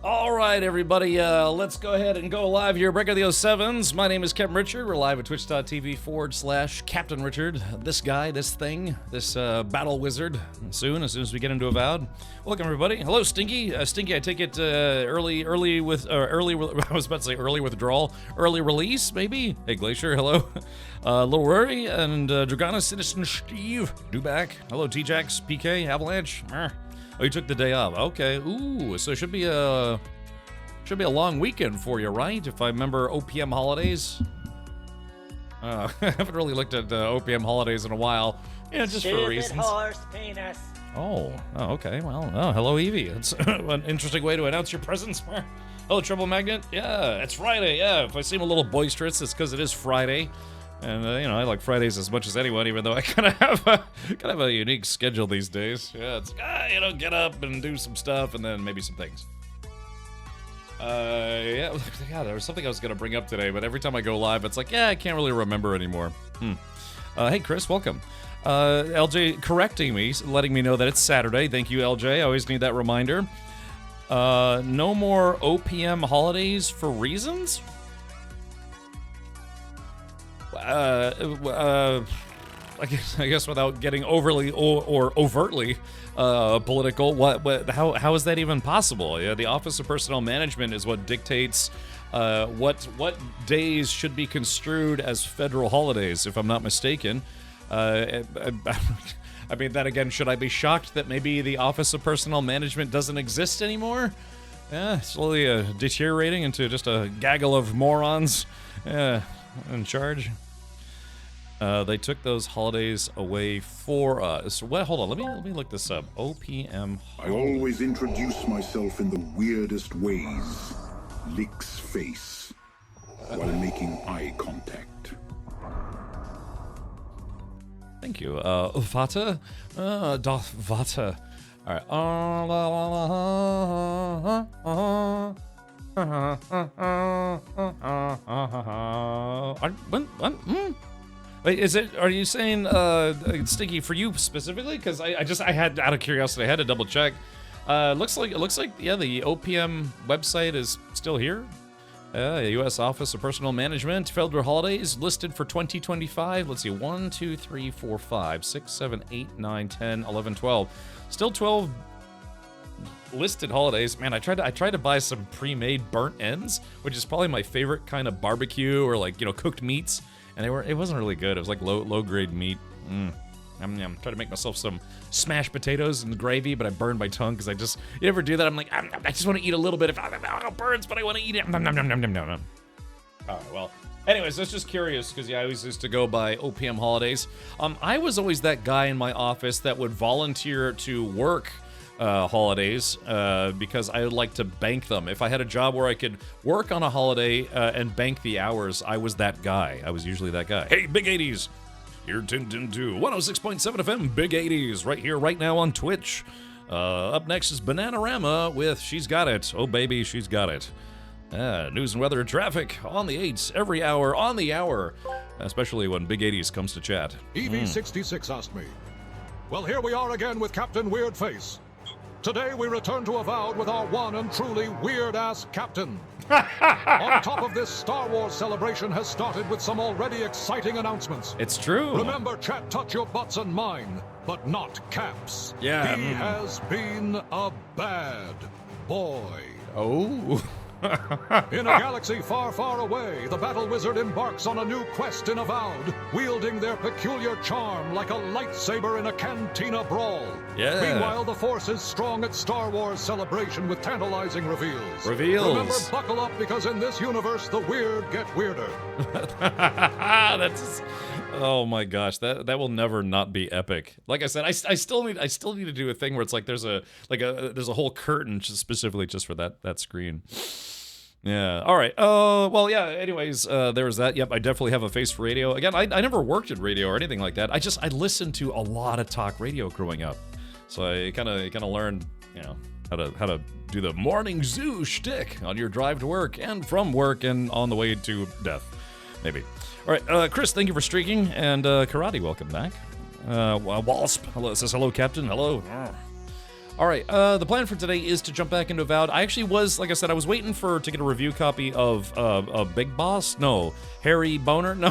All right, everybody, let's go ahead and go live here. Breaker of the 07s. My name is Captain Richard. We're live at twitch.tv/Captain Richard. This guy, this thing, this battle wizard. As soon as we get into Avowed. Welcome, everybody. Hello, Stinky. Stinky, I take it early withdrawal, early release, maybe? Hey, Glacier, hello. Little Rory and Dragana, Citizen Steve, back. Hello, T-Jax, PK, Avalanche. Oh, you took the day off. Okay. Ooh, so it should be a long weekend for you, right? If I remember OPM holidays. I haven't really looked at OPM holidays in a while. Yeah, just for reasons. Horse penis. Oh, okay. Well, hello, Evie. It's an interesting way to announce your presence. Hello, Trouble Magnet. Yeah, it's Friday. Yeah, if I seem a little boisterous, it's because it is Friday. And, I like Fridays as much as anyone, even though I kind of have a unique schedule these days. Yeah, it's, get up and do some stuff, and then maybe some things. Yeah, there was something I was going to bring up today, but every time I go live, it's like, I can't really remember anymore. Hey, Chris, welcome. LJ correcting me, letting me know that it's Saturday. Thank you, LJ. I always need that reminder. No more OPM holidays for reasons? I guess without getting overly or overtly political, how is that even possible? Yeah, the Office of Personnel Management is what dictates what days should be construed as federal holidays, if I'm not mistaken. I mean, then again, should I be shocked that maybe the Office of Personnel Management doesn't exist anymore? Yeah, slowly deteriorating into just a gaggle of morons in charge. They took those holidays away for us. Well, hold on, let me look this up. OPM. I always introduce myself in the weirdest ways. Licks face while making eye contact. Thank you. Vata? Darth Vata. Alright. Wait, are you saying, Stinky, for you specifically? Because I had, out of curiosity, I had to double check. Looks like, yeah, the OPM website is still here. U.S. Office of Personnel Management, federal holidays listed for 2025. Let's see, 1, 2, 3, 4, 5, 6, 7, 8, 9, 10, 11, 12. Still 12 listed holidays. Man, I tried to buy some pre-made burnt ends, which is probably my favorite kind of barbecue or cooked meats. And it wasn't really good. It was like low grade meat. I'm trying to make myself some smashed potatoes and gravy, but I burned my tongue because you ever do that? I'm like, I just want to eat a little bit of it burns, but I want to eat it. Nom. All right, well, anyways, that's just curious because I always used to go by OPM holidays. I was always that guy in my office that would volunteer to work holidays because I would like to bank them. If I had a job where I could work on a holiday and bank the hours, I was that guy. I was usually that guy. Hey, Big 80s! You're tuned into 106.7 FM, Big 80s, right here, right now on Twitch. Up next is Bananarama with She's Got It. Oh, baby, she's got it. News and weather and traffic on the 8s, every hour, on the hour. Especially when Big 80s comes to chat. EV66 asked me. Well, here we are again with Captain Weird Face. Today we return to Avowed with our one and truly weird-ass captain. On top of this, Star Wars celebration has started with some already exciting announcements. It's true. Remember, chat, touch your butts and mine, but not Caps. Yeah. He has been a bad boy. Oh. In a galaxy far, far away, the battle wizard embarks on a new quest in Avowed, wielding their peculiar charm like a lightsaber in a cantina brawl. Yeah. Meanwhile, the Force is strong at Star Wars celebration with tantalizing reveals. Remember, buckle up, because in this universe, the weird get weirder. That's... Oh my gosh, that will never not be epic. Like I said, I still need to do a thing where it's like there's a whole curtain specifically just for that screen. Yeah. All right. Well, yeah. Anyways, there was that. Yep. I definitely have a face for radio. Again, I never worked in radio or anything like that. I listened to a lot of talk radio growing up, so I kind of learned, how to do the morning zoo shtick on your drive to work and from work and on the way to death, maybe. All right. Chris, thank you for streaking, and Karate, welcome back. Wasp, hello. It says hello, Captain. Hello. All right, the plan for today is to jump back into Avowed. I actually was, like I said, I was waiting to get a review copy of Big Boss. No, Harry Boner. No,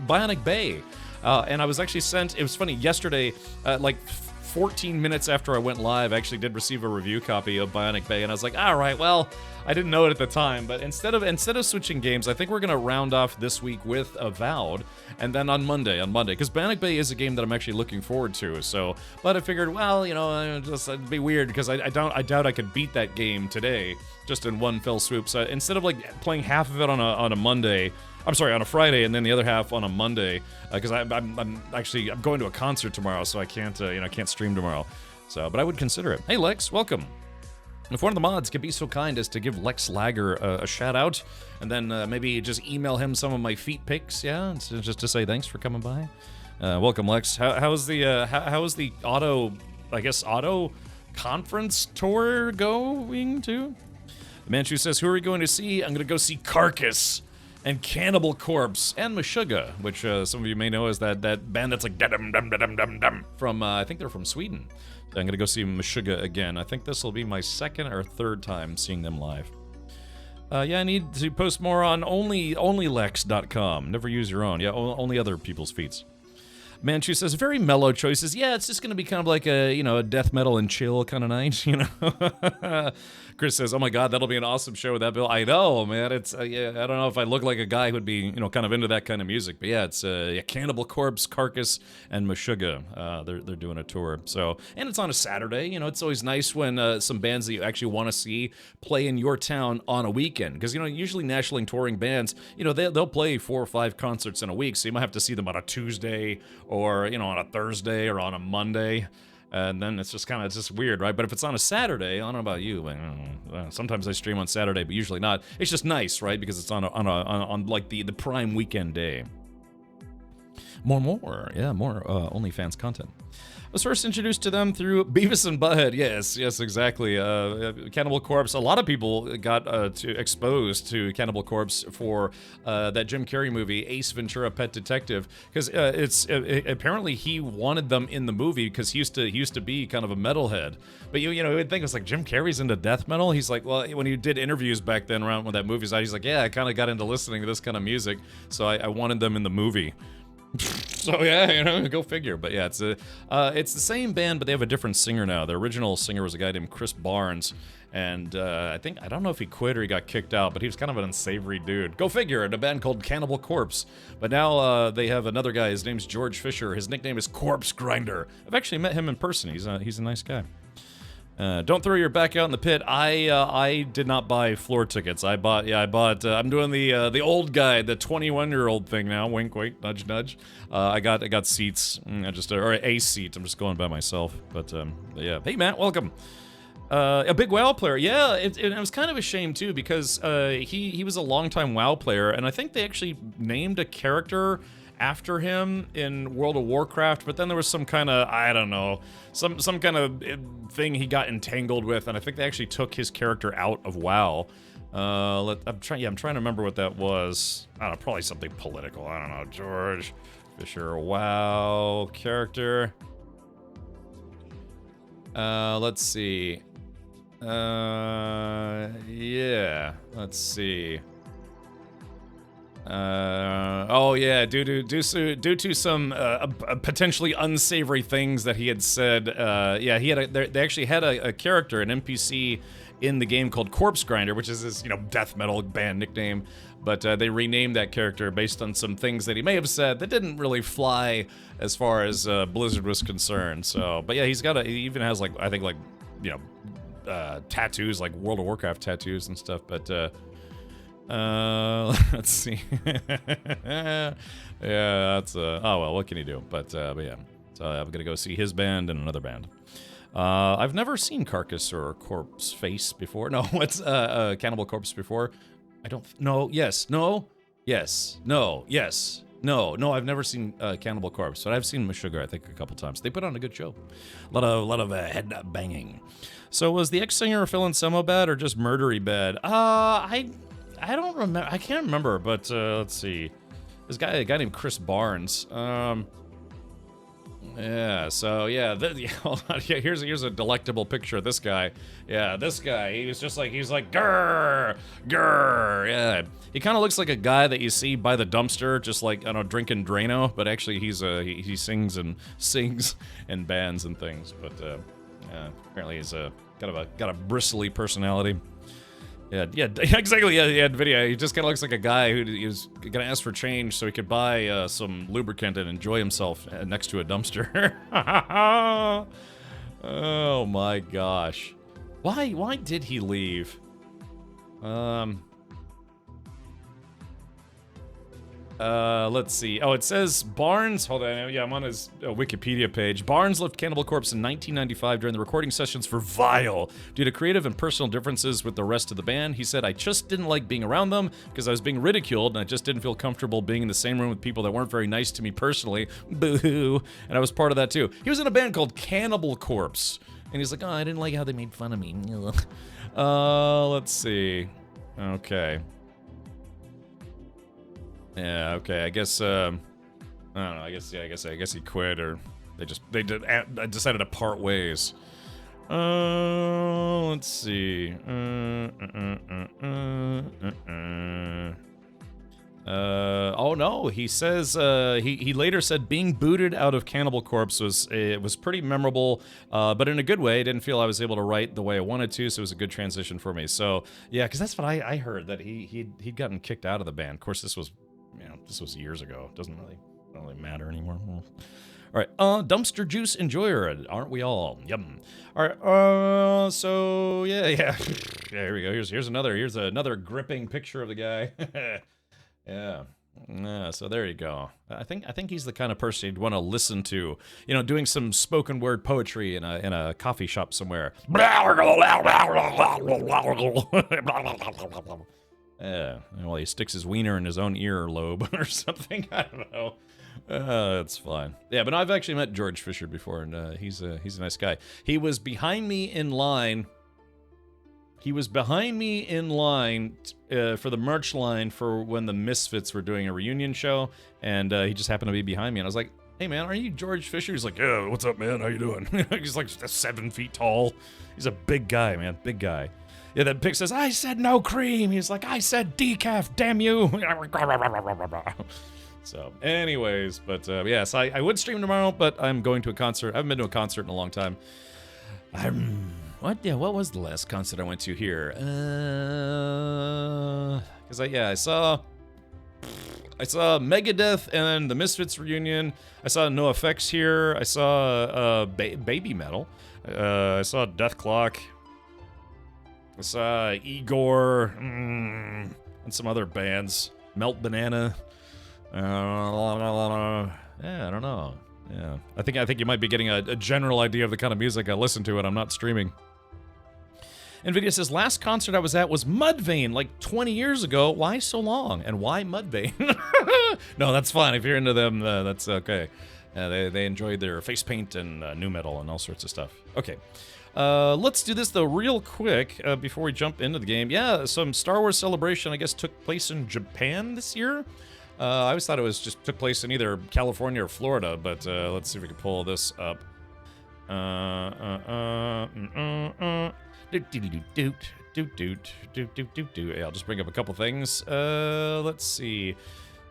Bionic Bay. And I was actually sent. It was funny. Yesterday, like 14 minutes after I went live, I actually did receive a review copy of Bionic Bay, and I was like, all right, well, I didn't know it at the time, but instead of switching games, I think we're gonna round off this week with Avowed, and then on Monday, because Bionic Bay is a game that I'm actually looking forward to. So, but I figured, well, you know, it'd be weird because I doubt I could beat that game today just in one fell swoop. So instead of like playing half of it on a Monday. I'm sorry, on a Friday, and then the other half on a Monday, because I'm going to a concert tomorrow, so I can't stream tomorrow. So, but I would consider it. Hey, Lex, welcome. If one of the mods could be so kind as to give Lex Lager a shout out, and then maybe just email him some of my feet pics, yeah, just to say thanks for coming by. Welcome, Lex. How's the auto conference tour going to? The Manchu says, who are we going to see? I'm going to go see Carcass. And Cannibal Corpse, and Meshuggah, which some of you may know as that band that's like dum from I think they're from Sweden. So I'm gonna go see Meshuggah again. I think this will be my second or third time seeing them live. Yeah, I need to post more on onlylex.com. Never use your own. Yeah, only other people's feeds. Manchu says, very mellow choices. Yeah, it's just going to be kind of like a death metal and chill kind of night, Chris says, oh my god, that'll be an awesome show with that bill. I know, man. It's, yeah, I don't know if I look like a guy who'd be, kind of into that kind of music. But yeah, it's Cannibal Corpse, Carcass, and Meshuggah. They're doing a tour. So, and it's on a Saturday. It's always nice when some bands that you actually want to see play in your town on a weekend. Because, usually nationally touring bands, they'll play 4 or 5 concerts in a week. So you might have to see them on a Tuesday or, on a Thursday or on a Monday. And then it's just weird, right? But if it's on a Saturday, I don't know about you, but sometimes I stream on Saturday, but usually not. It's just nice, right? Because it's on like the prime weekend day. More OnlyFans content. I was first introduced to them through Beavis and Butthead. Yes, exactly. Cannibal Corpse. A lot of people got exposed to Cannibal Corpse for that Jim Carrey movie, Ace Ventura: Pet Detective, because apparently he wanted them in the movie because he used to be kind of a metalhead. But you would think it's like Jim Carrey's into death metal. He's like, well, when he did interviews back then around when that movie's out, he's like, yeah, I kind of got into listening to this kind of music, so I wanted them in the movie. So yeah, go figure. But yeah, it's the same band, but they have a different singer now. The original singer was a guy named Chris Barnes, and I don't know if he quit or he got kicked out, but he was kind of an unsavory dude. Go figure. In a band called Cannibal Corpse. But now they have another guy. His name's George Fisher. His nickname is Corpse Grinder. I've actually met him in person. He's a nice guy. Don't throw your back out in the pit. I did not buy floor tickets. I bought. I'm doing the old guy, the 21-year-old thing now. Wink, wink, nudge, nudge. I got seats. Or a seat. I'm just going by myself. But yeah. Hey Matt, welcome. A big WoW player. Yeah, it was kind of a shame too because he was a longtime WoW player, and I think they actually named a character after him in World of Warcraft, but then there was some kind of, I don't know, some kind of thing he got entangled with, and I think they actually took his character out of WoW. I'm trying to remember what that was. I don't know, probably something political. I don't know. George Fisher, WoW character. Let's see. Yeah. Let's see. Due to some potentially unsavory things that he had said, they actually had a character, an NPC in the game called Corpse Grinder, which is this, death metal band nickname, but they renamed that character based on some things that he may have said that didn't really fly as far as Blizzard was concerned. So, but yeah, he even has tattoos, like World of Warcraft tattoos and stuff, but let's see. Yeah, that's oh well, what can you do? But yeah, so I'm gonna go see his band and another band. I've never seen Carcass or Corpse Face before. No, what's Cannibal Corpse before? I don't. No. Yes. No. Yes. No. Yes. No. I've never seen Cannibal Corpse, but I've seen Meshuggah, I think, a couple times. They put on a good show. A lot of head banging. So was the ex-singer Phil Anselmo bad or just murdery bad? I don't remember. I can't remember, but let's see. A guy named Chris Barnes. Yeah, so yeah, hold on. Yeah, here's a delectable picture of this guy. Yeah, this guy, he's like grr, grr. Yeah, he kind of looks like a guy that you see by the dumpster, just like, I don't know, drinking Drano, but actually he sings in bands and things. But yeah, apparently he's got a bristly personality. Yeah, exactly. Yeah, video. He just kind of looks like a guy who was gonna ask for change so he could buy some lubricant and enjoy himself next to a dumpster. Oh my gosh, why did he leave? Let's see. Oh, it says Barnes. Hold on. Yeah, I'm on his Wikipedia page. Barnes left Cannibal Corpse in 1995 during the recording sessions for Vile. Due to creative and personal differences with the rest of the band, he said, I just didn't like being around them because I was being ridiculed and I just didn't feel comfortable being in the same room with people that weren't very nice to me personally. Boo-hoo. And I was part of that too. He was in a band called Cannibal Corpse. And he's like, oh, I didn't like how they made fun of me. Let's see. Okay. Yeah, okay, I guess, I don't know, I guess he quit, or they decided to part ways. Let's see. Oh no, he says, he later said being booted out of Cannibal Corpse was pretty memorable, but in a good way. I didn't feel I was able to write the way I wanted to, so it was a good transition for me. So, yeah, because that's what I heard, that he'd gotten kicked out of the band. Of course, this was years ago. It don't really matter anymore. All right, dumpster juice enjoyer, aren't we all? Yum. All right, so yeah. Here we go. Here's another gripping picture of the guy. Yeah, so there you go. I think he's the kind of person you'd want to listen to, doing some spoken word poetry in a coffee shop somewhere. Yeah, well, he sticks his wiener in his own ear lobe or something. I don't know. That's fine. Yeah, but I've actually met George Fisher before, and he's a nice guy. He was behind me in line. For the merch line for when the Misfits were doing a reunion show, and he just happened to be behind me, and I was like, hey man, are you George Fisher? He's like, yeah, what's up, man? How you doing? He's like 7 feet tall. He's a big guy, man. Big guy. Yeah, that pic says, I said no cream. He's like, I said decaf, damn you. So, anyways, but yes, I would stream tomorrow, but I'm going to a concert. I haven't been to a concert in a long time. What was the last concert I went to here? Because I saw Megadeth and the Misfits reunion. I saw NoFX here. I saw Baby Metal. I saw Death Clock. I saw Igor and some other bands. Melt Banana. Yeah, I don't know. Yeah, I think you might be getting a general idea of the kind of music I listen to when I'm not streaming. NVIDIA says, last concert I was at was Mudvayne, like 20 years ago. Why so long? And why Mudvayne? No, that's fine. If you're into them, that's okay. They enjoyed their face paint and nu metal and all sorts of stuff. Okay. Let's do this, though, real quick before we jump into the game. Yeah, some Star Wars Celebration, I guess, took place in Japan this year. I always thought it took place in either California or Florida, but let's see if we can pull this up. Yeah, I'll just bring up a couple things. Let's see.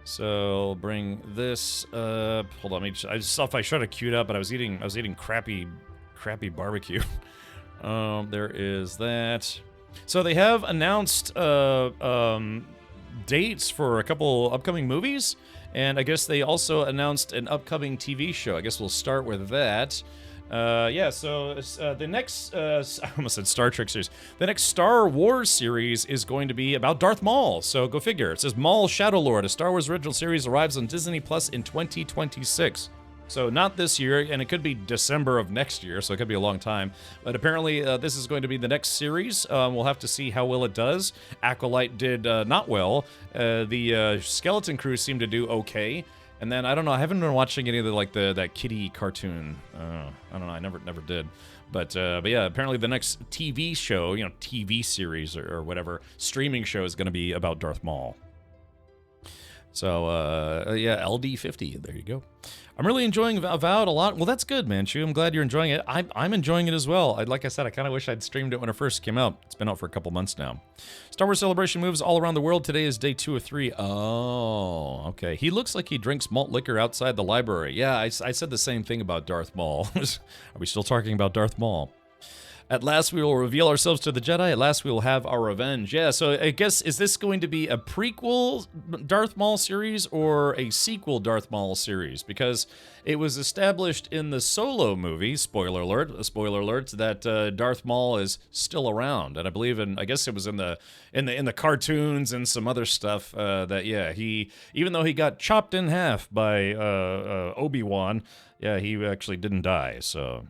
So I'll bring this up. Hold on, I just saw if I tried to queue it up, but I was eating crappy barbecue. There is that. So they have announced dates for a couple upcoming movies, and I guess they also announced an upcoming TV show. I guess we'll start with that. Yeah, so the next, I almost said Star Trek series. The next Star Wars series is going to be about Darth Maul, so go figure. It says Maul Shadow Lord, a Star Wars original series, arrives on Disney Plus in 2026. So not this year, and it could be December of next year, so it could be a long time. But apparently this is going to be the next series. We'll have to see how well it does. Acolyte did not well. The Skeleton Crew seemed to do okay. And then, I don't know, I haven't been watching any of that kitty cartoon. I don't know, I never did. But yeah, apparently the next TV show, TV series or whatever, streaming show is going to be about Darth Maul. So, yeah, LD50. There you go. I'm really enjoying Avowed a lot. Well, that's good, Manchu. I'm glad you're enjoying it. I'm enjoying it as well. Like I said, I kind of wish I'd streamed it when it first came out. It's been out for a couple months now. Star Wars Celebration moves all around the world. Today is day 2 of 3. Oh, okay. He looks like he drinks malt liquor outside the library. Yeah, I said the same thing about Darth Maul. Are we still talking about Darth Maul? At last we will reveal ourselves to the Jedi. At last we will have our revenge. Yeah, so I guess, is this going to be a prequel Darth Maul series or a sequel Darth Maul series? Because it was established in the Solo movie, spoiler alert, that Darth Maul is still around. And I believe I guess it was in the cartoons and some other stuff that, yeah, he, even though he got chopped in half by Obi-Wan, yeah, he actually didn't die, so,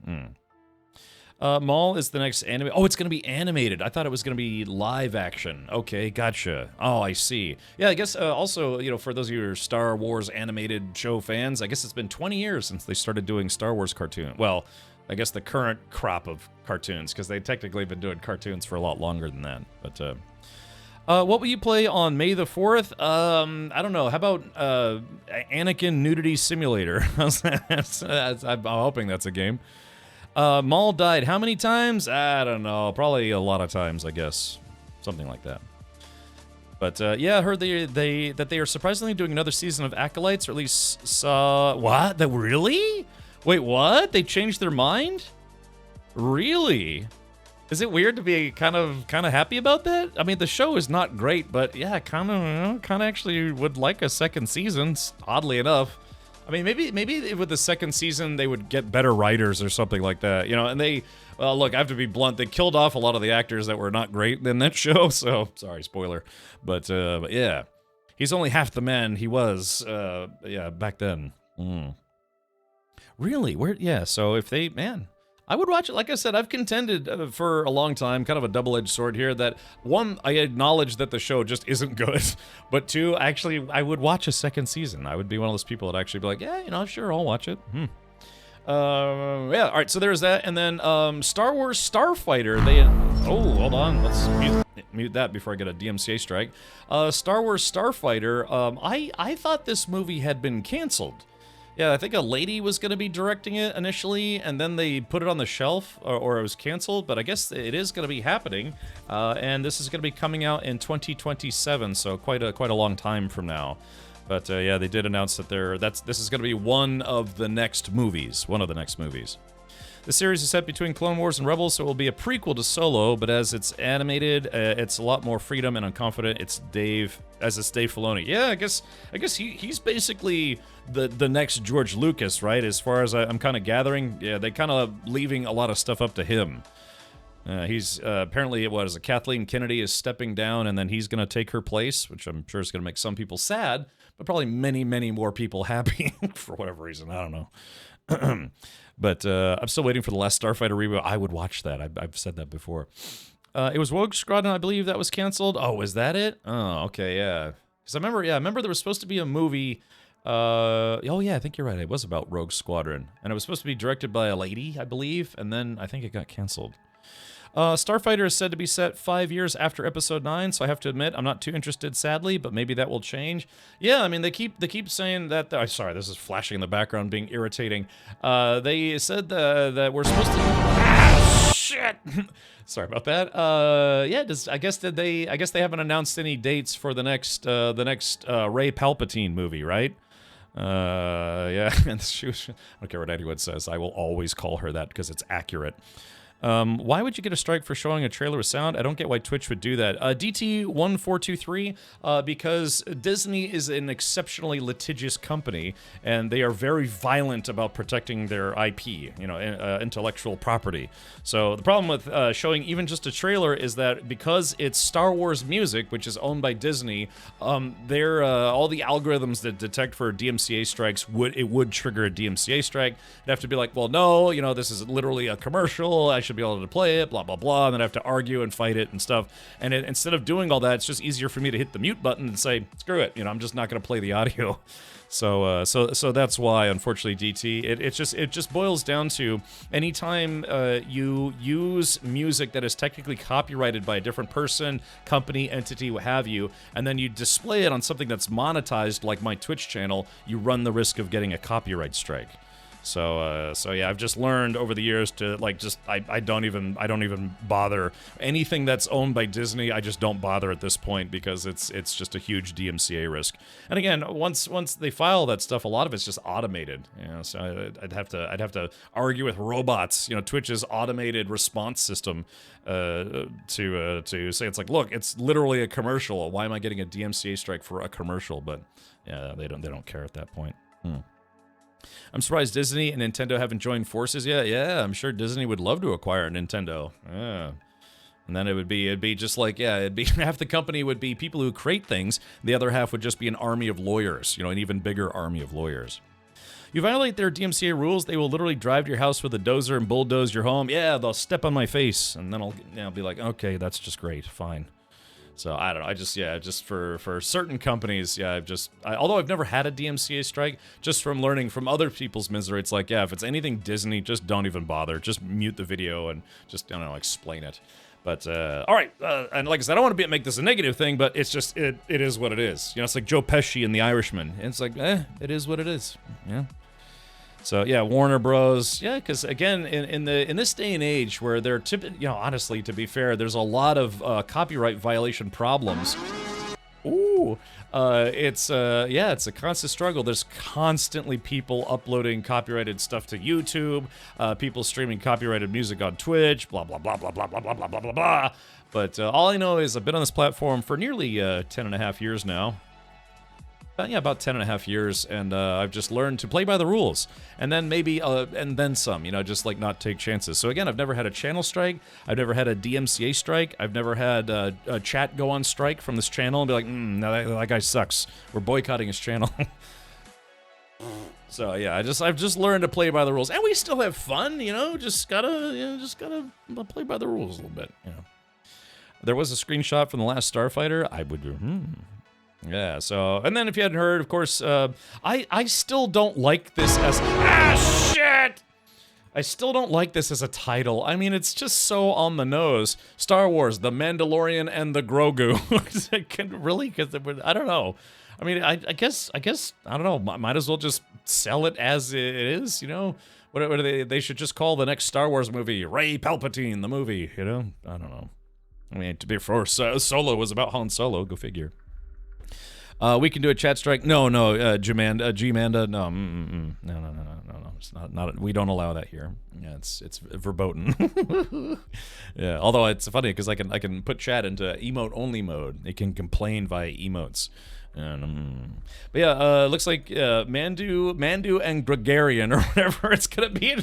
Maul is the next anime. Oh, it's going to be animated. I thought it was going to be live action. Okay, gotcha. Oh, I see. Yeah, I guess also, you know, for those of you who are Star Wars animated show fans, I guess it's been 20 years since they started doing Star Wars cartoon. Well, I guess the current crop of cartoons, because they technically have been doing cartoons for a lot longer than that. But, what will you play on May the 4th? I don't know. How about Anakin Nudity Simulator? How's that? I'm hoping that's a game. Maul died how many times? I don't know. Probably a lot of times, I guess. Something like that. But, yeah, I heard that they are surprisingly doing another season of Acolytes, or at least saw... What? Really? Wait, what? They changed their mind? Really? Is it weird to be kind of happy about that? I mean, the show is not great, but yeah, kind of actually would like a second season, oddly enough. I mean, maybe with the second season they would get better writers or something like that, you know. And they, look, I have to be blunt. They killed off a lot of the actors that were not great in that show. So sorry, spoiler. But yeah, he's only half the man he was, yeah, back then. Really? Yeah. So if they, man, I would watch it. Like I said, I've contended for a long time, kind of a double-edged sword here, that one, I acknowledge that the show just isn't good, but two, actually, I would watch a second season. I would be one of those people that actually be like, yeah, you know, sure, I'll watch it. Yeah, all right, so there's that, and then Star Wars Starfighter, hold on, let's mute that before I get a DMCA strike. Star Wars Starfighter, I thought this movie had been canceled. Yeah, I think a lady was going to be directing it initially, and then they put it on the shelf, or it was canceled, but I guess it is going to be happening, and this is going to be coming out in 2027, so quite a long time from now. But yeah, they did announce that this is going to be one of the next movies. The series is set between Clone Wars and Rebels, so it will be a prequel to Solo, but as it's animated, it's a lot more freedom, and I'm confident it's Dave Filoni. Yeah, I guess he's basically the next George Lucas, right? As far as I'm kind of gathering, yeah, they kind of leaving a lot of stuff up to him. He's apparently, Kathleen Kennedy is stepping down, and then he's going to take her place, which I'm sure is going to make some people sad, but probably many, many more people happy for whatever reason. I don't know. But I'm still waiting for the last Starfighter reboot. I would watch that. I've said that before. It was Rogue Squadron, I believe, that was canceled. Oh, was that it? Oh, okay, yeah. Because I remember there was supposed to be a movie. Oh, yeah, I think you're right. It was about Rogue Squadron. And it was supposed to be directed by a lady, I believe. And then I think it got canceled. Starfighter is said to be set 5 years after Episode 9, so I have to admit I'm not too interested, sadly, but maybe that will change. Yeah, I mean, they keep saying that... sorry, this is flashing in the background, being irritating. They said that we're supposed to... Ah, shit! Sorry about that. Yeah, I guess they haven't announced any dates for the next Rey Palpatine movie, right? Yeah, and I don't care what anyone says. I will always call her that because it's accurate. Why would you get a strike for showing a trailer with sound? I don't get why Twitch would do that. DT1423, because Disney is an exceptionally litigious company, and they are very violent about protecting their IP, you know, intellectual property. So the problem with showing even just a trailer is that because it's Star Wars music, which is owned by Disney, all the algorithms that detect for DMCA strikes would trigger a DMCA strike. They'd have to be like, well, no, you know, this is literally a commercial. I should be able to play it, blah, blah, blah, and then I have to argue and fight it and stuff. And instead of doing all that, it's just easier for me to hit the mute button and say, screw it, I'm just not going to play the audio. So that's why, unfortunately, DT, it just boils down to anytime you use music that is technically copyrighted by a different person, company, entity, what have you, and then you display it on something that's monetized like my Twitch channel, you run the risk of getting a copyright strike. So yeah, I've just learned over the years to I don't even bother anything that's owned by Disney. I just don't bother at this point because it's just a huge DMCA risk. And again, once they file that stuff, a lot of it's just automated. So I'd have to argue with robots. Twitch's automated response system to say it's like, look, it's literally a commercial. Why am I getting a DMCA strike for a commercial? But yeah, they don't care at that point. I'm surprised Disney and Nintendo haven't joined forces yet. Yeah, I'm sure Disney would love to acquire Nintendo. Yeah. And then it'd be just like, it'd be half the company would be people who create things. The other half would just be an army of lawyers, an even bigger army of lawyers. You violate their DMCA rules, they will literally drive to your house with a dozer and bulldoze your home. Yeah, they'll step on my face. And then I'll be like, okay, that's just great. Fine. So I don't know. Just for certain companies, although I've never had a DMCA strike, just from learning from other people's misery, it's like, if it's anything Disney, just don't even bother. Just mute the video and just, explain it. But, all right. And like I said, I don't want to make this a negative thing, but it's just, it is what it is. It's like Joe Pesci in The Irishman. It's like, it is what it is. Yeah. So yeah, Warner Bros. Yeah, because again, in this day and age where they're honestly, to be fair, there's a lot of copyright violation problems. Ooh, it's a constant struggle. There's constantly people uploading copyrighted stuff to YouTube, people streaming copyrighted music on Twitch, blah blah blah blah blah blah blah blah blah blah blah. But all I know is I've been on this platform for nearly 10.5 years now. About 10.5 years, and I've just learned to play by the rules, and then maybe, and then some, just like not take chances. So again, I've never had a channel strike, I've never had a DMCA strike, I've never had a chat go on strike from this channel and be like, no, that guy sucks, we're boycotting his channel. So yeah, I've just learned to play by the rules, and we still have fun, just gotta play by the rules a little bit, There was a screenshot from the last Starfighter, I would Yeah, so, and then if you hadn't heard, of course, I still don't like this as, shit! I still don't like this as a title. I mean, it's just so on the nose. Star Wars, The Mandalorian and the Grogu. Really? Because I don't know. I mean, I guess, I don't know, might as well just sell it as it is, What are they should just call the next Star Wars movie, Rey Palpatine, the movie, I don't know. I mean, to be fair, Solo was about Han Solo, go figure. We can do a chat strike. No, G-Manda. No, no. It's not. We don't allow that here. Yeah, it's verboten. Yeah, although it's funny because I can put chat into emote only mode. It can complain via emotes. But yeah, looks like Mandu and Gregarian or whatever it's gonna be.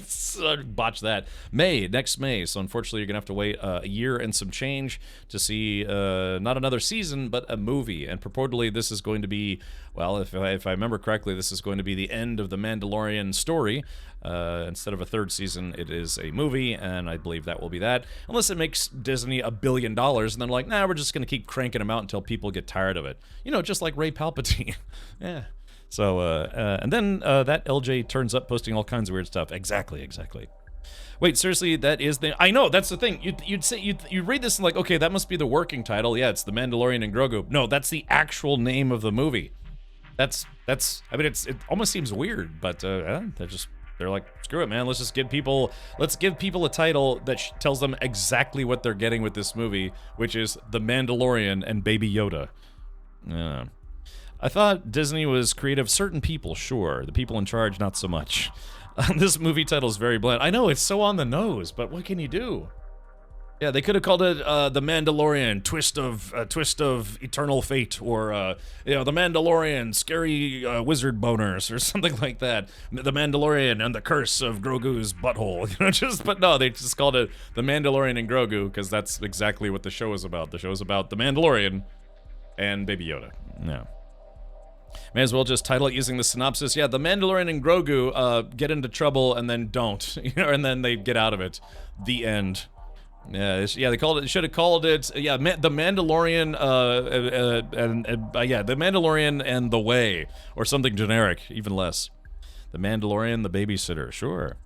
Botch that. Next May. So unfortunately, you're gonna have to wait a year and some change to see not another season, but a movie. And purportedly, this is going to be, well, if I remember correctly, this is going to be the end of the Mandalorian story. Instead of a third season, it is a movie, and I believe that will be that. Unless it makes Disney $1 billion, and then like, nah, we're just gonna keep cranking them out until people get tired of it. Just like Rey Palpatine. Yeah. So, and then that LJ turns up posting all kinds of weird stuff. Exactly. Wait, seriously, that is the... I know, that's the thing. You'd read this and like, okay, that must be the working title. Yeah, it's The Mandalorian and Grogu. No, that's the actual name of the movie. That's. I mean, it almost seems weird, but they're like, screw it, man. Let's give people a title that tells them exactly what they're getting with this movie, which is The Mandalorian and Baby Yoda. Yeah. I thought Disney was creative. Certain people, sure. The people in charge, not so much. This movie title is very bland. I know, it's so on the nose, but what can you do? Yeah, they could have called it The Mandalorian, Twist of Eternal Fate, or The Mandalorian, Scary Wizard Boners, or something like that. The Mandalorian and the Curse of Grogu's Butthole. But no, they just called it The Mandalorian and Grogu because that's exactly what the show is about. The show is about The Mandalorian and Baby Yoda. Yeah. May as well just title it using the synopsis. Yeah, the Mandalorian and Grogu get into trouble and then don't, and then they get out of it. The end. Yeah, they called it. Should have called it. Yeah, the Mandalorian. The Mandalorian and the Way, or something generic, even less. The Mandalorian, the babysitter. Sure.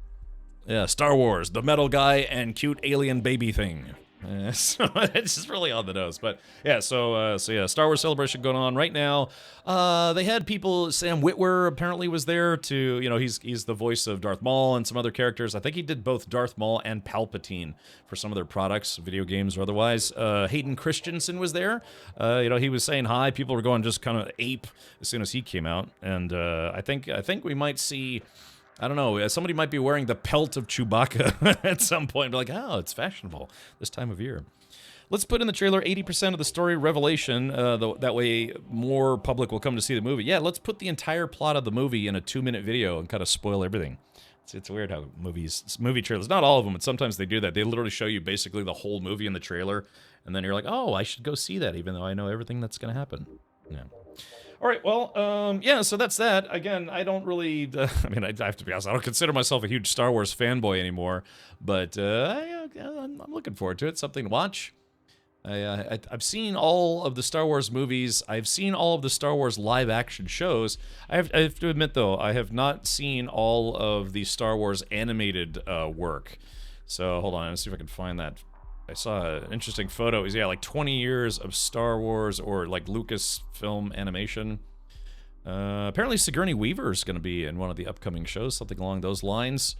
Yeah, Star Wars, the metal guy and cute alien baby thing. So it's just really on the nose, but yeah. So Star Wars Celebration going on right now. They had people. Sam Witwer apparently was there to, he's the voice of Darth Maul and some other characters. I think he did both Darth Maul and Palpatine for some of their products, video games or otherwise. Hayden Christensen was there. He was saying hi. People were going just kind of ape as soon as he came out, and I think we might see. I don't know, somebody might be wearing the pelt of Chewbacca at some point. Be like, oh, it's fashionable this time of year. Let's put in the trailer 80% of the story revelation. That way more public will come to see the movie. Yeah, let's put the entire plot of the movie in a 2-minute video and kind of spoil everything. It's weird how movie trailers, not all of them, but sometimes they do that. They literally show you basically the whole movie in the trailer, and then you're like, oh, I should go see that, even though I know everything that's going to happen. Yeah. All right, well, yeah, so that's that. Again, I don't really, I have to be honest, I don't consider myself a huge Star Wars fanboy anymore, but I'm looking forward to it. Something to watch. I've seen all of the Star Wars movies. I've seen all of the Star Wars live-action shows. I have to admit, though, I have not seen all of the Star Wars animated work. So, hold on, let's see if I can find that. I saw an interesting photo. It was, like 20 years of Star Wars or like Lucasfilm animation. Apparently Sigourney Weaver is going to be in one of the upcoming shows, something along those lines.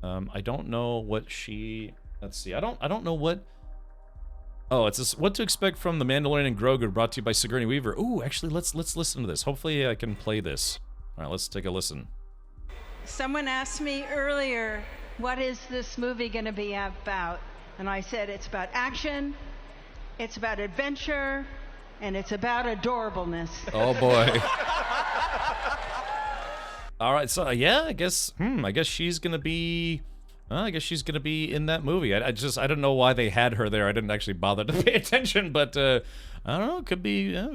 I don't know what she. Let's see. I don't know what. Oh, it's this, What to Expect from the Mandalorian and Grogu, brought to you by Sigourney Weaver. Ooh, actually, let's listen to this. Hopefully, I can play this. All right, let's take a listen. Someone asked me earlier, what is this movie going to be about? And I said, it's about action, it's about adventure, and it's about adorableness. Oh, boy. All right, so, yeah, I guess she's going to be... I guess she's going to be in that movie. I don't know why they had her there. I didn't actually bother to pay attention, but I don't know. It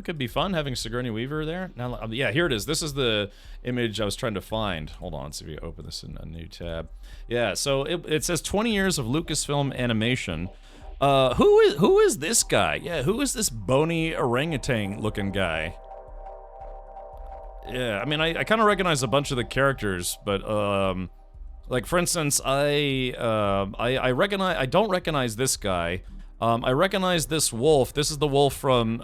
could be fun having Sigourney Weaver there. Now, yeah, here it is. This is the image I was trying to find. Hold on, let's see if we open this in a new tab. Yeah, so it says 20 years of Lucasfilm animation. Who is this guy? Yeah, who is this bony orangutan looking guy? Yeah, I mean, I kind of recognize a bunch of the characters, but like, for instance, I don't recognize this guy. I recognize this wolf. This is the wolf from,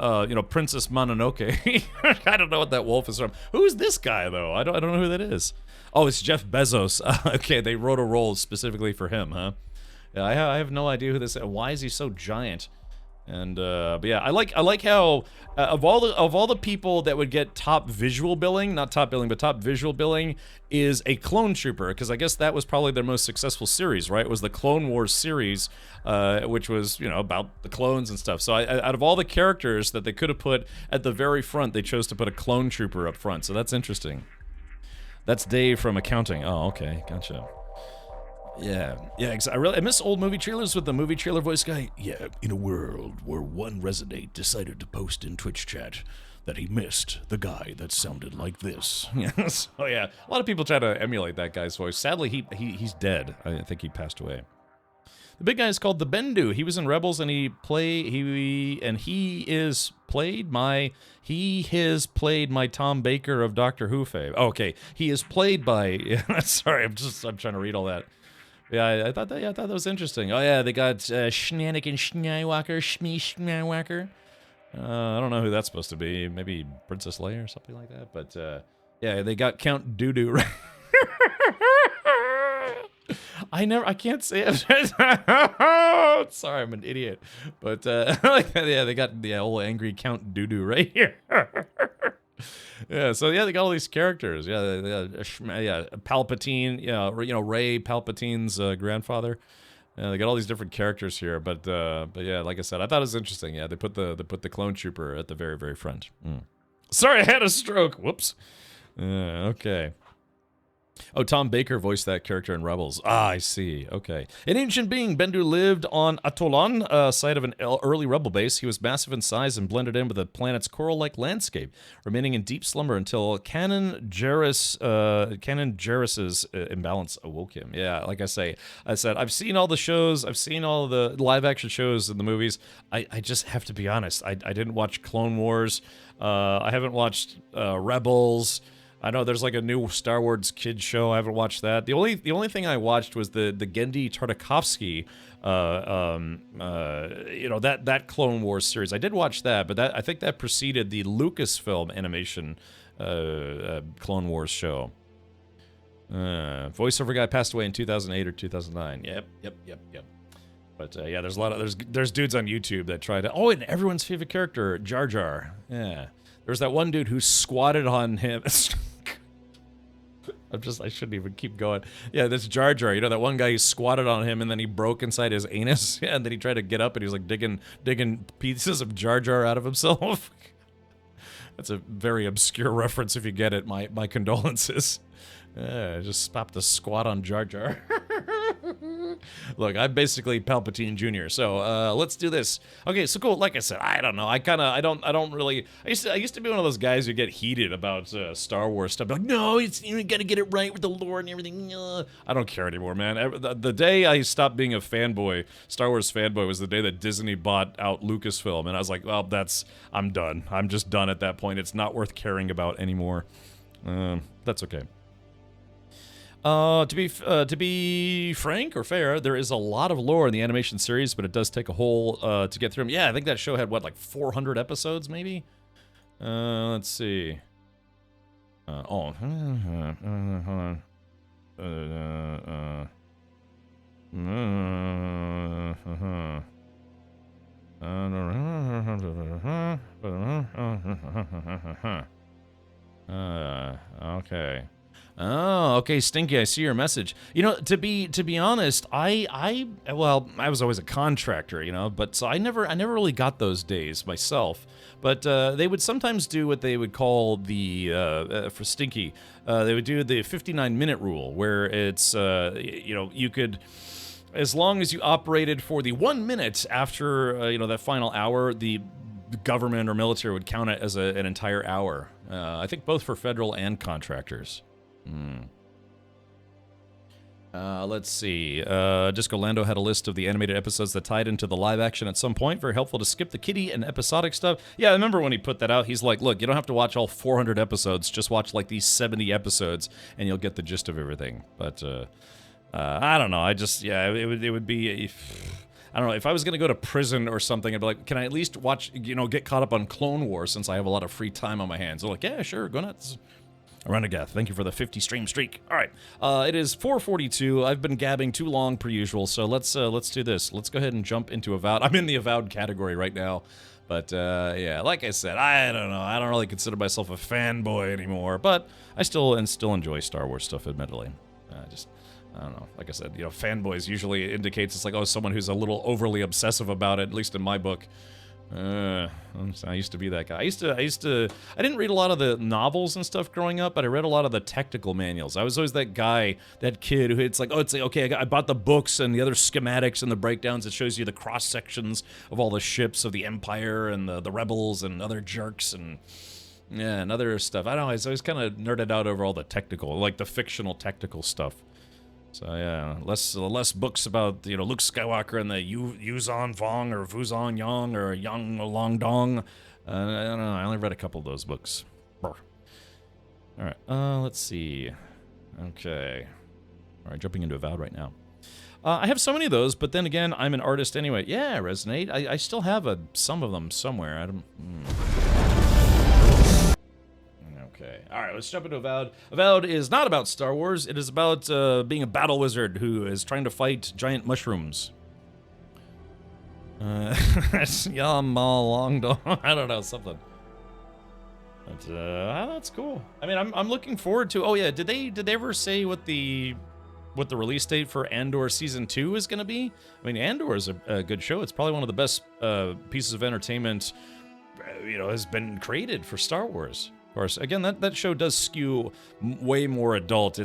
Princess Mononoke. I don't know what that wolf is from. Who's this guy, though? I don't know who that is. Oh, it's Jeff Bezos. Okay, they wrote a role specifically for him, huh? Yeah, I have no idea who this is. Why is he so giant? And but yeah, I like how of all the people that would get top visual billing, not top billing, but top visual billing, is a clone trooper, because I guess that was probably their most successful series, right? It was the Clone Wars series, which was about the clones and stuff. So out of all the characters that they could have put at the very front, they chose to put a clone trooper up front. So that's interesting. That's Dave from accounting. Oh, okay, gotcha. Yeah, I miss old movie trailers with the movie trailer voice guy. Yeah, in a world where one Resonate decided to post in Twitch chat that he missed the guy that sounded like this. Yes. Oh yeah, a lot of people try to emulate that guy's voice. Sadly, he's dead. I think he passed away. The big guy is called the Bendu. He was in Rebels, and he has played my Tom Baker of Doctor Who fame. Oh, okay, he is played by. Sorry, I'm trying to read all that. Yeah, I thought that was interesting. Oh yeah, they got Shenanigan Schneewalker, Schneewalker. I don't know who that's supposed to be. Maybe Princess Leia or something like that. But yeah, they got Count Dooku. Right? I can't say it. Sorry, I'm an idiot. But yeah, they got the old angry Count Dooku right here. Yeah, so yeah, they got all these characters. Yeah, Palpatine. Rey, Palpatine's grandfather. They got all these different characters here. But yeah, like I said, I thought it was interesting. Yeah, they put the clone trooper at the very, very front. Sorry, I had a stroke. Whoops. Okay. Oh, Tom Baker voiced that character in Rebels. Ah, I see. Okay. An ancient being, Bendu lived on Atollon, site of an early rebel base. He was massive in size and blended in with the planet's coral-like landscape, remaining in deep slumber until Canon Jarrus's imbalance awoke him. Yeah, like I said, I've seen all the shows. I've seen all the live-action shows and the movies. I just have to be honest. I didn't watch Clone Wars. I haven't watched Rebels. I know there's like a new Star Wars kids show. I haven't watched that. The only thing I watched was the Genndy Tartakovsky, that Clone Wars series. I did watch that, but I think that preceded the Lucasfilm animation Clone Wars show. Voiceover guy passed away in 2008 or 2009. Yep. But yeah, there's a lot of there's dudes on YouTube that try to. Oh, and everyone's favorite character, Jar Jar. Yeah, there's that one dude who squatted on him. I shouldn't even keep going. Yeah, this Jar Jar, you know, that one guy who squatted on him and then he broke inside his anus. Yeah, and then he tried to get up and he was like digging pieces of Jar Jar out of himself. That's a very obscure reference if you get it. My condolences. Just stopped to squat on Jar Jar. Look, I'm basically Palpatine Jr., so let's do this. Okay, so cool. Like I said, I don't know. I don't really. I used to be one of those guys who get heated about Star Wars stuff. Like, no, you got to get it right with the lore and everything. I don't care anymore, man. The day I stopped being a fanboy, Star Wars fanboy, was the day that Disney bought out Lucasfilm, and I was like, well, I'm done. I'm just done at that point. It's not worth caring about anymore. That's okay. To be frank or fair, there is a lot of lore in the animation series, but it does take a whole to get through them. Yeah, I think that show had what, like 400 episodes, maybe. Let's see. Hold on. Okay. Oh, okay, Stinky, I see your message. You know, to be honest, I was always a contractor, you know, but so I never really got those days myself. But they would sometimes do what they would call for Stinky, they would do the 59-minute rule, where it's you could, as long as you operated for the 1 minute after that final hour, the government or military would count it as an entire hour. I think both for federal and contractors. Let's see. Disco Lando had a list of the animated episodes that tied into the live action at some point. Very helpful to skip the kiddie and episodic stuff. Yeah, I remember when he put that out. He's like, look, you don't have to watch all 400 episodes. Just watch like these 70 episodes and you'll get the gist of everything. But I don't know. It would be... I don't know, if I was going to go to prison or something, I'd be like, can I at least watch, get caught up on Clone Wars since I have a lot of free time on my hands? They're like, yeah, sure, go nuts. Renegade, thank you for the 50 stream streak. All right, it is 4:42. I've been gabbing too long per usual, so let's do this. Let's go ahead and jump into Avowed. I'm in the Avowed category right now, but yeah, like I said, I don't know. I don't really consider myself a fanboy anymore, but I still enjoy Star Wars stuff, admittedly. I don't know. Like I said, fanboys usually indicates it's like, oh, someone who's a little overly obsessive about it, at least in my book. I used to be that guy. I didn't read a lot of the novels and stuff growing up, but I read a lot of the technical manuals. I was always that guy, that kid who it's like, okay, I bought the books and the other schematics and the breakdowns that shows you the cross sections of all the ships of the Empire and the rebels and other jerks and other stuff. I don't know, I was always kind of nerded out over all the technical, like the fictional technical stuff. So yeah, less books about Luke Skywalker and the Yuzon Vong or Vuzon Yang or Yang Long Dong. I don't know. I only read a couple of those books. All right. Let's see. Okay. All right. Jumping into Avowed right now. I have so many of those, but then again, I'm an artist anyway. Yeah, Resonate. I still have some of them somewhere. I don't. Okay. All right, let's jump into Avowed. Avowed is not about Star Wars. It is about being a battle wizard who is trying to fight giant mushrooms. Long dong. I don't know, something. But that's cool. I mean, I'm looking forward to. Oh yeah, did they ever say what the release date for Andor Season 2 is going to be? I mean, Andor is a good show. It's probably one of the best pieces of entertainment has been created for Star Wars. Of course, again, that show does skew way more adult. I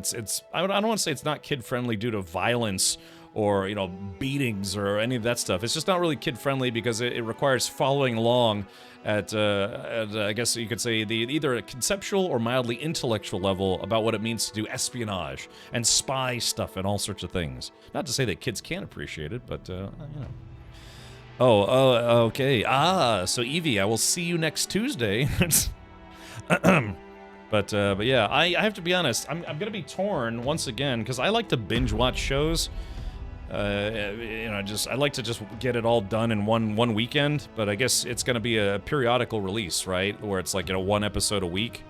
don't want to say it's not kid-friendly due to violence or, you know, beatings or any of that stuff. It's just not really kid-friendly because it requires following along at I guess you could say, either a conceptual or mildly intellectual level about what it means to do espionage and spy stuff and all sorts of things. Not to say that kids can't appreciate it, but, you know. Oh, okay. So Evie, I will see you next Tuesday. But yeah, I have to be honest. I'm gonna be torn once again because I like to binge watch shows. You know, I like to just get it all done in one weekend. But I guess it's gonna be a periodical release, right? Where it's like, you know, 1 episode a week.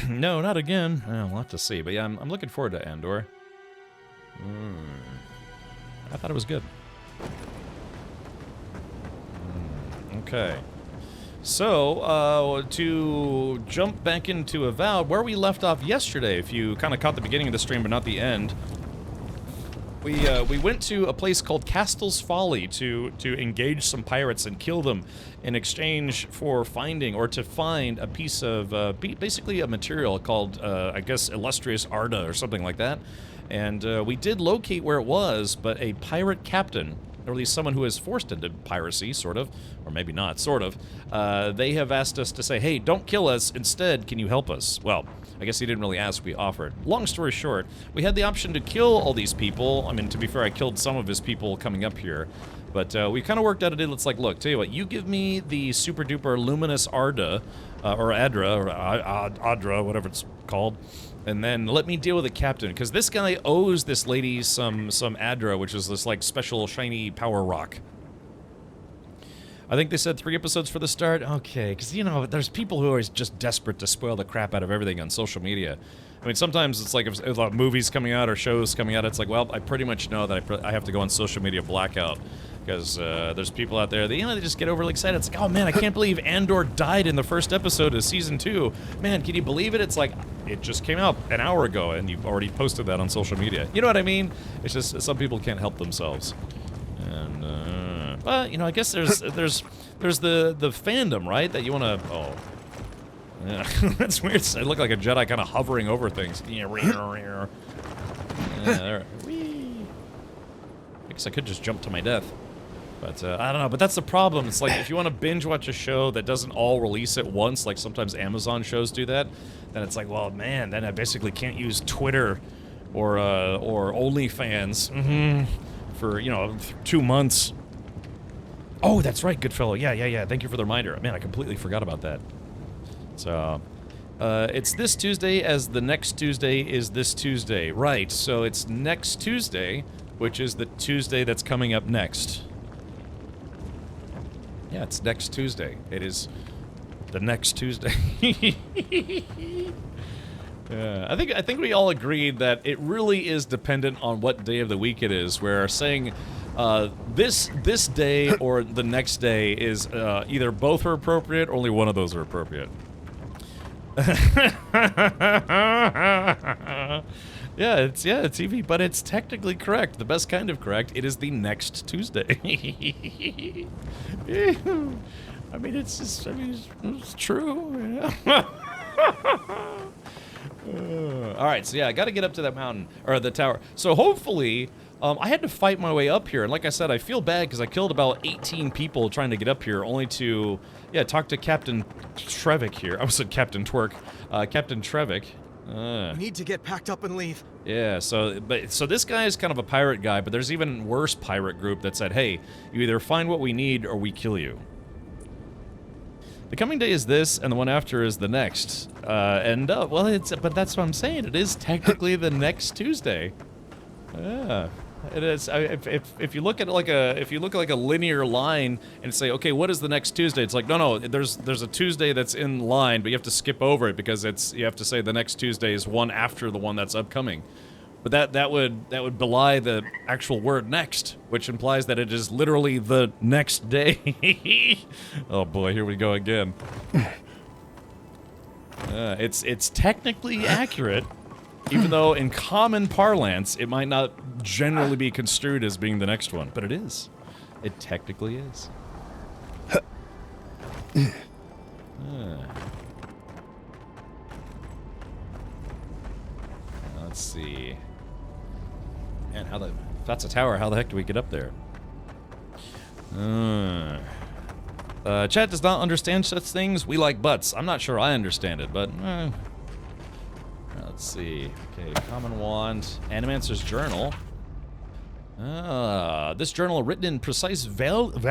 No, not again. We'll have to see. But yeah, I'm looking forward to Andor. I thought it was good. Okay. So, to jump back into Avowed, where we left off yesterday, if you kind of caught the beginning of the stream but not the end, we went to a place called Castel's Folly to engage some pirates and kill them in exchange for finding, or to find, a piece of, basically a material called, I guess, Illustrious Arda or something like that. And we did locate where it was, but a pirate captain, or at least someone who is forced into piracy, sort of, or maybe not, sort of, they have asked us to say, hey, don't kill us, instead, can you help us? Well, I guess he didn't really ask, we offered. Long story short, we had the option to kill all these people. I mean, to be fair, I killed some of his people coming up here, but we kind of worked out a deal. It's like, look, tell you what, you give me the super duper luminous Arda, or Adra, or Adra, whatever it's called, and then let me deal with the captain, because this guy owes this lady some Adra, which is this, like, special shiny power rock. I think they said 3 episodes for the start. Okay, because, you know, there's people who are always just desperate to spoil the crap out of everything on social media. I mean, sometimes it's like if a lot of movies coming out or shows coming out, it's like, well, I pretty much know that I have to go on social media blackout. Because there's people out there that, you know, they just get overly excited. It's like, oh man, I can't believe Andor died in the first episode of Season 2. Man, can you believe it? It's like, it just came out an hour ago and you've already posted that on social media. You know what I mean? It's just, some people can't help themselves. And, but, you know, I guess there's the fandom, right? That you want to, oh. Yeah, that's weird. I look like a Jedi kind of hovering over things. Yeah, there. Whee. I guess I could just jump to my death. But, I don't know, but that's the problem. It's like, if you want to binge watch a show that doesn't all release at once, like sometimes Amazon shows do that, then it's like, well, man, then I basically can't use Twitter or OnlyFans for, you know, 2 months. Oh, that's right, Goodfellow. Yeah. Thank you for the reminder. Man, I completely forgot about that. So, it's this Tuesday as the next Tuesday is this Tuesday. Right, so it's next Tuesday, which is the Tuesday that's coming up next. Yeah, it's next Tuesday. It is the next Tuesday. I think we all agreed that it really is dependent on what day of the week it is. Where saying this day or the next day is either both are appropriate, or only one of those are appropriate. Yeah, it's Evie, but it's technically correct. The best kind of correct. It is the next Tuesday. I mean, it's true. Yeah. All right, so yeah, I got to get up to that mountain, or the tower. So hopefully, I had to fight my way up here, and like I said, I feel bad because I killed about 18 people trying to get up here, only to, yeah, talk to Captain Trevick here. I said Captain Twerk. Captain Trevick. We need to get packed up and leave. Yeah, so this guy is kind of a pirate guy, but there's even worse pirate group that said, hey, you either find what we need or we kill you. The coming day is this, and the one after is the next. Well, but that's what I'm saying. It is technically the next Tuesday. Yeah, it is. If you look at like a linear line and say, okay, what is the next Tuesday? It's like, no, there's a Tuesday that's in line, but you have to skip over it because you have to say the next Tuesday is one after the one that's upcoming. But that would belie the actual word next, which implies that it is literally the next day. Oh boy, here we go again. It's technically accurate, even though in common parlance it might not generally be construed as being the next one, but it is. It technically is. Let's see. Man, if that's a tower, how the heck do we get up there? Chat does not understand such things. We like butts. I'm not sure I understand it, but let's see. Okay, common wand. Animancer's journal. This journal, written in precise Vailian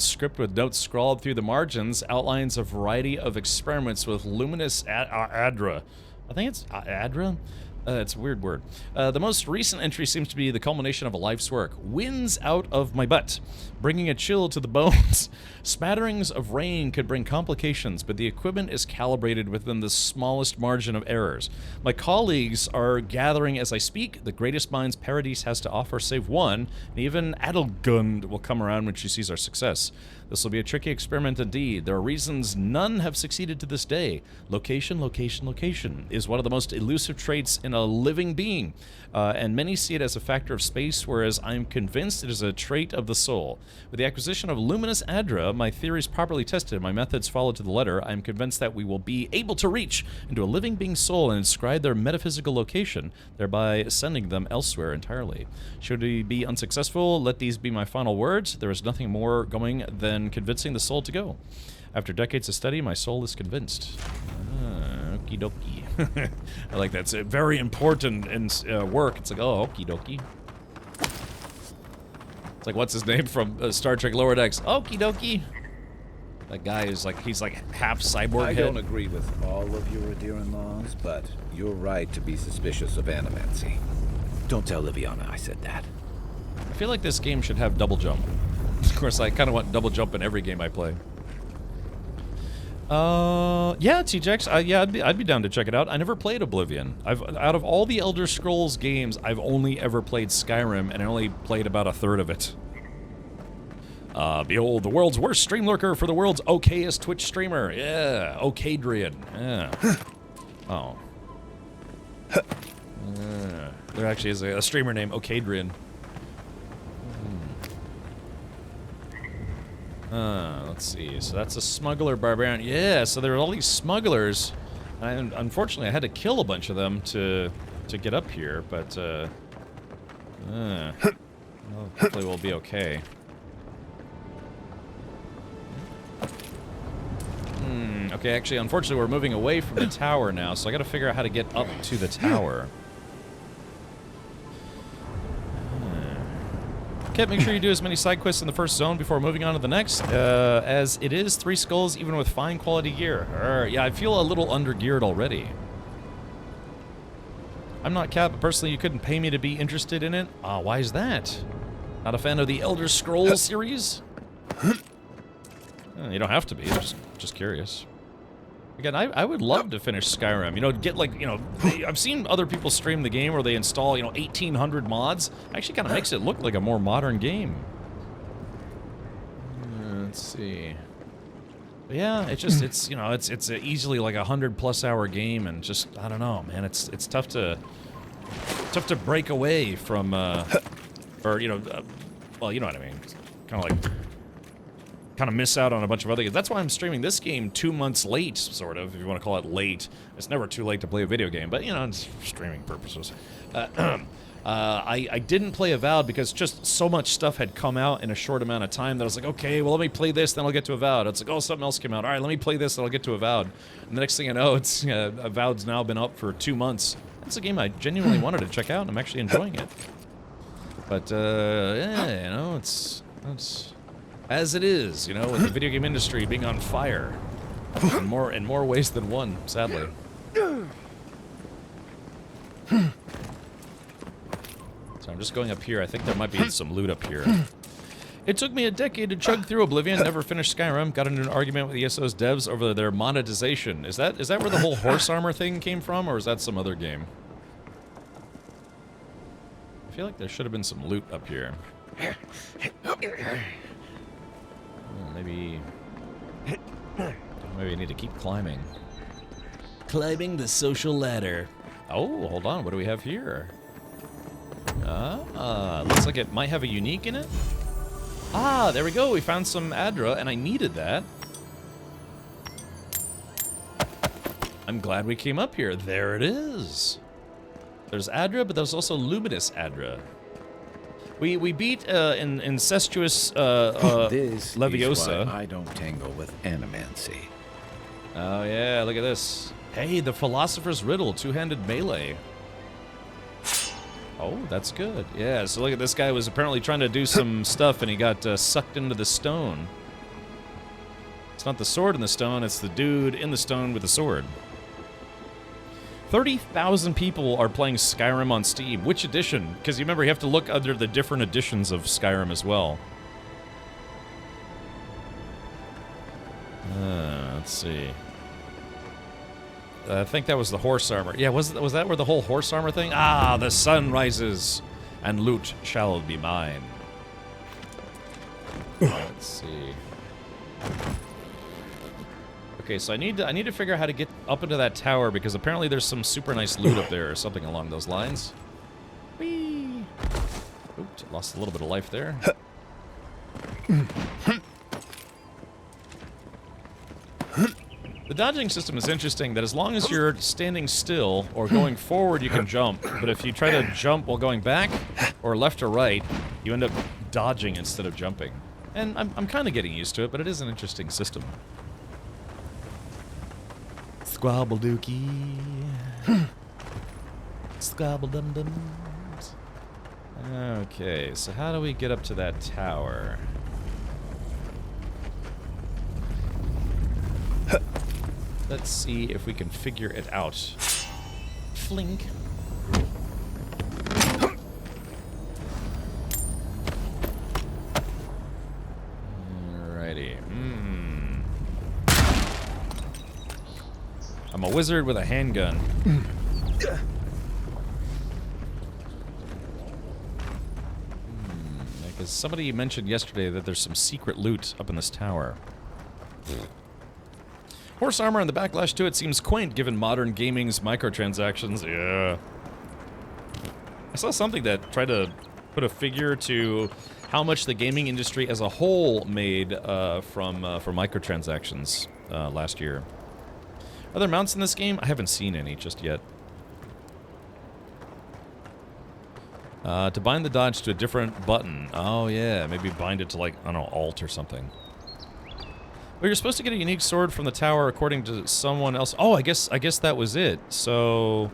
script with notes scrawled through the margins, outlines a variety of experiments with luminous Adra. I think it's Adra? It's a weird word. The most recent entry seems to be the culmination of a life's work. Winds out of my butt, bringing a chill to the bones. Spatterings of rain could bring complications, but the equipment is calibrated within the smallest margin of errors. My colleagues are gathering as I speak. The greatest minds Paradise has to offer save one, and even Adelgund will come around when she sees our success. This will be a tricky experiment indeed. There are reasons none have succeeded to this day. Location, location, location is one of the most elusive traits in a living being, and many see it as a factor of space, whereas I'm convinced it is a trait of the soul. With the acquisition of luminous Adra, my theories properly tested, my methods followed to the letter, I'm convinced that we will be able to reach into a living being's soul and inscribe their metaphysical location, thereby sending them elsewhere entirely. Should we be unsuccessful, let these be my final words. There is nothing more going than convincing the soul to go. After decades of study, my soul is convinced. Okie dokie. I like that. It's very important in work. It's like, oh, okie dokie. It's like, what's his name from Star Trek Lower Decks? Okie dokie. That guy is like, he's like half cyborg I head. don't agree with all of your Adirian laws, but you're right to be suspicious of animancy. Don't tell Liviana I said that. I feel like this game should have double jump. Of course, I kind of want double jump in every game I play. Yeah, TJX, yeah, I'd be down to check it out. I never played Oblivion. Out of all the Elder Scrolls games, I've only ever played Skyrim, and I only played about a third of it. Behold, the world's worst stream lurker for the world's okayest Twitch streamer. Yeah, Okadrian. Yeah. Oh. There actually is a streamer named Okadrian. Let's see. So that's a smuggler barbarian. Yeah, so there are all these smugglers. And unfortunately, I had to kill a bunch of them to get up here, but well, hopefully we'll be okay. Okay, actually, unfortunately, we're moving away from the tower now, so I gotta figure out how to get up to the tower. Okay, make sure you do as many side quests in the first zone before moving on to the next, as it is 3 skulls even with fine quality gear. Yeah, I feel a little under-geared already. I'm not Cap, but personally you couldn't pay me to be interested in it. Why is that? Not a fan of the Elder Scrolls series? You don't have to be, just curious. Again, I would love to finish Skyrim. You know, get like, you know, I've seen other people stream the game where they install, you know, 1,800 mods. Actually kind of makes it look like a more modern game. Let's see. But yeah, it's just, it's, you know, it's easily like a 100+ hour game, and just, I don't know, man, it's tough to break away from, or, you know, well, you know what I mean. Kind of miss out on a bunch of other games. That's why I'm streaming this game 2 months late, sort of, if you want to call it late. It's never too late to play a video game, but, you know, it's for streaming purposes. I didn't play Avowed because just so much stuff had come out in a short amount of time that I was like, okay, well, let me play this, then I'll get to Avowed. It's like, oh, something else came out. All right, let me play this, then I'll get to Avowed. And the next thing I know, it's Avowed's now been up for 2 months. It's a game I genuinely wanted to check out, and I'm actually enjoying it. But, yeah, you know, it's as it is, you know, with the video game industry being on fire in more ways than one, sadly. So I'm just going up here. I think there might be some loot up here. It took me a decade to chug through Oblivion, never finished Skyrim, got into an argument with ESO's devs over their monetization. Is that where the whole horse armor thing came from, or is that some other game? I feel like there should have been some loot up here. Maybe I need to keep climbing. Climbing the social ladder. Oh, hold on. What do we have here? Looks like it might have a unique in it. Ah, there we go. We found some Adra, and I needed that. I'm glad we came up here. There it is. There's Adra, but there's also Luminous Adra. We beat incestuous This Leviosa. is why I don't tangle with animancy. Oh yeah, look at this. Hey, the Philosopher's Riddle, two-handed melee. Oh, that's good. Yeah, so look at this guy was apparently trying to do some stuff and he got sucked into the stone. It's not the sword in the stone, it's the dude in the stone with the sword. 30,000 people are playing Skyrim on Steam. Which edition? Because you remember, you have to look under the different editions of Skyrim as well. Let's see. I think that was the horse armor. Yeah, was that where the whole horse armor thing? Ah, the sun rises, and loot shall be mine. Let's see. Okay, so I need to figure out how to get up into that tower because apparently there's some super nice loot up there or something along those lines. Whee! Oops, lost a little bit of life there. The dodging system is interesting that as long as you're standing still or going forward, you can jump. But if you try to jump while going back or left or right, you end up dodging instead of jumping. And I'm kind of getting used to it, but it is an interesting system. Squabble dookie. Squabble dum dums. Okay, so how do we get up to that tower? Let's see if we can figure it out. Flink. Alrighty. I'm a wizard with a handgun. Because somebody mentioned yesterday that there's some secret loot up in this tower. Horse armor and the backlash to it seems quaint given modern gaming's microtransactions. Yeah. I saw something that tried to put a figure to how much the gaming industry as a whole made from microtransactions last year. Are there mounts in this game? I haven't seen any just yet. To bind the dodge to a different button. Oh yeah, maybe bind it to like, I don't know, Alt or something. Well, you're supposed to get a unique sword from the tower according to someone else. Oh, I guess that was it. So,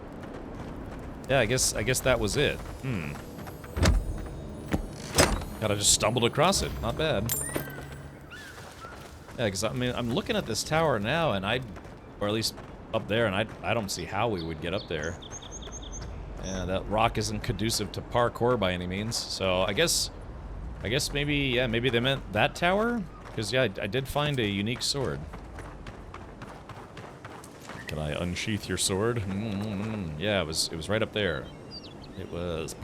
yeah, I guess that was it. God, I just stumbled across it. Not bad. Yeah, because I mean, I'm looking at this tower now, and or at least up there, and I don't see how we would get up there. Yeah, that rock isn't conducive to parkour by any means. So I guess maybe, yeah, maybe they meant that tower. Because, yeah, I did find a unique sword. Can I unsheath your sword? Yeah, it was right up there. It was.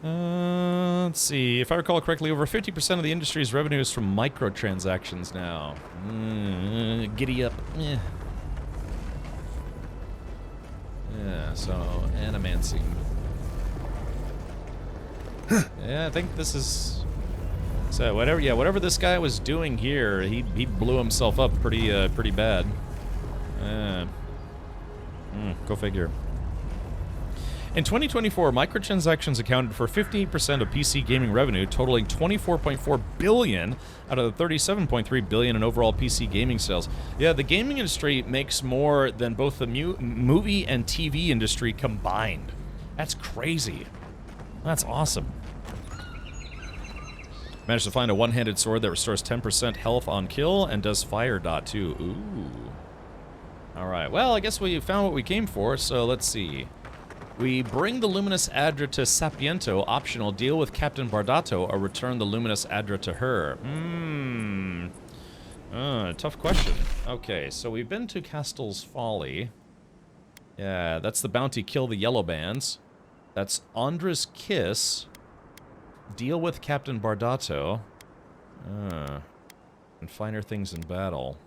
Let's see. If I recall correctly, over 50% of the industry's revenue is from microtransactions now. Giddy up. Yeah, so, animancing. Yeah, I think this is... So, whatever this guy was doing here, he blew himself up pretty bad. Go figure. In 2024, microtransactions accounted for 58% of PC gaming revenue, totaling $24.4 billion out of the $37.3 billion in overall PC gaming sales. Yeah, the gaming industry makes more than both the movie and TV industry combined. That's crazy. That's awesome. Managed to find a one-handed sword that restores 10% health on kill and does fire dot too. Ooh. Alright, well, I guess we found what we came for, so let's see. We bring the Luminous Adra to Sapiento, optional, deal with Captain Bardato, or return the Luminous Adra to her. Tough question. Okay, so we've been to Castell's Folly. Yeah, that's the bounty, kill the yellow bands. That's Andra's Kiss. Deal with Captain Bardato. And finer things in battle.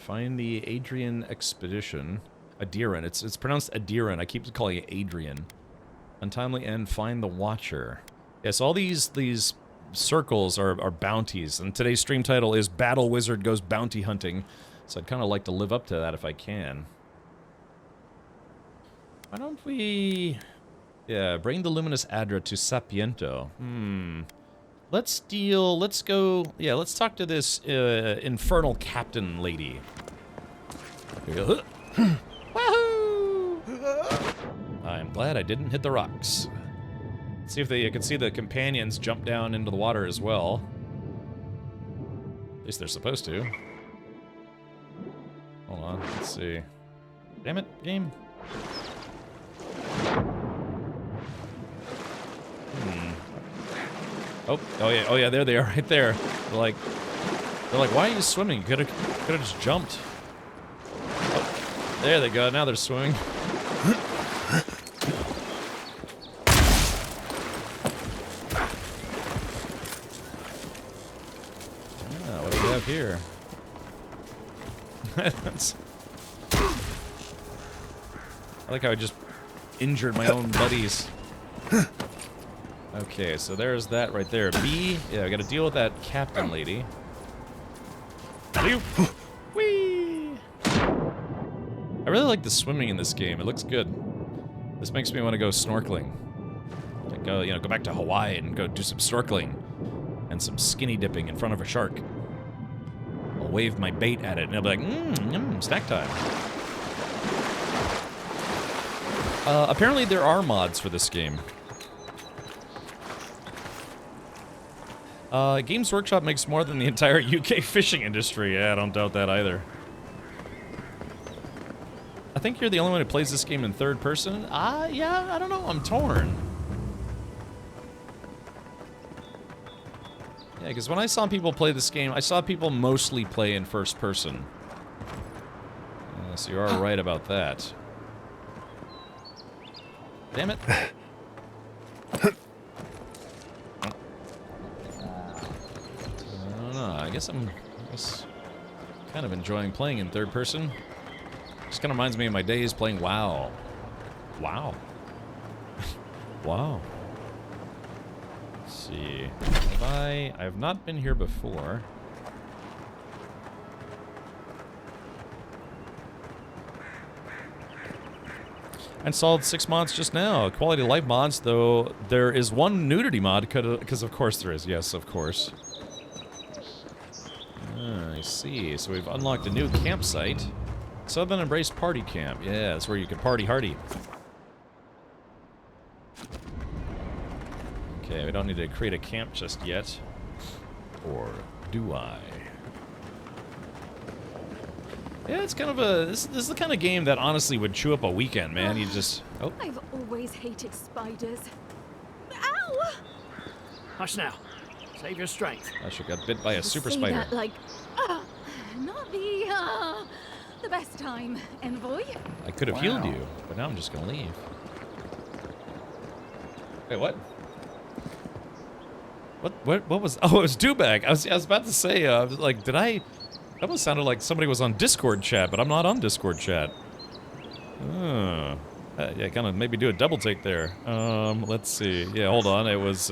Find the Adrian expedition. Adiran. It's pronounced Adiran. I keep calling it Adrian. Untimely end. Find the Watcher. Yes, all these circles are bounties, and today's stream title is Battle Wizard Goes Bounty Hunting. So I'd kind of like to live up to that if I can. Why don't we... Yeah, bring the Luminous Adra to Sapiento. Let's go... Yeah, let's talk to this infernal captain lady. Woohoo! I'm glad I didn't hit the rocks. See if you can see the companions jump down into the water as well. At least they're supposed to. Hold on, let's see. Damn it, game. Oh yeah, there they are, right there. They're like, why are you swimming? You could have just jumped. Oh, there they go. Now they're swimming. What do we have here? I like how I just injured my own buddies. Okay, so there's that right there. B, yeah, I gotta deal with that captain lady. Whee! I really like the swimming in this game. It looks good. This makes me want to go snorkeling. Like go back to Hawaii and go do some snorkeling and some skinny dipping in front of a shark. I'll wave my bait at it and it'll be like, snack time. Apparently there are mods for this game. Games Workshop makes more than the entire UK fishing industry. Yeah, I don't doubt that either. I think you're the only one who plays this game in third person. Yeah, I don't know. I'm torn. Yeah, because when I saw people play this game, I saw people mostly play in first person. So you are right about that. Damn it. I guess I'm kind of enjoying playing in third person. Just kind of reminds me of my days playing WoW. Wow. Wow. Let's see. I have not been here before. I installed 6 mods just now. Quality of life mods, though there is one nudity mod, because of course there is. Yes, of course. I see. So we've unlocked a new campsite. Southern Embrace Party Camp. Yeah, that's where you can party hardy. Okay, we don't need to create a camp just yet. Or do I? Yeah, it's kind of a... This is the kind of game that honestly would chew up a weekend, man. You just... Oh. I've always hated spiders. Ow! Hush now. Save your strength. I should got bit by a super Say spider. That like, not the best time, envoy. I could have healed you, but now I'm just gonna leave. Wait, what? What was? Oh, it was Dubag. I was about to say. I was like, did I? That almost sounded like somebody was on Discord chat, but I'm not on Discord chat. Yeah, kind of maybe do a double take there. Let's see. Yeah, hold on. It was.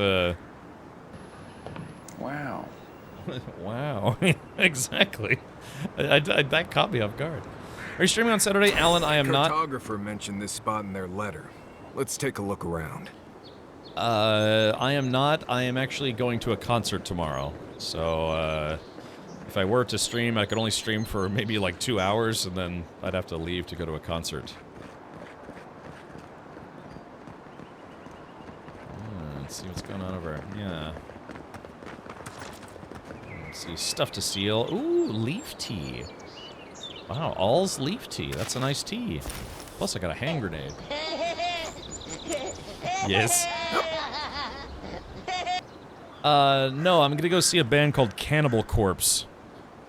Wow. Wow. Exactly. That caught me off guard. Are you streaming on Saturday, Alan? I am not. Cartographer mentioned this spot in their letter. Let's take a look around. I am not. I am actually going to a concert tomorrow. So, if I were to stream, I could only stream for maybe like 2 hours, and then I'd have to leave to go to a concert. Let's see what's going on over. Yeah. Let's see, stuff to steal. Ooh, leaf tea. Wow, all's leaf tea. That's a nice tea. Plus, I got a hand grenade. Yes. No, I'm gonna go see a band called Cannibal Corpse,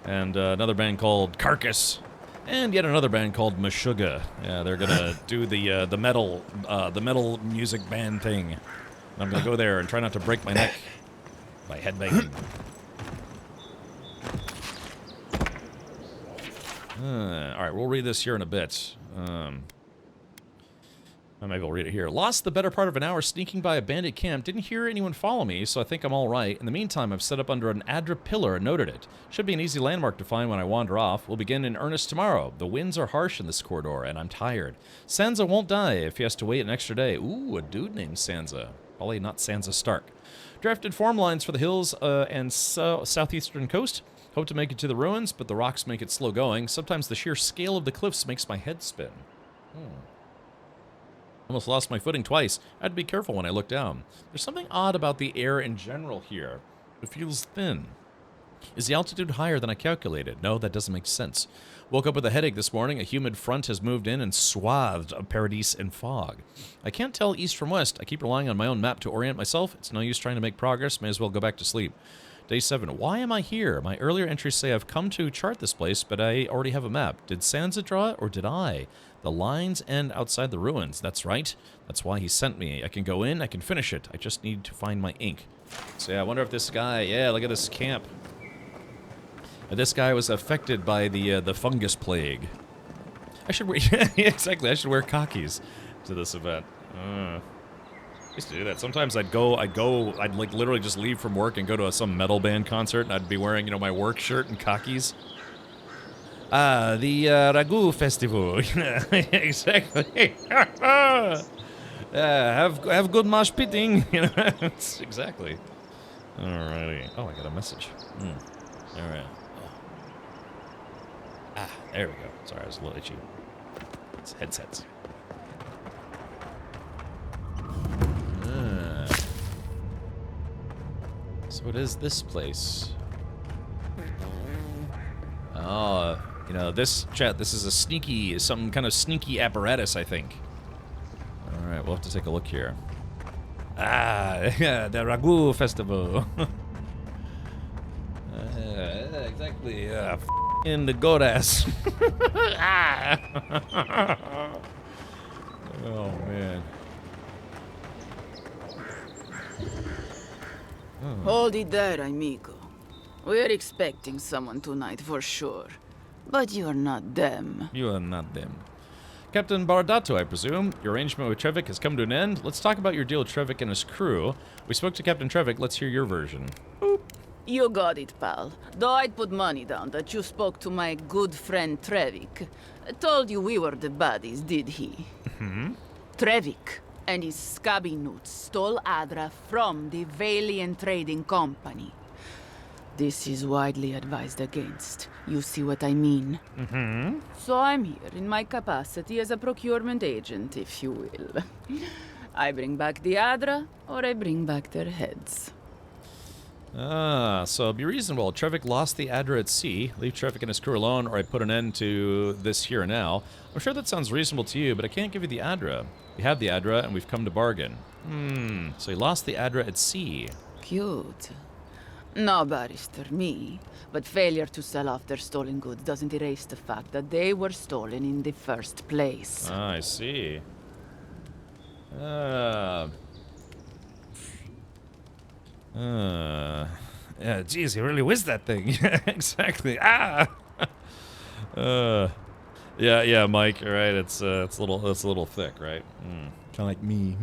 and another band called Carcass, and yet another band called Meshuggah. Yeah, they're gonna do the metal music band thing. And I'm gonna go there and try not to break my neck by headbanging. Alright, we'll read this here in a bit. Maybe I'll read it here. Lost the better part of an hour sneaking by a bandit camp. Didn't hear anyone follow me, so I think I'm all right. In the meantime, I've set up under an Adra pillar and noted it. Should be an easy landmark to find when I wander off. We'll begin in earnest tomorrow. The winds are harsh in this corridor, and I'm tired. Sansa won't die if he has to wait an extra day. Ooh, a dude named Sansa. Probably not Sansa Stark. Drafted form lines for the hills and southeastern coast. Hope to make it to the ruins, but the rocks make it slow going. Sometimes the sheer scale of the cliffs makes my head spin. Almost lost my footing twice. I had to be careful when I look down. There's something odd about the air in general here. It feels thin. Is the altitude higher than I calculated? No, that doesn't make sense. Woke up with a headache this morning. A humid front has moved in and swathed a paradise in fog. I can't tell east from west. I keep relying on my own map to orient myself. It's no use trying to make progress. May as well go back to sleep. Day 7. Why am I here? My earlier entries say I've come to chart this place, but I already have a map. Did Sansa draw it, or did I? The lines end outside the ruins. That's right. That's why he sent me. I can go in, I can finish it. I just need to find my ink. So yeah, I wonder if this guy... Yeah, look at this camp. This guy was affected by the fungus plague. I should wear... exactly, I should wear khakis to this event. I used to do that. Sometimes I'd like literally just leave from work and go to some metal band concert, and I'd be wearing, you know, my work shirt and khakis. The Ragu Festival. Exactly. Have good mosh pitting. You know, exactly. Alrighty. Oh, I got a message. Alright. There we go. Sorry, I was a little itchy. It's headsets. So what is this place? Oh, you know, this is a sneaky, some kind of sneaky apparatus, I think. Alright, we'll have to take a look here. Yeah, the Ragu Festival. Exactly, in the godass. Oh, man. Hold it there, amigo. We're expecting someone tonight for sure. But you're not them. You are not them. Captain Bardato, I presume. Your arrangement with Trevik has come to an end. Let's talk about your deal with Trevik and his crew. We spoke to Captain Trevik. Let's hear your version. Boop. You got it, pal. Though I'd put money down that you spoke to my good friend Trevik. Told you we were the baddies, did he? Trevik and his scabby newts stole Adra from the Valiant Trading Company. This is widely advised against. You see what I mean? So I'm here in my capacity as a procurement agent, if you will. I bring back the Adra, or I bring back their heads. So be reasonable. Trevik lost the Adra at sea. Leave Trevik and his crew alone, or I put an end to this here and now. I'm sure that sounds reasonable to you, but I can't give you the Adra. We have the Adra, and we've come to bargain. So he lost the Adra at sea. Cute. No, Barrister, me. But failure to sell off their stolen goods doesn't erase the fact that they were stolen in the first place. Ah, I see. Yeah, geez, he really whizzed that thing. Yeah, exactly. Yeah, Mike. All right, it's a little thick, right? Kind of like me.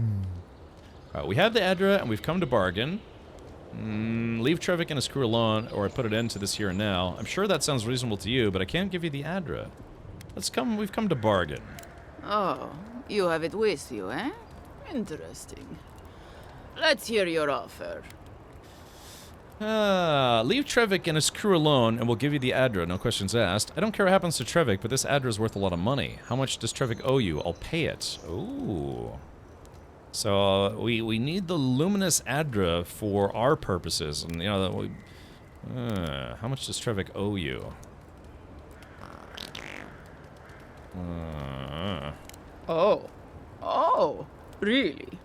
All right, we have the Adra, and we've come to bargain. Leave Trevik and his crew alone, or I put an end to this here and now. I'm sure that sounds reasonable to you, but I can't give you the Adra. We've come to bargain. Oh, you have it with you, eh? Interesting. Let's hear your offer. Leave Trevik and his crew alone, and we'll give you the Adra, no questions asked. I don't care what happens to Trevik, but this Adra is worth a lot of money. How much does Trevik owe you? I'll pay it. Ooh. So, we need the luminous Adra for our purposes, and, you know, how much does Trevik owe you? Oh, really?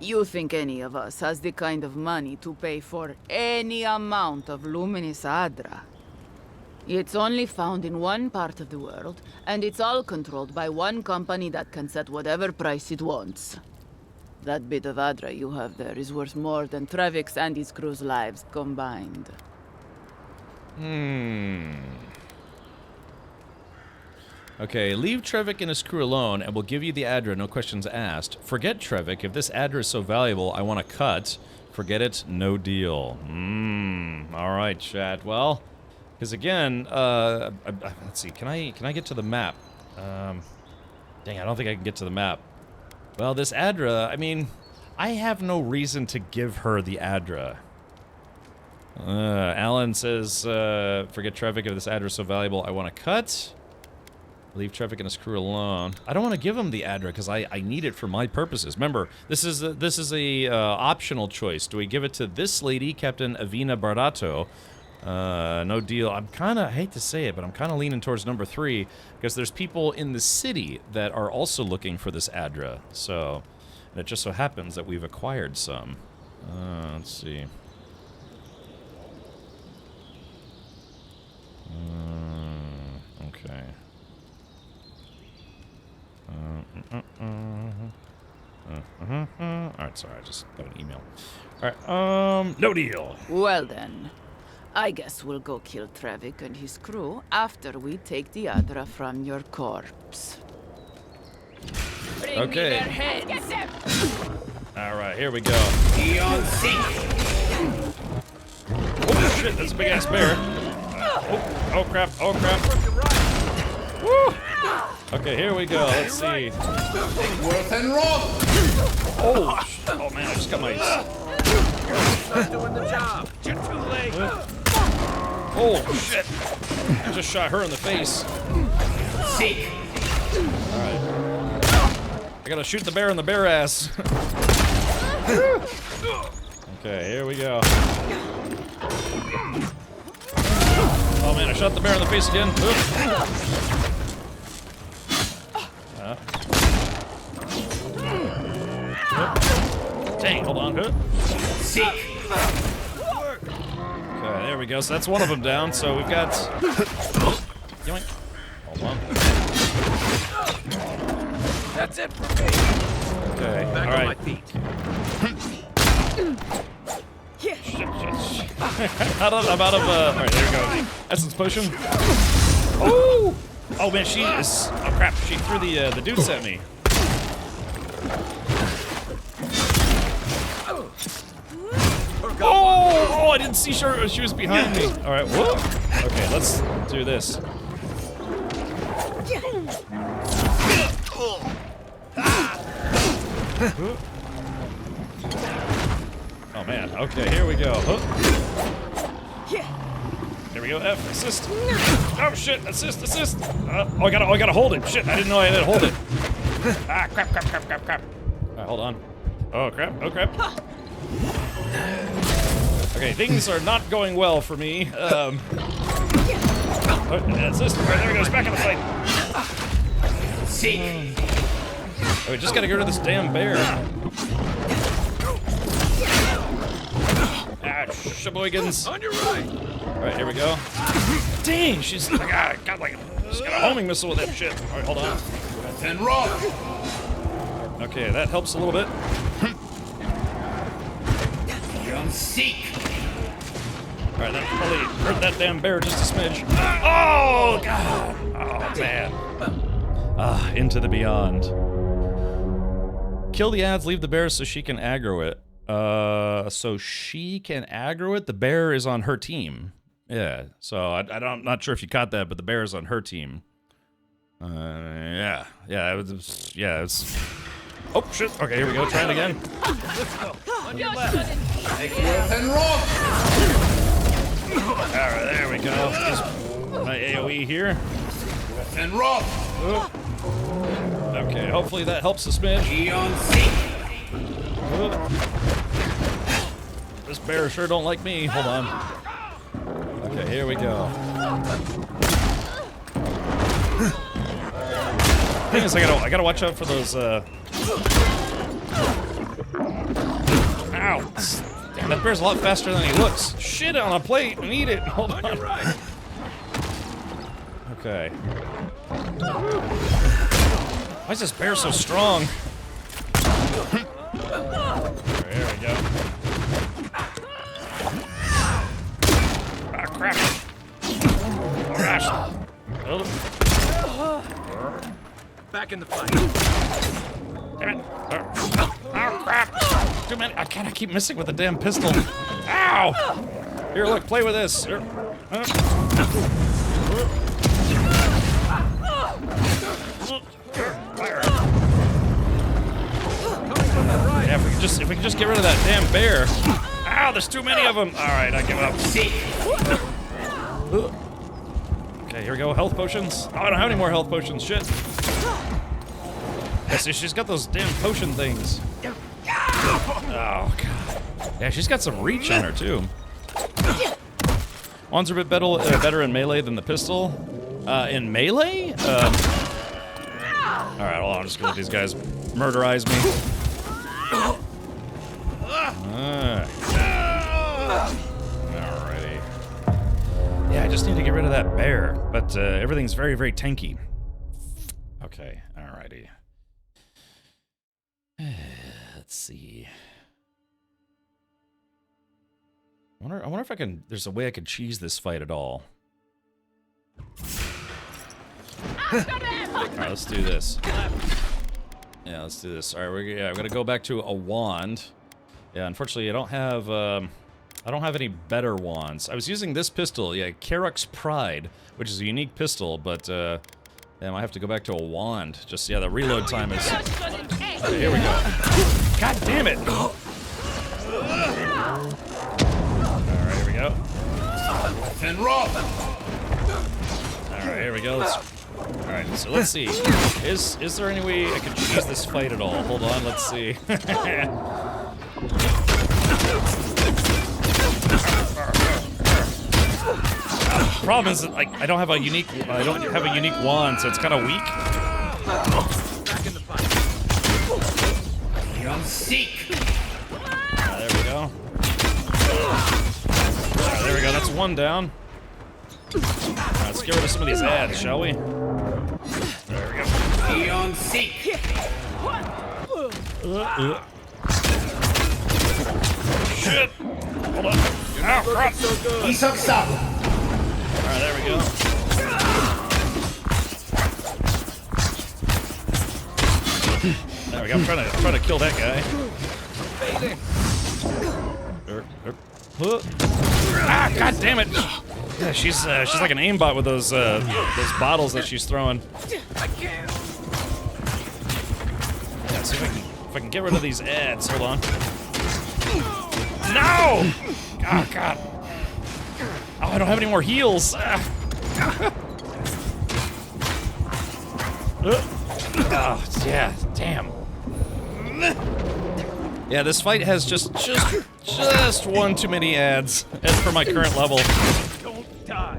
You think any of us has the kind of money to pay for any amount of luminous Adra? It's only found in one part of the world, and it's all controlled by one company that can set whatever price it wants. That bit of Adra you have there is worth more than Trevik's and his crew's lives combined. Okay, leave Trevik and his crew alone, and we'll give you the Adra, no questions asked. Forget Trevik. If this Adra is so valuable, I want to cut. Forget it, no deal. Alright, chat. Well, because again, let's see, can I get to the map? Dang, I don't think I can get to the map. Well, this Adra, I mean, I have no reason to give her the Adra. Alan says, forget Trevik, if this Adra is so valuable, I want to cut. Leave Trevik and his crew alone. I don't want to give him the Adra because I need it for my purposes. Remember, this is a optional choice. Do we give it to this lady, Captain Avina Bardato? No deal. I'm kind of, I hate to say it, but I'm kind of leaning towards number 3 because there's people in the city that are also looking for this Adra. So, and it just so happens that we've acquired some. Let's see. Okay. Alright, sorry, I just got an email. Alright, no deal. Well then, I guess we'll go kill Trevik and his crew after we take the Adra from your corpse. Bring me their heads. Get them. Alright, here we go. Oh shit, that's a big ass bear. Oh crap, oh crap. Woo! Okay, here we go. Let's see. Worth and wrong. Oh man, I just got my. Not doing the job. You're too late. Oh shit! I just shot her in the face. Seek. All right. I gotta shoot the bear in the bear ass. Okay, here we go. Oh man, I shot the bear in the face again. Dang, hold on. Seek. Okay, there we go. So that's one of them down. So we've got. Yoink. Hold on. That's it for me. Okay. Back all on right. my feet. Shit. I'm out of. All right, there we go. Essence potion. Oh! Oh man, she is. Oh crap! She threw the dudes at me. Oh! I didn't see her. She was behind me. All right. Whoop. Okay, let's do this. Oh man. Okay, here we go. Here we go. F assist. Oh shit! Assist! Oh, I gotta hold it. Shit! I didn't know I had to hold it. Ah! Crap! All right, hold on. Oh crap! Okay, things are not going well for me. Assist. All right, there he goes. Back in the fight. Seek. Oh, we just gotta get rid of this damn bear. Ah, sheboygans. On your right. All right, here we go. Dang, she's she's got a homing missile with that shit. All right, hold on. Worth and wrong. Okay, that helps a little bit. Seek. All right, that probably hurt that damn bear just a smidge. Oh god! Oh man! Into the beyond. Kill the ads, leave the bear so she can aggro it. So she can aggro it? The bear is on her team. Yeah, so I'm not sure if you caught that, but the bear is on her team. Yeah, it's... Oh, shit. Okay, here we go. Try it again. Let's go. On your left. Worth and wrong. All right, there we go. Just my AoE here. Worth and wrong. Okay, hopefully that helps a smidge. This bear sure don't like me. Hold on. Okay, here we go. Thing is, I gotta watch out for those. Ow! Damn, that bear's a lot faster than he looks. Shit on a plate and eat it. Hold on. Okay. Why is this bear so strong? There we go. Ah, crap. Oh, gosh. Back in the fight. Damn it. Oh, crap. Too many. I can't keep missing with the damn pistol. Ow! Here, look, play with this. Here. Yeah, if we can just get rid of that damn bear. Ow, there's too many of them. All right, I give up. Okay, here we go. Health potions. Oh, I don't have any more health potions. Shit. Yeah, see, she's got those damn potion things. Oh, God. Yeah, she's got some reach on her, too. Wands are a bit better in melee than the pistol. In melee? Alright, hold on. I'm just gonna let these guys murderize me. Alrighty. Yeah, I just need to get rid of that bear. But everything's very, very tanky. Okay, alrighty. Let's see. I wonder if I can. There's a way I could cheese this fight at all. Alright, let's do this. Yeah, let's do this. Alright, I'm gonna go back to a wand. Yeah, unfortunately, I don't have any better wands. I was using this pistol, yeah, Karok's Pride, which is a unique pistol, but damn, I have to go back to a wand. Just yeah, the reload time is. Okay, here we go. God damn it! Alright, here we go. And rock. Alright, here we go. Alright, so let's see. Is there any way I can cheese this fight at all? Hold on, let's see. Problem is that like I don't have a unique wand, so it's kind of weak. Back in the fight. Young seek. There we go. There we go. That's one down. Right, let's get rid of some of these ads, shall we? There we go. Young seek. Shit! Hold on. Ow, crap! He sucks up. Alright, there we go. There we go. I'm trying to kill that guy. Ah, god damn it! Yeah, she's like an aimbot with those bottles that she's throwing. Yeah, see if I can get rid of these ads. Hold on. No! Oh god. Oh, I don't have any more heals. Oh, yeah, damn. Yeah, this fight has just one too many ads as per my current level. Don't die.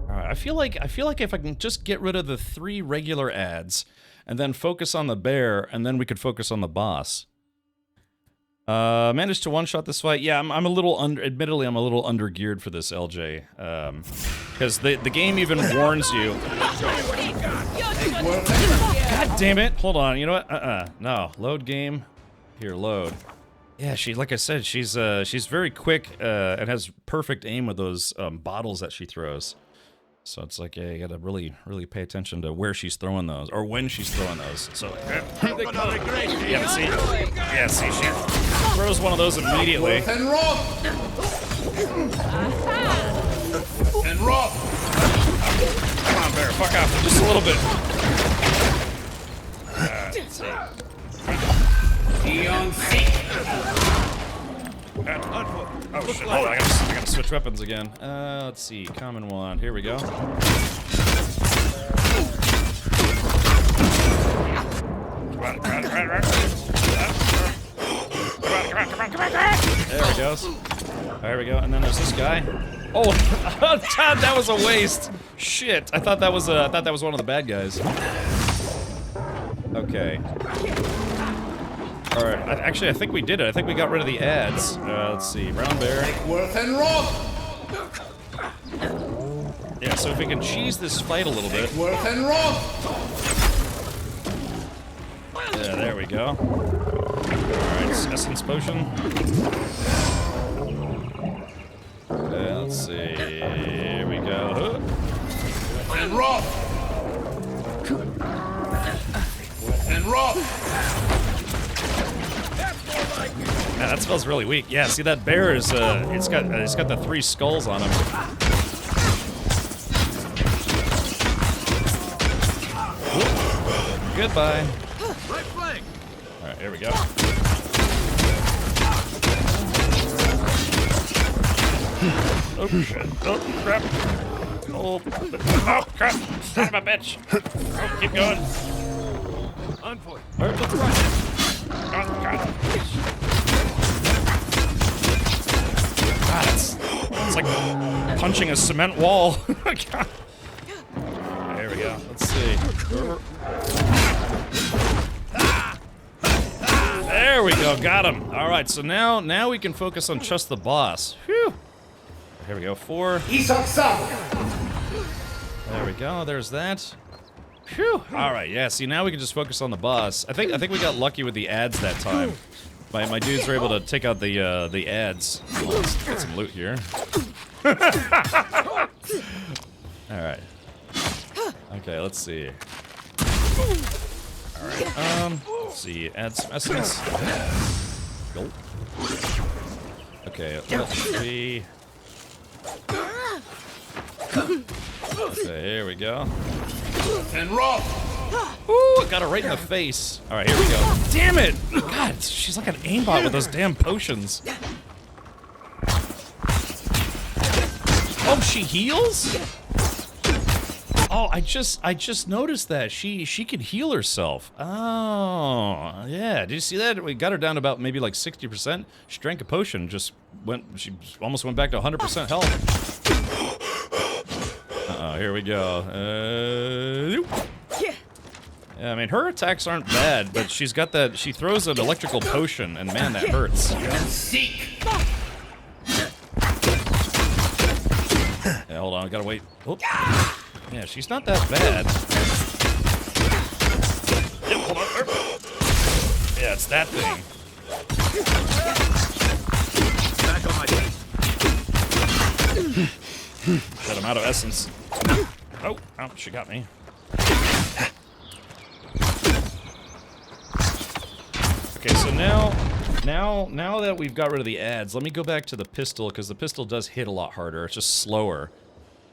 Alright, I feel like if I can just get rid of the 3 regular ads and then focus on the bear, and then we could focus on the boss. Managed to one-shot this fight. Yeah, I'm a little admittedly, I'm a little under-geared for this, LJ. Because the game even warns you. God damn it! Hold on, you know what? No. Load game. Here, load. Yeah, like I said, she's very quick, and has perfect aim with those, bottles that she throws. So it's like, yeah, you gotta really pay attention to where she's throwing those, or when she's throwing those. So, yeah, see, she throws one of those immediately. And rock. And rock. Come on, bear, fuck off, just a little bit. Let's see. Young seek. Oh shit, hold on, I gotta switch weapons again. Let's see, common wand, here we go. Come on. There he goes. There we go, and then there's this guy. Oh, God, that was a waste. Shit, I thought that was one of the bad guys. Okay. Alright, actually, I think we did it. I think we got rid of the ads. Let's see, brown bear. Worth and rock. Yeah, so if we can cheese this fight a little bit. Worth and rock. Yeah, there we go. Alright, essence potion. let's see. Here we go. And rough. And rough. Man, that smells really weak. Yeah, see that bear is it's got the 3 skulls on him. Goodbye. Right flank. All right, here we go. Oh shit! Oh crap! Oh crap! Son of a bitch! Oh, keep going. On point. All right, let's run. Oh god! God, it's like punching a cement wall. God. There we go. Let's see. There we go. Got him. All right. So now we can focus on just the boss. Whew. Here we go. 4. There we go. There's that. Phew. All right. Yeah. See, now we can just focus on the boss. I think we got lucky with the ads that time. My dudes were able to take out the ads. Let's get some loot here. All right. Okay. Let's see. All right. Let's see. Add some essence. Go. Okay. Let's see. Okay, here we go. And rough. Ooh, got her right in the face. All right, here we go. Damn it! God, she's like an aimbot with those damn potions. Oh, she heals? Oh, I just noticed that she can heal herself. Oh, yeah. Did you see that? We got her down to about maybe like 60%. She drank a potion, she almost went back to 100% health. Uh-oh, here we go. Yeah, I mean, her attacks aren't bad, but she's got that, she throws an electrical potion, and man, that hurts. Seek. Yeah, hold on, I gotta wait. Oop. Yeah, she's not that bad. Yep, hold on. Yeah, it's that thing. Back on my feet. Shit, I'm out of essence. Oh, she got me. Okay, so now that we've got rid of the ads, let me go back to the pistol, because the pistol does hit a lot harder. It's just slower.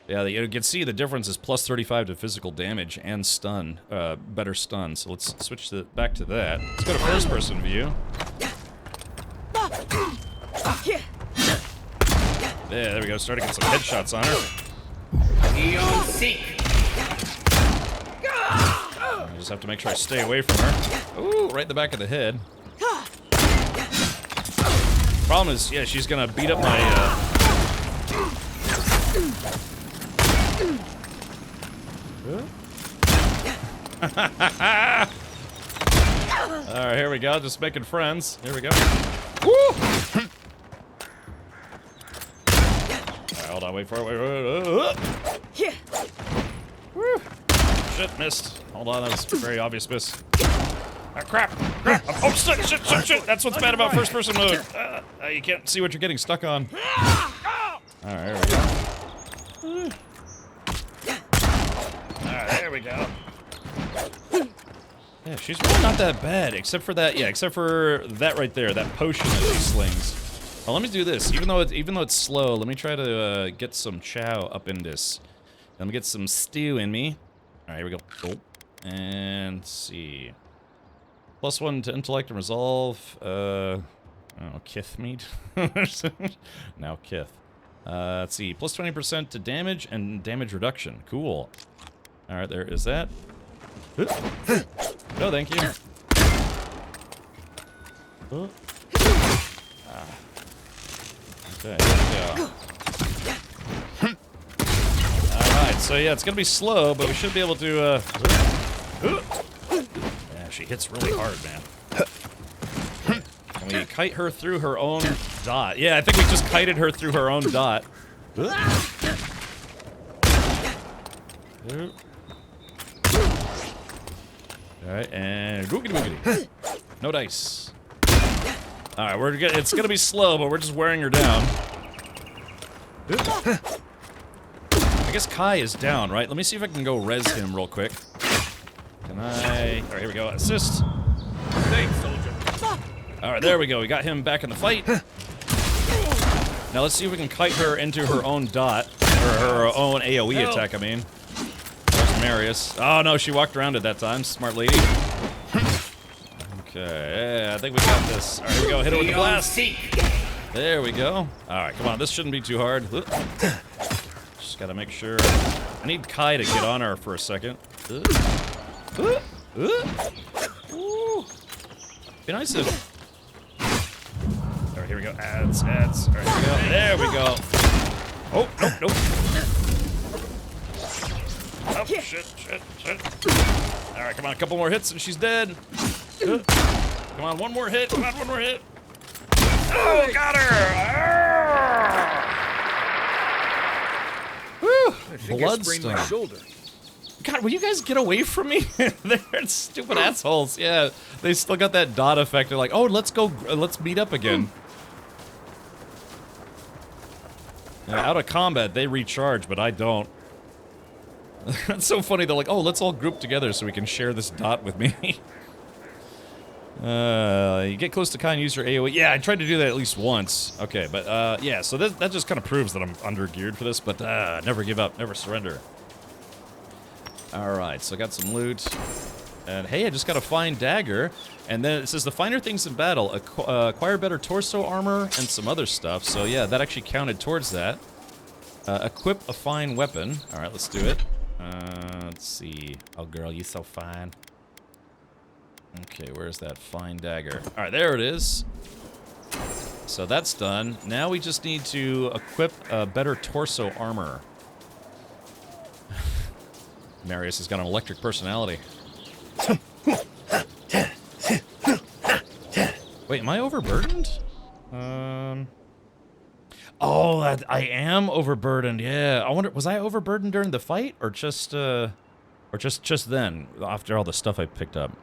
Yeah, you can see the difference is plus 35 to physical damage and stun, better stun. So let's switch back to that. Let's go to first-person view. Yeah, there we go. Starting to get some headshots on her. Eon Seek. I just have to make sure I stay away from her. Ooh, right in the back of the head. Problem is, yeah, she's gonna beat up my, Alright, here we go. Just making friends. Here we go. Woo! Alright, hold on. Wait for it. Wait. Woo! Shit, missed. Hold on, that was a very obvious miss. Ah, crap! Oh, shit! That's what's bad about first-person mode. You can't see what you're getting stuck on. Alright, here we go. Alright, there we go. Yeah, she's really not that bad, except for that. Yeah, except for that right there, that potion that she slings. Well, let me do this. Even though it's slow, let me try to get some chow up in this. Let me get some stew in me. All right, here we go. Oh. And let's see. +1 to intellect and resolve. Oh, Kith meat. Now Kith. Let's see. Plus 20% to damage and damage reduction. Cool. All right, there is that. No, thank you. Oh. Okay, here we go. Alright, so yeah, it's gonna be slow, but we should be able to, yeah, she hits really hard, man. Can we kite her through her own dot? Yeah, I think we just kited her through her own dot. Alright, and googity boogity. No dice. Alright, it's gonna be slow, but we're just wearing her down. I guess Kai is down, right? Let me see if I can go res him real quick. Can I... Alright, here we go. Assist. Thanks, soldier. Alright, there we go. We got him back in the fight. Now let's see if we can kite her into her own dot. Or her own AoE attack, I mean. There's Marius. Oh no, she walked around it that time. Smart lady. Okay, yeah, I think we got this. Alright, here we go. Hit her with the blast. There we go. Alright, come on. This shouldn't be too hard. Just gotta make sure. I need Kai to get on her for a second. Be nice if... Alright, here we go. Ads. Alright, here we go. There we go. Oh, nope. Oh, shit. Alright, come on. A couple more hits and she's dead. Come on, one more hit. Oh, got her! Whew. Bloodstone. My shoulder. God, will you guys get away from me? They're stupid assholes. Yeah, they still got that dot effect. They're like, oh, let's meet up again. Yeah, out of combat, they recharge, but I don't. That's so funny. They're like, oh, let's all group together so we can share this dot with me. You get close to Kai and use your AoE. Yeah, I tried to do that at least once. Okay, but yeah, so that just kind of proves that I'm under-geared for this, but never give up, never surrender. Alright, so I got some loot. And hey, I just got a fine dagger. And then it says the finer things in battle, acquire better torso armor and some other stuff. So yeah, that actually counted towards that. Equip a fine weapon. Alright, let's do it. Let's see. Oh girl, you so fine. Okay, where's that fine dagger? Alright, there it is. So that's done. Now we just need to equip better torso armor. Marius has got an electric personality. Wait, am I overburdened? Oh, I am overburdened. Yeah, I wonder, was I overburdened during the fight, or just then after all the stuff I picked up?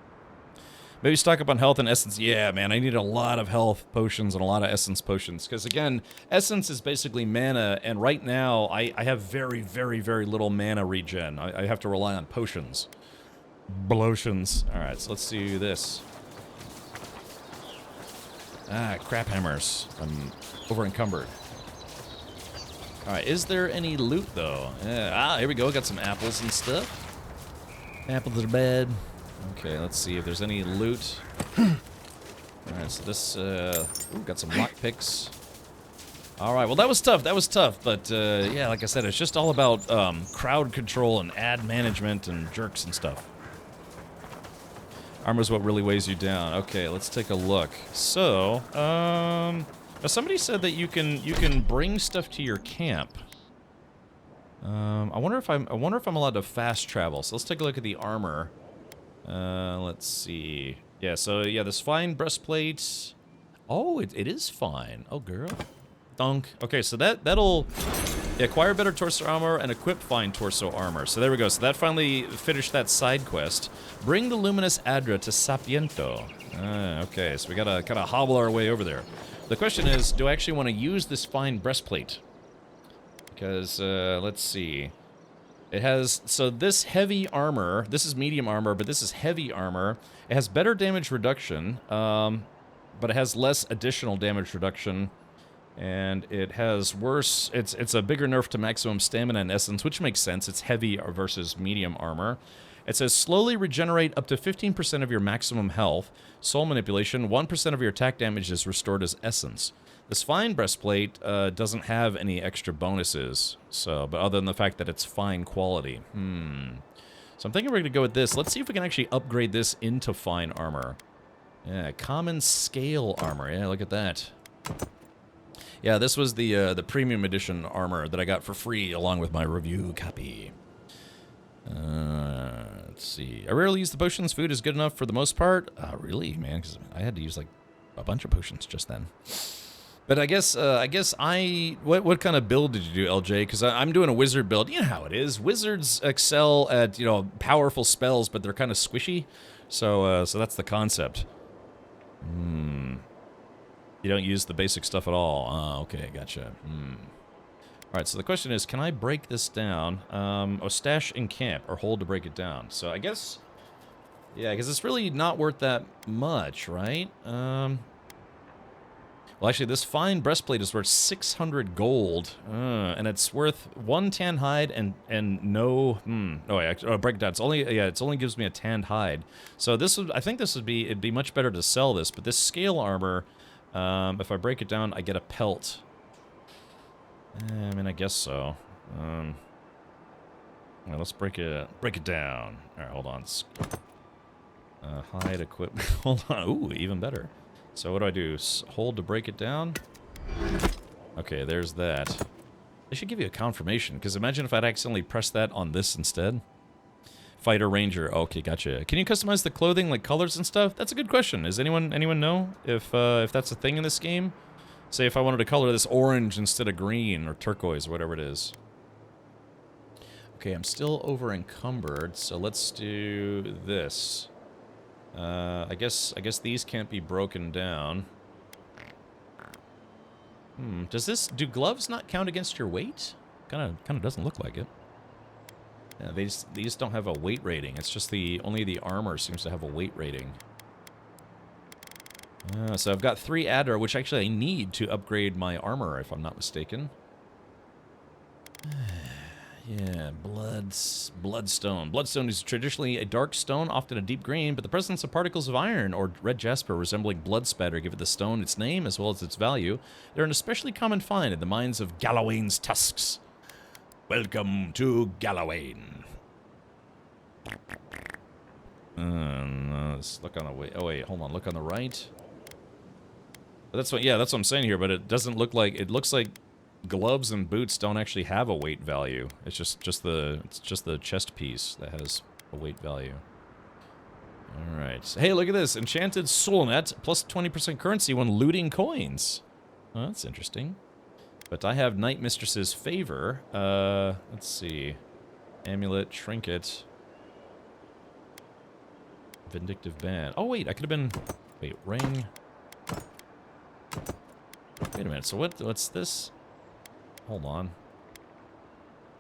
Maybe stock up on health and essence. Yeah, man, I need a lot of health potions and a lot of essence potions. Because, again, essence is basically mana, and right now, I have very, very, very little mana regen. I have to rely on potions. Blotions. Alright, so let's do this. Ah, crap hammers. I'm over-encumbered. Alright, is there any loot, though? Yeah, here we go. Got some apples and stuff. Apples are bad. Okay, let's see if there's any loot. Alright, so this, ooh, got some lockpicks. Alright, well that was tough, but, yeah, like I said, it's just all about, crowd control and ad management and jerks and stuff. Armor's what really weighs you down. Okay, let's take a look. So, now somebody said that you can bring stuff to your camp. I wonder if I'm allowed to fast travel, so let's take a look at the armor. Let's see. Yeah, so yeah, this fine breastplate. Oh, it is fine. Oh, girl. Dunk. Okay, so that'll acquire better torso armor and equip fine torso armor. So there we go. So that finally finished that side quest. Bring the luminous Adra to Sapiento. Okay, so we gotta kind of hobble our way over there. The question is, do I actually want to use this fine breastplate? Because, let's see. It has, so this heavy armor, this is medium armor, but this is heavy armor. It has better damage reduction, but it has less additional damage reduction. And it has worse, it's a bigger nerf to maximum stamina and essence, which makes sense. It's heavy versus medium armor. It says slowly regenerate up to 15% of your maximum health. Soul manipulation, 1% of your attack damage is restored as essence. This fine breastplate doesn't have any extra bonuses, so, but other than the fact that it's fine quality. So I'm thinking we're gonna go with this. Let's see if we can actually upgrade this into fine armor. Yeah, common scale armor. Yeah, look at that. Yeah, this was the premium edition armor that I got for free along with my review copy. Let's see. I rarely use the potions. Food is good enough for the most part. Really, man? Because I had to use like a bunch of potions just then. But I guess what kind of build did you do, LJ? Because I'm doing a wizard build. You know how it is. Wizards excel at, you know, powerful spells, but they're kind of squishy. So that's the concept. You don't use the basic stuff at all. Okay, gotcha. right, so the question is, can I break this down? Oh, stash in camp or hold to break it down. So I guess, yeah, because it's really not worth that much, right? Well, actually, this fine breastplate is worth 600 gold, and it's worth 1 tan hide and no. Oh, yeah, break it down. It's only it only gives me a tanned hide. So this would, I think this would be, it'd be much better to sell this. But this scale armor, if I break it down, I get a pelt. I mean, I guess so. Well, let's break it down. All right, hold on. Hide equipment. Hold on. Ooh, even better. So what do I do? Hold to break it down? Okay, there's that. They should give you a confirmation, because imagine if I'd accidentally pressed that on this instead. Fighter Ranger. Okay, gotcha. Can you customize the clothing, like colors and stuff? That's a good question. Does anyone know if that's a thing in this game? Say if I wanted to color this orange instead of green or turquoise or whatever it is. Okay, I'm still over encumbered, so let's do this. I guess these can't be broken down. Do gloves not count against your weight? Kind of doesn't look like it. Yeah, these don't have a weight rating. It's just only the armor seems to have a weight rating. So I've got 3 adder, which actually I need to upgrade my armor, if I'm not mistaken. Yeah, bloodstone. Bloodstone is traditionally a dark stone, often a deep green, but the presence of particles of iron or red jasper resembling blood spatter give it the stone its name as well as its value. They're an especially common find in the mines of Gallowayne's tusks. Welcome to Gallowayne. Let's look on the way. Oh wait, hold on. Look on the right. That's what. Yeah, that's what I'm saying here. But it doesn't look like. It looks like gloves and boots don't actually have a weight value. It's just the chest piece that has a weight value. All right. Hey, look at this. Enchanted soul net plus 20% currency when looting coins. Oh, that's interesting. But I have Night Mistress's favor. Let's see. Amulet, trinket. Vindictive band. Oh, wait. I could have been... Wait, ring. Wait a minute. So what's this? Hold on.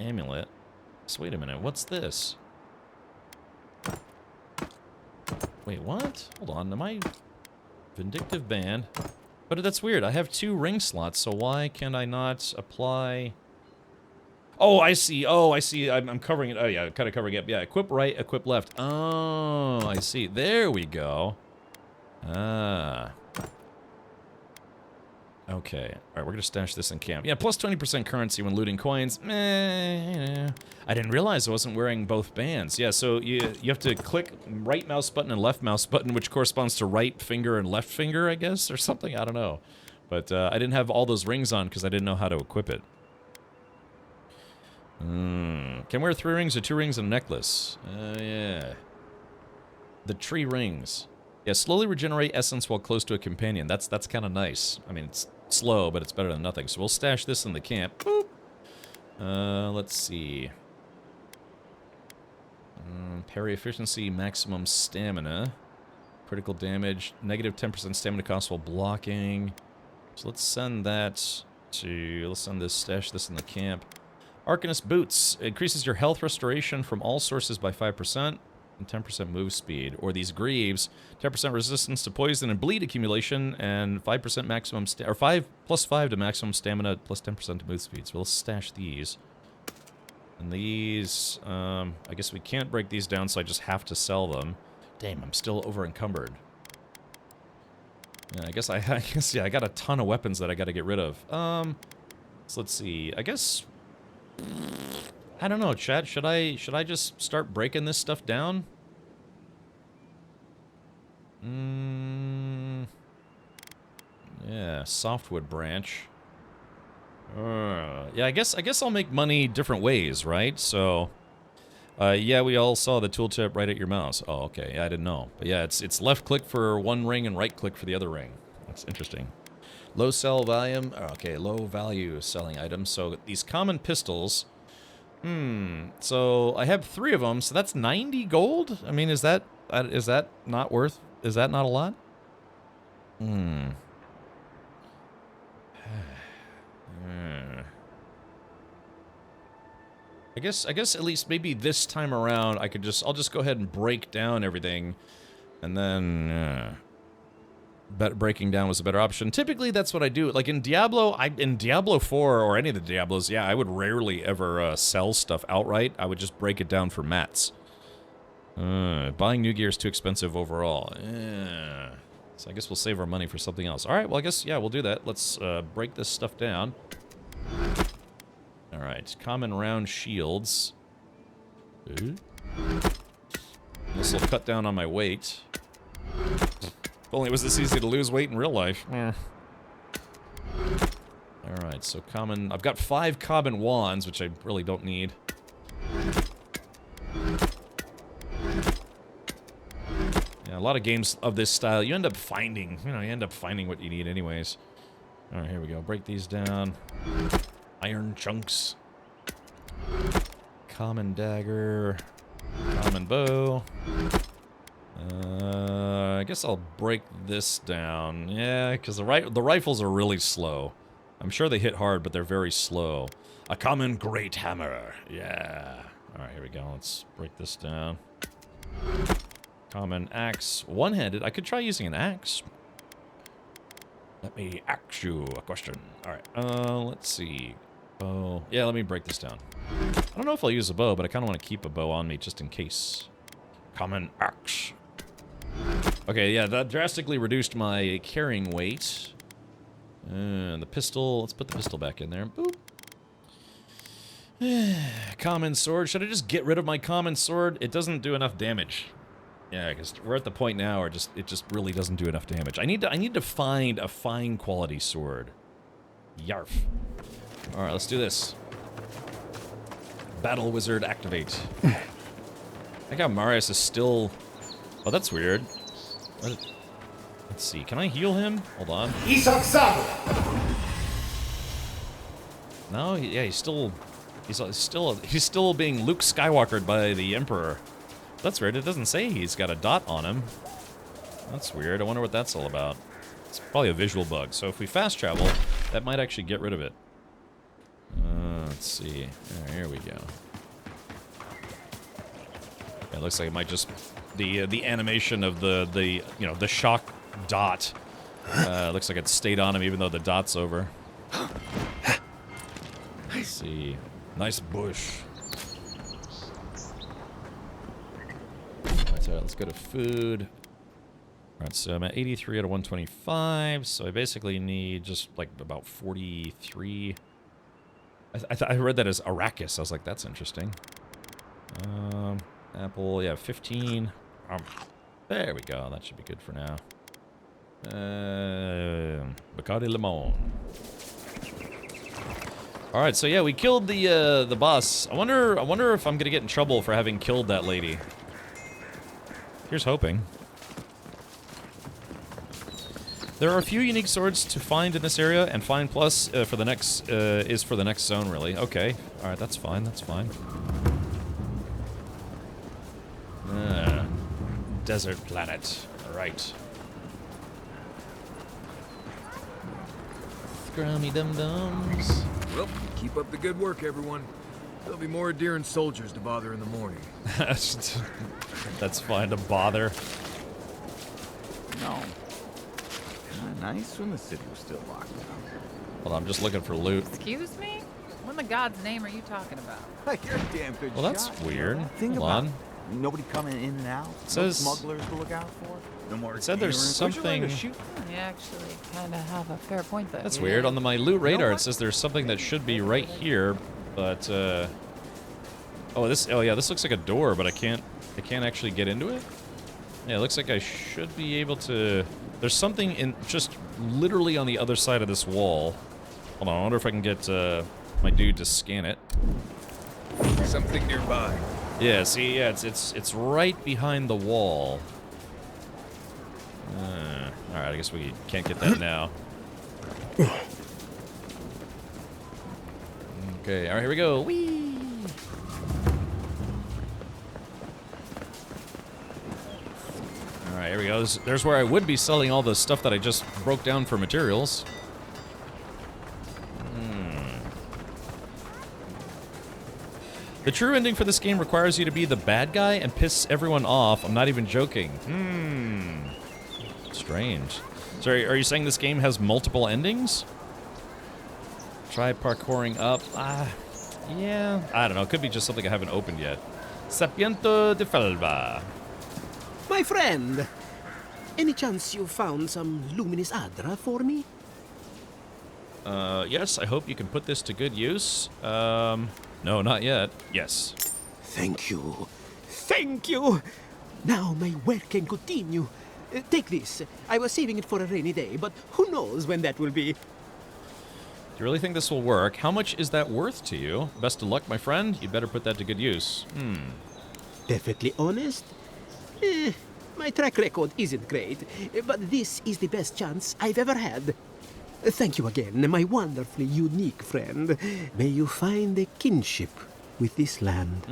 Amulet. So wait a minute. What's this? Wait, what? Hold on. Am I... Vindictive band. But that's weird. I have 2 ring slots, so why can I not apply... Oh, I see. Oh, I see. I'm covering it. Oh, yeah, kind of covering it. Yeah, equip right, equip left. Oh, I see. There we go. Ah. Okay. All right, we're going to stash this in camp. Yeah, plus 20% currency when looting coins. I didn't realize I wasn't wearing both bands. Yeah, so you have to click right mouse button and left mouse button, which corresponds to right finger and left finger, I guess, or something. I don't know. But I didn't have all those rings on because I didn't know how to equip it. Can wear 3 rings or 2 rings and a necklace. Yeah. The tree rings. Yeah, slowly regenerate essence while close to a companion. That's kind of nice. I mean, it's slow, but it's better than nothing. So we'll stash this in the camp. Boop. Let's see. Parry efficiency, maximum stamina. Critical damage, negative 10% stamina cost while blocking. So let's send that to... Let's send this, stash this in the camp. Arcanist Boots. Increases your health restoration from all sources by 5%. And 10% move speed. Or these Greaves, 10% resistance to poison and bleed accumulation, and 5% maximum or 5 plus 5 to maximum stamina, plus 10% to move speed. So we'll stash these. And these, I guess we can't break these down, so I just have to sell them. Damn, I'm still over encumbered. Yeah, I guess yeah, I got a ton of weapons that I got to get rid of. So let's see. I guess. I don't know, chat. Should I just start breaking this stuff down? Yeah, softwood branch. Yeah, I guess I'll make money different ways, right? So, yeah, we all saw the tooltip right at your mouse. Oh, okay. Yeah, I didn't know. But yeah, it's left click for one ring and right click for the other ring. That's interesting. Low sell volume. Okay, low value selling items. So these common pistols. So I have 3 of them, so that's 90 gold? I mean, is that not worth... Is that not a lot? I guess at least maybe this time around I'll just go ahead and break down everything, and then breaking down was a better option. Typically that's what I do. Like in Diablo 4 or any of the Diablos, yeah, I would rarely ever sell stuff outright. I would just break it down for mats. Buying new gear is too expensive overall. So I guess we'll save our money for something else. All right, well I guess yeah, we'll do that. Let's break this stuff down. Alright, common round shields. This will cut down on my weight. If only it was this easy to lose weight in real life. Alright, so common... I've got 5 common wands, which I really don't need. Yeah, a lot of games of this style, you end up finding... You end up finding what you need anyways. Alright, here we go. Break these down. Iron chunks. Common dagger. Common bow. I guess I'll break this down. Yeah, because the rifles are really slow. I'm sure they hit hard, but they're very slow. A common great hammer. Yeah. Alright, here we go. Let's break this down. Common axe. One-handed. I could try using an axe. Let me ask you a question. Alright, let's see. Bow. Yeah, let me break this down. I don't know if I'll use a bow, but I kind of want to keep a bow on me just in case. Common axe. Okay, yeah, that drastically reduced my carrying weight. And the pistol, let's put the pistol back in there. Boop. Common sword. Should I just get rid of my common sword? It doesn't do enough damage. Yeah, because we're at the point now where it just really doesn't do enough damage. I need to find a fine quality sword. Yarf. All right, let's do this. Battle Wizard activate. I think how Marius is still... Oh, that's weird. Let's see. Can I heal him? Hold on. No, yeah, he's still being Luke Skywalkered by the Emperor. That's weird. It doesn't say he's got a dot on him. That's weird. I wonder what that's all about. It's probably a visual bug. So if we fast travel, that might actually get rid of it. Let's see. Here we go. Yeah, it looks like it might just the animation of the shock dot. Looks like it stayed on him even though the dot's over. Let's see. Nice bush. Alright, let's go to food. Alright, so I'm at 83 out of 125, so I basically need just like about 43. I read that as Arrakis. I was like, that's interesting. Apple, yeah, 15. There we go. That should be good for now. Bacardi Limon. All right, so yeah, we killed the boss. I wonder if I'm gonna get in trouble for having killed that lady. Here's hoping. There are a few unique swords to find in this area, and find plus for the next is for the next zone, really. Okay, all right, that's fine. That's fine. Desert planet. All right. Scrummy dum-dums. Well, keep up the good work, everyone. There'll be more deer and soldiers to bother in the morning. That's fine to bother. No. Kinda nice when the city was still locked down. Hold on, I'm just looking for loot. Excuse me? What in the God's name are you talking about? You're a damn good Well, that's shot. weird. Think Hold about on. it. Nobody coming in and out. It says- no smugglers to look out for. No more. It said there's something. You actually kind of have a fair point there. That's weird. On my loot radar, it says there's something that should be right here, but oh yeah, this looks like a door, but I can't actually get into it. Yeah, it looks like I should be able to. There's something in just literally on the other side of this wall. Hold on, I wonder if I can get my dude to scan it. Something nearby. Yeah, see, yeah, it's right behind the wall. All right, I guess we can't get that now. Okay, all right, here we go. Whee! All right, here we go. There's where I would be selling all the stuff that I just broke down for materials. The true ending for this game requires you to be the bad guy and piss everyone off. I'm not even joking. Strange. So are you saying this game has multiple endings? Try parkouring up. Yeah. I don't know. It could be just something I haven't opened yet. Sapiento de Felva. My friend, any chance you found some luminous Adra for me? Yes, I hope you can put this to good use. No, not yet. Yes. Thank you. Thank you! Now my work can continue. Take this. I was saving it for a rainy day, but who knows when that will be. Do you really think this will work? How much is that worth to you? Best of luck, my friend. You better put that to good use. Perfectly honest? My track record isn't great, but this is the best chance I've ever had. Thank you again, my wonderfully unique friend. May you find a kinship with this land.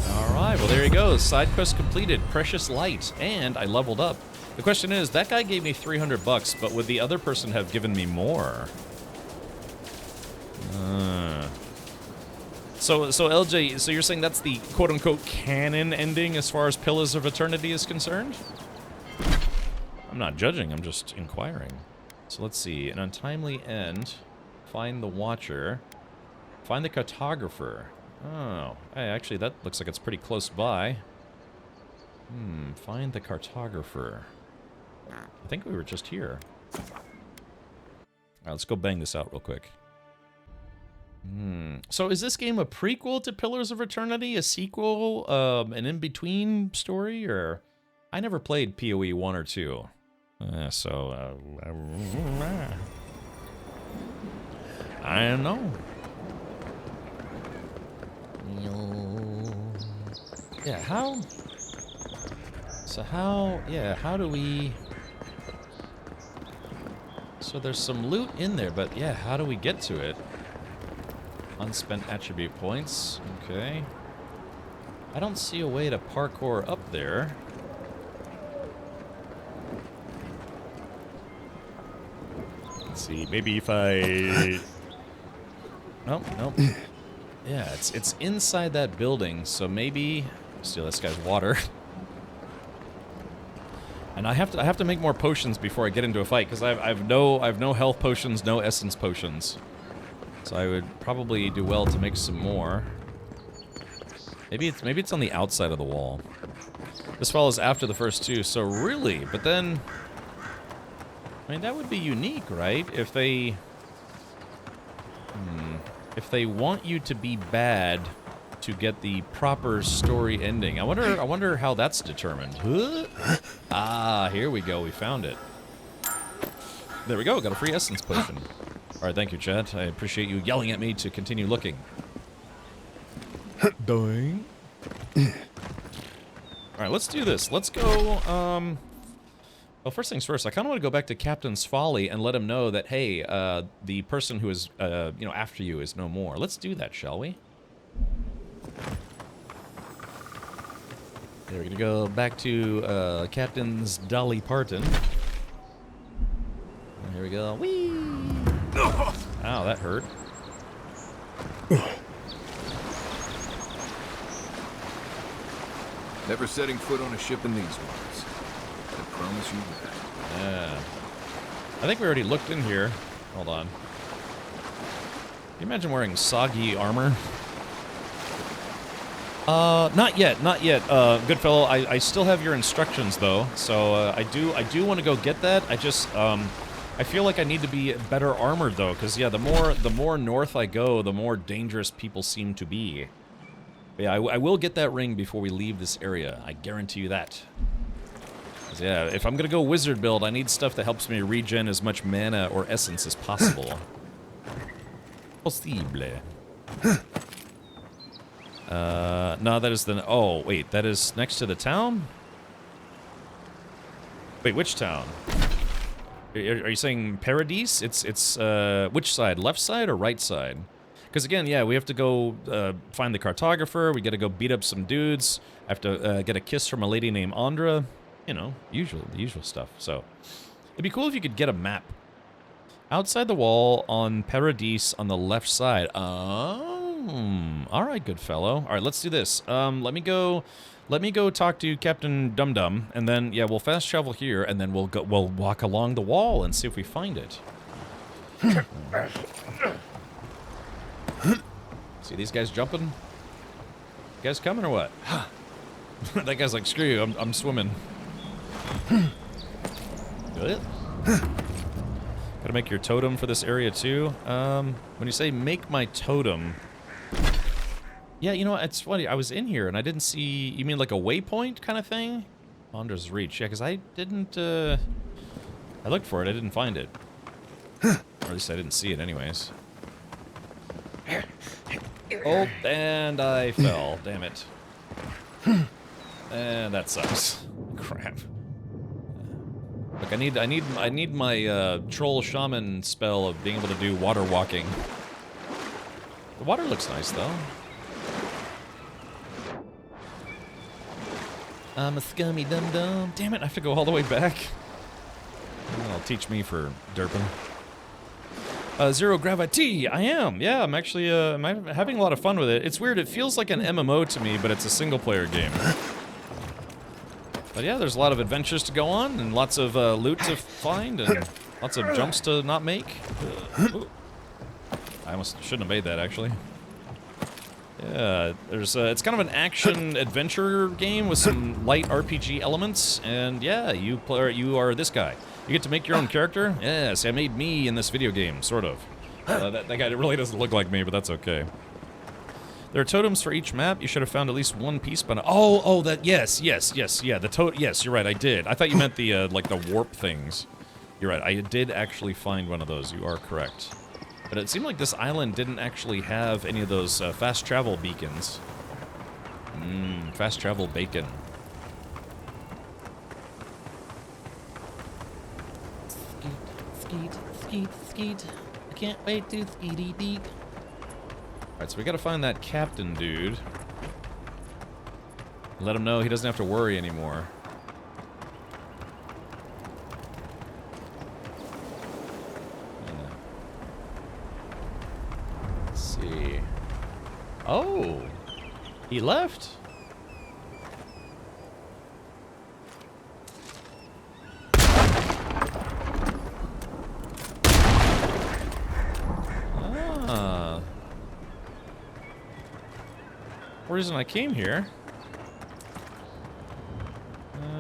Alright, well there you go. Side quest completed. Precious Light. And I leveled up. The question is, that guy gave me 300 bucks, but would the other person have given me more? So LJ, so you're saying that's the quote-unquote canon ending as far as Pillars of Eternity is concerned? I'm not judging, I'm just inquiring. So let's see, an untimely end, find the Watcher, find the Cartographer. Oh, hey, actually that looks like it's pretty close by. Find the Cartographer. I think we were just here. Alright, let's go bang this out real quick. So is this game a prequel to Pillars of Eternity, a sequel, an in-between story, or... I never played PoE 1 or 2. I don't know. Yeah, how... So how do we... So there's some loot in there, but yeah, how do we get to it? Unspent attribute points, okay. I don't see a way to parkour up there. Let's see, maybe if I... Nope. Yeah, it's inside that building, so maybe... Steal this guy's water. And I have to make more potions before I get into a fight, because I've no health potions, no essence potions. So I would probably do well to make some more. Maybe it's on the outside of the wall. This follows after the first two, so really, but then... I mean, that would be unique, right? If they want you to be bad to get the proper story ending. I wonder how that's determined. Ah, here we go. We found it. There we go. Got a free essence potion. All right, thank you, chat. I appreciate you yelling at me to continue looking. Doing. All right, let's do this. Let's go. Well, first things first. I kind of want to go back to Captain's Folly and let him know that, hey, the person who is, after you is no more. Let's do that, shall we? There, we're gonna go back to Captain's Dolly Parton. Here we go. Whee! Ow, that hurt. Never setting foot on a ship in these waters. I promise you that. Yeah. I think we already looked in here. Hold on. Can you imagine wearing soggy armor? Not yet. Good fellow. I still have your instructions though, so I do want to go get that. I just I feel like I need to be better armored though, because yeah, the more north I go, the more dangerous people seem to be. But yeah, I will get that ring before we leave this area. I guarantee you that. 'Cause yeah, if I'm gonna go wizard build, I need stuff that helps me regen as much mana or essence as possible. Possible. No, that is the... Oh, wait, that is next to the town? Wait, which town? Are you saying Paradise? It's which side? Left side or right side? Because again, yeah, we have to go find the cartographer, we gotta go beat up some dudes, I have to get a kiss from a lady named Andra. You know, the usual stuff. So, it'd be cool if you could get a map. Outside the wall on Paradise on the left side. Oh... All right, good fellow. All right, let's do this. Let me go talk to Captain Dum Dum, and then yeah, we'll fast travel here, and then we'll walk along the wall and see if we find it. See these guys jumping? You guys coming or what? That guy's like, screw you, I'm swimming. Good. Gotta make your totem for this area too. When you say make my totem, yeah, you know what? It's funny. I was in here and I didn't see. You mean like a waypoint kind of thing? Wander's Reach. Yeah, because I didn't. I looked for it. I didn't find it. Or at least I didn't see it, anyways. Oh, and I fell. Damn it. And that sucks. Crap. Look, I need my troll shaman spell of being able to do water walking. The water looks nice though. I'm a scummy dum-dum. Damn it, I have to go all the way back. That'll teach me for derping. Zero Gravity, I am. Yeah, I'm actually I'm having a lot of fun with it. It's weird, it feels like an MMO to me, but it's a single-player game. But yeah, there's a lot of adventures to go on, and lots of loot to find, and lots of jumps to not make. I almost shouldn't have made that, actually. Yeah, there's it's kind of an action-adventure game with some light RPG elements, and yeah, you are this guy. You get to make your own character. Yes, I made me in this video game, sort of. That guy really doesn't look like me, but that's okay. There are totems for each map. You should have found at least one piece, but yes, yeah, yes, you're right, I did. I thought you meant the like the warp things. You're right, I did actually find one of those. You are correct. But it seemed like this island didn't actually have any of those fast travel beacons. Fast travel bacon. Skeet. I can't wait to skeety deep. Alright, so we gotta find that captain dude. Let him know he doesn't have to worry anymore. Let's see. Oh! He left? Reason I came here.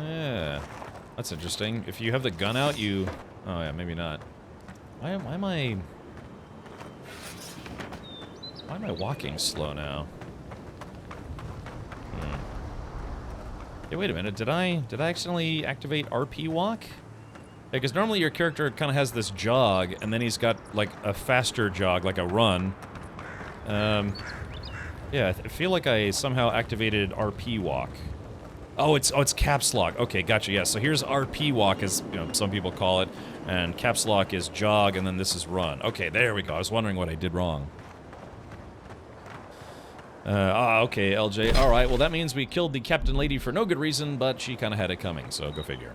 Yeah, that's interesting. If you have the gun out, you. Oh yeah, maybe not. Why am I walking slow now? Hey, wait a minute. Did I accidentally activate RP walk? Because normally your character kind of has this jog, and then he's got like a faster jog, like a run. Yeah, I feel like I somehow activated RP walk. Oh, it's caps lock. Okay, gotcha. Yeah, so here's RP walk, as you know, some people call it, and caps lock is jog, and then this is run. Okay, there we go. I was wondering what I did wrong. Okay, LJ. All right. Well, that means we killed the captain lady for no good reason, but she kind of had it coming. So go figure.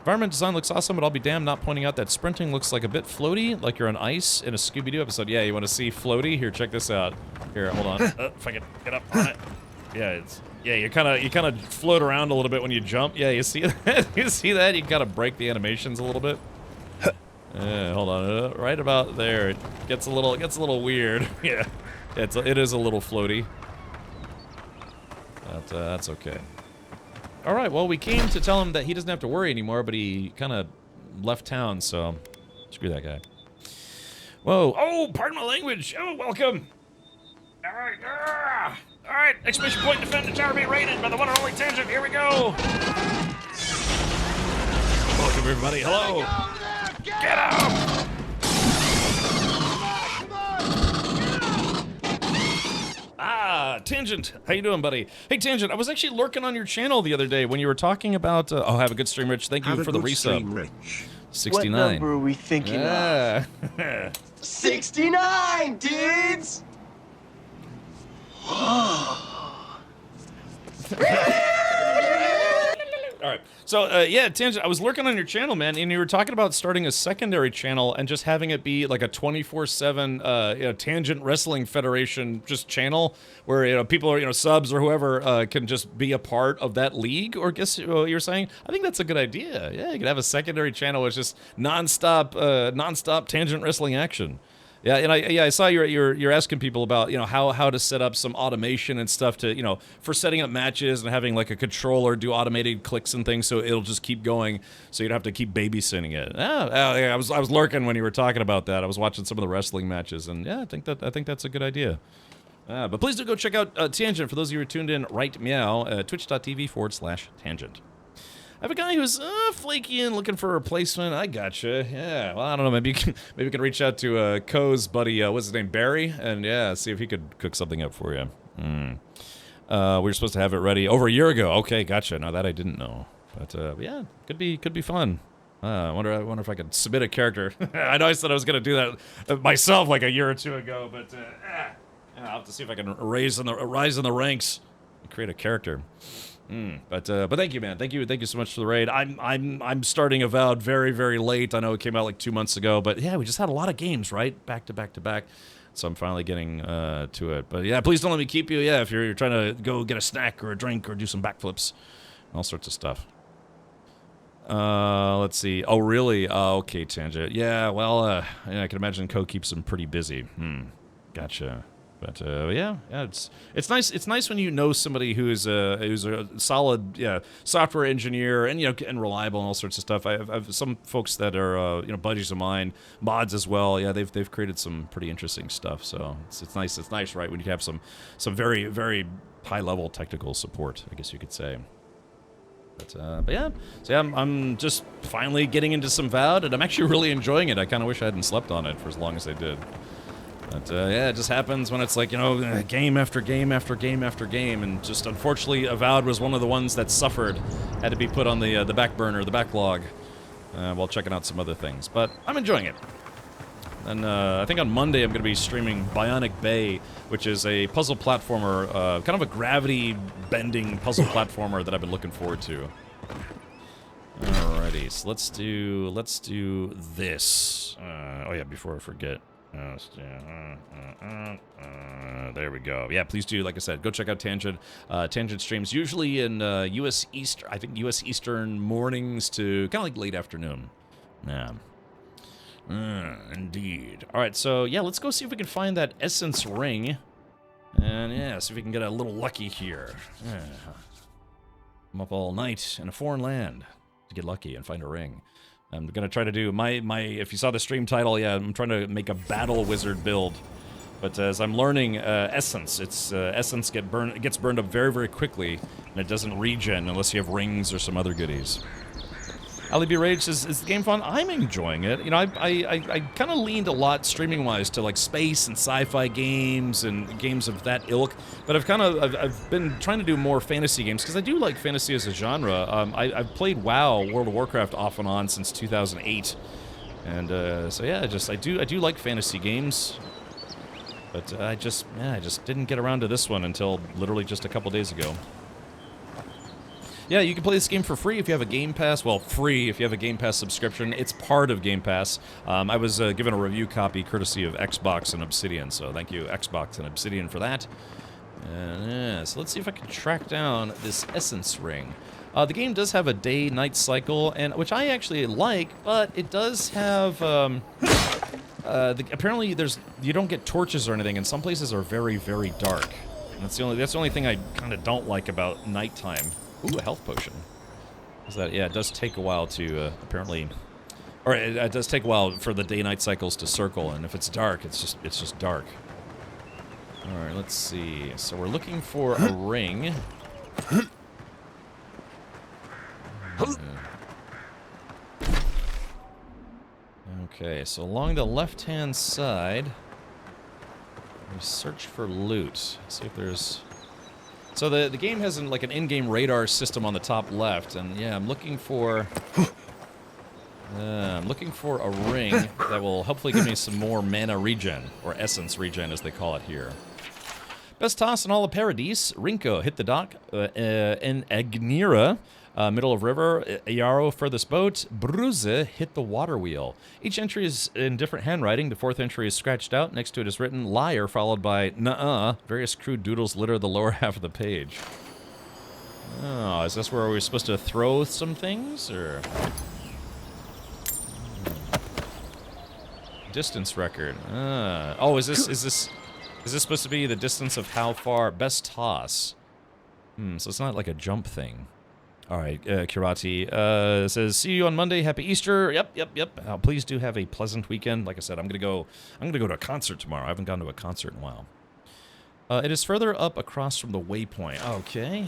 Environment design looks awesome, but I'll be damned not pointing out that sprinting looks like a bit floaty, like you're on ice in a Scooby-Doo episode. Yeah, you want to see floaty? Here, check this out. Here, hold on. If I can get up on it. Yeah, you kind of float around a little bit when you jump. Yeah, you see that? You see that? You gotta break the animations a little bit. Hold on. Right about there, it gets a little weird. Yeah, it is a little floaty. But that's okay. All right, well, we came to tell him that he doesn't have to worry anymore, but he kind of left town, so screw that guy. Whoa. Oh, pardon my language. Oh, welcome. All right, exclamation point defend the tower be raided by the one and only Tangent. Here we go. Welcome, everybody. Hello. Get out. Tangent. How you doing, buddy? Hey, Tangent, I was actually lurking on your channel the other day when you were talking about... oh, have a good stream, Rich. Thank you for the resub. 69. What number are we thinking of? 69, dudes! All right. So, yeah, Tangent, I was lurking on your channel, man, and you were talking about starting a secondary channel and just having it be like a 24/7 Tangent Wrestling Federation just channel where, people are, subs or whoever can just be a part of that league, or guess what you're saying? I think that's a good idea. Yeah, you could have a secondary channel with just nonstop Tangent Wrestling action. Yeah, and I saw you're asking people about how to set up some automation and stuff to for setting up matches and having like a controller do automated clicks and things so it'll just keep going so you don't have to keep babysitting it. Yeah, I was lurking when you were talking about that. I was watching some of the wrestling matches and yeah, I think that's a good idea. But please do go check out Tangent for those of you who are tuned in right meow twitch.tv/tangent. I have a guy who's flaky and looking for a replacement. I gotcha. Yeah. Well, I don't know. Maybe you can reach out to Ko's buddy. What's his name? Barry. And yeah, see if he could cook something up for you. We were supposed to have it ready over a year ago. Okay, gotcha. Now that I didn't know. But yeah, could be fun. I wonder if I could submit a character. I know I said I was gonna do that myself like a year or two ago, but I'll have to see if I can rise in the ranks and create a character. But thank you, man. Thank you so much for the raid. I'm starting Avowed very, very late. I know it came out like 2 months ago, but yeah, we just had a lot of games, right? Back to back to back. So I'm finally getting to it. But yeah, please don't let me keep you. Yeah, if you're trying to go get a snack or a drink or do some backflips, all sorts of stuff. Let's see. Oh, really? Okay, Tangent. Yeah, well, yeah, I can imagine Ko keeps him pretty busy. Gotcha. But yeah, it's nice. It's nice when you know somebody who's a solid software engineer and and reliable and all sorts of stuff. I've some folks that are buddies of mine, mods as well. Yeah, they've created some pretty interesting stuff. So it's nice. It's nice, right, when you have some very, very high level technical support, I guess you could say. But yeah, so yeah, I'm just finally getting into some Avowed, and I'm actually really enjoying it. I kind of wish I hadn't slept on it for as long as I did. But yeah, it just happens when it's like, game after game after game after game, and just unfortunately, Avowed was one of the ones that suffered, had to be put on the back burner, the backlog, while checking out some other things. But I'm enjoying it. And I think on Monday I'm going to be streaming Bionic Bay, which is a puzzle platformer, kind of a gravity-bending puzzle platformer that I've been looking forward to. Alrighty, so let's do this. Oh yeah, before I forget. There we go. Yeah, please do, like I said, go check out Tangent. Tangent streams usually in U.S. Eastern mornings to kind of like late afternoon. Yeah. Indeed. All right, so yeah, let's go see if we can find that essence ring. And yeah, see if we can get a little lucky here. Yeah. I'm up all night in a foreign land to get lucky and find a ring. I'm gonna try to do my if you saw the stream title, yeah, I'm trying to make a battle wizard build. But as I'm learning essence, essence gets burned up very, very quickly, and it doesn't regen unless you have rings or some other goodies. Ali B Rage says, "Is the game fun?" I'm enjoying it. I kind of leaned a lot streaming-wise to like space and sci-fi games and games of that ilk. But I've been trying to do more fantasy games because I do like fantasy as a genre. I've played WoW, World of Warcraft, off and on since 2008, and so yeah, I do like fantasy games. But I just didn't get around to this one until literally just a couple days ago. Yeah, you can play this game for free if you have a Game Pass. Well, free if you have a Game Pass subscription. It's part of Game Pass. I was given a review copy courtesy of Xbox and Obsidian, so thank you, Xbox and Obsidian, for that. Yeah, so let's see if I can track down this Essence Ring. The game does have a day-night cycle, which I actually like, but it does have... apparently, you don't get torches or anything, and some places are very, very dark. And that's the only thing I kind of don't like about nighttime. Ooh, a health potion. Is that? Yeah, it does take a while to apparently, or it does take a while for the day-night cycles to circle, and if it's dark, it's just dark. All right, let's see. So we're looking for a ring. Okay, so along the left-hand side, we search for loot. See if there's... So the game has like an in-game radar system on the top left, and yeah, I'm looking for a ring that will hopefully give me some more mana regen, or essence regen as they call it here. Best toss in all of Paradise. Rinko hit the dock in Agnira. Middle of river, Iaro furthest boat, Bruze hit the water wheel. Each entry is in different handwriting. The fourth entry is scratched out. Next to it is written liar, followed by nuh-uh. Various crude doodles litter the lower half of the page. Oh, is this where we're supposed to throw some things, or? Distance record. Oh, is this supposed to be the distance of how far? Best toss. So it's not like a jump thing. All right, Kirati says, "See you on Monday. Happy Easter." Yep. Please do have a pleasant weekend. Like I said, I'm gonna go to a concert tomorrow. I haven't gone to a concert in a while. It is further up across from the waypoint. Okay.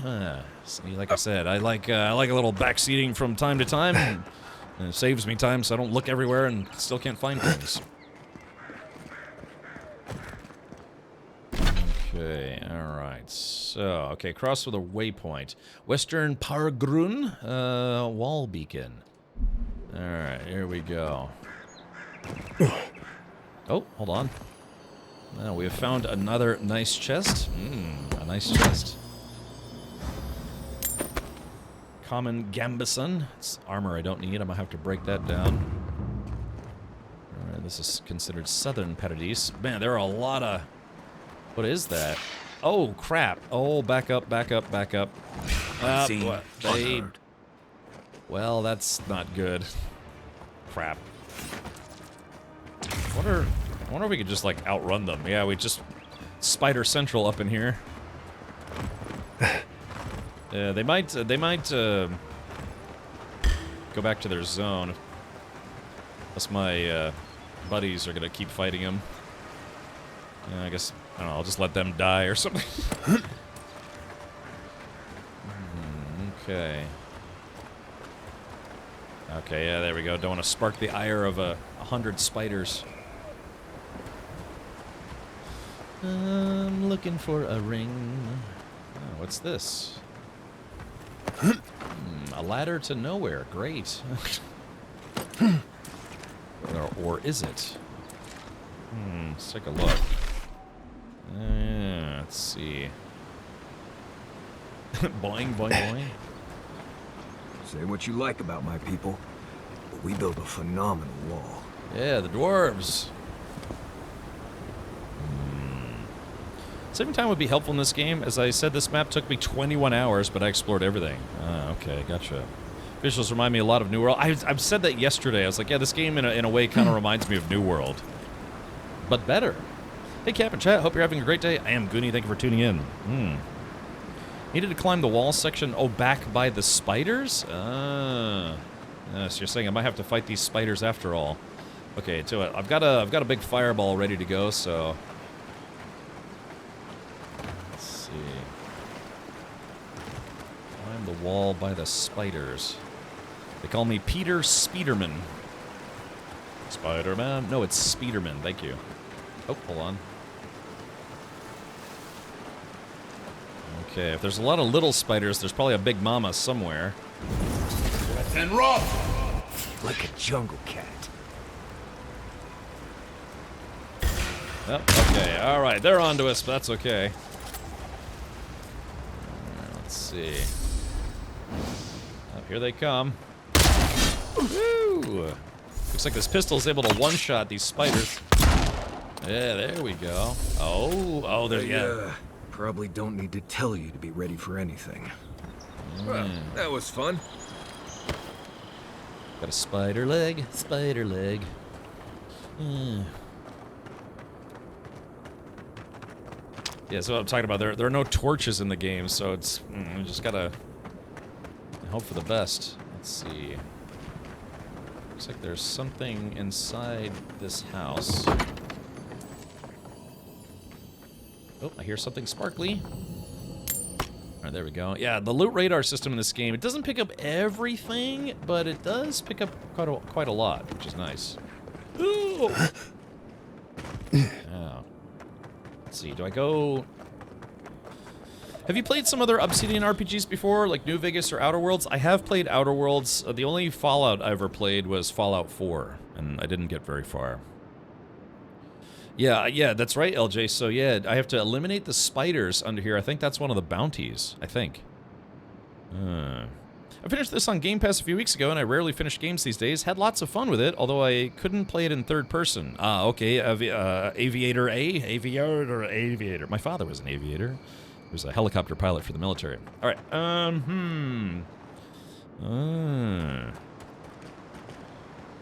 See, like I said, I like a little backseating from time to time. And it saves me time, so I don't look everywhere and still can't find things. Okay, alright. So, okay, cross with a waypoint. Western Paragrun, wall beacon. Alright, here we go. Oh, hold on. We have found another nice chest. A nice chest. Common Gambison. It's armor I don't need. I'm gonna have to break that down. Alright, this is considered Southern Paradise. Man, there are a lot of... What is that? Oh, crap. Oh, back up. Well, that's not good. Crap. I wonder if we could just, like, outrun them. Yeah, we just... Spider Central up in here. They might go back to their zone. Unless my buddies are gonna keep fighting them. I guess, I don't know, I'll just let them die or something. Okay. Okay, yeah, there we go. Don't want to spark the ire of 100 spiders. I'm looking for a ring. Oh, what's this? A ladder to nowhere. Great. Or is it? Let's take a look. Let's see. Boing, boing, boing. Say what you like about my people, but we built a phenomenal wall. Yeah, the dwarves. Saving time would be helpful in this game. As I said, this map took me 21 hours, but I explored everything. Okay, gotcha. Visuals remind me a lot of New World. I've said that yesterday. I was like, yeah, this game in a way kind of reminds me of New World. But better. Hey, Cap and Chat. Hope you're having a great day. I am Goonie. Thank you for tuning in. Needed to climb the wall section. Oh, back by the spiders? So you're saying I might have to fight these spiders after all. Okay, to it. I've got a big fireball ready to go, so... Let's see. Climb the wall by the spiders. They call me Peter Speederman. Spider-Man? No, it's Speederman. Thank you. Oh, hold on. Okay, if there's a lot of little spiders, there's probably a big mama somewhere. And rough! Like a jungle cat. Oh, okay, alright, they're onto us, but that's okay. Let's see. Oh, here they come. Woo! Looks like this pistol is able to one-shot these spiders. Yeah, there we go. Oh, there you go. Probably don't need to tell you to be ready for anything. Well, that was fun. Got a spider leg. Yeah, so what I'm talking about. There are no torches in the game, so it's you just gotta hope for the best. Let's see. Looks like there's something inside this house. Oh, I hear something sparkly. All right, there we go. Yeah, the loot radar system in this game, it doesn't pick up everything, but it does pick up quite a lot, which is nice. Ooh. Oh. Let's see, do I go... Have you played some other Obsidian RPGs before, like New Vegas or Outer Worlds? I have played Outer Worlds. The only Fallout I ever played was Fallout 4, and I didn't get very far. Yeah, that's right, LJ. So yeah, I have to eliminate the spiders under here. I think that's one of the bounties, I think. I finished this on Game Pass a few weeks ago, and I rarely finish games these days. Had lots of fun with it, although I couldn't play it in third person. Ah, okay, Aviator A? Aviator or Aviator? My father was an aviator. He was a helicopter pilot for the military. All right,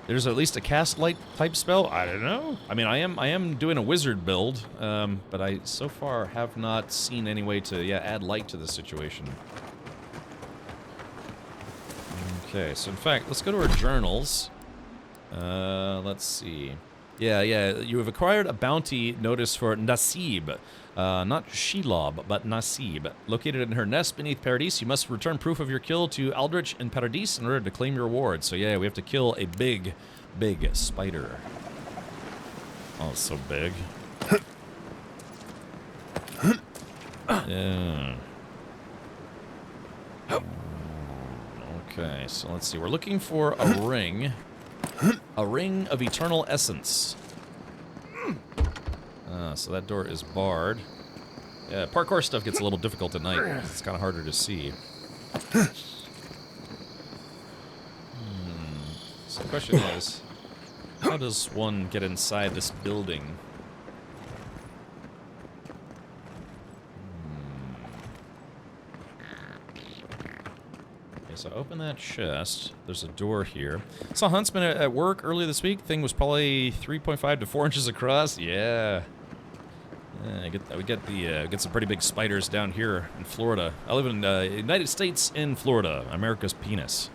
there's at least a cast light type spell? I don't know. I mean, I am doing a wizard build, but I so far have not seen any way to, add light to this situation. Okay, so in fact, let's go to our journals. Let's see. Yeah, you have acquired a bounty notice for Nasib. Not Shelob, but Nasib. Located in her nest beneath Paradis, you must return proof of your kill to Aldrich in Paradis in order to claim your reward. So yeah, we have to kill a big, big spider. Oh, it's so big. Yeah. Okay, so let's see. We're looking for a ring. A ring of eternal essence. So that door is barred. Yeah, parkour stuff gets a little difficult at night. It's kind of harder to see. So the question is, how does one get inside this building? Okay, so open that chest. There's a door here. Saw Huntsman at work earlier this week. Thing was probably 3.5 to 4 inches across. Yeah. We get some pretty big spiders down here in Florida. I live in the United States in Florida, America's penis.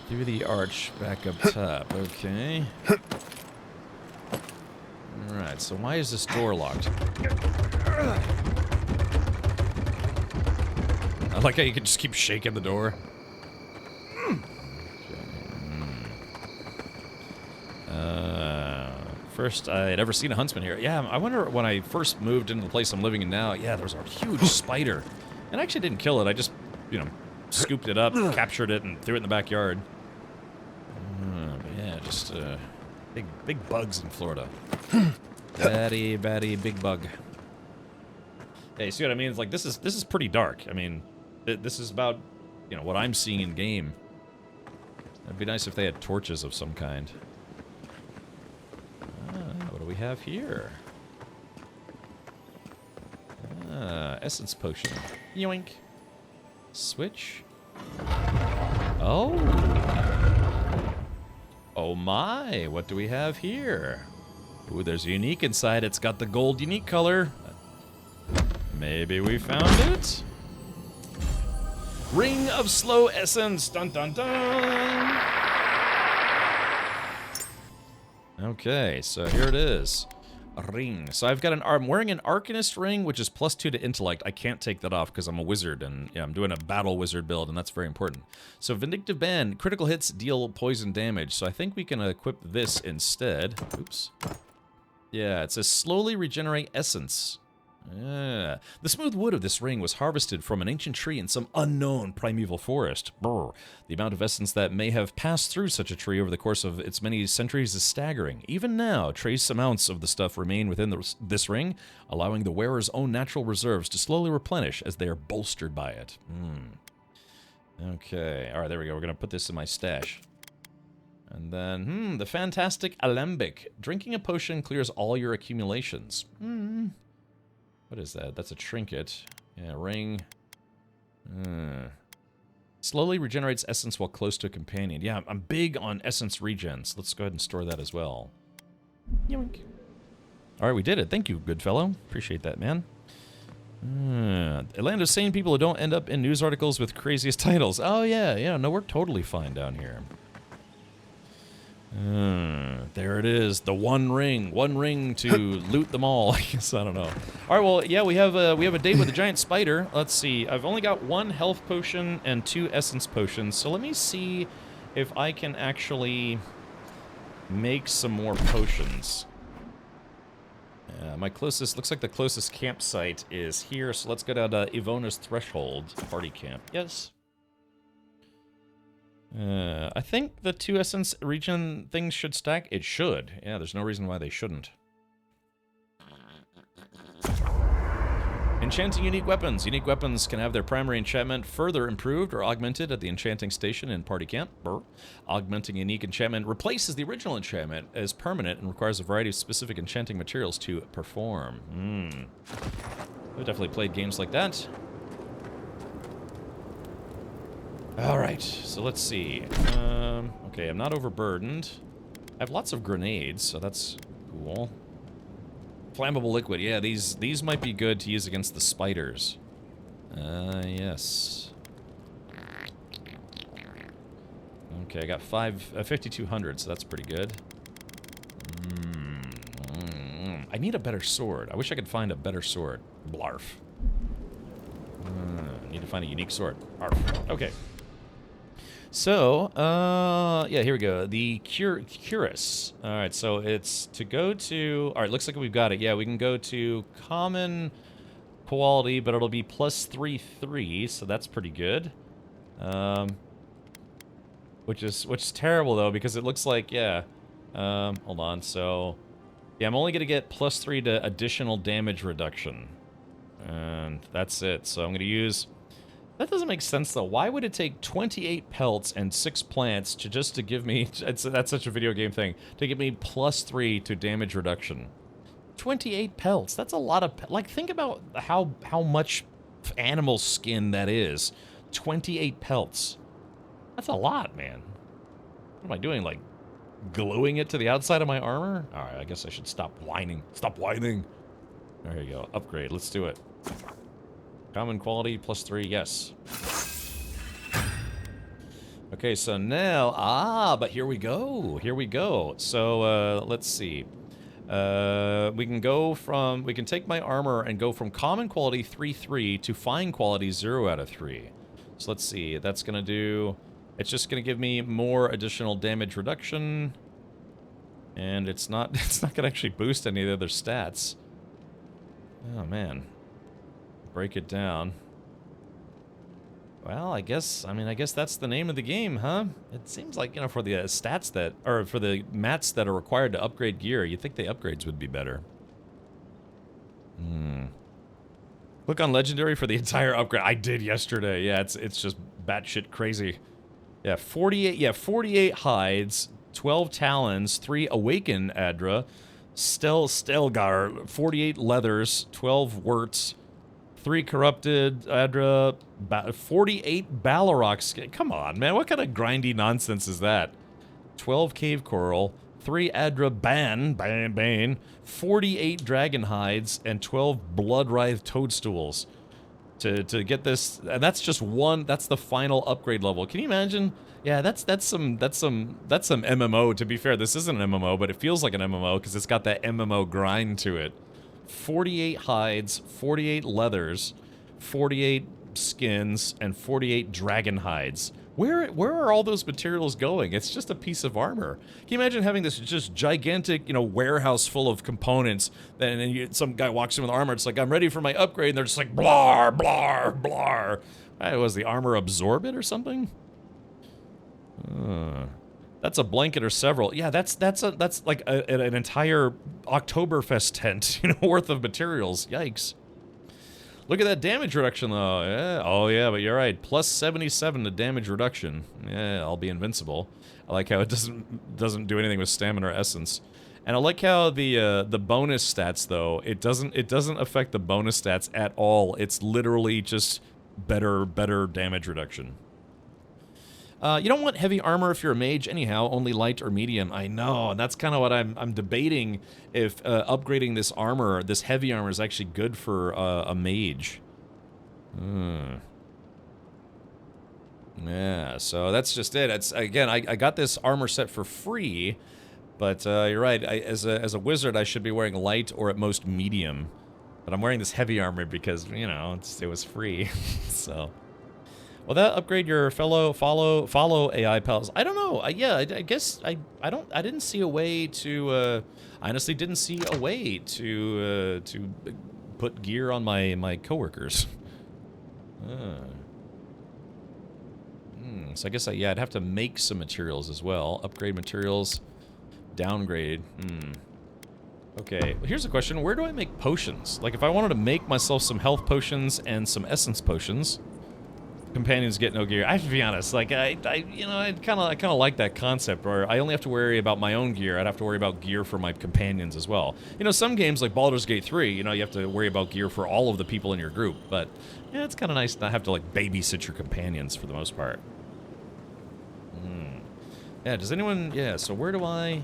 Through the arch, back up top. Okay. All right. So why is this door locked? I like how you can just keep shaking the door. First I had ever seen a huntsman here. Yeah, I wonder when I first moved into the place I'm living in now, yeah, there was a huge spider. And I actually didn't kill it. I just, scooped it up, captured it, and threw it in the backyard. But yeah, just big bugs in Florida. Very, very big bug. Yeah, you see what I mean? It's like, this is pretty dark. I mean, this is about, what I'm seeing in game. It'd be nice if they had torches of some kind. What do we have here? Essence potion. Yoink. Switch. Oh. Oh my, what do we have here? Ooh, there's a unique inside. It's got the gold unique color. Maybe we found it? Ring of Slow Essence. Dun dun dun. Okay, so here it is. A ring. So I'm wearing an Arcanist ring, which is +2 to intellect. I can't take that off because I'm a wizard, and yeah, I'm doing a battle wizard build, and that's very important. So Vindictive Band, critical hits deal poison damage. So I think we can equip this instead. Oops. Yeah, it says slowly regenerate essence. Yeah. The smooth wood of this ring was harvested from an ancient tree in some unknown primeval forest. Brr. The amount of essence that may have passed through such a tree over the course of its many centuries is staggering. Even now, trace amounts of the stuff remain within this ring, allowing the wearer's own natural reserves to slowly replenish as they are bolstered by it. Okay, alright, there we go. We're going to put this in my stash. And then, the fantastic Alembic. Drinking a potion clears all your accumulations. What is that? That's a trinket. Yeah, ring. Slowly regenerates essence while close to a companion. Yeah, I'm big on essence regens. Let's go ahead and store that as well. Yoink. Alright, we did it. Thank you, good fellow. Appreciate that, man. A land of sane people who don't end up in news articles with craziest titles. Oh, yeah, no, we're totally fine down here. There it is, the one ring to loot them all. I guess, I don't know. All right, well, yeah, we have a date with a giant spider. Let's see. I've only got 1 health potion and 2 essence potions. So let me see if I can actually make some more potions. My closest looks like the closest campsite is here. So let's go down to Ivona's Threshold party camp. Yes. I think the 2 essence regen things should stack. It should. Yeah, there's no reason why they shouldn't. Enchanting unique weapons. Unique weapons can have their primary enchantment further improved or augmented at the enchanting station in party camp. Brr. Augmenting unique enchantment replaces the original enchantment as permanent and requires a variety of specific enchanting materials to perform. I've definitely played games like that. Alright, so let's see. Okay, I'm not overburdened. I have lots of grenades, so that's cool. Flammable liquid, yeah, these might be good to use against the spiders. Yes. Okay, I got 5,200, so that's pretty good. I need a better sword. I wish I could find a better sword. Blarf. Need to find a unique sword. Arf. Okay. So, yeah, here we go. The Curus. Alright, so it's to go to... Alright, looks like we've got it. Yeah, we can go to common quality, but it'll be plus 3/3, so that's pretty good. Which is terrible, though, because it looks like, yeah. Hold on, so... Yeah, I'm only going to get plus 3 to additional damage reduction. And that's it. So I'm going to use... That doesn't make sense, though. Why would it take 28 pelts and 6 plants to give me... That's such a video game thing. To give me plus 3 to damage reduction. 28 pelts. That's a lot of... Like, think about how much animal skin that is. 28 pelts. That's a lot, man. What am I doing, like, gluing it to the outside of my armor? Alright, I guess I should stop whining. Stop whining! There you go. Upgrade. Let's do it. Common quality, plus 3, yes. Okay, so now... but here we go. Here we go. So, let's see. We can go from... We can take my armor and go from common quality 3/3 to fine quality 0 out of 3. So let's see. That's going to do... It's just going to give me more additional damage reduction. And it's not going to actually boost any of the other stats. Oh, man. Break it down. Well, I guess that's the name of the game, huh? It seems like, for the stats that... Or for the mats that are required to upgrade gear, you'd think the upgrades would be better. Click on Legendary for the entire upgrade. I did yesterday. Yeah, it's just batshit crazy. Yeah, 48 hides, 12 talons, 3 awaken Adra, Stelgar, 48 leathers, 12 worts, 3 corrupted Adra, 48 Balrog skin. Come on, man, what kind of grindy nonsense is that? 12 cave coral, 3 Adra Bane, 48 dragon hides, and 12 blood writhe toadstools. To get this, and that's just one. That's the final upgrade level. Can you imagine? Yeah, that's some MMO. To be fair, this isn't an MMO, but it feels like an MMO because it's got that MMO grind to it. 48 hides, 48 leathers, 48 skins, and 48 dragon hides. Where are all those materials going? It's just a piece of armor. Can you imagine having this just gigantic, warehouse full of components, and some guy walks in with armor, it's like, I'm ready for my upgrade, and they're just like, blar, blar, blar. Was the armor absorb it or something? That's a blanket or several. Yeah, that's like an entire Oktoberfest tent, worth of materials. Yikes. Look at that damage reduction, though. Yeah. Oh, yeah, but you're right. Plus 77 to damage reduction. Yeah, I'll be invincible. I like how it doesn't do anything with stamina or essence. And I like how the bonus stats, though, it doesn't affect the bonus stats at all. It's literally just better damage reduction. You don't want heavy armor if you're a mage anyhow, only light or medium. I know, and that's kind of what I'm debating, if upgrading this armor, this heavy armor, is actually good for a mage. Yeah, so that's just it. It's, again, I got this armor set for free, but you're right, as a wizard I should be wearing light or at most medium. But I'm wearing this heavy armor because, it was free, so... Will that upgrade your follow AI pals? I don't know. Yeah, I guess I didn't see a way to. I honestly didn't see a way to put gear on my coworkers. So I guess I'd have to make some materials as well. Upgrade materials, downgrade. Okay, well, here's a question. Where do I make potions? Like, if I wanted to make myself some health potions and some essence potions, companions get no gear. I have to be honest, like, I kind of like that concept where I only have to worry about my own gear. I'd have to worry about gear for my companions as well. You know, some games like Baldur's Gate 3, you know, you have to worry about gear for all of the people in your group. But, yeah, it's kind of nice not have to, like, babysit your companions for the most part. Yeah, does anyone... Yeah, so where do I...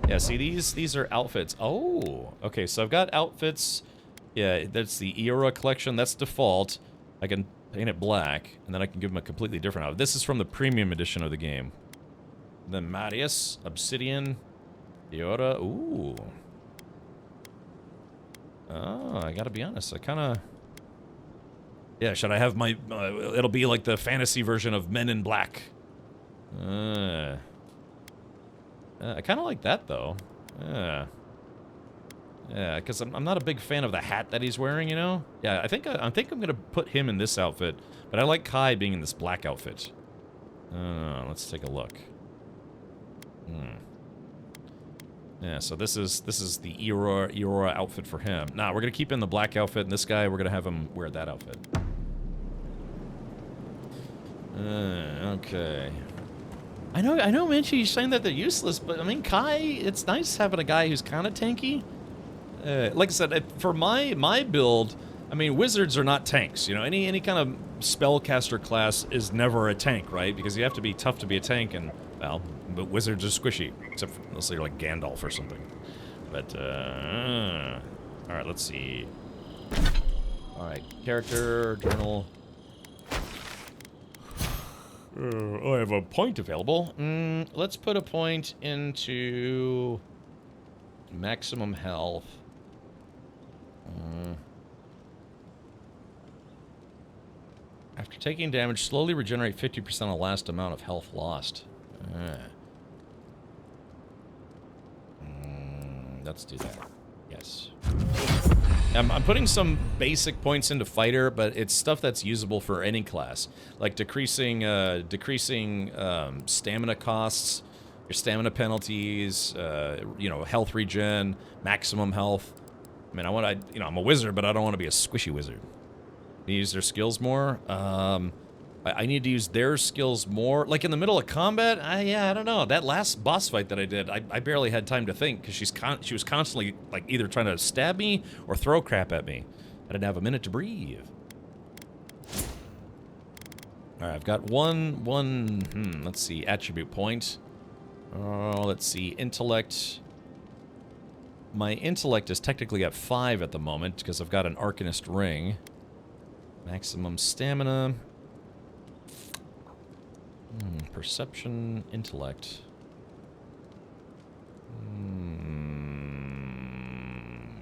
Yeah, see, these are outfits. Oh, okay, so I've got outfits. Yeah, that's the Eora collection. That's default. I can paint it black, and then I can give them a completely different outfit. This is from the premium edition of the game. Then Marius, Obsidian, Eora. Ooh. Oh, I gotta be honest. I kind of... Yeah, should I have my... it'll be like the fantasy version of Men in Black. I kind of like that, though. Yeah, because I'm not a big fan of the hat that he's wearing, you know? Yeah, I think I'm going to put him in this outfit, but I like Kai being in this black outfit. Let's take a look. Yeah, so this is the Eora outfit for him. Nah, we're going to keep in the black outfit, and this guy, we're going to have him wear that outfit. Okay. I know, Minchie's saying that they're useless, but I mean, Kai, it's nice having a guy who's kind of tanky. Like I said, for my build, I mean, wizards are not tanks. You know, any kind of spellcaster class is never a tank, right? Because you have to be tough to be a tank, and well, but wizards are squishy, except for, unless you're like Gandalf or something. But all right, let's see. All right, character journal. I have a point available. Let's put a point into maximum health. After taking damage, slowly regenerate 50% of the last amount of health lost. Let's do that. Yes. I'm putting some basic points into fighter, but it's stuff that's usable for any class, like decreasing stamina costs, your stamina penalties, you know, health regen, maximum health. I mean, I'm a wizard, but I don't want to be a squishy wizard. Use their skills more. I need to use their skills more. Like in the middle of combat, I don't know. That last boss fight that I did, I barely had time to think because she was constantly like either trying to stab me or throw crap at me. I didn't have a minute to breathe. All right, I've got one. Let's see, attribute point. Let's see, intellect. My intellect is technically at 5 at the moment because I've got an Arcanist ring. Maximum stamina. Perception, intellect.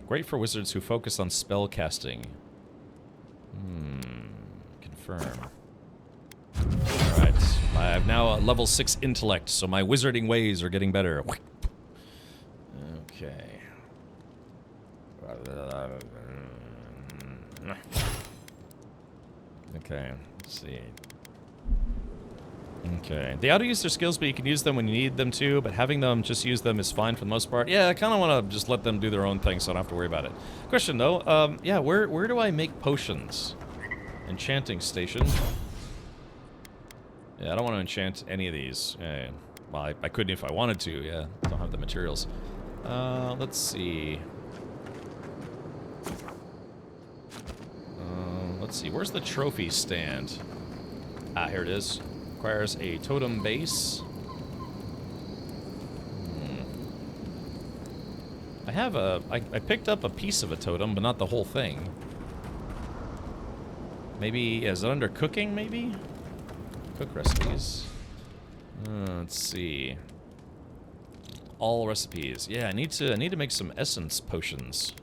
Great for wizards who focus on spell casting. Confirm. Alright. I have now a level 6 intellect, so my wizarding ways are getting better. Okay. Okay, let's see. Okay. They ought to use their skills, but you can use them when you need them to, but having them just use them is fine for the most part. Yeah, I kind of want to just let them do their own thing so I don't have to worry about it. Question, though. Yeah, where do I make potions? Enchanting station. Yeah, I don't want to enchant any of these. Yeah, well, I couldn't if I wanted to, yeah. Don't have the materials. Let's see. Let's see. Where's the trophy stand? Ah, here it is. Requires a totem base. I picked up a piece of a totem, but not the whole thing. Maybe, is it under cooking, maybe? Cook recipes. Let's see. All recipes. Yeah, I need to make some essence potions.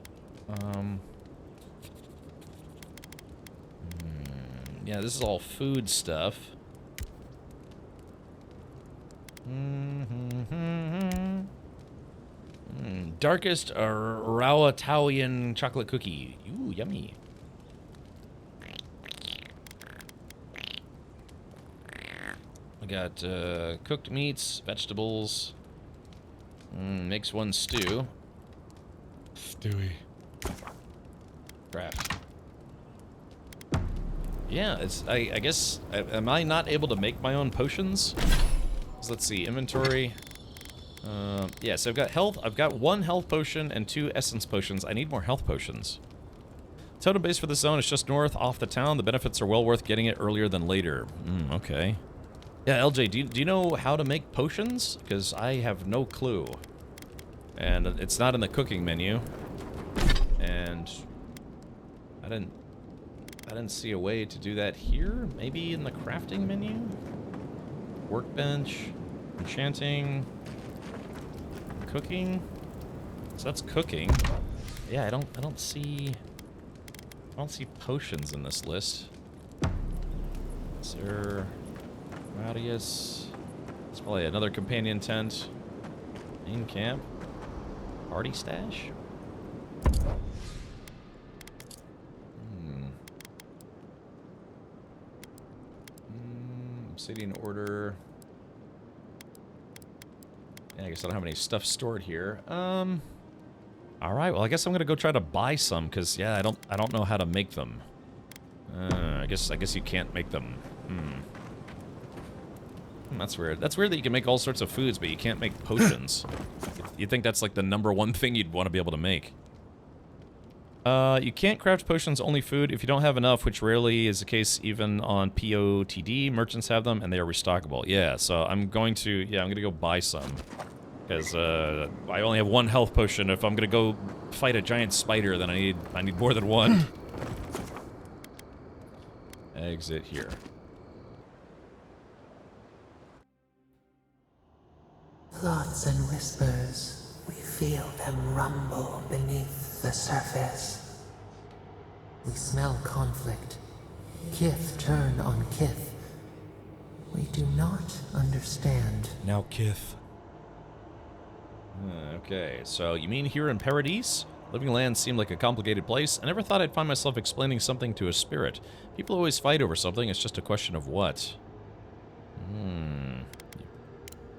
Yeah, this is all food stuff. Darkest Rawatawian chocolate cookie. Ooh, yummy. We got cooked meats, vegetables. Makes one stew. Do we? Craft. Yeah, it's. I guess. Am I not able to make my own potions? So let's see. Inventory. Yeah, so I've got health. I've got 1 health potion and 2 essence potions. I need more health potions. Totem base for the zone is just north off the town. The benefits are well worth getting it earlier than later. Okay. Yeah, LJ, do you know how to make potions? Because I have no clue. And it's not in the cooking menu. And I didn't see a way to do that here. Maybe in the crafting menu? Workbench, enchanting, cooking. So that's cooking. Yeah, I don't see potions in this list. Is there Radius? It's probably another companion tent. Main camp. Party stash? Obsidian order. Yeah, I guess I don't have any stuff stored here. Alright, well I guess I'm gonna go try to buy some, because yeah, I don't know how to make them. I guess you can't make them. That's weird. That's weird that you can make all sorts of foods, but you can't make potions. You'd think that's like the #1 thing you'd want to be able to make. You can't craft potions, only food. If you don't have enough, which rarely is the case even on POTD, merchants have them and they are restockable. Yeah, so I'm going to go buy some. Because I only have 1 health potion. If I'm gonna go fight a giant spider, then I need more than 1. Exit here. Thoughts and whispers, we feel them rumble beneath the surface. We smell conflict. Kith turn on kith. We do not understand. Now Kith. Okay, so you mean here in Paradise? Living lands seem like a complicated place. I never thought I'd find myself explaining something to a spirit. People always fight over something, it's just a question of what.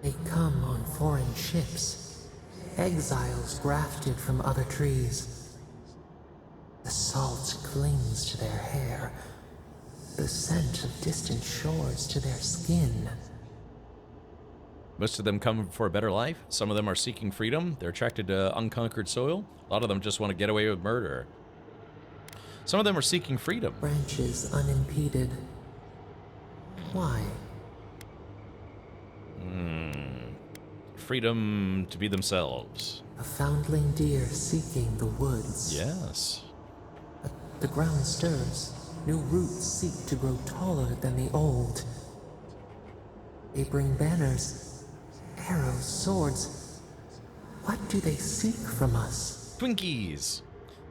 They come on foreign ships. Exiles grafted from other trees. The salt clings to their hair. The scent of distant shores to their skin. Most of them come for a better life. Some of them are seeking freedom. They're attracted to unconquered soil. A lot of them just want to get away with murder. Some of them are seeking freedom. Branches unimpeded. Why? Freedom to be themselves. A foundling deer seeking the woods. Yes. The ground stirs. New roots seek to grow taller than the old. They bring banners, arrows, swords. What do they seek from us? Twinkies.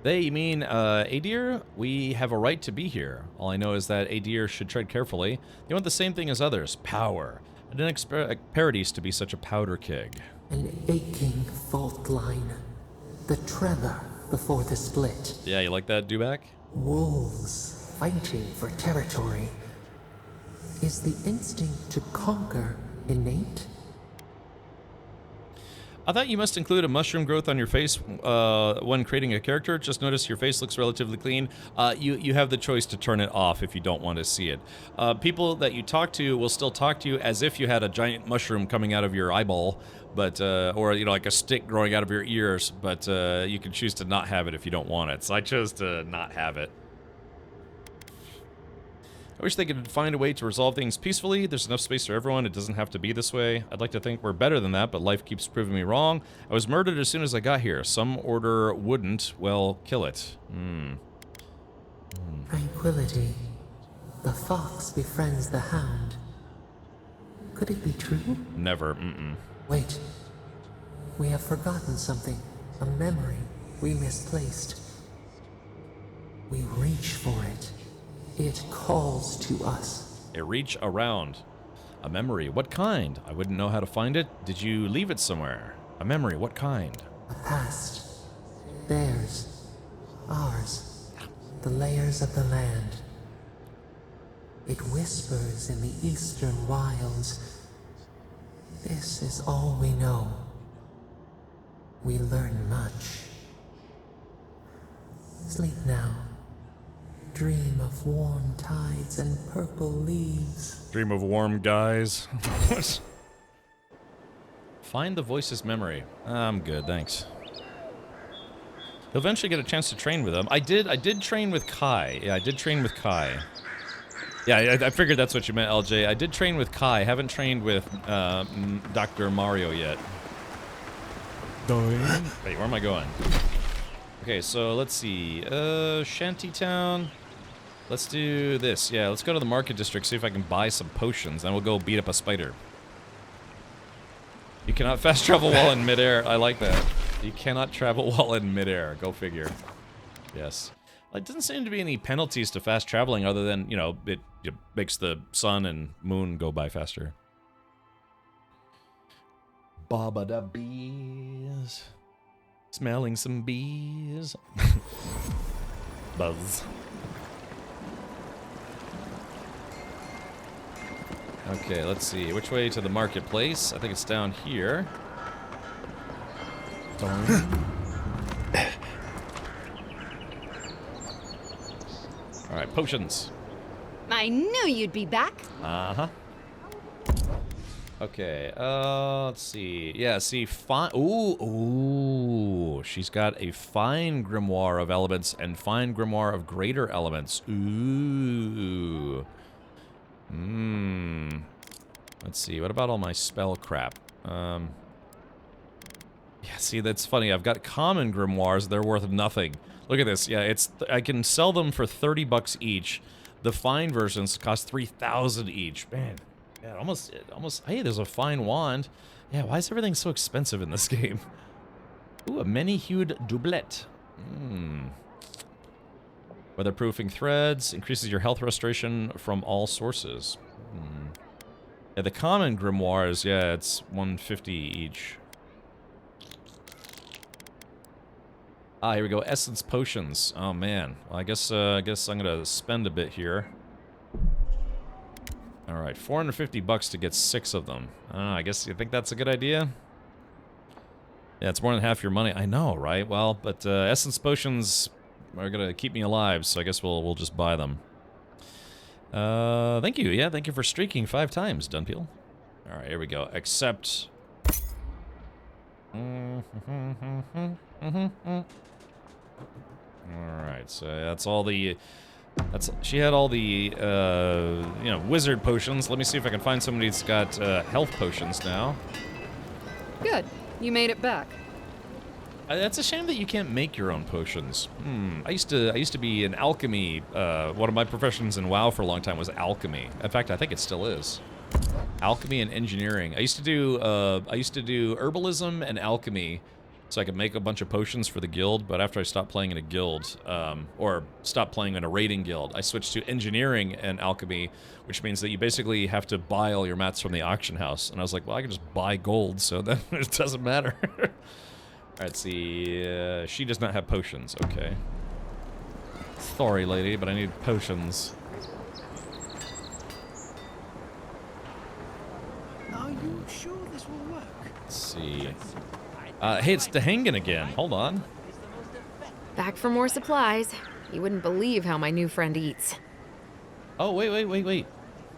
They mean, Adir? We have a right to be here. All I know is that Adir should tread carefully. They want the same thing as others, power. I didn't expect Paradise to be such a powder keg. An aching fault line. The tremor before the split. Yeah, you like that, Dubak? Wolves fighting for territory. Is the instinct to conquer innate? I thought you must include a mushroom growth on your face when creating a character. Just notice your face looks relatively clean. You have the choice to turn it off if you don't want to see it. People that you talk to will still talk to you as if you had a giant mushroom coming out of your eyeball, but or like a stick growing out of your ears. But you can choose to not have it if you don't want it. So I chose to not have it. I wish they could find a way to resolve things peacefully. There's enough space for everyone. It doesn't have to be this way. I'd like to think we're better than that, but life keeps proving me wrong. I was murdered as soon as I got here. Some order wouldn't. Well, kill it. Tranquility. The fox befriends the hound. Could it be true? Never. Wait. We have forgotten something. A memory we misplaced. We reach for it. It calls to us. A reach around. A memory. What kind? I wouldn't know how to find it. Did you leave it somewhere? A memory. What kind? A past. Theirs. Ours. The layers of the land. It whispers in the eastern wilds. This is all we know. We learn much. Sleep now. Dream of warm tides and purple leaves. Dream of warm guys. Find the voice's memory. I'm good, thanks. You'll eventually get a chance to train with them. I did train with Kai. Yeah, I did train with Kai. Yeah, I figured that's what you meant, LJ. I did train with Kai. Haven't trained with Dr. Mario yet. Wait, where am I going? Okay, so let's see. Shantytown. Let's do this. Yeah, let's go to the market district, see if I can buy some potions. Then we'll go beat up a spider. You cannot fast travel while in midair. I like that. You cannot travel while in midair. Go figure. Yes. It doesn't seem to be any penalties to fast traveling other than, you know, it makes the sun and moon go by faster. Baba da bees. Smelling some bees. Buzz. Okay, let's see. Which way to the marketplace? I think it's down here. Alright, potions. I knew you'd be back. Uh-huh. Okay, let's see. Yeah, see, fine. Ooh, she's got a fine grimoire of elements and fine grimoire of greater elements. Ooh. Let's see, what about all my spell crap? Yeah, see, that's funny. I've got common grimoires, they're worth nothing. Look at this. Yeah, I can sell them for 30 bucks each. The fine versions cost 3,000 each. Man, yeah, almost. Hey, there's a fine wand. Yeah, why is everything so expensive in this game? Ooh, a many-hued doublet. Weatherproofing threads increases your health restoration from all sources. Yeah, the common grimoires, yeah, it's 150 each. Ah, here we go. Essence potions. Oh man. Well, I guess I'm gonna spend a bit here. All right, 450 bucks to get 6 of them. I guess you think that's a good idea. Yeah, it's more than half your money. I know, right? Well, but essence potions are gonna keep me alive, so I guess we'll just buy them. Thank you. Yeah, thank you for streaking 5 times, Dunpeel. All right, here we go. Accept. Alright, so that's all the... she had all the, you know, wizard potions. Let me see if I can find somebody that's got health potions now. Good. You made it back. That's a shame that you can't make your own potions. I used to be in alchemy. One of my professions in WoW for a long time was alchemy. In fact, I think it still is. Alchemy and engineering. I used to do herbalism and alchemy, so I could make a bunch of potions for the guild. But after I stopped playing in a guild, or stopped playing in a raiding guild, I switched to engineering and alchemy, which means that you basically have to buy all your mats from the auction house. And I was like, well, I can just buy gold, so then it doesn't matter. Alright, see, she does not have potions, okay. Sorry, lady, but I need potions. Are you sure this will work? Let's see. Hey, it's Dehangan again. Hold on. Back for more supplies. You wouldn't believe how my new friend eats. Oh, wait.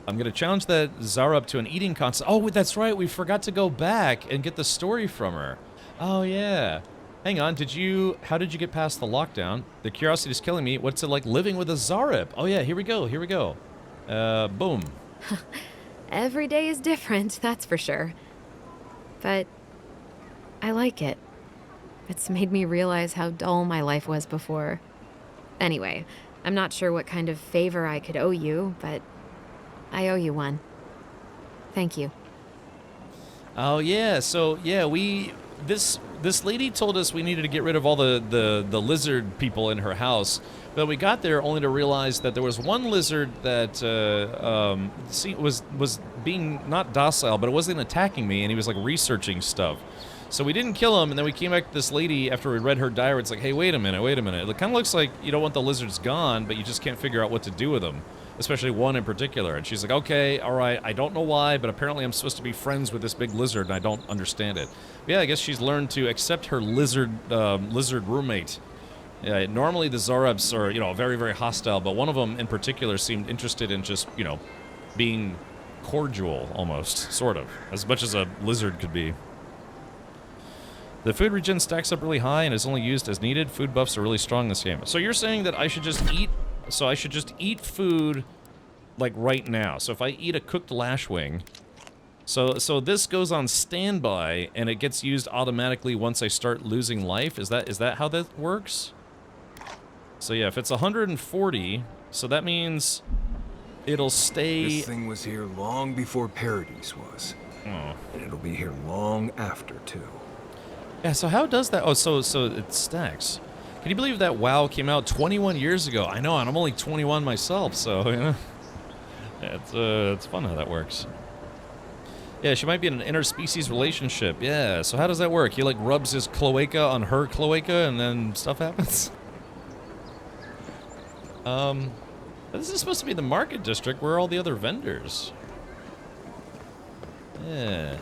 I'm gonna challenge that Zara up to an eating contest. Oh, that's right, we forgot to go back and get the story from her. Oh, yeah. Hang on, how did you get past the lockdown? The curiosity is killing me. What's it like living with a Zarip? Oh, yeah, here we go. Boom. Every day is different, that's for sure. But I like it. It's made me realize how dull my life was before. Anyway, I'm not sure what kind of favor I could owe you, but I owe you one. Thank you. Oh, yeah, so, yeah, this lady told us we needed to get rid of all the lizard people in her house, but we got there only to realize that there was one lizard that was being not docile, but it wasn't attacking me, and he was like researching stuff. So we didn't kill him, and then we came back to this lady after we read her diary. It's like, hey, wait a minute. It kind of looks like you don't want the lizards gone, but you just can't figure out what to do with them, especially one in particular. And she's like, okay, all right, I don't know why, but apparently I'm supposed to be friends with this big lizard, and I don't understand it. But yeah, I guess she's learned to accept her lizard roommate. Yeah, normally the Zorebs are, you know, very, very hostile, but one of them in particular seemed interested in just, you know, being cordial, almost, sort of, as much as a lizard could be. The food regen stacks up really high and is only used as needed. Food buffs are really strong in this game. So you're saying that I should just eat food, like, right now. So if I eat a cooked lashwing, so this goes on standby, and it gets used automatically once I start losing life? Is that how that works? So yeah, if it's 140, so that means it'll stay... This thing was here long before Paradise was. Oh. And it'll be here long after, too. Yeah, so how does that... Oh, so it stacks. Can you believe that WoW came out 21 years ago? I know, and I'm only 21 myself, so, you know. Yeah, it's fun how that works. Yeah, she might be in an interspecies relationship. Yeah, so how does that work? He, like, rubs his cloaca on her cloaca, and then stuff happens? This is supposed to be the market district. Where are all the other vendors? Yeah.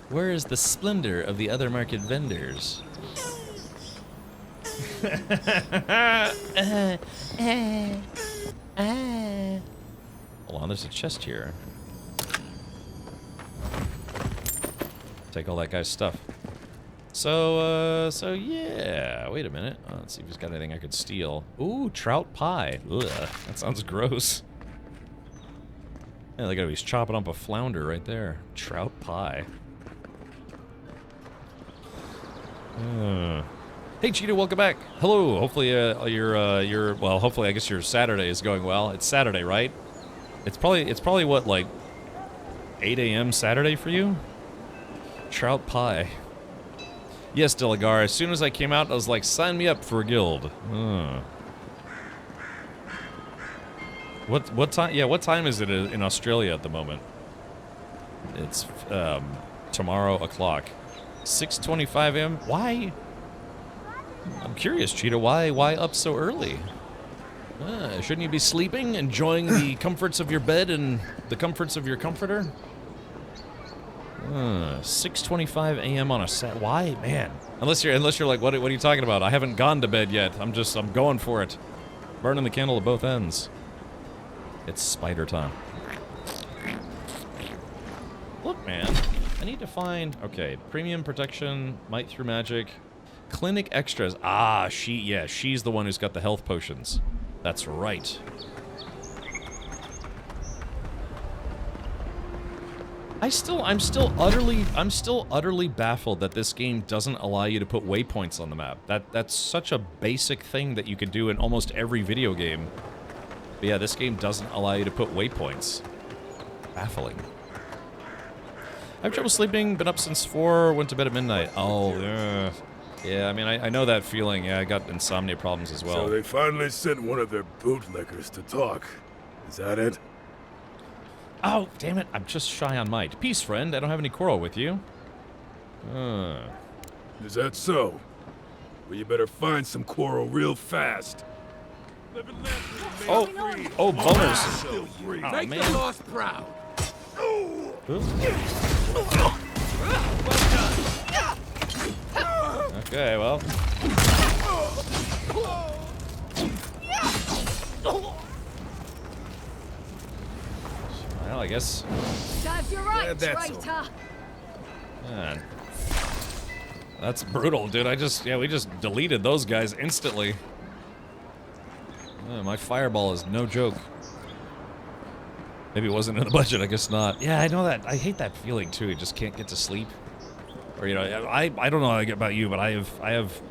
Where is the splendor of the other market vendors? Hold on, there's a chest here. Take all that guy's stuff. So yeah. Wait a minute. Let's see if he's got anything I could steal. Ooh, trout pie. Ugh, that sounds gross. Yeah, look at him. He's chopping up a flounder right there. Trout pie. Hey, Cheetah, welcome back. Hello. Hopefully, hopefully, I guess your Saturday is going well. It's Saturday, right? It's probably what, like 8 a.m. Saturday for you? Trout pie. Yes, Delagar. As soon as I came out, I was like, sign me up for a guild. What time? Yeah, what time is it in Australia at the moment? It's tomorrow o'clock. 6:25 a.m. Why? I'm curious, Cheetah. Why up so early? Shouldn't you be sleeping, enjoying the comforts of your bed and the comforts of your comforter? 6:25 a.m. on a Sat. Why, man? Unless you're like, what are you talking about? I haven't gone to bed yet. I'm going for it. Burning the candle at both ends. It's spider time. Look, man. I need to find... Okay, premium protection, might through magic, clinic extras. Ah, she's the one who's got the health potions. That's right. I'm still utterly baffled that this game doesn't allow you to put waypoints on the map. That's such a basic thing that you could do in almost every video game. But yeah, this game doesn't allow you to put waypoints. Baffling. I have trouble sleeping, been up since 4, went to bed at midnight. Oh, yeah, I mean, I know that feeling. Yeah, I got insomnia problems as well. So they finally sent one of their bootlickers to talk. Is that it? Oh, damn it, I'm just shy on might. Peace, friend, I don't have any quarrel with you. Is that so? Well, you better find some quarrel real fast. Oh, boners. Oh, Make man. the lost proud. Okay, well. Well, I guess. Serves you right, that's traitor. Man. That's brutal, dude. We just deleted those guys instantly. My fireball is no joke. Maybe it wasn't in the budget, I guess not. Yeah, I know that. I hate that feeling too. You just can't get to sleep. Or, you know, I don't know about you, but I have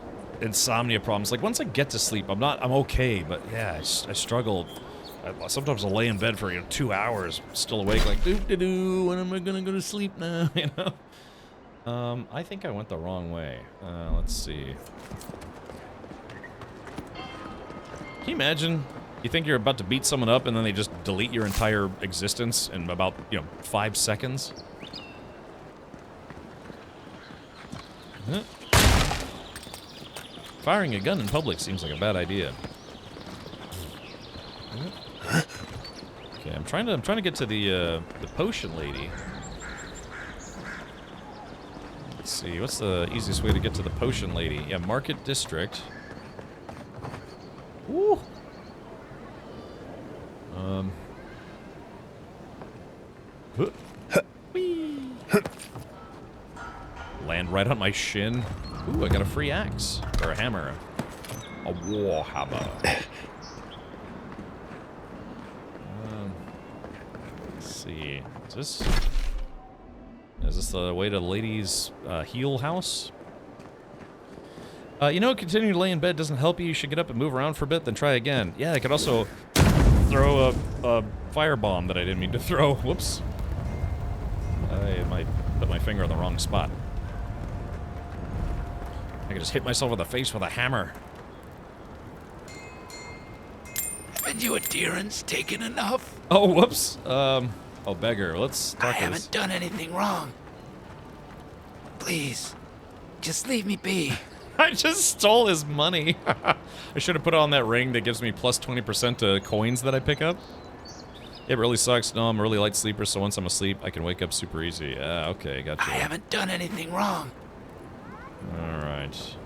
insomnia problems. Like, once I get to sleep, I'm okay, but yeah, I struggle. Sometimes I'll lay in bed for 2 hours, still awake, like, when am I gonna go to sleep now, you know? I think I went the wrong way. Let's see. Can you imagine? You think you're about to beat someone up and then they just delete your entire existence in about, 5 seconds? Firing a gun in public seems like a bad idea. Okay, I'm trying to get to the potion lady. Let's see, what's the easiest way to get to the potion lady? Yeah, Market District. Woo. Land right on my shin. Ooh, I got a free axe. Or a hammer. A war hammer. Let's see. Is this the way to the ladies' heel house? You know, continuing to lay in bed doesn't help you. You should get up and move around for a bit, then try again. Yeah, I could also throw a firebomb that I didn't mean to throw. Whoops. I might put my finger on the wrong spot. I could just hit myself in the face with a hammer. Haven't you adherents taken enough? Oh, whoops. Oh, beggar. Let's talk I to haven't done anything wrong. Please, just leave me be. I just stole his money. I should have put on that ring that gives me plus 20% to coins that I pick up. It really sucks. No, I'm a really light sleeper, so once I'm asleep, I can wake up super easy. Yeah, okay, gotcha. I haven't done anything wrong. Alright.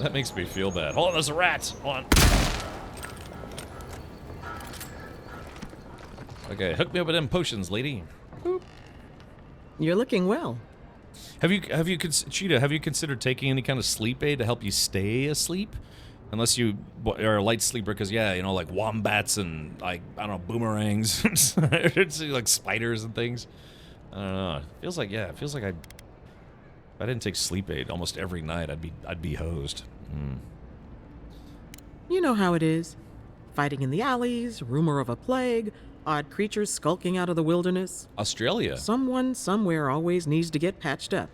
That makes me feel bad. Hold on, there's a rat! Hold on. Okay, hook me up with them potions, lady. Boop. You're looking well. Cheetah, have you considered taking any kind of sleep aid to help you stay asleep? Unless you are a light sleeper, because, yeah, you know, like wombats and, like, I don't know, boomerangs. It's like spiders and things. I don't know. It feels like if I didn't take sleep aid almost every night, I'd be hosed. You know how it is. Fighting in the alleys, rumor of a plague, odd creatures skulking out of the wilderness. Australia. Someone somewhere always needs to get patched up.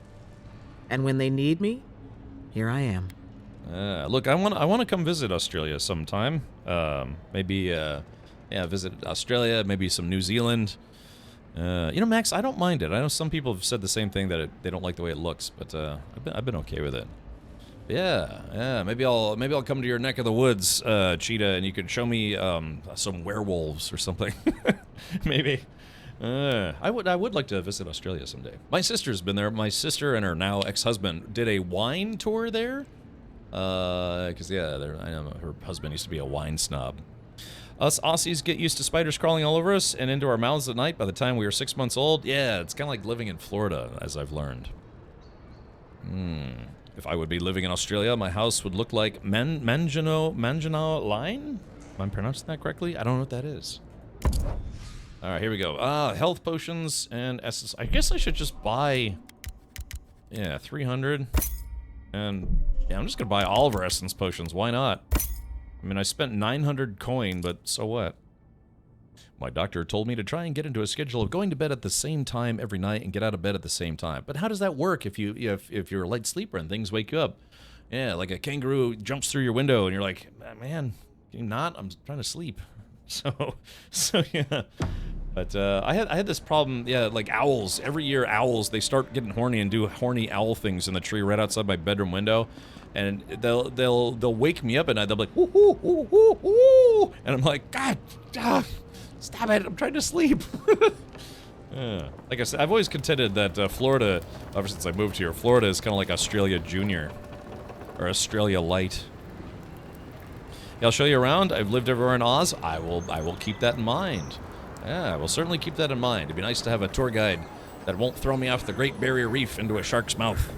And when they need me, here I am. Look, I want to come visit Australia sometime. Maybe visit Australia, maybe some New Zealand. You know, Max, I don't mind it. I know some people have said the same thing, that they don't like the way it looks, but I've been okay with it. Yeah. Maybe I'll come to your neck of the woods, Cheetah, and you can show me some werewolves or something. Maybe. I would like to visit Australia someday. My sister's been there. My sister and her now ex-husband did a wine tour there. Because I know her husband used to be a wine snob. Us Aussies get used to spiders crawling all over us and into our mouths at night by the time we were 6 months old. Yeah, it's kind of like living in Florida, as I've learned. If I would be living in Australia, my house would look like Maginot Line? Am I pronouncing that correctly? I don't know what that is. Alright, here we go. Health potions and essence. I guess I should just buy... 300. And... yeah, I'm just gonna buy all of our essence potions. Why not? I mean, I spent 900 coin, but so what? My doctor told me to try and get into a schedule of going to bed at the same time every night and get out of bed at the same time. But how does that work if you're a light sleeper and things wake you up? Yeah, like a kangaroo jumps through your window and you're like, man, can you not? I'm trying to sleep. So yeah. But I had this problem, like owls. Every year, owls, they start getting horny and do horny owl things in the tree right outside my bedroom window, and they'll wake me up at night. They'll be like, woo, woo, woo, woo, woo, and I'm like, God, stop it! I'm trying to sleep. Like I said, I've always contended that Florida, ever since I moved here, Florida is kind of like Australia Junior or Australia Light. Yeah, I'll show you around. I've lived everywhere in Oz. I will keep that in mind. Yeah, I will certainly keep that in mind. It'd be nice to have a tour guide that won't throw me off the Great Barrier Reef into a shark's mouth.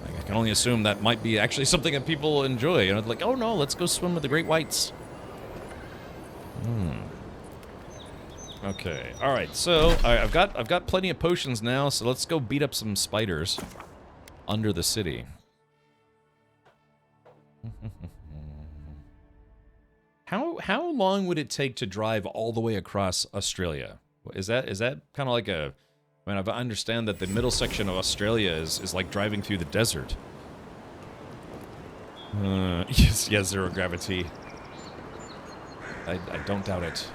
I can only assume that might be actually something that people enjoy. You know, like, oh no, let's go swim with the great whites. Okay, all right. So I've got plenty of potions now. So let's go beat up some spiders under the city. How long would it take to drive all the way across Australia? Is that kind of like a... I mean, I understand that the middle section of Australia is like driving through the desert. Yes, zero gravity. I don't doubt it.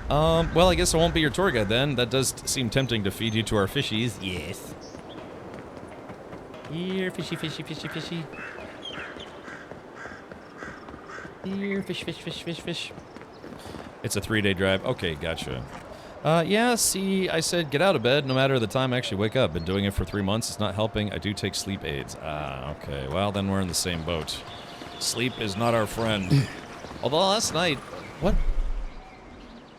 Well, I guess I won't be your tour guide then. That does seem tempting to feed you to our fishies. Yes. Here, fishy, fishy, fishy, fishy. Here, fish, fish, fish, fish, fish. It's a 3-day drive. Okay, gotcha. Yeah, see, I said get out of bed no matter the time I actually wake up. Been doing it for 3 months. It's not helping. I do take sleep aids. Ah, okay. Well, then we're in the same boat. Sleep is not our friend. Although last night... What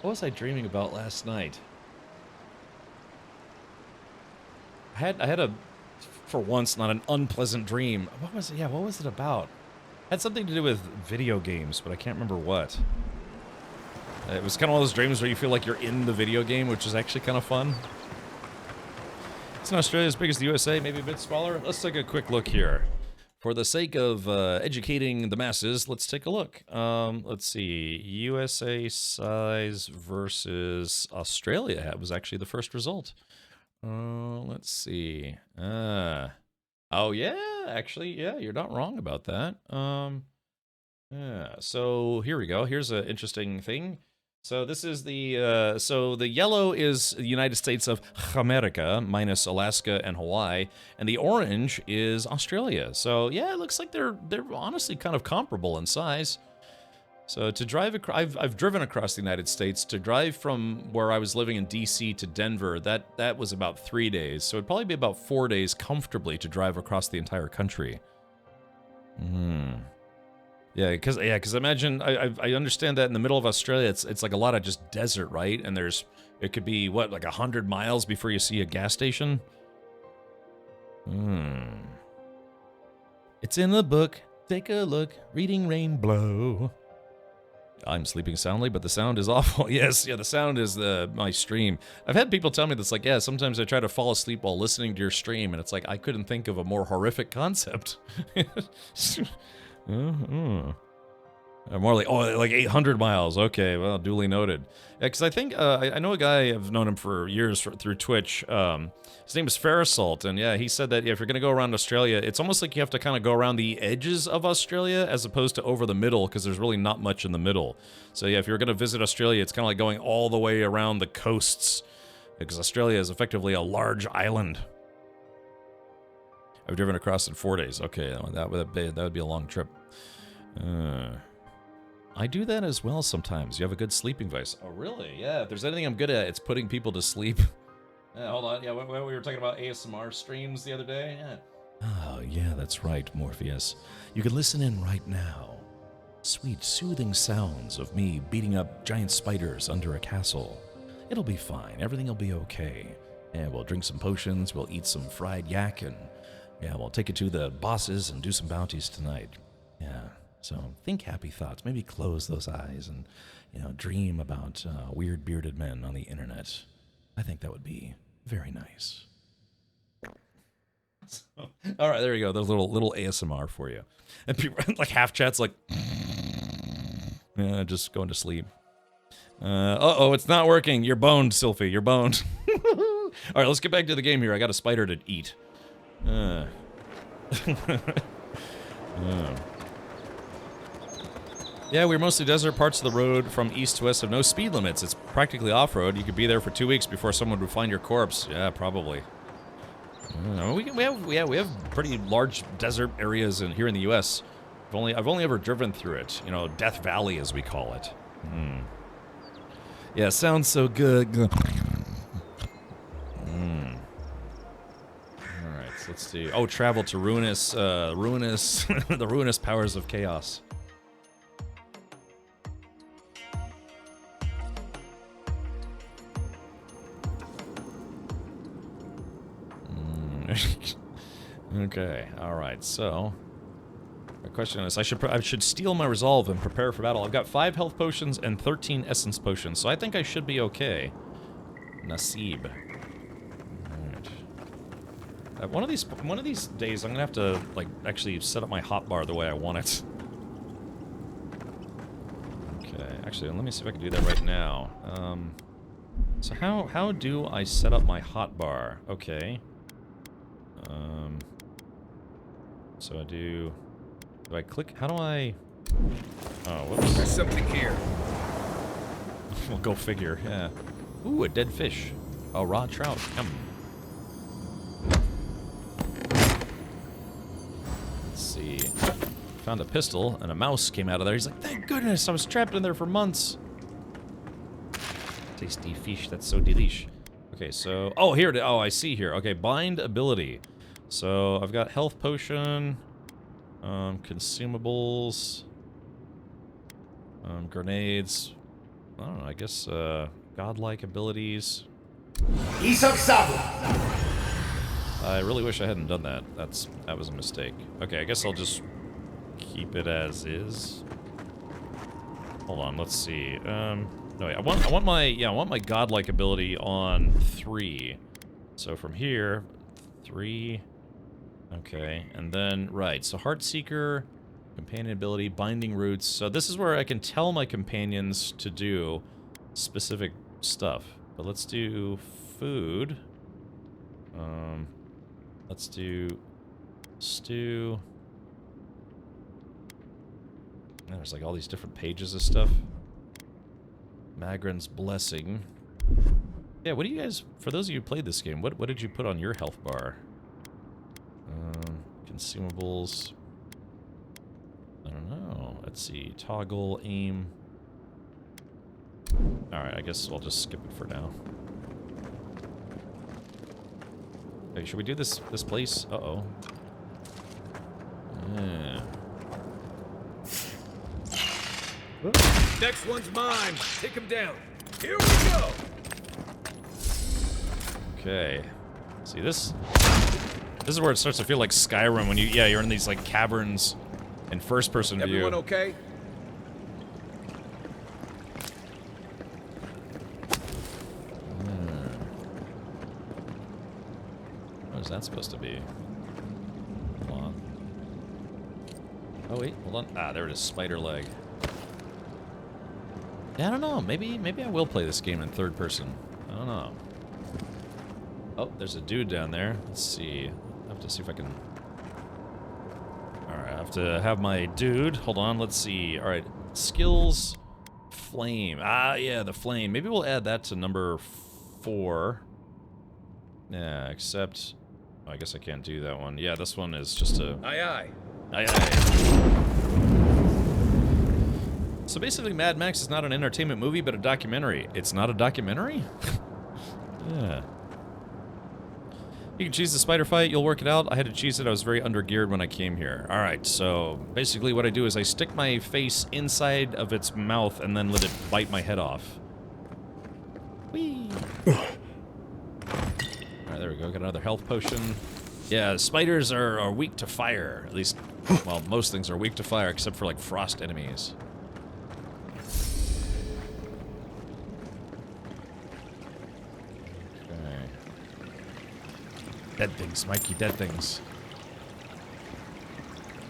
was I dreaming about last night? I had a, for once, not an unpleasant dream. What was it? Yeah, what was it about? It had something to do with video games, but I can't remember what. It was kind of one of those dreams where you feel like you're in the video game, which is actually kind of fun. It's not Australia as big as the USA, maybe a bit smaller. Let's take a quick look here. For the sake of educating the masses, let's take a look. Let's see. USA size versus Australia was actually the first result. Let's see. Oh, yeah. Actually, yeah, you're not wrong about that. Yeah, so here we go. Here's an interesting thing. So this is the, so the yellow is the United States of America, minus Alaska and Hawaii, and the orange is Australia. So yeah, it looks like they're honestly kind of comparable in size. So to drive, I've driven across the United States. To drive from where I was living in DC to Denver, that was about 3 days. So it'd probably be about 4 days comfortably to drive across the entire country. Yeah, because imagine, I understand that in the middle of Australia, it's like a lot of just desert, right? And it could be, what, like 100 miles before you see a gas station? It's in the book. Take a look. Reading Rainbow. I'm sleeping soundly, but the sound is awful. Yes, yeah, the sound is my stream. I've had people tell me that's like, yeah, sometimes I try to fall asleep while listening to your stream, and it's like, I couldn't think of a more horrific concept. More like 800 miles. Okay, well, duly noted. Yeah, because I think I know a guy, I've known him for years through Twitch. His name is Fairasalt, and yeah, he said that if you're going to go around Australia, it's almost like you have to kind of go around the edges of Australia as opposed to over the middle, because there's really not much in the middle. So yeah, if you're going to visit Australia, it's kind of like going all the way around the coasts, because Australia is effectively a large island. I've driven across in 4 days. Okay, that would be a long trip. I do that as well sometimes. You have a good sleeping voice. Oh, really? Yeah, if there's anything I'm good at, it's putting people to sleep. Hold on. Yeah, when we were talking about ASMR streams the other day. Yeah. Oh, yeah, that's right, Morpheus. You can listen in right now. Sweet, soothing sounds of me beating up giant spiders under a castle. It'll be fine. Everything will be okay. And we'll drink some potions, we'll eat some fried yak, and yeah, we'll take it to the bosses and do some bounties tonight. Yeah. So think happy thoughts. Maybe close those eyes and, dream about weird bearded men on the internet. I think that would be very nice. So, all right, there you go. There's a little ASMR for you. And people, like half chat's like, yeah, just going to sleep. Uh-oh, it's not working. You're boned, Sylphie. You're boned. All right, let's get back to the game here. I got a spider to eat. Yeah, we're mostly desert. Parts of the road from east to west have no speed limits. It's practically off-road. You could be there for 2 weeks before someone would find your corpse. Yeah, probably. We have pretty large desert areas here in the U.S. I've only ever driven through it. Death Valley, as we call it. Yeah, sounds so good. All right, so let's see. Oh, travel to the ruinous powers of chaos. Okay, alright, so my question is, I should steal my resolve and prepare for battle. I've got 5 health potions and 13 essence potions, so I think I should be okay. Nasib. Alright. One of these days I'm gonna have to actually set up my hotbar the way I want it. Okay, actually let me see if I can do that right now. So how do I set up my hotbar? Okay. So do I click? How do I? Oh, whoops. There's something here. We'll go figure. Yeah. Ooh, a dead fish. A raw trout. Yum. Let's see. Found a pistol and a mouse came out of there. He's like, thank goodness, I was trapped in there for months. Tasty fish, that's so delish. Okay, so... Oh, here it is. Oh, I see here. Okay, bind ability. So, I've got health potion, consumables, grenades. I don't know, I guess, godlike abilities. I really wish I hadn't done that. That was a mistake. Okay, I guess I'll just keep it as is. Hold on, let's see. No, wait, I want my godlike ability on 3. So from here, 3. Okay, and then right. So Heartseeker, companion ability, binding roots. So this is where I can tell my companions to do specific stuff. But let's do food. Let's do stew. And there's like all these different pages of stuff. Magran's Blessing. Yeah, what do you guys, for those of you who played this game, what did you put on your health bar? Consumables. I don't know. Let's see. Toggle, aim. Alright, I guess I'll just skip it for now. Okay, should we do this place? Uh-oh. Yeah. Next one's mine. Take him down. Here we go. Okay. See, this is where it starts to feel like Skyrim when you're in these like caverns in first-person view. Everyone okay? What is that supposed to be? Hold on. Oh wait, hold on. Ah, there it is. Spider leg. Yeah, I don't know. Maybe I will play this game in third person. I don't know. Oh, there's a dude down there. Let's see. I have to see if I can... Alright, I have to have my dude. Hold on, let's see. Alright, skills, flame. Ah, yeah, the flame. Maybe we'll add that to number 4. Yeah, except... Oh, I guess I can't do that one. Yeah, this one is just a... Aye, aye. Aye, aye. So basically, Mad Max is not an entertainment movie, but a documentary. It's not a documentary? Yeah. You can choose the spider fight, you'll work it out. I had to choose it, I was very under-geared when I came here. Alright, so basically what I do is I stick my face inside of its mouth and then let it bite my head off. Whee! Alright, there we go, got another health potion. Yeah, spiders are weak to fire. At least, well, most things are weak to fire except for like frost enemies. Dead things, Mikey, dead things.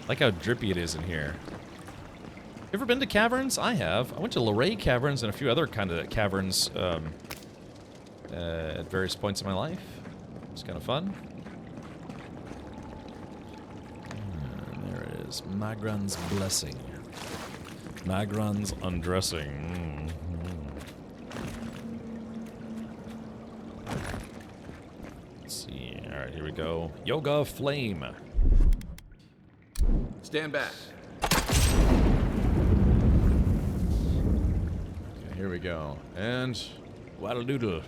I like how drippy it is in here. You ever been to caverns? I have. I went to Luray Caverns and a few other kind of caverns at various points in my life. It's kind of fun. And there it is. Magran's Blessing. Magran's Undressing. Alright, here we go. Yoga Flame. Stand back. Okay, here we go. And waddle-doodle.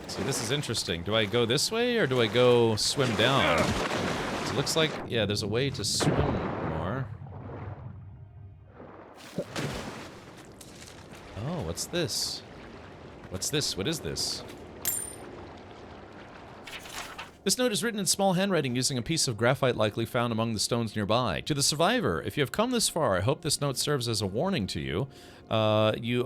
See, this is interesting. Do I go this way or do I go swim down? So it looks like, yeah, there's a way to swim more. Oh, what's this? What's this? What is this? This note is written in small handwriting using a piece of graphite likely found among the stones nearby. To the survivor, if you have come this far, I hope this note serves as a warning to you. You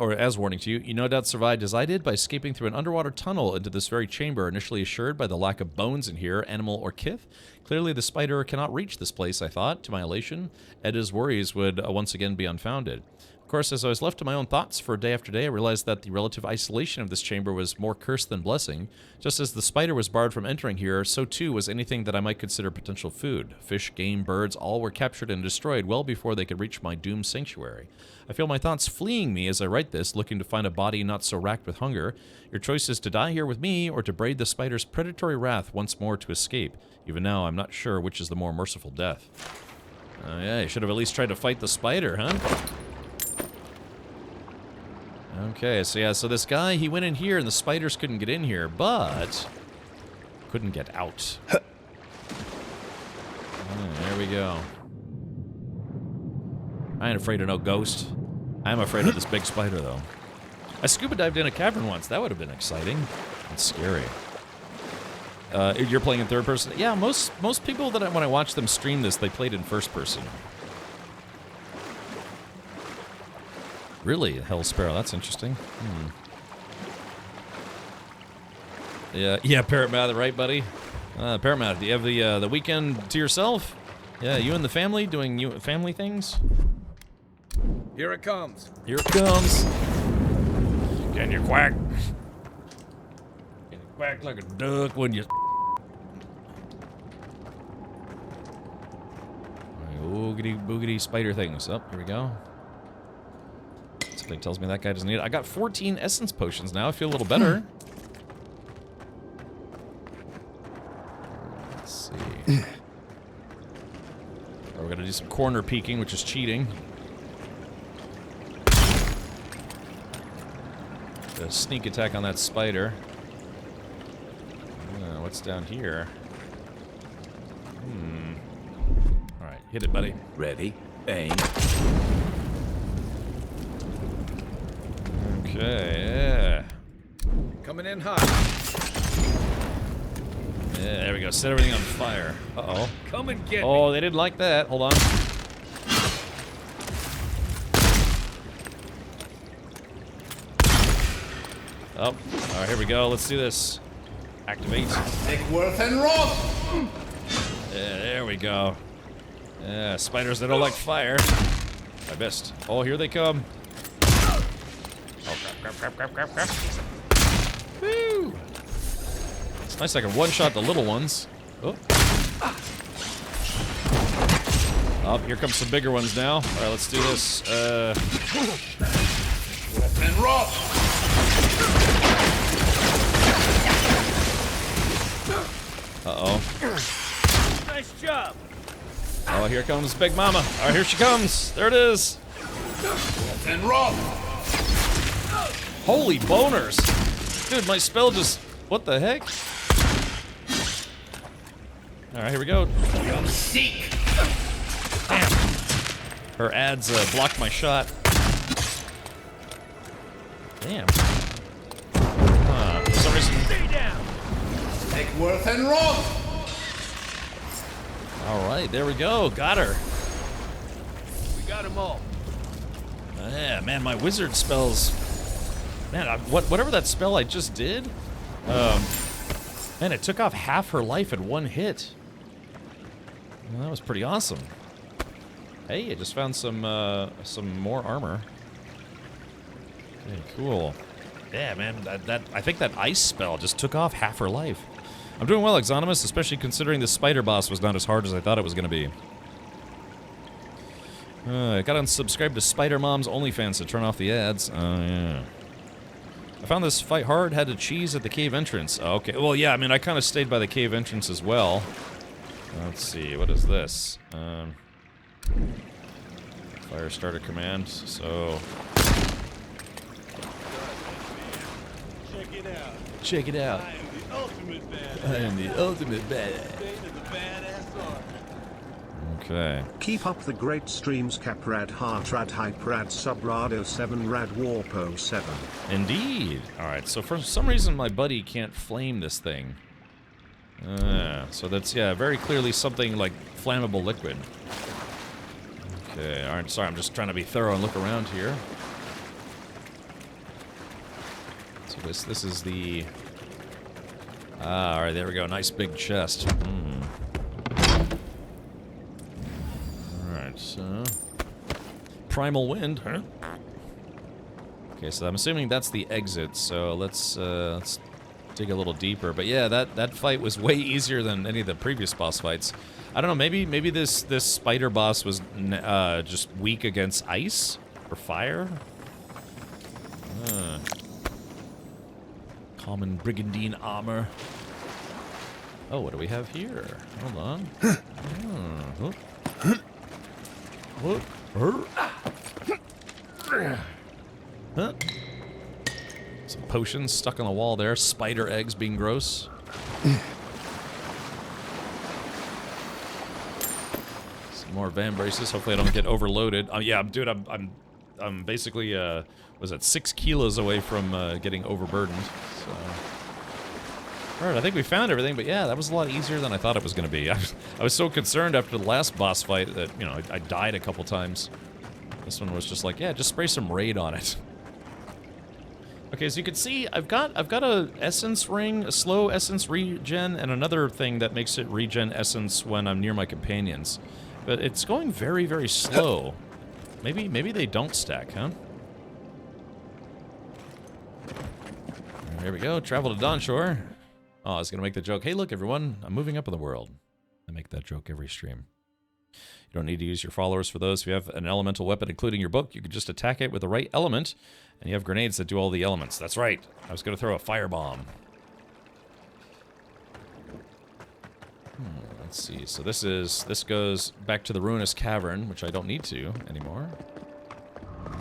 no doubt survived as I did by escaping through an underwater tunnel into this very chamber, initially assured by the lack of bones in here, animal or kith. Clearly the spider cannot reach this place, I thought, to my elation. Edda's worries would once again be unfounded. Of course, as I was left to my own thoughts for day after day, I realized that the relative isolation of this chamber was more curse than blessing. Just as the spider was barred from entering here, so too was anything that I might consider potential food. Fish, game, birds, all were captured and destroyed well before they could reach my doomed sanctuary. I feel my thoughts fleeing me as I write this, looking to find a body not so racked with hunger. Your choice is to die here with me, or to brave the spider's predatory wrath once more to escape. Even now, I'm not sure which is the more merciful death. Yeah, you should have at least tried to fight the spider, huh? Okay, so yeah, so this guy, he went in here and the spiders couldn't get in here, but couldn't get out. There we go. I ain't afraid of no ghost. I'm afraid of this big spider, though. I scuba dived in a cavern once. That would have been exciting. It's scary. You're playing in third person? Yeah, most people that when I watch them stream this, they played in first person. Really, Hell Sparrow? That's interesting. Yeah, Parrot Math, right, buddy? Parrot Math, do you have the weekend to yourself? Yeah, you and the family doing family things? Here it comes. Here it comes. Can you quack? Can you quack like a duck when you... Oogity boogity spider things. Oh, here we go. Something tells me that guy doesn't need it. I got 14 essence potions now. I feel a little better. Let's see. Oh, we're gonna do some corner peeking, which is cheating. A sneak attack on that spider. What's down here? Alright, hit it, buddy. Ready, aim. Okay, yeah. Coming in hot. Yeah, there we go. Set everything on fire. Uh-oh. Come and get me. Oh, they didn't like that. Hold on. Oh, alright, here we go. Let's do this. Activate. Stickworth and Roth! Yeah, there we go. Yeah, spiders that don't like fire. I missed. Oh, here they come. Oh, crap. Woo! It's nice I can one-shot the little ones. Oh. Oh, here comes some bigger ones now. Alright, let's do this. And Roth! Uh-oh. Nice job. Oh, here comes Big Mama. All right, here she comes. There it is. And Roth! Holy boners. Dude, my spell just... What the heck? All right, here we go. You'll seek. Damn. Her ads blocked my shot. Damn. For some reason... Stay down. Stickworth and Roth! All right, there we go. Got her. We got them all. Yeah, man, my wizard spells... Man, whatever that spell I just did... man, it took off half her life in one hit. Well, that was pretty awesome. Hey, I just found some more armor. Okay, cool. Yeah, man, I think that ice spell just took off half her life. I'm doing well, Exonimus, especially considering the spider boss was not as hard as I thought it was going to be. I got unsubscribed to Spider Mom's OnlyFans to turn off the ads. Oh, yeah. I found this fight hard, had to cheese at the cave entrance. Oh, okay, well, yeah, I mean, I kind of stayed by the cave entrance as well. Let's see, what is this? Fire starter command, so... Check it out. Check it out. I am the ultimate badass. I am the ultimate badass. Okay. Keep up the great streams, Caprad, Heartrad, Hyperad, Subrad 07, Rad Warpo 7. Indeed. Alright, so for some reason my buddy can't flame this thing. So that's, yeah, very clearly something like flammable liquid. Okay, alright, sorry, I'm just trying to be thorough and look around here. So this is the... alright, there we go, nice big chest. Alright, so... primal wind, huh? Okay, so I'm assuming that's the exit, so let's dig a little deeper. But yeah, that fight was way easier than any of the previous boss fights. I don't know, maybe this spider boss was just weak against ice or fire? Common brigandine armor. Oh, what do we have here? Hold on. Huh? Some potions stuck on the wall there. Spider eggs being gross. Some more van braces. Hopefully I don't get overloaded. Yeah, dude, I'm basically was it 6 kilos away from getting overburdened. So. All right, I think we found everything, but yeah, that was a lot easier than I thought it was going to be. I was so concerned after the last boss fight that, you know, I died a couple times. This one was just like, yeah, just spray some raid on it. Okay, so you can see I've got a essence ring, a slow essence regen, and another thing that makes it regen essence when I'm near my companions. But it's going very, very slow. Maybe they don't stack, huh? Here we go, travel to Dawnshore. Oh, I was gonna make the joke, hey look everyone, I'm moving up in the world. I make that joke every stream. You don't need to use your followers for those. If you have an elemental weapon, including your book, you can just attack it with the right element, and you have grenades that do all the elements. That's right. I was gonna throw a firebomb. Let's see. So this goes back to the ruinous cavern, which I don't need to anymore.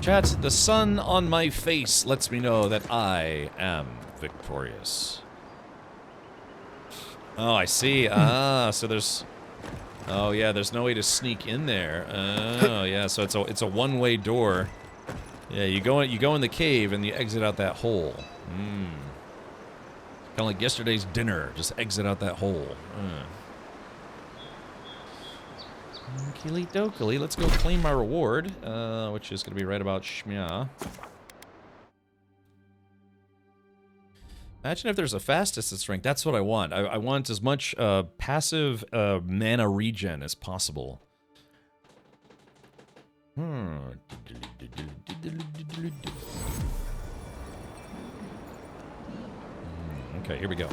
Chat, the sun on my face lets me know that I am victorious. Oh, I see. Ah, so there's... Oh, yeah, there's no way to sneak in there. Oh, yeah, so it's a one-way door. Yeah, you go in the cave and you exit out that hole. Kind of like yesterday's dinner. Just exit out that hole. Okey dokey, let's go claim my reward, which is going to be right about Shmya. Imagine if there's a fast distance rank. That's what I want. I want as much passive mana regen as possible. Okay, here we go.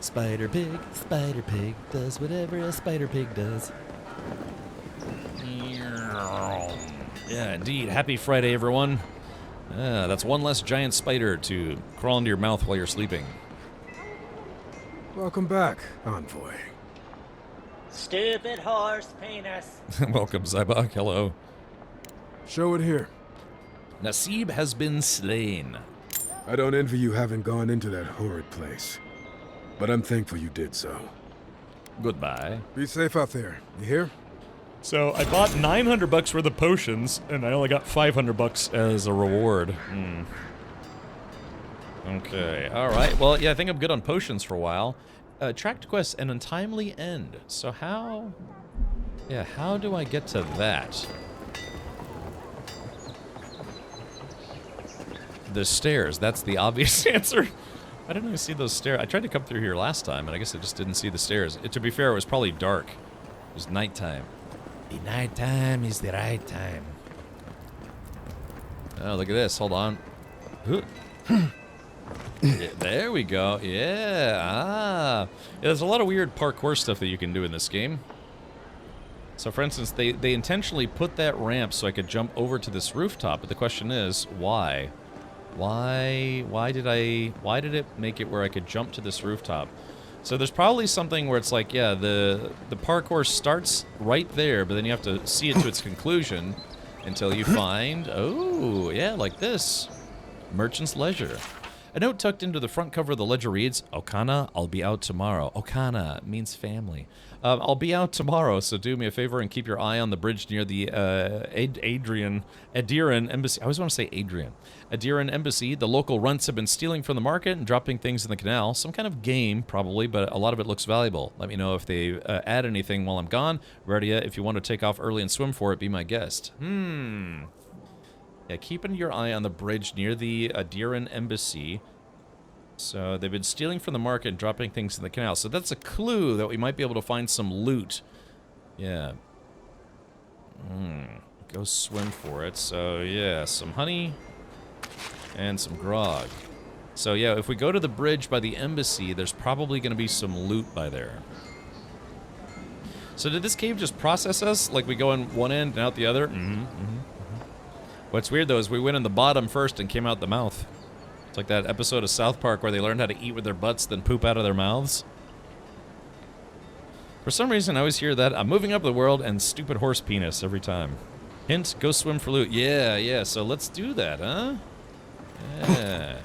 Spider pig does whatever a spider pig does. Yeah, indeed. Happy Friday, everyone. That's one less giant spider to crawl into your mouth while you're sleeping. Welcome back, Envoy. Stupid horse penis. Welcome, Zybok. Hello. Show it here. Nasib has been slain. I don't envy you having gone into that horrid place, but I'm thankful you did so. Goodbye. Be safe out there. You hear? So I bought $900 worth of potions, and I only got $500 as a reward. Okay, all right. Well, yeah, I think I'm good on potions for a while. Tracked quest, an untimely end. So how do I get to that? The stairs. That's the obvious answer. I didn't even see those stairs. I tried to come through here last time, and I guess I just didn't see the stairs. To be fair, it was probably dark. It was nighttime. The night time is the right time. Oh, look at this. Hold on. Yeah, there we go. Yeah. Yeah, there's a lot of weird parkour stuff that you can do in this game. So, for instance, they intentionally put that ramp so I could jump over to this rooftop, but the question is, why? Why did it make it where I could jump to this rooftop? So there's probably something where it's like, yeah, the parkour starts right there, but then you have to see it to its conclusion until you find, oh, yeah, like this. Merchant's Leisure. A note tucked into the front cover of the ledger reads, Okana, I'll be out tomorrow. Okana means family. I'll be out tomorrow, so do me a favor and keep your eye on the bridge near the Adiran Embassy. I always want to say Adrian. Adiran Embassy. The local runts have been stealing from the market and dropping things in the canal. Some kind of game, probably, but a lot of it looks valuable. Let me know if they add anything while I'm gone. Radia, if you want to take off early and swim for it, be my guest. Yeah, keeping your eye on the bridge near the Adiran Embassy. So they've been stealing from the market and dropping things in the canal. So that's a clue that we might be able to find some loot. Yeah. Go swim for it. So, yeah, some honey and some grog. So, yeah, if we go to the bridge by the embassy, there's probably going to be some loot by there. So did this cave just process us? Like we go in one end and out the other? What's weird, though, is we went in the bottom first and came out the mouth. It's like that episode of South Park where they learned how to eat with their butts, then poop out of their mouths. For some reason, I always hear that. I'm moving up the world and stupid horse penis every time. Hint, go swim for loot. Yeah, so let's do that, huh? Yeah.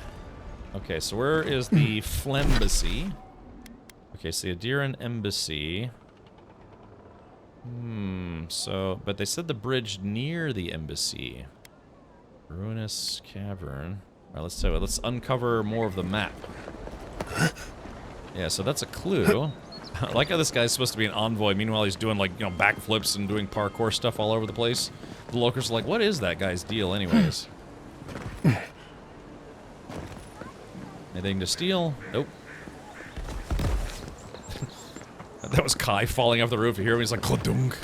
Okay, so where is the Flembassy? Okay, so the Adiran Embassy. So, but they said the bridge near the embassy. Ruinous cavern. Alright, let's do it. Let's uncover more of the map. Yeah, so that's a clue. I like how this guy's supposed to be an envoy, meanwhile he's doing, like, you know, backflips and doing parkour stuff all over the place. The locals are like, what is that guy's deal anyways? Anything to steal? Nope. That was Kai falling off the roof. You hear him? He's like, Kladunk.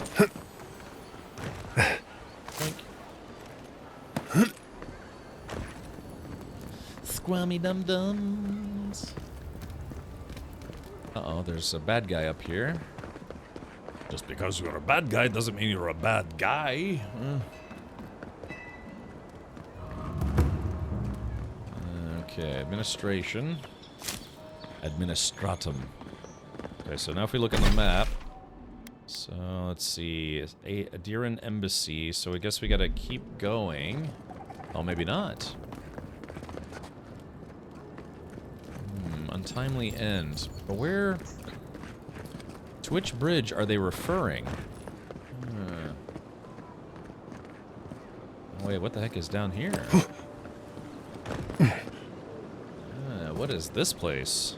Squammy dum-dums. Uh-oh, there's a bad guy up here. Just because you're a bad guy doesn't mean you're a bad guy. Okay, administration. Administratum. Okay, so now if we look on the map. So, let's see. Adiran Embassy, so I guess we gotta keep going. Oh, maybe not. Untimely end. But where... To which bridge are they referring? Oh, wait, what the heck is down here? What is this place?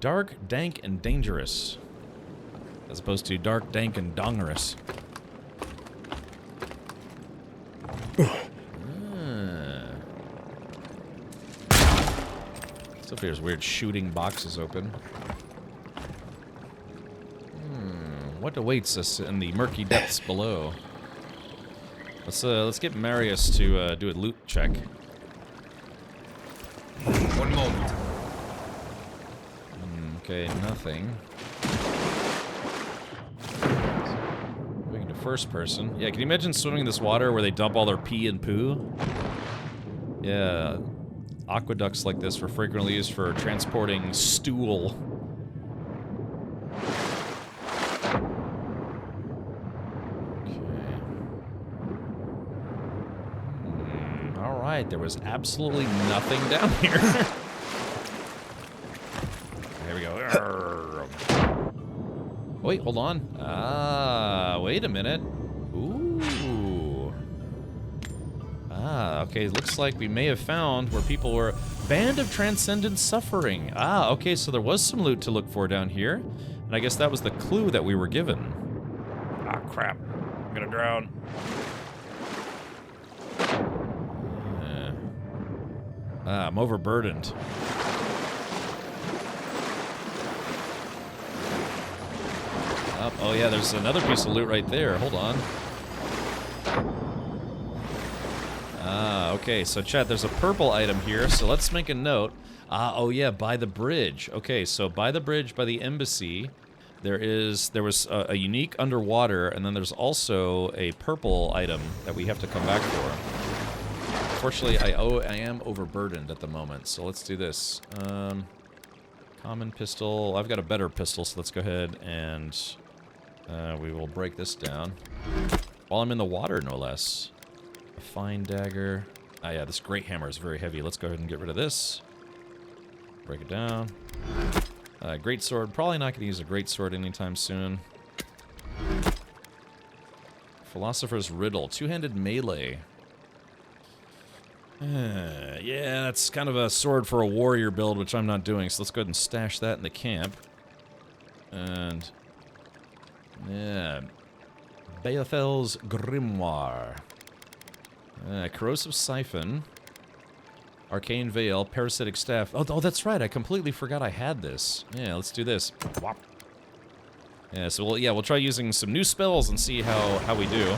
Dark, dank, and dangerous. As opposed to dark, dank, and dongerous. So there's weird shooting boxes open. What awaits us in the murky depths below? Let's get Marius to do a loot check. One moment. Okay, nothing. Moving to first person. Yeah, can you imagine swimming in this water where they dump all their pee and poo? Yeah, aqueducts like this were frequently used for transporting stool. Alright, there was absolutely nothing down here. There we go. Wait, hold on. Ah, wait a minute. Ooh. Ah, okay, looks like we may have found where people were... Band of Transcendent Suffering. Ah, okay, so there was some loot to look for down here. And I guess that was the clue that we were given. Ah, crap. I'm gonna drown. I'm overburdened. Oh yeah, there's another piece of loot right there. Hold on. Okay, so chat, there's a purple item here, so let's make a note. Oh yeah, by the bridge. Okay, so by the bridge, by the embassy, there was a unique underwater, and then there's also a purple item that we have to come back for. Unfortunately, I am overburdened at the moment, so let's do this. Common pistol. I've got a better pistol, so let's go ahead and we will break this down. While I'm in the water, no less. A fine dagger. Ah, yeah, this great hammer is very heavy. Let's go ahead and get rid of this. Break it down. Great sword. Probably not going to use a great sword anytime soon. Philosopher's Riddle. Two-handed melee. Yeah, that's kind of a sword for a warrior build, which I'm not doing, so let's go ahead and stash that in the camp. And... yeah. Beothel's Grimoire. Corrosive Siphon. Arcane Veil, Parasitic Staff. Oh, that's right, I completely forgot I had this. Yeah, let's do this. Whop. Yeah, so we'll try using some new spells and see how we do.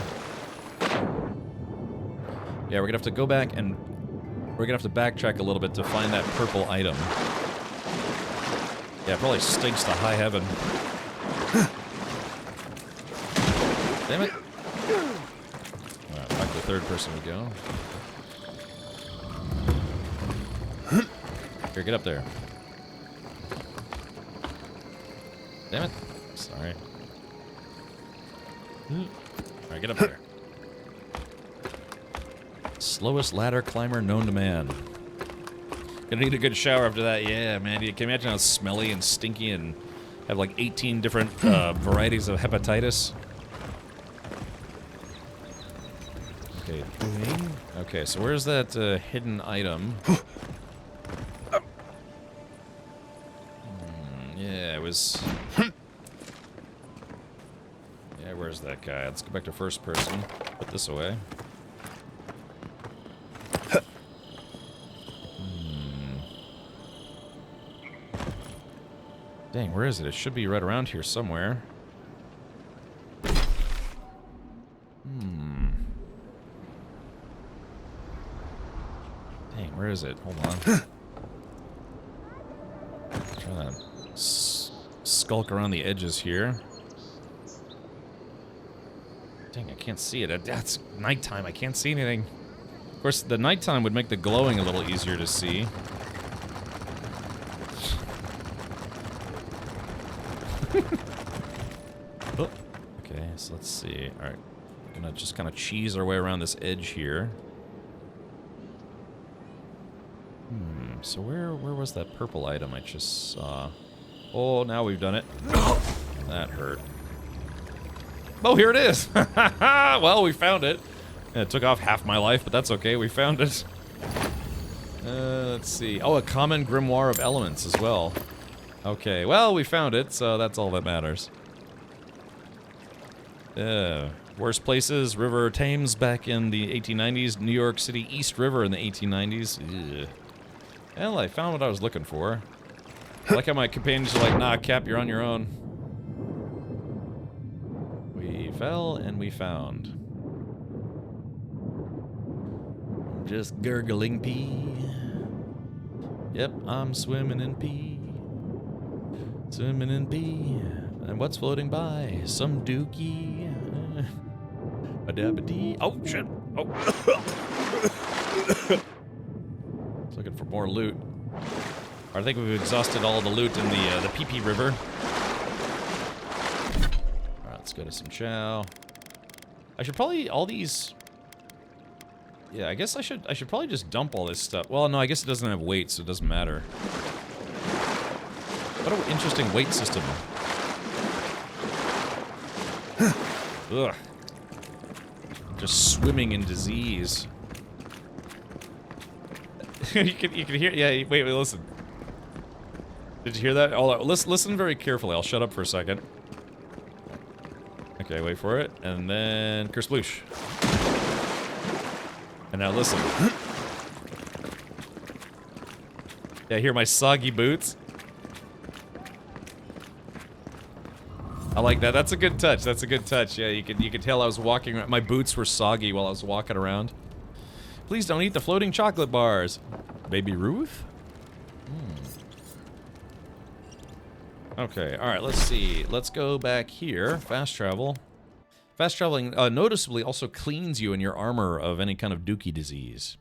Yeah, we're gonna have to go back and we're gonna have to backtrack a little bit to find that purple item. Yeah, it probably stinks to high heaven. Damn it. Alright, back to the third person we go. Here, get up there. Damn it. Sorry. Alright, get up there. Slowest ladder climber known to man. Gonna need a good shower after that. Yeah, man. You can imagine how smelly and stinky and have like 18 different varieties of hepatitis. Okay. Okay, so where's that hidden item? Yeah, it was... Yeah, where's that guy? Let's go back to first person. Put this away. Dang, where is it? It should be right around here somewhere. Dang, where is it? Hold on. Trying to skulk around the edges here. Dang, I can't see it. That's nighttime. I can't see anything. Of course, the nighttime would make the glowing a little easier to see. Oh, okay, so let's see. Alright, we're gonna just kind of cheese our way around this edge here. So where was that purple item I just saw? Oh, now we've done it. That hurt. Oh, here it is! Well, we found it. Yeah, it took off half my life, but that's okay, we found it. Let's see. Oh, a common grimoire of elements as well. Okay, well, we found it, so that's all that matters. Worst places, River Thames back in the 1890s, New York City East River in the 1890s. Ugh. Well, I found what I was looking for. I like how my companions are like, nah, Cap, you're on your own. We fell and we found. Just gurgling pee. Yep, I'm swimming in pee. Swimming in pee. And what's floating by? Some dookie. Ba-da-ba-dee. Oh, shit. Oh. Looking for more loot. I think we've exhausted all the loot in the PP River. Alright, let's go to some chow. I should probably, all these... Yeah, I guess I should probably just dump all this stuff. Well, no, I guess it doesn't have weight, so it doesn't matter. What an interesting weight system. Ugh. Just swimming in disease. you can hear, yeah, wait, listen. Did you hear that? Oh, listen very carefully. I'll shut up for a second. Okay, wait for it. And then kersploosh. And now listen. Yeah, hear my soggy boots? I like that. That's a good touch. That's a good touch. Yeah, you could tell I was walking around. My boots were soggy while I was walking around. Please don't eat the floating chocolate bars. Baby Ruth? Okay, alright, let's see. Let's go back here. Fast travel. Fast traveling noticeably also cleans you and your armor of any kind of dookie disease.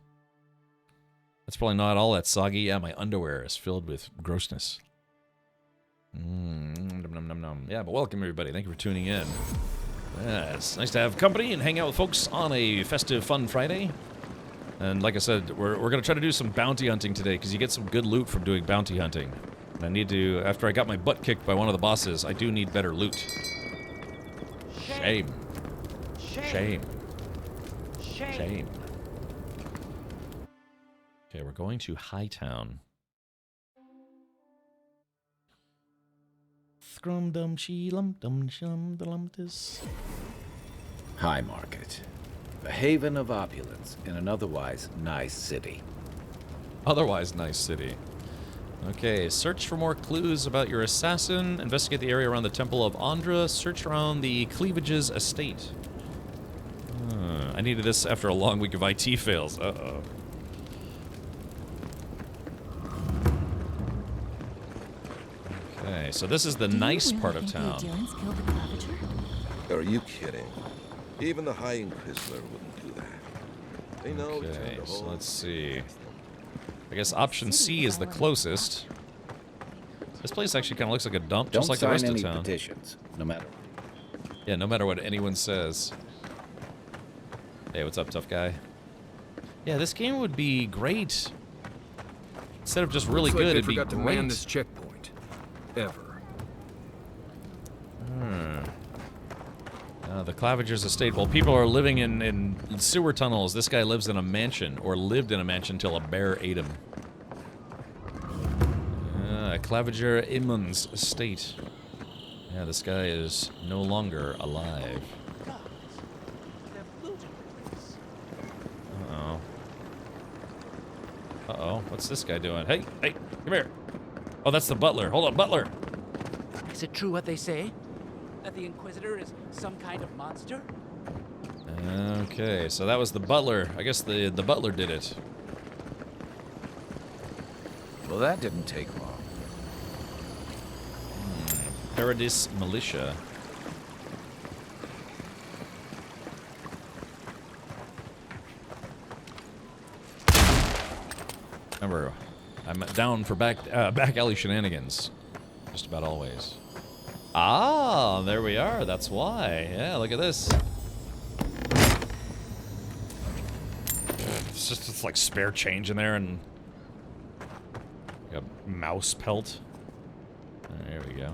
That's probably not all that soggy. Yeah, my underwear is filled with grossness. Nom, nom, nom. Yeah, but welcome everybody. Thank you for tuning in. Yeah, it's nice to have company and hang out with folks on a festive, fun Friday. And like I said, we're going to try to do some bounty hunting today, because you get some good loot from doing bounty hunting. And I need to, after I got my butt kicked by one of the bosses, I do need better loot. Shame. Shame. Shame. Okay, we're going to Hightown. High Market. A haven of opulence in an otherwise nice city. Otherwise nice city. Okay, search for more clues about your assassin. Investigate the area around the Temple of Andra. Search around the Cleavage's estate. I needed this after a long week of IT fails. Uh-oh. Okay, so this is the nice part of town. Are you kidding? Even the High Inquisitor wouldn't do that. They know. Okay, so let's see. I guess option C is the closest. This place actually kind of looks like a dump, just like the rest of town. Petitions, no matter. Yeah, no matter what anyone says. Hey, what's up, tough guy? Yeah, this game would be great. Instead of just really Looks good, like they it'd be forgot to great. man this checkpoint. Ever. The Clavager's estate. Well, people are living in sewer tunnels. This guy lives in a mansion, or lived in a mansion till a bear ate him. Clavager Immon's estate. Yeah, this guy is no longer alive. Uh-oh. Uh-oh, what's this guy doing? Hey, come here. Oh, that's the butler. Hold on, butler. Is it true what they say? That the Inquisitor is some kind of monster? Okay, so that was the butler. I guess the butler did it. Well, that didn't take long. Paradis Militia. Remember, I'm down for back alley shenanigans. Just about always. Ah, there we are. That's why. Yeah, look at this. It's like spare change in there and like a mouse pelt. There we go.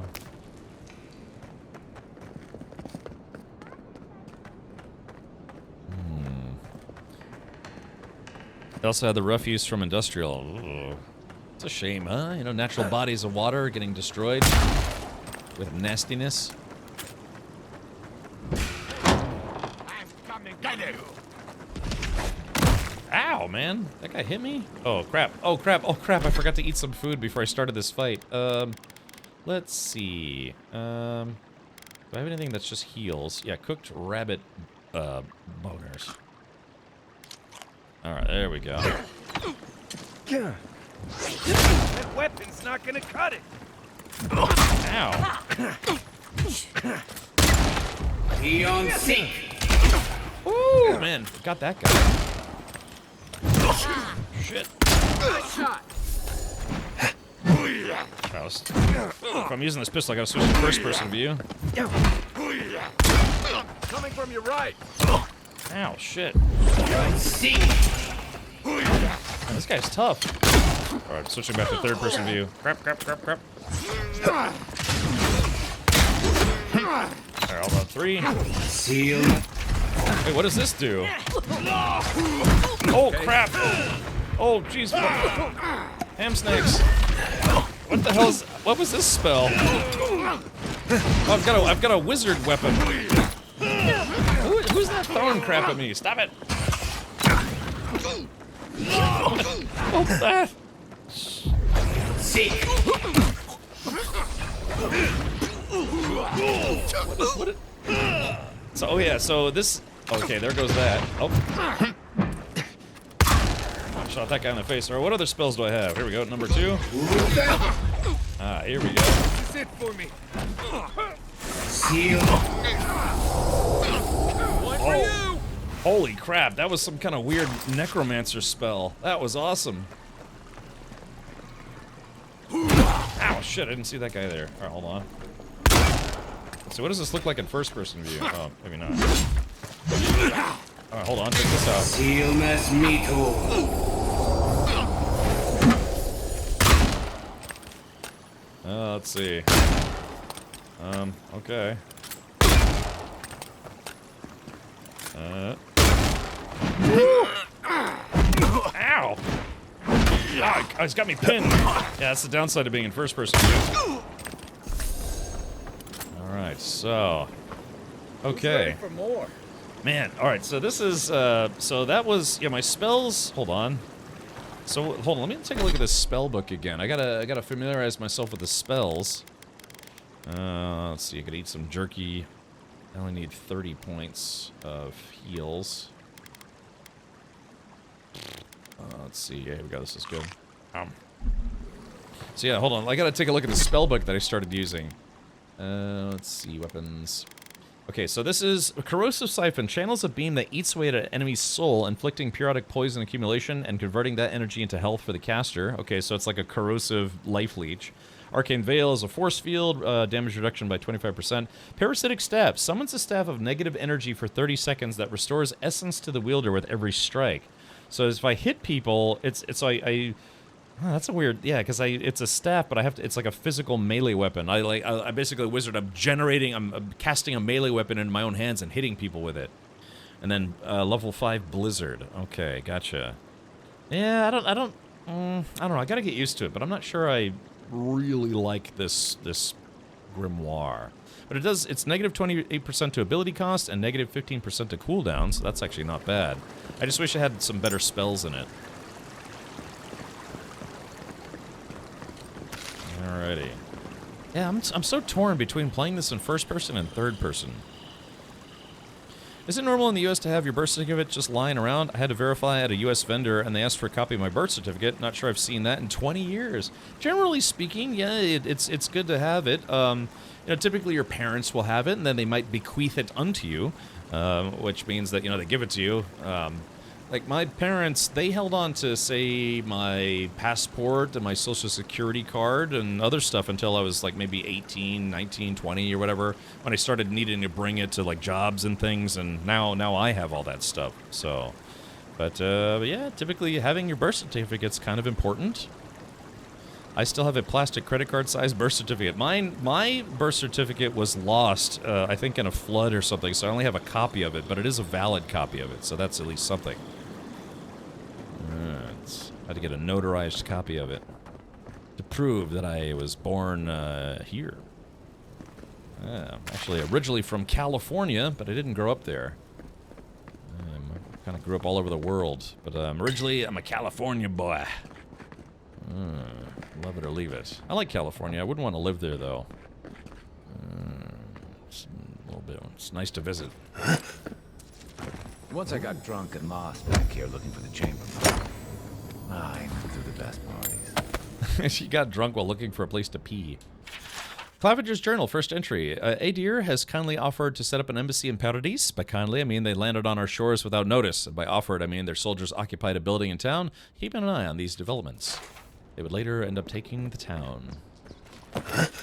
They also had the refuse from industrial. Ugh. It's a shame, huh? You know, natural bodies of water getting destroyed with nastiness. I'm coming to you. Ow, man. That guy hit me? Oh, crap. Oh, crap. Oh, crap. I forgot to eat some food before I started this fight. Let's see. Do I have anything that's just heals? Yeah, cooked rabbit, boners. Alright, there we go. That weapon's not gonna cut it. Ow. Beyond sync. Ooh, man. Got that guy. Shit. If I'm using this pistol, I gotta switch to first-person view. Coming from your right. Ow, shit. Sync. Man, this guy's tough. Alright, switching back to third-person view. Crap. Alright, hold on. 3. Seal. Hey, what does this do? Oh, crap. Oh, jeez. Ham snakes. What the hell's... What was this spell? Oh, I've got a wizard weapon. Who's that throwing crap at me? Stop it. What's that? Seek. So, oh yeah, so this... Okay, there goes that. Oh. Shot that guy in the face. All right, what other spells do I have? Here we go, number 2. Ah, here we go. This is it for me. Seal. One for you. Holy crap, that was some kind of weird necromancer spell. That was awesome. Ow, shit, I didn't see that guy there. All right, hold on. So what does this look like in first-person view? Oh, maybe not. All right, hold on, check this out. Seal mas mito. Let's see. Okay. Ow! Oh, it's got me pinned. Yeah, that's the downside of being in first person view. Alright, so. Okay. For more. Man, alright, so this is, so that was, yeah, my spells, hold on. So hold on, let me take a look at this spell book again. I gotta familiarize myself with the spells. Let's see, I could eat some jerky. I only need 30 points of heals. Let's see, here we go, this is good. So yeah, hold on, I gotta take a look at the spell book that I started using. Let's see, weapons. Okay, so this is a corrosive siphon, channels a beam that eats away at an enemy's soul, inflicting periodic poison accumulation and converting that energy into health for the caster. Okay, so it's like a corrosive life leech. Arcane Veil is a force field, damage reduction by 25%. Parasitic Staff summons a staff of negative energy for 30 seconds that restores essence to the wielder with every strike. So if I hit people, it's like oh, that's a weird, yeah, because it's a staff, but I have to. It's like a physical melee weapon. I basically a wizard. I'm casting a melee weapon in my own hands and hitting people with it. And then level 5 Blizzard. Okay, gotcha. Yeah, I don't know. I gotta get used to it, but I'm not sure I really like this grimoire. But it does. It's negative 28% to ability cost and negative 15% to cooldown. So that's actually not bad. I just wish I had some better spells in it. Alrighty. Yeah, I'm so torn between playing this in first person and third person. Is it normal in the US to have your birth certificate just lying around? I had to verify at a US vendor and they asked for a copy of my birth certificate. Not sure I've seen that in 20 years. Generally speaking, yeah, it's good to have it. You know, typically your parents will have it and then they might bequeath it unto you, which means that, you know, they give it to you. Like, my parents, they held on to, say, my passport and my social security card and other stuff until I was, like, maybe 18, 19, 20 or whatever, when I started needing to bring it to, like, jobs and things, and now I have all that stuff, so. But yeah, typically having your birth certificate's kind of important. I still have a plastic credit card-sized birth certificate. My birth certificate was lost, I think in a flood or something, so I only have a copy of it, but it is a valid copy of it, so that's at least something. I had to get a notarized copy of it to prove that I was born here. Actually, originally from California, but I didn't grow up there. I kind of grew up all over the world, but originally I'm a California boy. Love it or leave it. I like California. I wouldn't want to live there, though. It's a little bit. It's nice to visit. Once I got drunk and lost back here looking for the chamber. I threw the best parties. She got drunk while looking for a place to pee. Claviger's Journal, first entry. Adir has kindly offered to set up an embassy in Paradis. By kindly, I mean they landed on our shores without notice. By offered, I mean their soldiers occupied a building in town, keeping an eye on these developments. They would later end up taking the town.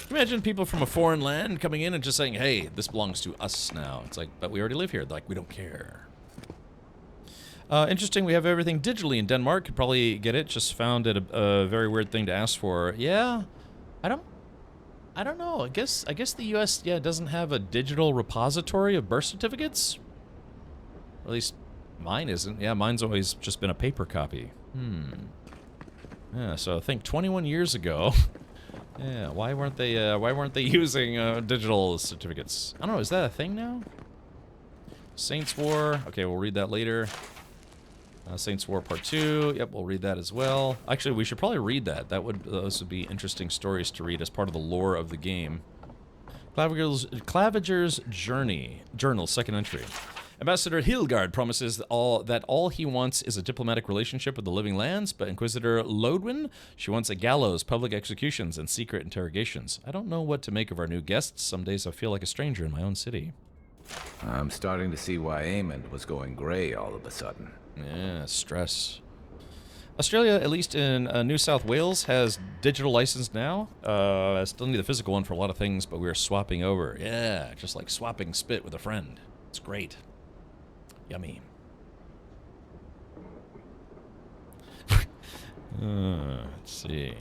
Imagine people from a foreign land coming in and just saying, hey, this belongs to us now. It's like, but we already live here. Like, we don't care. Interesting, we have everything digitally in Denmark. Could probably get it. Just found it a very weird thing to ask for. Yeah, I don't know. I guess the U.S. Doesn't have a digital repository of birth certificates. Or at least mine isn't. Yeah, mine's always just been a paper copy. Yeah, so I think 21 years ago. Yeah, why weren't they using digital certificates? I don't know. Is that a thing now? Saints War. Okay, we'll read that later. Saints War Part 2. Yep, we'll read that as well. Actually, we should probably read that. Those would be interesting stories to read as part of the lore of the game. Claviger's Journal, second entry. Ambassador Hilgard promises that all he wants is a diplomatic relationship with the living lands, but Inquisitor Lodwin, she wants a gallows, public executions, and secret interrogations. I don't know what to make of our new guests. Some days I feel like a stranger in my own city. I'm starting to see why Aemond was going gray all of a sudden. Yeah, stress. Australia, at least in New South Wales, has digital license now. I still need the physical one for a lot of things, but we are swapping over. Yeah, just like swapping spit with a friend. It's great. Yummy. Let's see.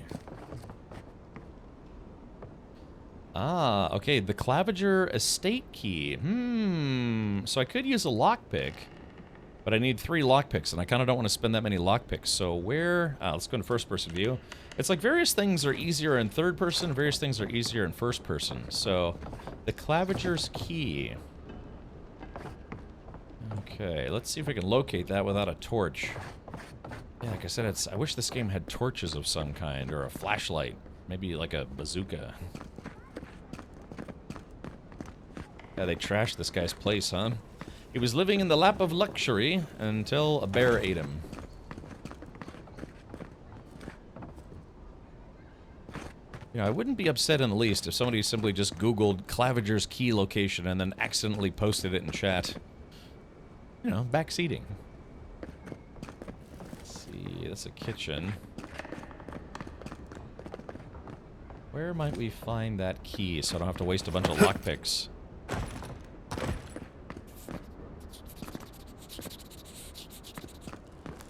Ah, okay, the Claviger estate key. So I could use a lockpick, but I need 3 lockpicks, and I kind of don't want to spend that many lockpicks. So where... let's go into first-person view. It's like various things are easier in third person, various things are easier in first person. So, the Claviger's key. Okay, let's see if we can locate that without a torch. Yeah, like I said, I wish this game had torches of some kind, or a flashlight. Maybe like a bazooka. Yeah, they trashed this guy's place, huh? He was living in the lap of luxury until a bear ate him. You know, I wouldn't be upset in the least if somebody simply just Googled Claviger's key location and then accidentally posted it in chat. You know, backseating. Let's see, that's a kitchen. Where might we find that key so I don't have to waste a bunch of lockpicks?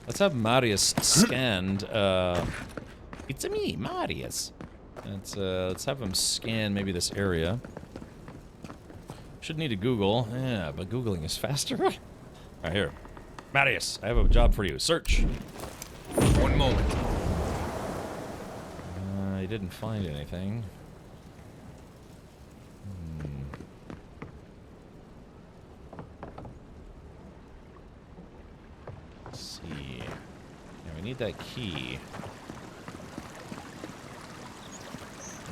Let's have Marius scanned. It's me, Marius. Let's have him scan maybe this area. Should need to Google. Yeah, but Googling is faster. Alright, here. Marius, I have a job for you. Search. One moment. He didn't find anything. Let's see. Yeah, we need that key.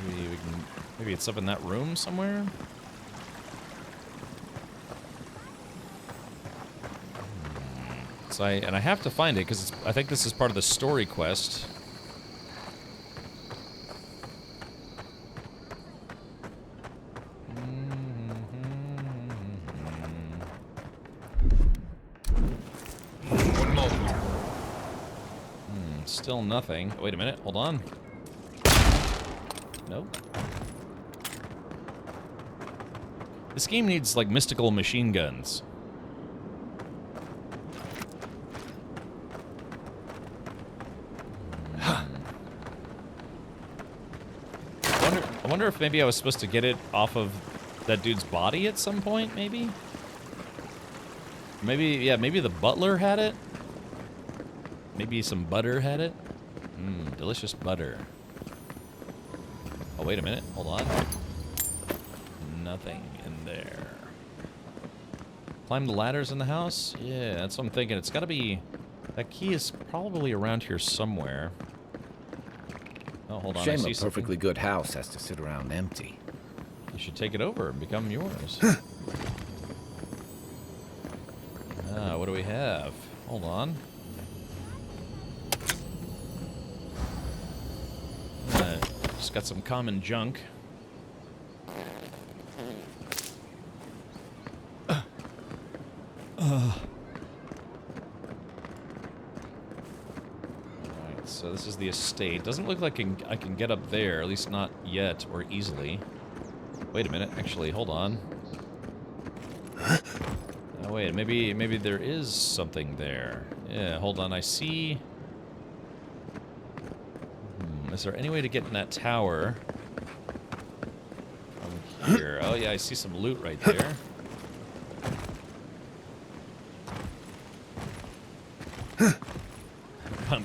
Maybe we can. Maybe it's up in that room somewhere. So I have to find it because I think this is part of the story quest. One moment. Still nothing. Wait a minute. Hold on. Nope. This game needs, like, mystical machine guns. I wonder if maybe I was supposed to get it off of that dude's body at some point, maybe? Maybe, yeah, maybe the butler had it? Maybe some butter had it? Delicious butter. Oh, wait a minute. Hold on. Nothing in there. Climb the ladders in the house? Yeah, that's what I'm thinking. It's gotta be... That key is probably around here somewhere. Oh, hold on. Shame I see a perfectly good house has to sit around empty. You should take it over and become yours. What do we have? Hold on. Just got some common junk. Alright, so this is the estate. Doesn't look like I can get up there, at least not yet or easily. Wait a minute, actually, hold on. Oh, wait, maybe there is something there. Yeah, hold on, I see... Is there any way to get in that tower? From here. Oh, yeah, I see some loot right there.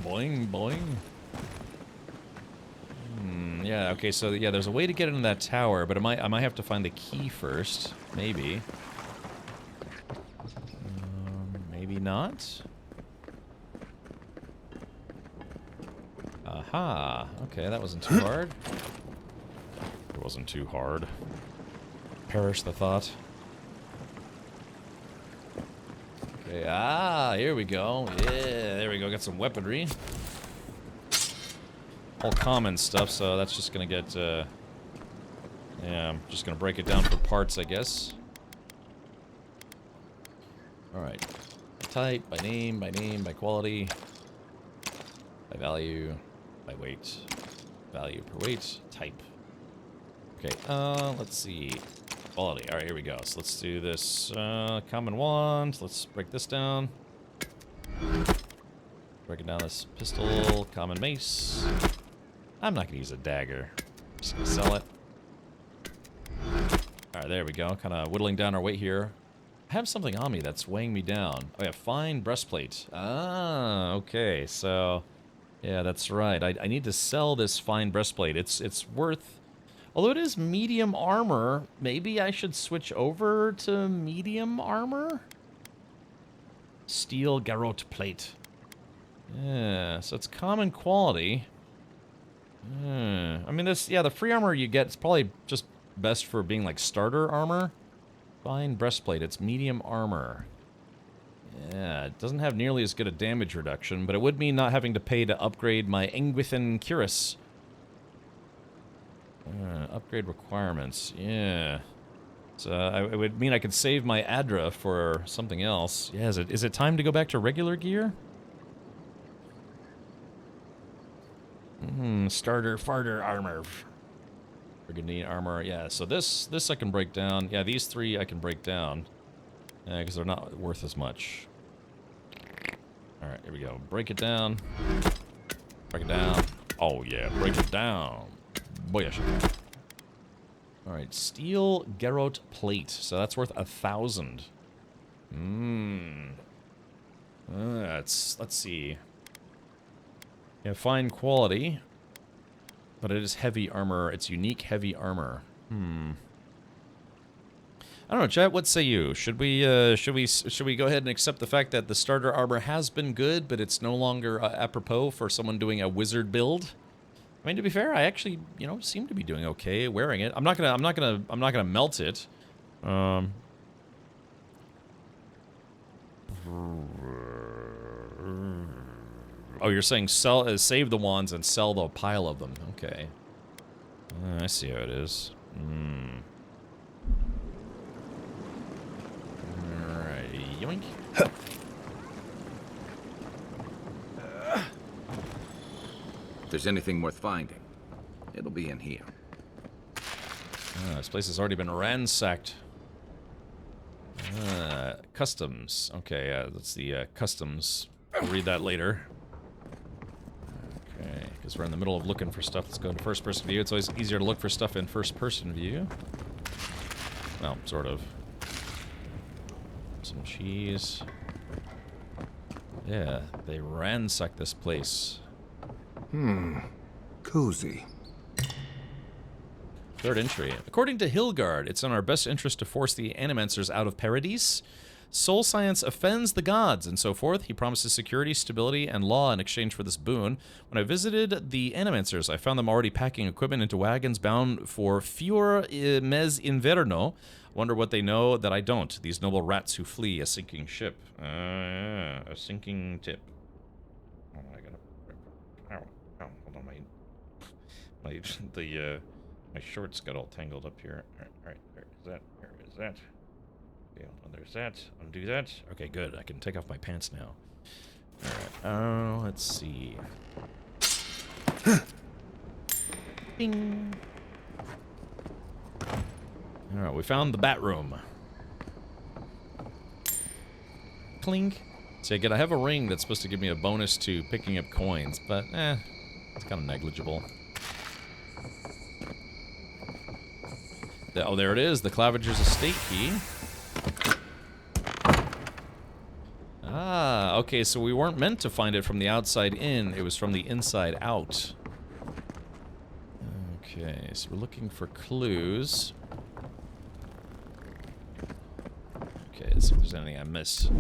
Boing, boing. Yeah, okay, so, yeah, there's a way to get into that tower, but I might have to find the key first. Maybe. Maybe not? Aha. Okay, that wasn't too hard. It wasn't too hard. Perish the thought. Okay, here we go. Yeah, there we go. Got some weaponry. All common stuff, so that's just gonna get, yeah, I'm just gonna break it down for parts, I guess. Alright. Type, by name, by quality, by value, by weight, value per weight, type. Okay, let's see. Quality. Alright, here we go. So let's do this, common wand. Let's break this down. Breaking down this pistol, common mace. I'm not gonna use a dagger. Just gonna sell it. Alright, there we go. Kind of whittling down our weight here. I have something on me that's weighing me down. Oh yeah, fine breastplate. Ah, okay. So, yeah, that's right. I need to sell this fine breastplate. It's worth... Although it is medium armor, maybe I should switch over to medium armor? Steel garrote plate. Yeah, so it's common quality. I mean, the free armor you get is probably just best for being like starter armor. Fine breastplate, it's medium armor. Yeah, it doesn't have nearly as good a damage reduction, but it would mean not having to pay to upgrade my Engwithan Cuirass. Upgrade requirements, yeah. So it would mean I could save my Adra for something else. Yeah, is it time to go back to regular gear? Starter farter armor. Burgundy armor, yeah. So this I can break down. Yeah, these three I can break down. Because they're not worth as much. Alright, here we go. Break it down. Break it down. Oh yeah, break it down. Boyish. Alright, steel garrote plate. So that's worth 1,000. Let's see. Yeah, fine quality. But it is heavy armor. It's unique heavy armor. I don't know, chat. What say you? Should we go ahead and accept the fact that the starter armor has been good, but it's no longer apropos for someone doing a wizard build? I mean, to be fair, I actually, seem to be doing okay wearing it. I'm not gonna melt it. Oh, you're saying save the wands and sell the pile of them. Okay. I see how it is. Alright, yoink. If there's anything worth finding, it'll be in here. This place has already been ransacked. Customs. Okay, that's the customs. I'll read that later. Okay, because we're in the middle of looking for stuff. Let's go into first-person view. It's always easier to look for stuff in first-person view. Well, sort of. Some cheese. Yeah, they ransacked this place. Cozy. Third entry. According to Hilgard, it's in our best interest to force the Animancers out of Paradise. Soul science offends the gods, and so forth. He promises security, stability, and law in exchange for this boon. When I visited the Animancers, I found them already packing equipment into wagons bound for Fior Mes Inverno. Wonder what they know that I don't. These noble rats who flee a sinking ship. A sinking tip. Oh, I gotta... Ow, hold on, my shorts got all tangled up here. Alright, there is that. Okay, there's that. Undo that. Okay, good. I can take off my pants now. Alright, let's see. Bing. Alright, we found the bat room. Clink. See, I have a ring that's supposed to give me a bonus to picking up coins, but, it's kind of negligible. Oh, there it is, the Clavager's estate key. Ah, okay, so we weren't meant to find it from the outside in, it was from the inside out. Okay, so we're looking for clues. Okay, let's see if there's anything I missed.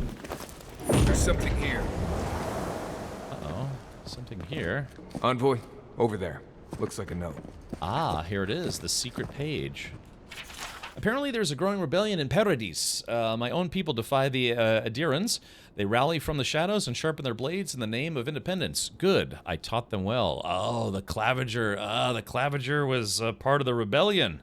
There's something here. Uh-oh, something here. Envoy, over there. Looks like a note. Ah, here it is, the secret page. Apparently there's a growing rebellion in Paradis. My own people defy the Adirans. They rally from the shadows and sharpen their blades in the name of independence. Good. I taught them well. Oh, the Clavager. The Clavager was part of the rebellion.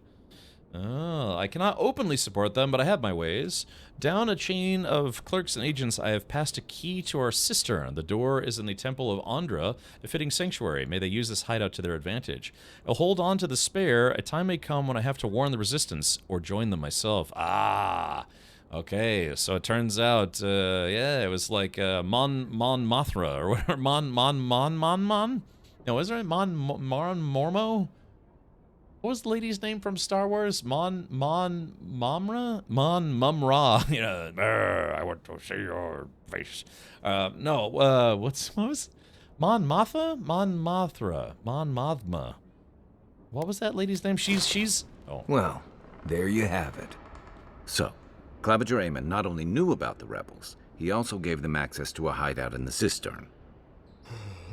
Oh, I cannot openly support them, but I have my ways. Down a chain of clerks and agents, I have passed a key to our cistern. The door is in the Temple of Andra, a fitting sanctuary. May they use this hideout to their advantage. I'll hold on to the spare. A time may come when I have to warn the resistance, or join them myself. Ah, okay. So it turns out, yeah, it was like Mon Mothra, or whatever. Mon? No, isn't it Mon Mormo? What was the lady's name from Star Wars? Mon Mumra? You know, I want to see your face. No, what was Mon Mothra? Mon Mothma. What was that lady's name? She's oh. Well, there you have it. So, Clavager Aemon not only knew about the rebels, he also gave them access to a hideout in the cistern.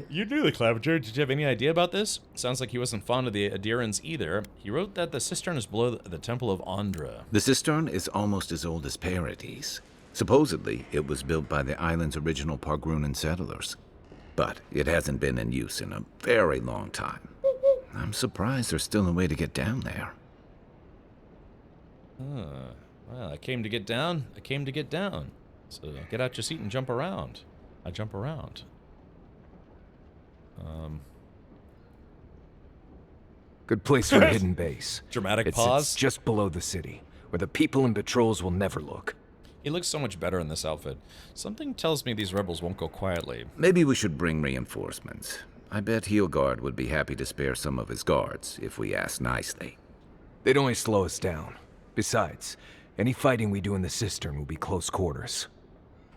You knew the Clapper. Did you have any idea about this? Sounds like he wasn't fond of the Adirans either. He wrote that the cistern is below the Temple of Andra. The cistern is almost as old as Paradis. Supposedly, it was built by the island's original Pargrunan settlers. But it hasn't been in use in a very long time. I'm surprised there's still a way to get down there. Well, I came to get down. I came to get down. So get out your seat and jump around. I jump around. Good place for a hidden base. Dramatic It's pause. just below the city, where the people and patrols will never look. He looks so much better in this outfit. Something tells me these rebels won't go quietly. Maybe we should bring reinforcements. I bet Heelguard would be happy to spare some of his guards if we ask nicely. They'd only slow us down. Besides, any fighting we do in the cistern will be close quarters.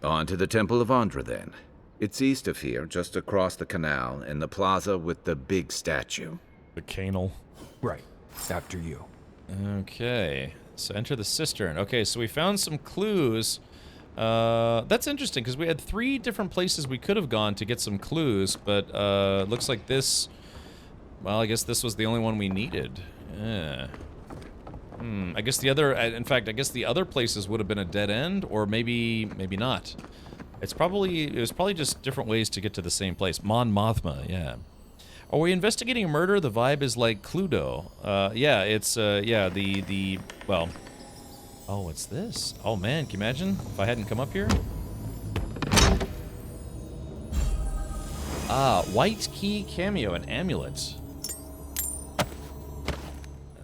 On to the Temple of Andra, then. It's east of here, just across the canal, in the plaza with the big statue. The canal. Right. After you. Okay. So enter the cistern. Okay, so we found some clues. That's interesting, because we had 3 different places we could have gone to get some clues, but looks like this... Well, I guess this was the only one we needed. Yeah. I guess the other... In fact, I guess the other places would have been a dead end, or maybe not. It was probably just different ways to get to the same place. Mon Mothma, yeah. Are we investigating a murder? The vibe is like Cluedo. Yeah, it's, yeah, well... Oh, what's this? Oh, man, can you imagine if I hadn't come up here? Ah, white key cameo, an amulet.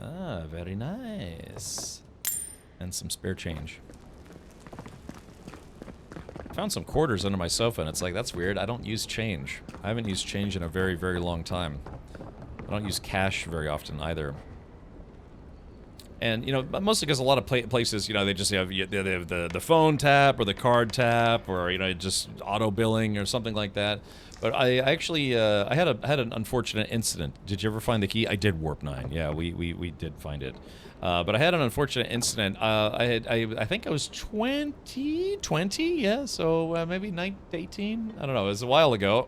Ah, very nice. And some spare change. Found some quarters under my sofa, and it's like, that's weird. I don't use change. I haven't used change in a very, very long time. I don't use cash very often either. And, you know, mostly because a lot of places, you know, they just have the phone tap or the card tap or, you know, just auto billing or something like that. But I actually, I had an unfortunate incident. Did you ever find the key? I did warp 9. Yeah, we did find it. But I had an unfortunate incident. I think I was 20, yeah, so maybe 18. I don't know. It was a while ago.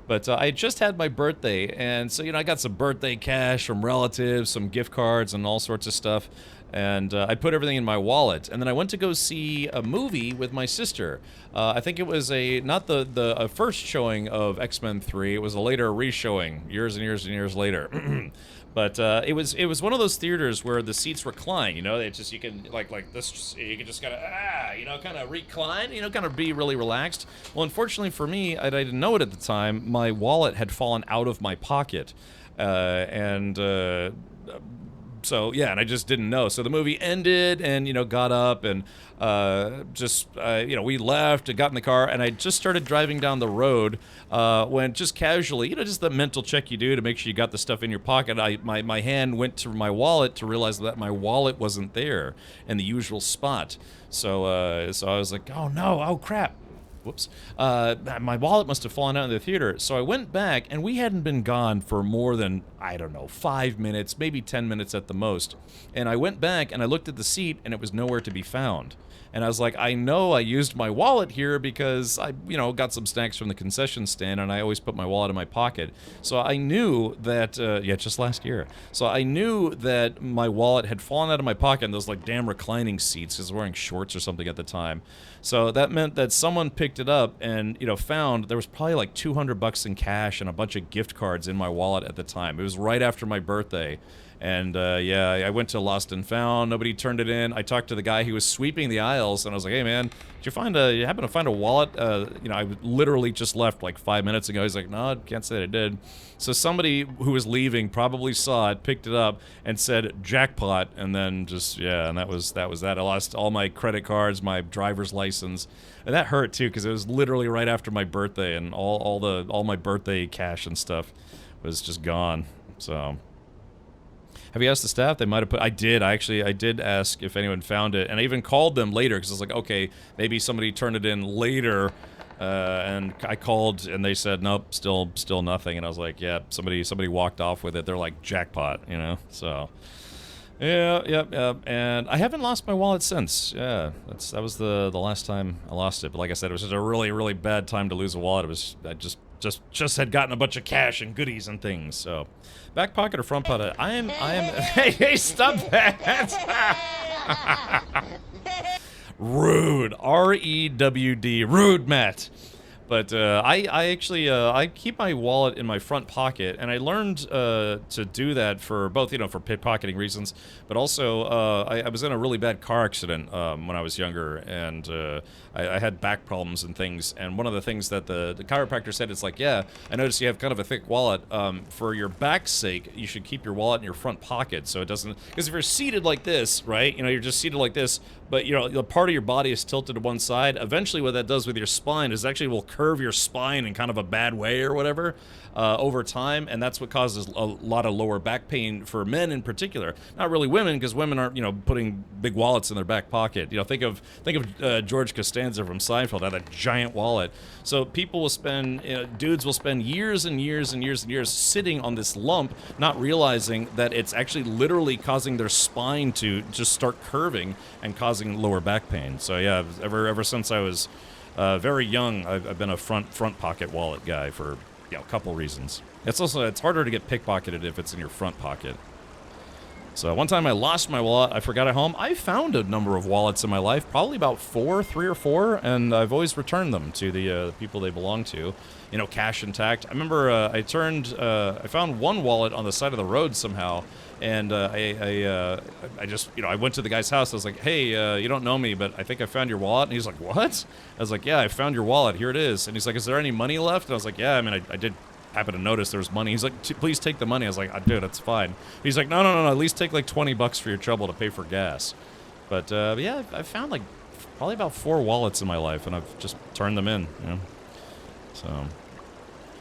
But I just had my birthday, and so, you know, I got some birthday cash from relatives, some gift cards, and all sorts of stuff. And I put everything in my wallet, and then I went to go see a movie with my sister. I think it was not the first showing of X-Men 3. It was a later re-showing, years and years and years later. But it was one of those theaters where the seats recline. You know, they just, you can like this, you can just kind of you know, kind of recline. You know, kind of be really relaxed. Well, unfortunately for me, I didn't know it at the time. My wallet had fallen out of my pocket, so yeah, and I just didn't know. So the movie ended, and, you know, got up and you know, we left and got in the car, and I just started driving down the road when just casually, you know, just the mental check you do to make sure you got the stuff in your pocket. My hand went to my wallet to realize that my wallet wasn't there in the usual spot. So I was like, oh no, oh crap. Whoops. My wallet must have fallen out in the theater. So I went back, and we hadn't been gone for more than, I don't know, 5 minutes, maybe 10 minutes at the most. And I went back, and I looked at the seat, and it was nowhere to be found. And I was like, I know I used my wallet here because I, you know, got some snacks from the concession stand, and I always put my wallet in my pocket. So I knew that, yeah, just last year. So I knew that my wallet had fallen out of my pocket in those, like, damn reclining seats, because I was wearing shorts or something at the time. So that meant that someone picked it up and, you know, found there was probably like $200 in cash and a bunch of gift cards in my wallet at the time. It was right after my birthday. And, yeah, I went to Lost and Found. Nobody turned it in. I talked to the guy who was sweeping the aisles, and I was like, hey, man, did you happen to find a wallet? You know, I literally just left like 5 minutes ago. He's like, no, I can't say that I did. So somebody who was leaving probably saw it, picked it up, and said, jackpot, and then just, yeah, and that was that. I lost all my credit cards, my driver's license, and that hurt, too, because it was literally right after my birthday, and all my birthday cash and stuff was just gone, so... Have you asked the staff? They might have put... I did ask if anyone found it, and I even called them later, because I was like, okay, maybe somebody turned it in later, and I called, and they said, nope, still nothing, and I was like, yeah, somebody walked off with it. They're like, jackpot, you know, so... Yeah, and I haven't lost my wallet since. Yeah, that was the last time I lost it, but like I said, it was just a really, really bad time to lose a wallet. I just just had gotten a bunch of cash and goodies and things. So, back pocket or front pocket? I am. Hey, stop that! Rude. R-E-W-D. Rude, Matt. But I actually I keep my wallet in my front pocket, and I learned to do that for both, for pickpocketing reasons, but also I was in a really bad car accident when I was younger, and I had back problems and things. And one of the things that the chiropractor said is like, yeah, I noticed you have kind of a thick wallet. For your back's sake, you should keep your wallet in your front pocket so it doesn't. Because if you're seated like this, right? You're just seated like this, but the part of your body is tilted to one side. Eventually, what that does with your spine is actually will curve your spine in kind of a bad way or whatever over time, and that's what causes a lot of lower back pain for men in particular. Not really women, because women aren't putting big wallets in their back pocket. Think of George Costanza from Seinfeld had a giant wallet. So people will spend dudes will spend years and years and years and years sitting on this lump, not realizing that it's actually literally causing their spine to just start curving and causing lower back pain. So yeah, ever since I was very young, I've been a front pocket wallet guy for a couple reasons. It's harder to get pickpocketed if it's in your front pocket. So one time I lost my wallet, I forgot it home. I found a number of wallets in my life, probably about 3 or 4, and I've always returned them to the people they belong to. Cash intact. I remember I found one wallet on the side of the road somehow, and I went to the guy's house. I was like, hey, you don't know me, but I think I found your wallet. And he's like, what? I was like, yeah, I found your wallet. Here it is. And he's like, is there any money left? And I was like, yeah, I mean, I did happen to notice there was money. He's like, please take the money. I was like, dude, that's fine. He's like, no, at least take like $20 for your trouble to pay for gas. But yeah, I found like probably about 4 wallets in my life, and I've just turned them in. So.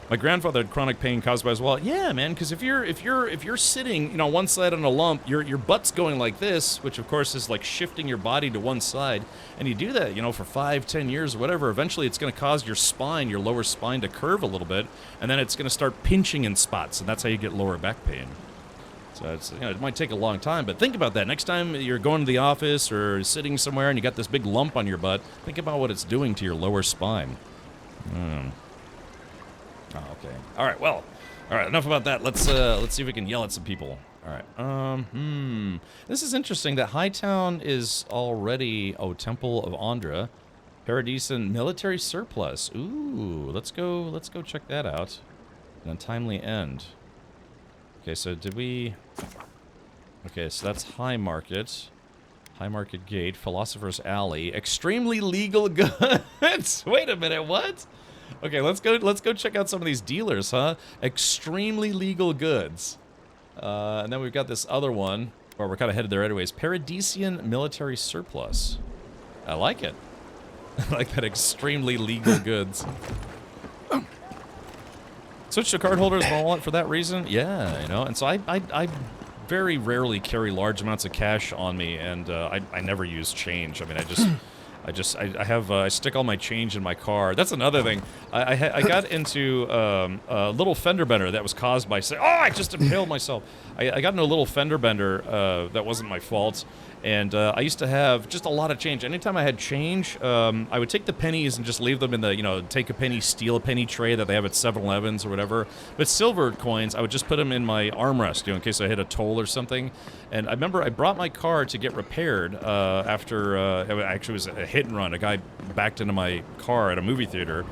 My grandfather had chronic pain caused by his wallet. Yeah, man, because if you're sitting, on one side on a lump, your butt's going like this, which of course is like shifting your body to one side, and you do that, for 5-10 years or whatever. Eventually, it's going to cause your spine, your lower spine, to curve a little bit, and then it's going to start pinching in spots, and that's how you get lower back pain. So it's it might take a long time, but think about that. Next time you're going to the office or sitting somewhere and you got this big lump on your butt, think about what it's doing to your lower spine. Oh, okay. All right. Well. All right. Enough about that. Let's see if we can yell at some people. All right. This is interesting. That Hightown is already Temple of Andra, Paradisian military surplus. Ooh. Let's go check that out. An untimely end. Okay. So did we? Okay. So that's High Market. High Market Gate. Philosopher's Alley. Extremely legal goods. Wait a minute. What? Okay, let's go check out some of these dealers, huh? Extremely legal goods. And then we've got this other one, or we're kind of headed there anyways. Paradisian military surplus. I like it. I like that, extremely legal goods. Switch to card holders wallet for that reason? Yeah, and so I very rarely carry large amounts of cash on me, and I never use change. I mean, I stick all my change in my car. That's another thing. I got into a little fender bender that was caused by I just impaled myself. I got into a little fender bender that wasn't my fault, and I used to have just a lot of change. Anytime I had change, I would take the pennies and just leave them in the take a penny, steal a penny tray that they have at 7-Elevens or whatever. But silver coins, I would just put them in my armrest, in case I hit a toll or something. And I remember I brought my car to get repaired after it actually was a hit and run. A guy backed into my car at a movie theater,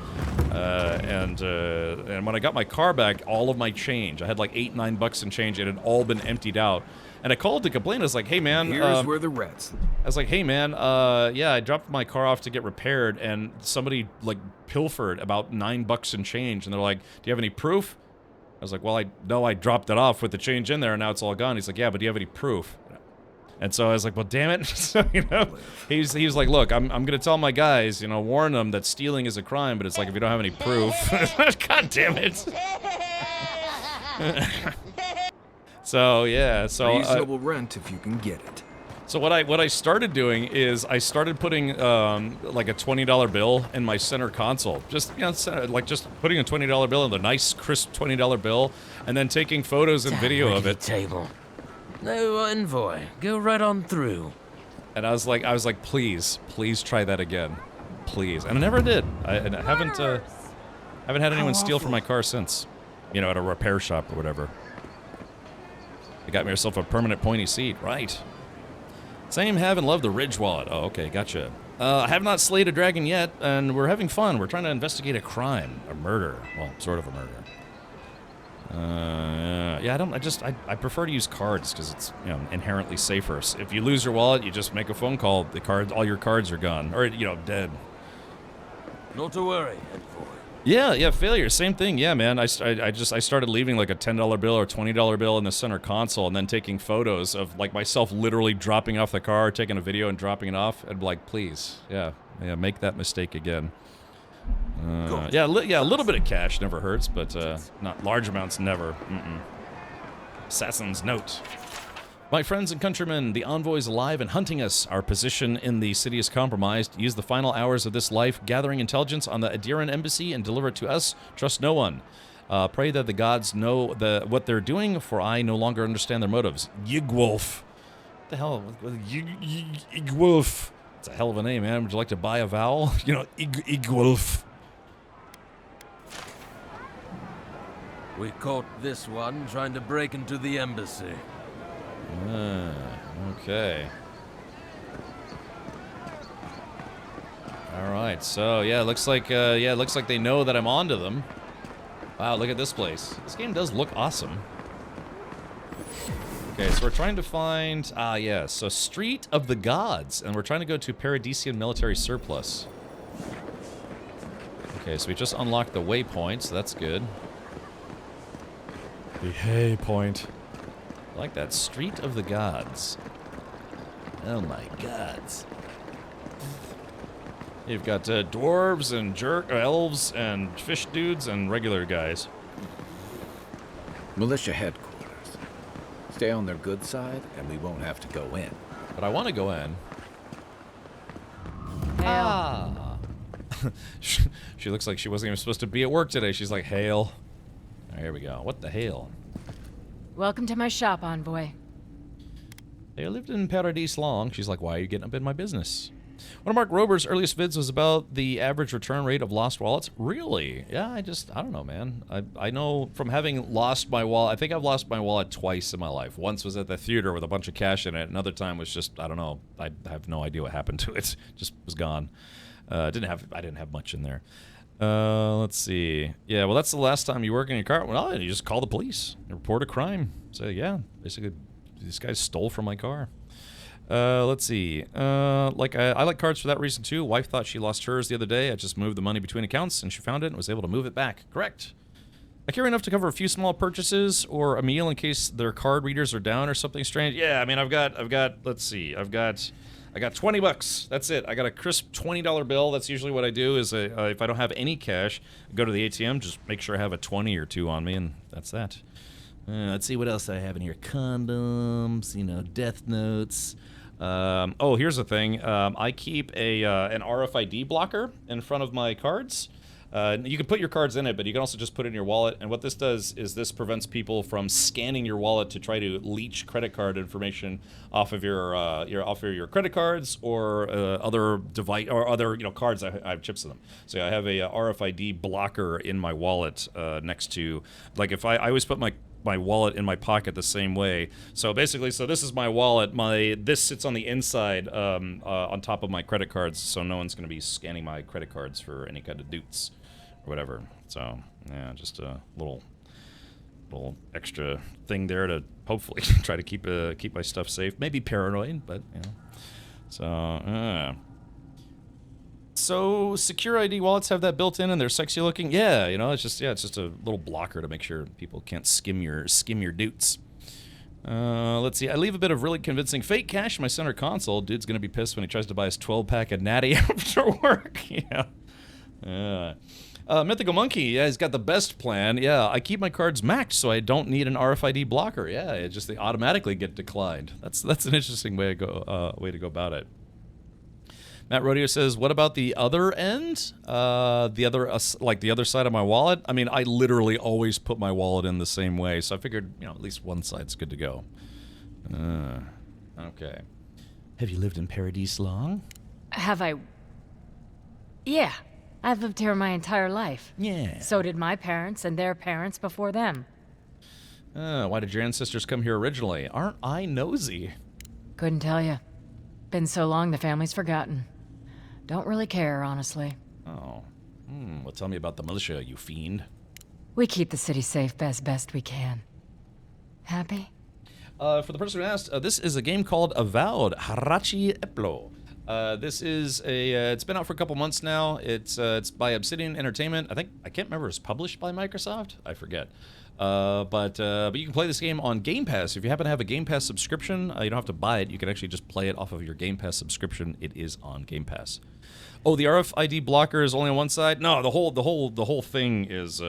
and when I got my car back, all of my change, I had like $8-9 in change. It had all been emptied out. And I called to complain. I was like, hey, man. Here's where the rats. I was like, hey, man, yeah, I dropped my car off to get repaired, and somebody, pilfered about $9 in change. And they're like, do you have any proof? I was like, well, I dropped it off with the change in there, and now it's all gone. He's like, yeah, but do you have any proof? And so I was like, well, damn it. So, he's like, look, I'm going to tell my guys, warn them that stealing is a crime, but it's like, if you don't have any proof. God damn it. So yeah, so reasonable rent if you can get it. So what I started doing is I started putting like a $20 bill in my center console, just just putting a $20 bill in the nice crisp $20 bill, and then taking photos and video of it. Table. No envoy. Go right on through. And I was like, please try that again, please. And I never did. I haven't. I haven't had anyone steal from my car since. You know, at a repair shop or whatever. I got myself a permanent pointy seat. Right. Same have and love the Ridge wallet. Oh, okay, gotcha. I have not slayed a dragon yet, and we're having fun. We're trying to investigate a crime. A murder. Well, sort of a murder. Yeah, I prefer to use cards because it's, you know, inherently safer. If you lose your wallet, you just make a phone call. All your cards are gone. Or, you know, dead. Not to worry, Envoy. Yeah, failure. Same thing. Yeah, man. I started leaving like a $10 bill or $20 bill in the center console and then taking photos of like myself literally dropping off the car, taking a video and dropping it off. And like, please, yeah, make that mistake again. Yeah, a little bit of cash never hurts, but not large amounts never. Assassin's Note. My friends and countrymen, the envoy is alive and hunting us. Our position in the city is compromised. Use the final hours of this life gathering intelligence on the Adiran embassy and deliver it to us. Trust no one. Pray that the gods know what they're doing, for I no longer understand their motives. Yigwolf. What the hell? Yigwolf. It's a hell of a name, man. Would you like to buy a vowel? You know, Yigwolf. We caught this one trying to break into the embassy. Okay. All right. So yeah, it looks like they know that I'm onto them. Wow, look at this place. This game does look awesome. Okay, so we're trying to find so Street of the Gods, and we're trying to go to Paradisian military surplus. Okay, so we just unlocked the waypoint, so that's good. The hay point. I like that. Street of the Gods. Oh my gods. You've got dwarves and elves and fish dudes and regular guys. Militia headquarters. Stay on their good side and we won't have to go in. But I want to go in. Hail. She looks like she wasn't even supposed to be at work today. She's like, hail. Oh, here we go. What the hail? Welcome to my shop, envoy. They lived in Paradise long. She's like, why are you getting up in my business? One of Mark Rober's earliest vids was about the average return rate of lost wallets. Really? Yeah, I don't know, man. I know from having lost my wallet, I think I've lost my wallet twice in my life. Once was at the theater with a bunch of cash in it. Another time was just, I don't know. I have no idea what happened to it. Just was gone. I didn't have much in there. Let's see. Yeah, well, that's the last time you work in your car. Well, you just call the police. Report a crime. So, yeah, basically, these guys stole from my car. Let's see. I like cards for that reason, too. Wife thought she lost hers the other day. I just moved the money between accounts, and she found it and was able to move it back. Correct. I carry enough to cover a few small purchases or a meal in case their card readers are down or something strange. Yeah, I mean, I've got, let's see. I got 20 bucks. That's it. I got a crisp $20 bill. That's usually what I do is if I don't have any cash, I go to the ATM, just make sure I have a 20 or two on me, and that's that. Let's see what else I have in here. Condoms, death notes. Oh, here's the thing. I keep an RFID blocker in front of my cards. You can put your cards in it, but you can also just put it in your wallet. And what this does is this prevents people from scanning your wallet to try to leech credit card information off of your credit cards or other device or other cards. I have chips in them. So I have a RFID blocker in my wallet next to, like, if I always put my wallet in my pocket the same way. So basically, this is my wallet. This sits on the inside on top of my credit cards, so no one's going to be scanning my credit cards for any kind of doots or whatever. So yeah, just a little extra thing there to hopefully try to keep my stuff safe. Maybe paranoid, but So So secure ID wallets have that built in and they're sexy looking. Yeah, it's just a little blocker to make sure people can't skim your doots. Let's see. I leave a bit of really convincing fake cash in my center console. Dude's gonna be pissed when he tries to buy his 12-pack of Natty after work. Yeah. Mythical Monkey, yeah, he's got the best plan. Yeah, I keep my cards maxed so I don't need an RFID blocker. Yeah, they automatically get declined. That's an interesting way to go about it. Matt Rodeo says, what about the other end? The other side of my wallet? I mean, I literally always put my wallet in the same way, so I figured, at least one side's good to go. Okay. Have you lived in Paradise long? Have I? Yeah. I've lived here my entire life. Yeah. So did my parents and their parents before them. Why did your ancestors come here originally? Aren't I nosy? Couldn't tell you. Been so long the family's forgotten. Don't really care, honestly. Oh. Well, tell me about the militia, you fiend. We keep the city safe as best we can. Happy? For the person who asked, this is a game called Avowed, Harachi Eplo. This is it's been out for a couple months now. It's by Obsidian Entertainment. I can't remember if it's published by Microsoft. I forget. But you can play this game on Game Pass. If you happen to have a Game Pass subscription, you don't have to buy it. You can actually just play it off of your Game Pass subscription. It is on Game Pass. Oh, the RFID blocker is only on one side? No, the whole thing is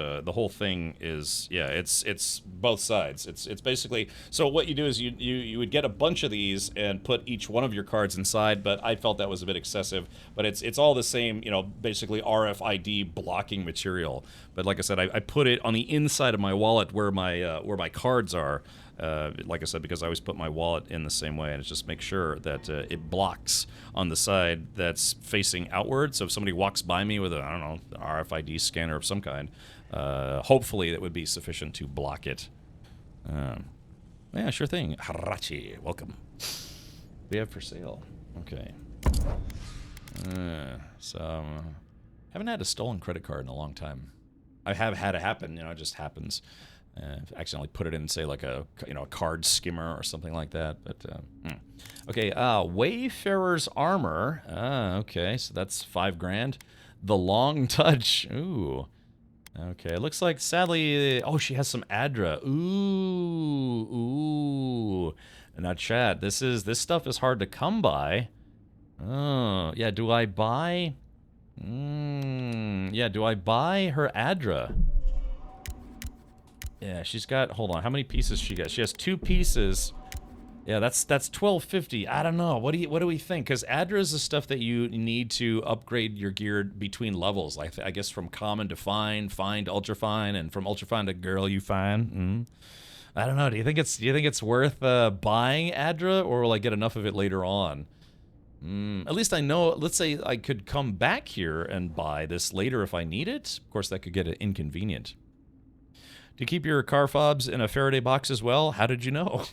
yeah, it's both sides. It's basically, so what you do is you would get a bunch of these and put each one of your cards inside, but I felt that was a bit excessive. But it's all the same, basically RFID blocking material. But like I said, I put it on the inside of my wallet where my cards are. Like I said, because I always put my wallet in the same way, and it's just make sure that it blocks on the side that's facing outward. So if somebody walks by me with an RFID scanner of some kind, hopefully that would be sufficient to block it. Yeah, sure thing. Harachi, welcome. We have for sale. Okay. So, haven't had a stolen credit card in a long time. I have had it happen, it just happens. Accidentally put it in, say, like a card skimmer or something like that. But okay, Wayfarer's armor. Okay, so that's $5,000. The long touch. Ooh. Okay, it looks like sadly. Oh, she has some Adra. Ooh. Now, chat. This stuff is hard to come by. Oh, yeah. Do I buy? Yeah. Do I buy her Adra? Yeah, she's got, hold on, how many pieces she got? She has 2 pieces. Yeah, that's $1,250. I don't know. What do we think? Because Adra is the stuff that you need to upgrade your gear between levels. Like I guess from common to fine to ultra fine, and from ultra fine to girl you fine. I don't know. Do you think it's worth buying Adra, or will I get enough of it later on? At least I know. Let's say I could come back here and buy this later if I need it. Of course, that could get inconvenient. Do you keep your car fobs in a Faraday box as well? How did you know?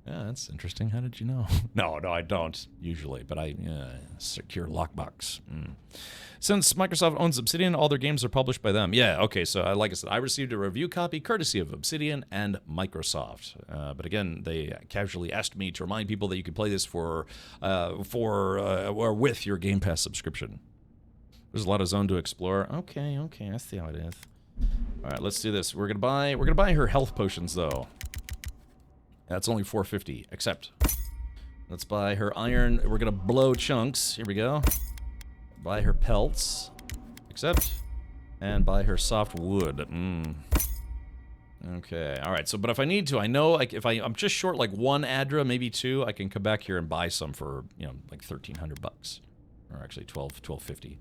Yeah, that's interesting. How did you know? No, I don't usually, but secure lockbox. Since Microsoft owns Obsidian, all their games are published by them. Yeah, okay, so like I said, I received a review copy courtesy of Obsidian and Microsoft. But again, they casually asked me to remind people that you could play this or with your Game Pass subscription. There's a lot of zone to explore. Okay, I see how it is. All right, let's do this. We're gonna buy her health potions though. That's only $450. Accept. Let's buy her iron. We're gonna blow chunks. Here we go. Buy her pelts. Accept. And buy her soft wood. Okay. All right. So, but if I need to, I know like if I'm just short like 1 Adra, maybe 2, I can come back here and buy some for like $1,300, or actually $1,250.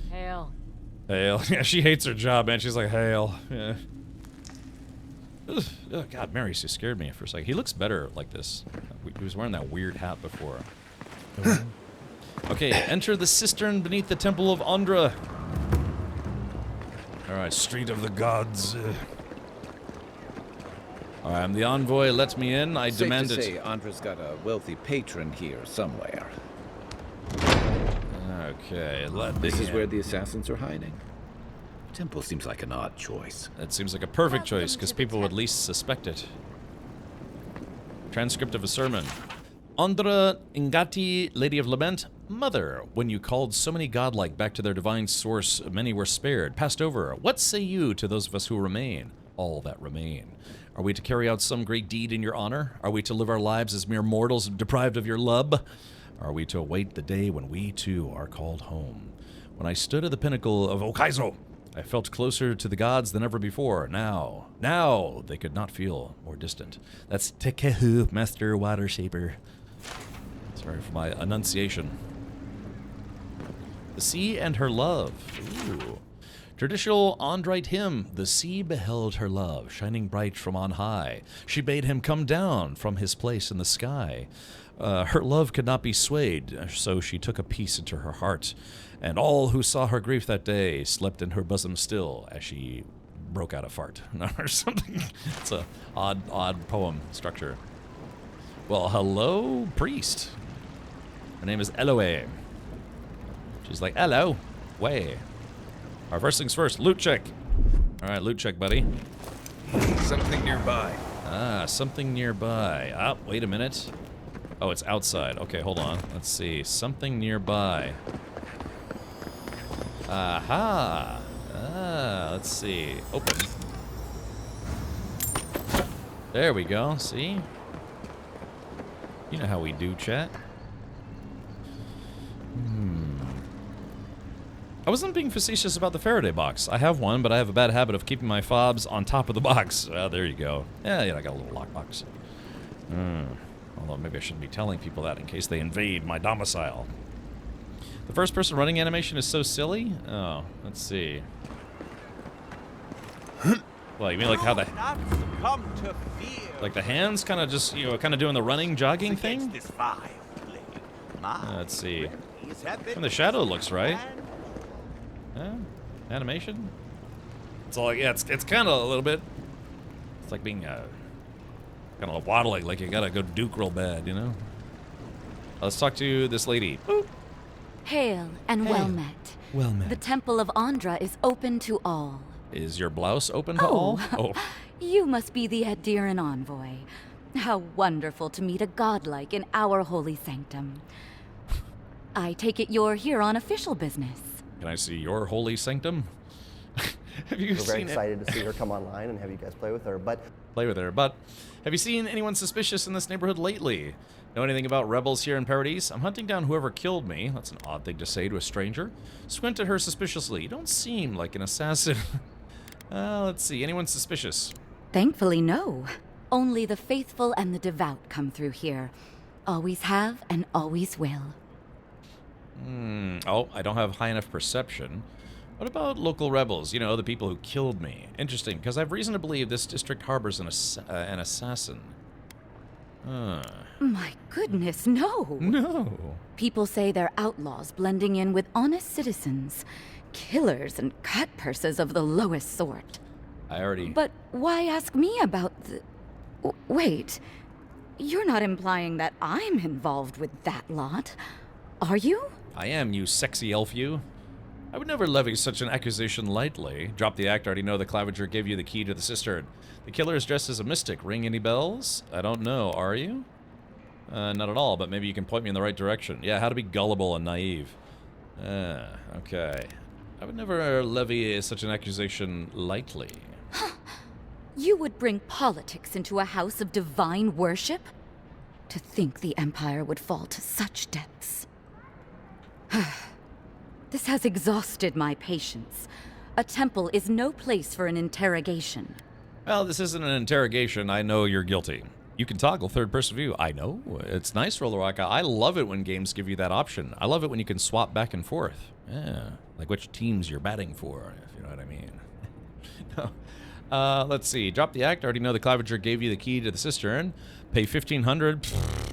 Hail. Hale. Yeah, she hates her job, man. She's like, Hale. Yeah. Ugh. Oh, God, Mary just scared me for a second. He looks better like this. He was wearing that weird hat before. Okay, enter the cistern beneath the Temple of Andra. Alright, Street of the Gods. Alright, I'm the envoy. Let me in. I demand it. Safe to say, Andra's got a wealthy patron here somewhere. Okay, let me This is in. where the assassins are hiding. Temple seems like an odd choice. That seems like a perfect choice, because people would least suspect it. Transcript of a sermon. Andra Ingati, Lady of Lament, Mother, when you called so many godlike back to their divine source, many were spared, passed over. What say you to those of us who remain? All that remain. Are we to carry out some great deed in your honor? Are we to live our lives as mere mortals deprived of your love? Are we to await the day when we, too, are called home? When I stood at the pinnacle of Okaizo, I felt closer to the gods than ever before. Now, they could not feel more distant. That's Tekehu, Master Water Shaper. Sorry for my enunciation. The sea and her love. Ooh. Traditional Andrite hymn. The sea beheld her love, shining bright from on high. She bade him come down from his place in the sky. Her love could not be swayed, so she took a peace into her heart, and all who saw her grief that day slept in her bosom still as she broke out a fart or something. It's a odd poem structure. Well, hello, priest. Her name is Eloe. She's like, hello, way. Our first things first, loot check. All right, loot check, buddy. Something nearby. Ah, something nearby. Ah, wait a minute. Oh, it's outside. Okay, hold on. Let's see. Something nearby. Aha. Ah, let's see. Open. There we go. See? You know how we do, chat. I wasn't being facetious about the Faraday box. I have one, but I have a bad habit of keeping my fobs on top of the box. There you go. Yeah, I got a little lockbox. Although maybe I shouldn't be telling people that in case they invade my domicile. The first person running animation is so silly? Oh, let's see. Well, you mean like how the... Like the hands kind of just, kind of doing the running, jogging thing? Let's see. And the shadow looks right. Animation? It's all like, yeah, it's kind of a little bit... It's like being, kind of waddling, like you gotta go Duke real bad, you know? Let's talk to this lady. Boop. Hail and well met. Well met. The Temple of Andra is open to all. Is your blouse open to all? Oh. You must be the Adiran envoy. How wonderful to meet a godlike in our holy sanctum. I take it you're here on official business. Can I see your holy sanctum? Have you We're very seen excited to see her come online and have you guys play with her, but... Have you seen anyone suspicious in this neighborhood lately? Know anything about rebels here in Paradise? I'm hunting down whoever killed me. That's an odd thing to say to a stranger. Squint at her suspiciously. You don't seem like an assassin. Let's see. Anyone suspicious? Thankfully, no. Only the faithful and the devout come through here. Always have and always will. Oh, I don't have high enough perception. What about local rebels? You know, the people who killed me. Interesting, because I have reason to believe this district harbors an assassin. My goodness, no. No. People say they're outlaws blending in with honest citizens. Killers and cut purses of the lowest sort. But why ask me about the... Wait. You're not implying that I'm involved with that lot, are you? I am, you sexy elf you. I would never levy such an accusation lightly. Drop the act, I already know the Clavager gave you the key to the cistern. The killer is dressed as a mystic. Ring any bells? I don't know, are you? Not at all, but maybe you can point me in the right direction. Yeah, how to be gullible and naive. Okay. I would never levy such an accusation lightly. You would bring politics into a house of divine worship? To think the Empire would fall to such depths. This has exhausted my patience. A temple is no place for an interrogation. Well, this isn't an interrogation. I know you're guilty. You can toggle third-person view. I know. It's nice, Roller Rock. I love it when games give you that option. I love it when you can swap back and forth. Yeah, like which teams you're batting for, if you know what I mean. No. Let's see. Drop the act. I already know the Clavager gave you the key to the cistern. Pay 1,500.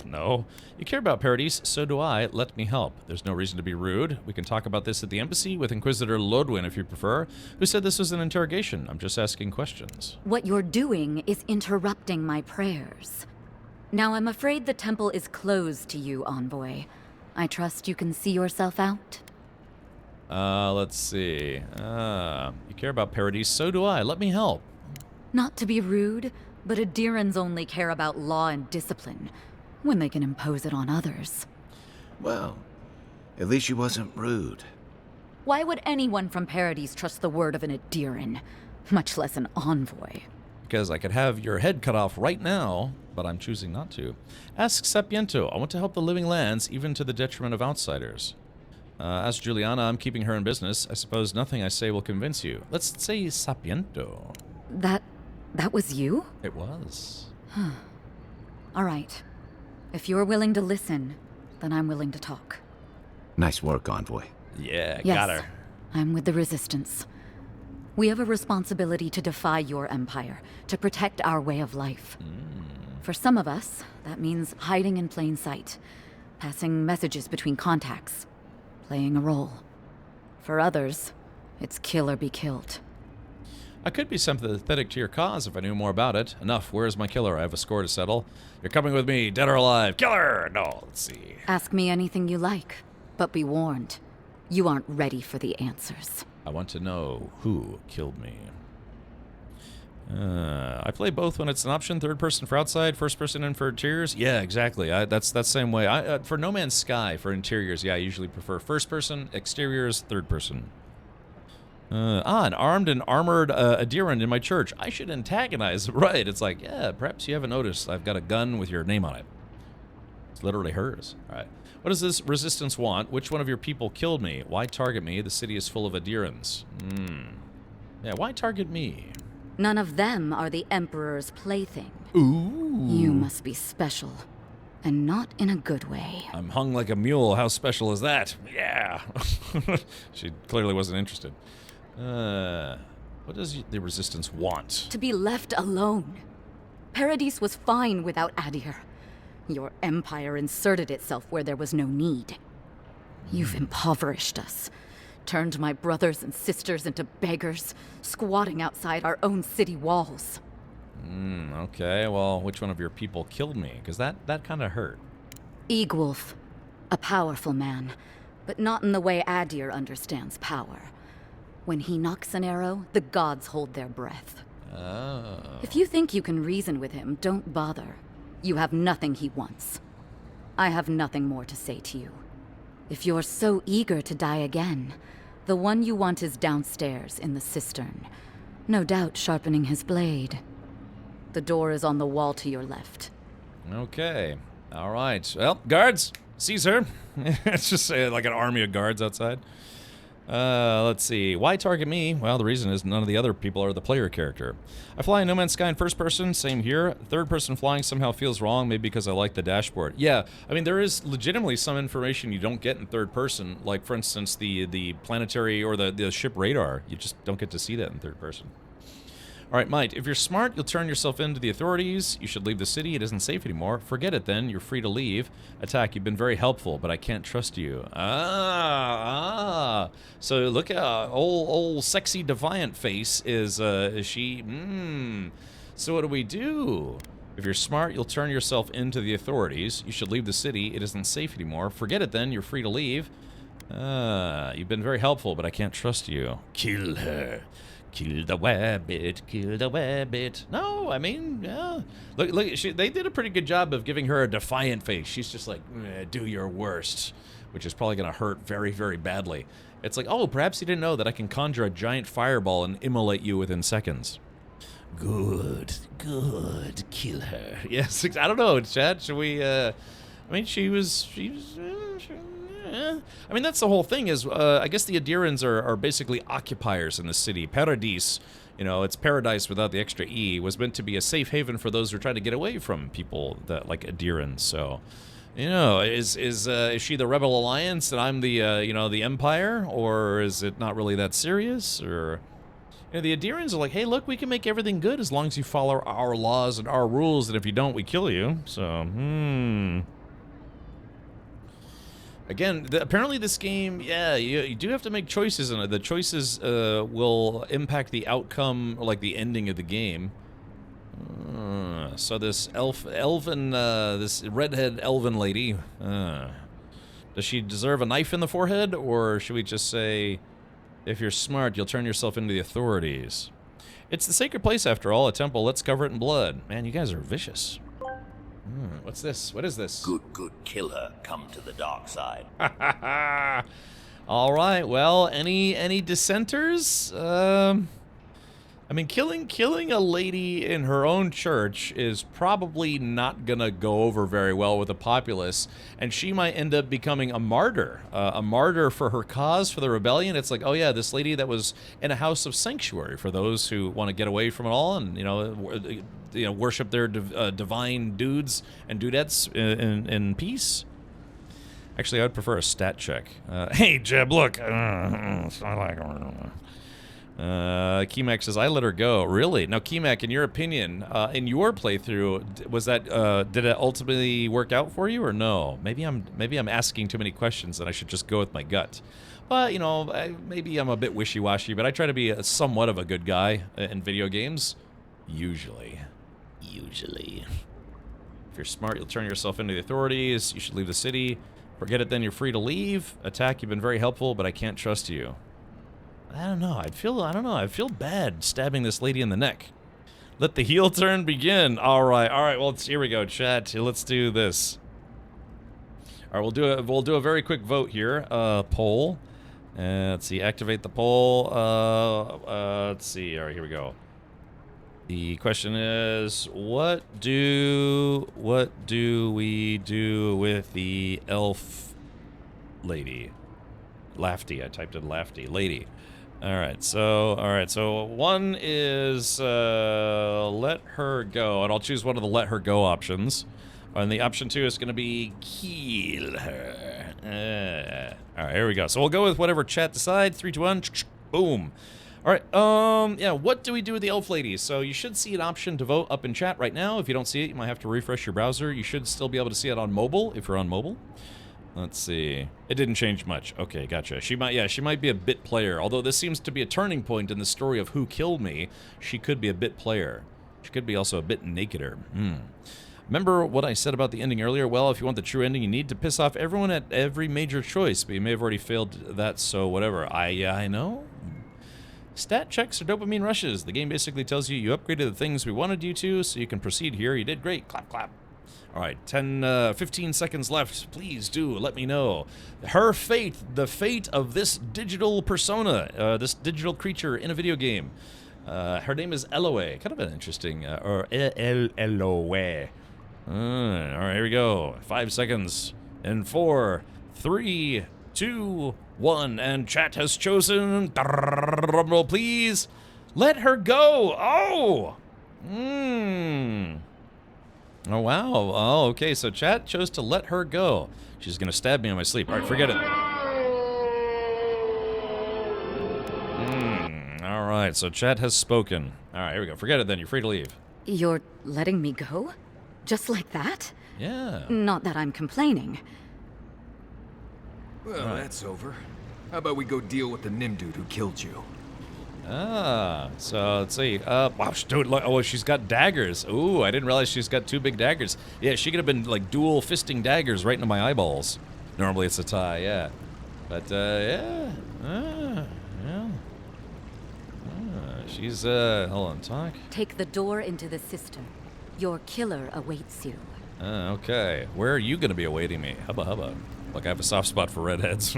No. You care about Paradise, so do I. Let me help. There's no reason to be rude. We can talk about this at the embassy with Inquisitor Lodwin if you prefer, who said this was an interrogation. I'm just asking questions. What you're doing is interrupting my prayers. Now I'm afraid the temple is closed to you, Envoy. I trust you can see yourself out? Let's see. You care about Paradise, so do I. Let me help. Not to be rude, but Adirans only care about law and discipline, when they can impose it on others. Well, at least she wasn't rude. Why would anyone from Paradise trust the word of an Adiran, much less an envoy? Because I could have your head cut off right now, but I'm choosing not to. Ask Sapiento. I want to help the living lands, even to the detriment of outsiders. Ask Juliana. I'm keeping her in business. I suppose nothing I say will convince you. Let's say Sapiento. That was you? It was. All right. If you're willing to listen, then I'm willing to talk. Nice work, Envoy. Yeah, yes, got her. I'm with the Resistance. We have a responsibility to defy your empire, to protect our way of life. For some of us, that means hiding in plain sight, passing messages between contacts, playing a role. For others, it's kill or be killed. I could be sympathetic to your cause if I knew more about it. Enough, where's my killer? I have a score to settle. You're coming with me, dead or alive. Killer! No, let's see. Ask me anything you like, but be warned. You aren't ready for the answers. I want to know who killed me. I play both when it's an option. Third person for outside, first person in for interiors. Yeah, exactly. That's the same way. For No Man's Sky, for interiors, yeah, I usually prefer first person, exteriors, third person. An armed and armored adherent in my church. I should antagonize. Right, it's like, yeah, perhaps you haven't noticed. I've got a gun with your name on it. It's literally hers. All right. What does this resistance want? Which one of your people killed me? Why target me? The city is full of adherents. Yeah, why target me? None of them are the Emperor's plaything. Ooh. You must be special. And not in a good way. I'm hung like a mule. How special is that? Yeah. She clearly wasn't interested. What does the resistance want? To be left alone. Paradise was fine without Adir. Your empire inserted itself where there was no need. You've impoverished us. Turned my brothers and sisters into beggars, squatting outside our own city walls. Okay, well, which one of your people killed me? Because that kind of hurt. Eagwolf. A powerful man, but not in the way Adir understands power. When he knocks an arrow, the gods hold their breath. Oh. If you think you can reason with him, don't bother. You have nothing he wants. I have nothing more to say to you. If you're so eager to die again, the one you want is downstairs in the cistern, no doubt sharpening his blade. The door is on the wall to your left. Okay. All right. Well, guards, Caesar. It's just like an army of guards outside. Let's see. Why target me? Well, the reason is none of the other people are the player character. I fly in No Man's Sky in first person, same here. Third person flying somehow feels wrong, maybe because I like the dashboard. Yeah, I mean, there is legitimately some information you don't get in third person, like, for instance, the planetary or the ship radar. You just don't get to see that in third person. All right, Mite, if you're smart, you'll turn yourself in to the authorities. You should leave the city. It isn't safe anymore. Forget it then. You're free to leave. Attack, you've been very helpful, but I can't trust you. So look at old sexy defiant face is she? So what do we do? If you're smart, you'll turn yourself into the authorities. You should leave the city. It isn't safe anymore. Forget it then. You're free to leave. You've been very helpful, but I can't trust you. Kill her. Kill the wabbit, kill the wabbit. No, I mean, yeah. Look, they did a pretty good job of giving her a defiant face. She's just like, do your worst, which is probably going to hurt very, very badly. It's like, oh, perhaps you didn't know that I can conjure a giant fireball and immolate you within seconds. Good, kill her. Yes, I don't know, Chad, should we, I mean, she was I mean, that's the whole thing is, I guess the Adherents are basically occupiers in the city. Paradise, you know, it's paradise without the extra E, was meant to be a safe haven for those who are trying to get away from people that like Adherents. So, you know, is she the Rebel Alliance and I'm the, you know, the Empire? Or is it not really that serious? Or, you know, the Adherents are like, hey, look, we can make everything good as long as you follow our laws and our rules, and if you don't, we kill you. So, Again, apparently this game, yeah, you do have to make choices in it. The choices will impact the outcome, like the ending of the game. So this this redhead elven lady, does she deserve a knife in the forehead, or should we just say, if you're smart, you'll turn yourself into the authorities? It's the sacred place, after all, a temple. Let's cover it in blood. Man, you guys are vicious. What's this? What is this? Good killer, come to the dark side. All right. Well, any dissenters? I mean, killing a lady in her own church is probably not gonna go over very well with the populace, and she might end up becoming a martyr for her cause, for the rebellion. It's like, oh yeah, this lady that was in a house of sanctuary for those who want to get away from it all and, you know, worship their divine dudes and dudettes in peace. Actually, I would prefer a stat check. Hey, Jeb, look. Keymac says, I let her go. Really? Now, Keymac, in your opinion, in your playthrough, was that, did it ultimately work out for you or no? Maybe I'm asking too many questions and I should just go with my gut. But, you know, maybe I'm a bit wishy-washy, but I try to be somewhat of a good guy in video games. Usually. If you're smart, you'll turn yourself into the authorities. You should leave the city. Forget it, then you're free to leave. Attack, you've been very helpful, but I can't trust you. I don't know. I feel bad stabbing this lady in the neck. Let the heel turn begin. All right. Well, here we go, chat. Let's do this. All right, we'll do a very quick vote here. Poll. Let's see. Activate the poll. Let's see. All right, here we go. The question is, what do we do with the elf lady? Lafty. I typed in Lafty. Lady. All right, so one is let her go, and I'll choose one of the let her go options. And the option 2 is going to be kill her. All right, here we go. So we'll go with whatever chat decides. 3, 2, 1, boom. All right, yeah, what do we do with the elf lady? So you should see an option to vote up in chat right now. If you don't see it, you might have to refresh your browser. You should still be able to see it on mobile if you're on mobile. Let's see. It didn't change much. Okay, gotcha. She might be a bit player. Although this seems to be a turning point in the story of who killed me, she could be a bit player. She could be also a bit nakeder. Remember what I said about the ending earlier? Well, if you want the true ending, you need to piss off everyone at every major choice, but you may have already failed that, so whatever. I know. Stat checks are dopamine rushes. The game basically tells you you upgraded the things we wanted you to, so you can proceed here. You did great. Clap, clap. All right, 15 seconds left. Please do let me know. Her fate, the fate of this digital persona, this digital creature in a video game. Her name is Eloe. Kind of an interesting, or Eloe. All right, here we go. 5 seconds. In 4, 3, 2, 1, and chat has chosen. Drumroll, please. Let her go. Oh. Oh, wow. Oh, okay. So chat chose to let her go. She's going to stab me in my sleep. All right, forget it. All right, so chat has spoken. All right, here we go. Forget it then. You're free to leave. You're letting me go? Just like that? Yeah. Not that I'm complaining. Well, that's over. How about we go deal with the Nim dude who killed you? So let's see. Wow, dude, look, oh, she's got daggers. Ooh, I didn't realize she's got 2 big daggers. Yeah, she could have been like dual fisting daggers right into my eyeballs. Normally it's a tie, yeah. But, yeah. She's, hold on, talk. Take the door into the cistern. Your killer awaits you. Okay. Where are you gonna be awaiting me? Hubba hubba. Look, I have a soft spot for redheads.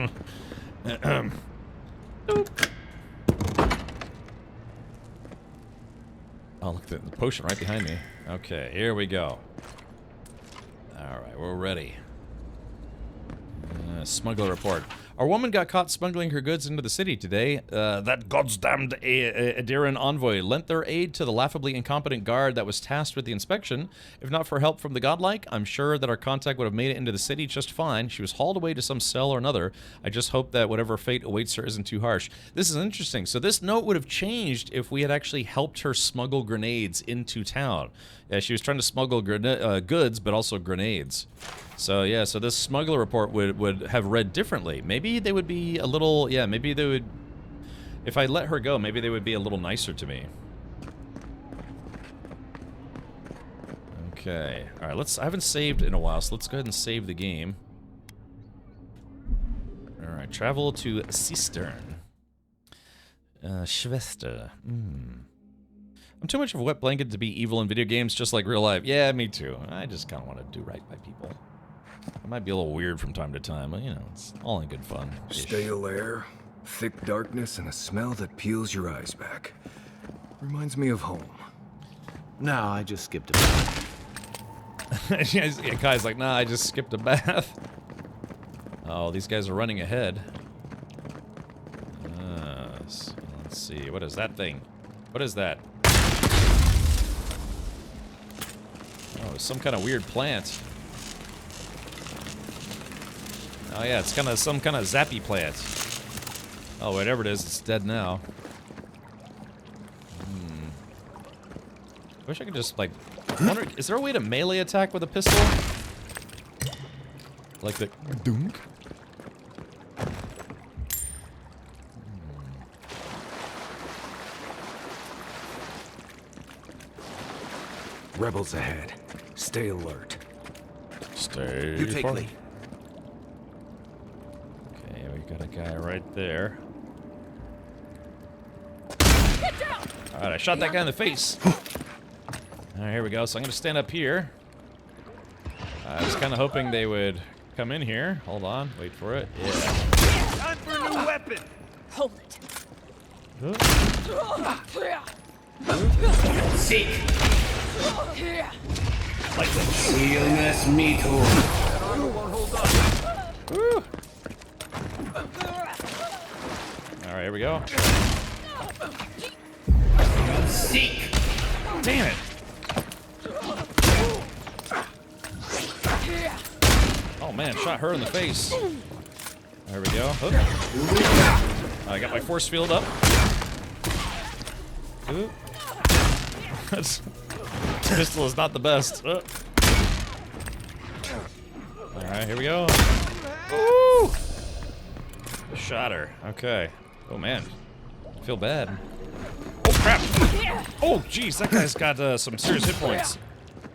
Oh, look at the potion right behind me. Okay, here we go. Alright, we're ready. Smuggler report. Our woman got caught smuggling her goods into the city today. That goddamned Adiran envoy lent their aid to the laughably incompetent guard that was tasked with the inspection. If not for help from the godlike, I'm sure that our contact would have made it into the city just fine. She was hauled away to some cell or another. I just hope that whatever fate awaits her isn't too harsh. This is interesting. So this note would have changed if we had actually helped her smuggle grenades into town. Yeah, she was trying to smuggle goods, but also grenades. So yeah, so this smuggler report would have read differently. Maybe they would be a little, yeah, maybe they would, if I let her go, maybe they would be a little nicer to me. Okay, all right, I haven't saved in a while, so let's go ahead and save the game. All right, travel to Cistern. Schwester. I'm too much of a wet blanket to be evil in video games, just like real life. Yeah, me too. I just kind of want to do right by people. I might be a little weird from time to time, but, you know, it's all in good fun. Stale air, thick darkness, and a smell that peels your eyes back. Reminds me of home. No, I just skipped a bath. Yeah, Kai's like, nah, I just skipped a bath. Oh, these guys are running ahead. So let's see. What is that thing? What is that? Oh, some kind of weird plant. Oh yeah, it's kind of some kind of zappy plant. Oh, whatever it is, it's dead now. wish I could just, like... I wonder, is there a way to melee attack with a pistol? Like the... Dunk? Rebels ahead. Stay alert. Stay You take lead. Okay, we got a guy right there. Alright, I shot that guy in the face. Alright, here we go. So I'm gonna stand up here. I was kind of hoping they would come in here. Hold on, wait for it. Yeah. Time for a new weapon. Hold it. Seek. Like that. Realness me too. Woo. Alright, here we go. Seek. Damn it. Oh man, shot her in the face. There we go. Oh. I got my force field up. Ooh. This pistol is not the best. Alright, here we go. Woo! Shot her. Okay. Oh man. I feel bad. Oh crap! Oh jeez, that guy's got some serious hit points.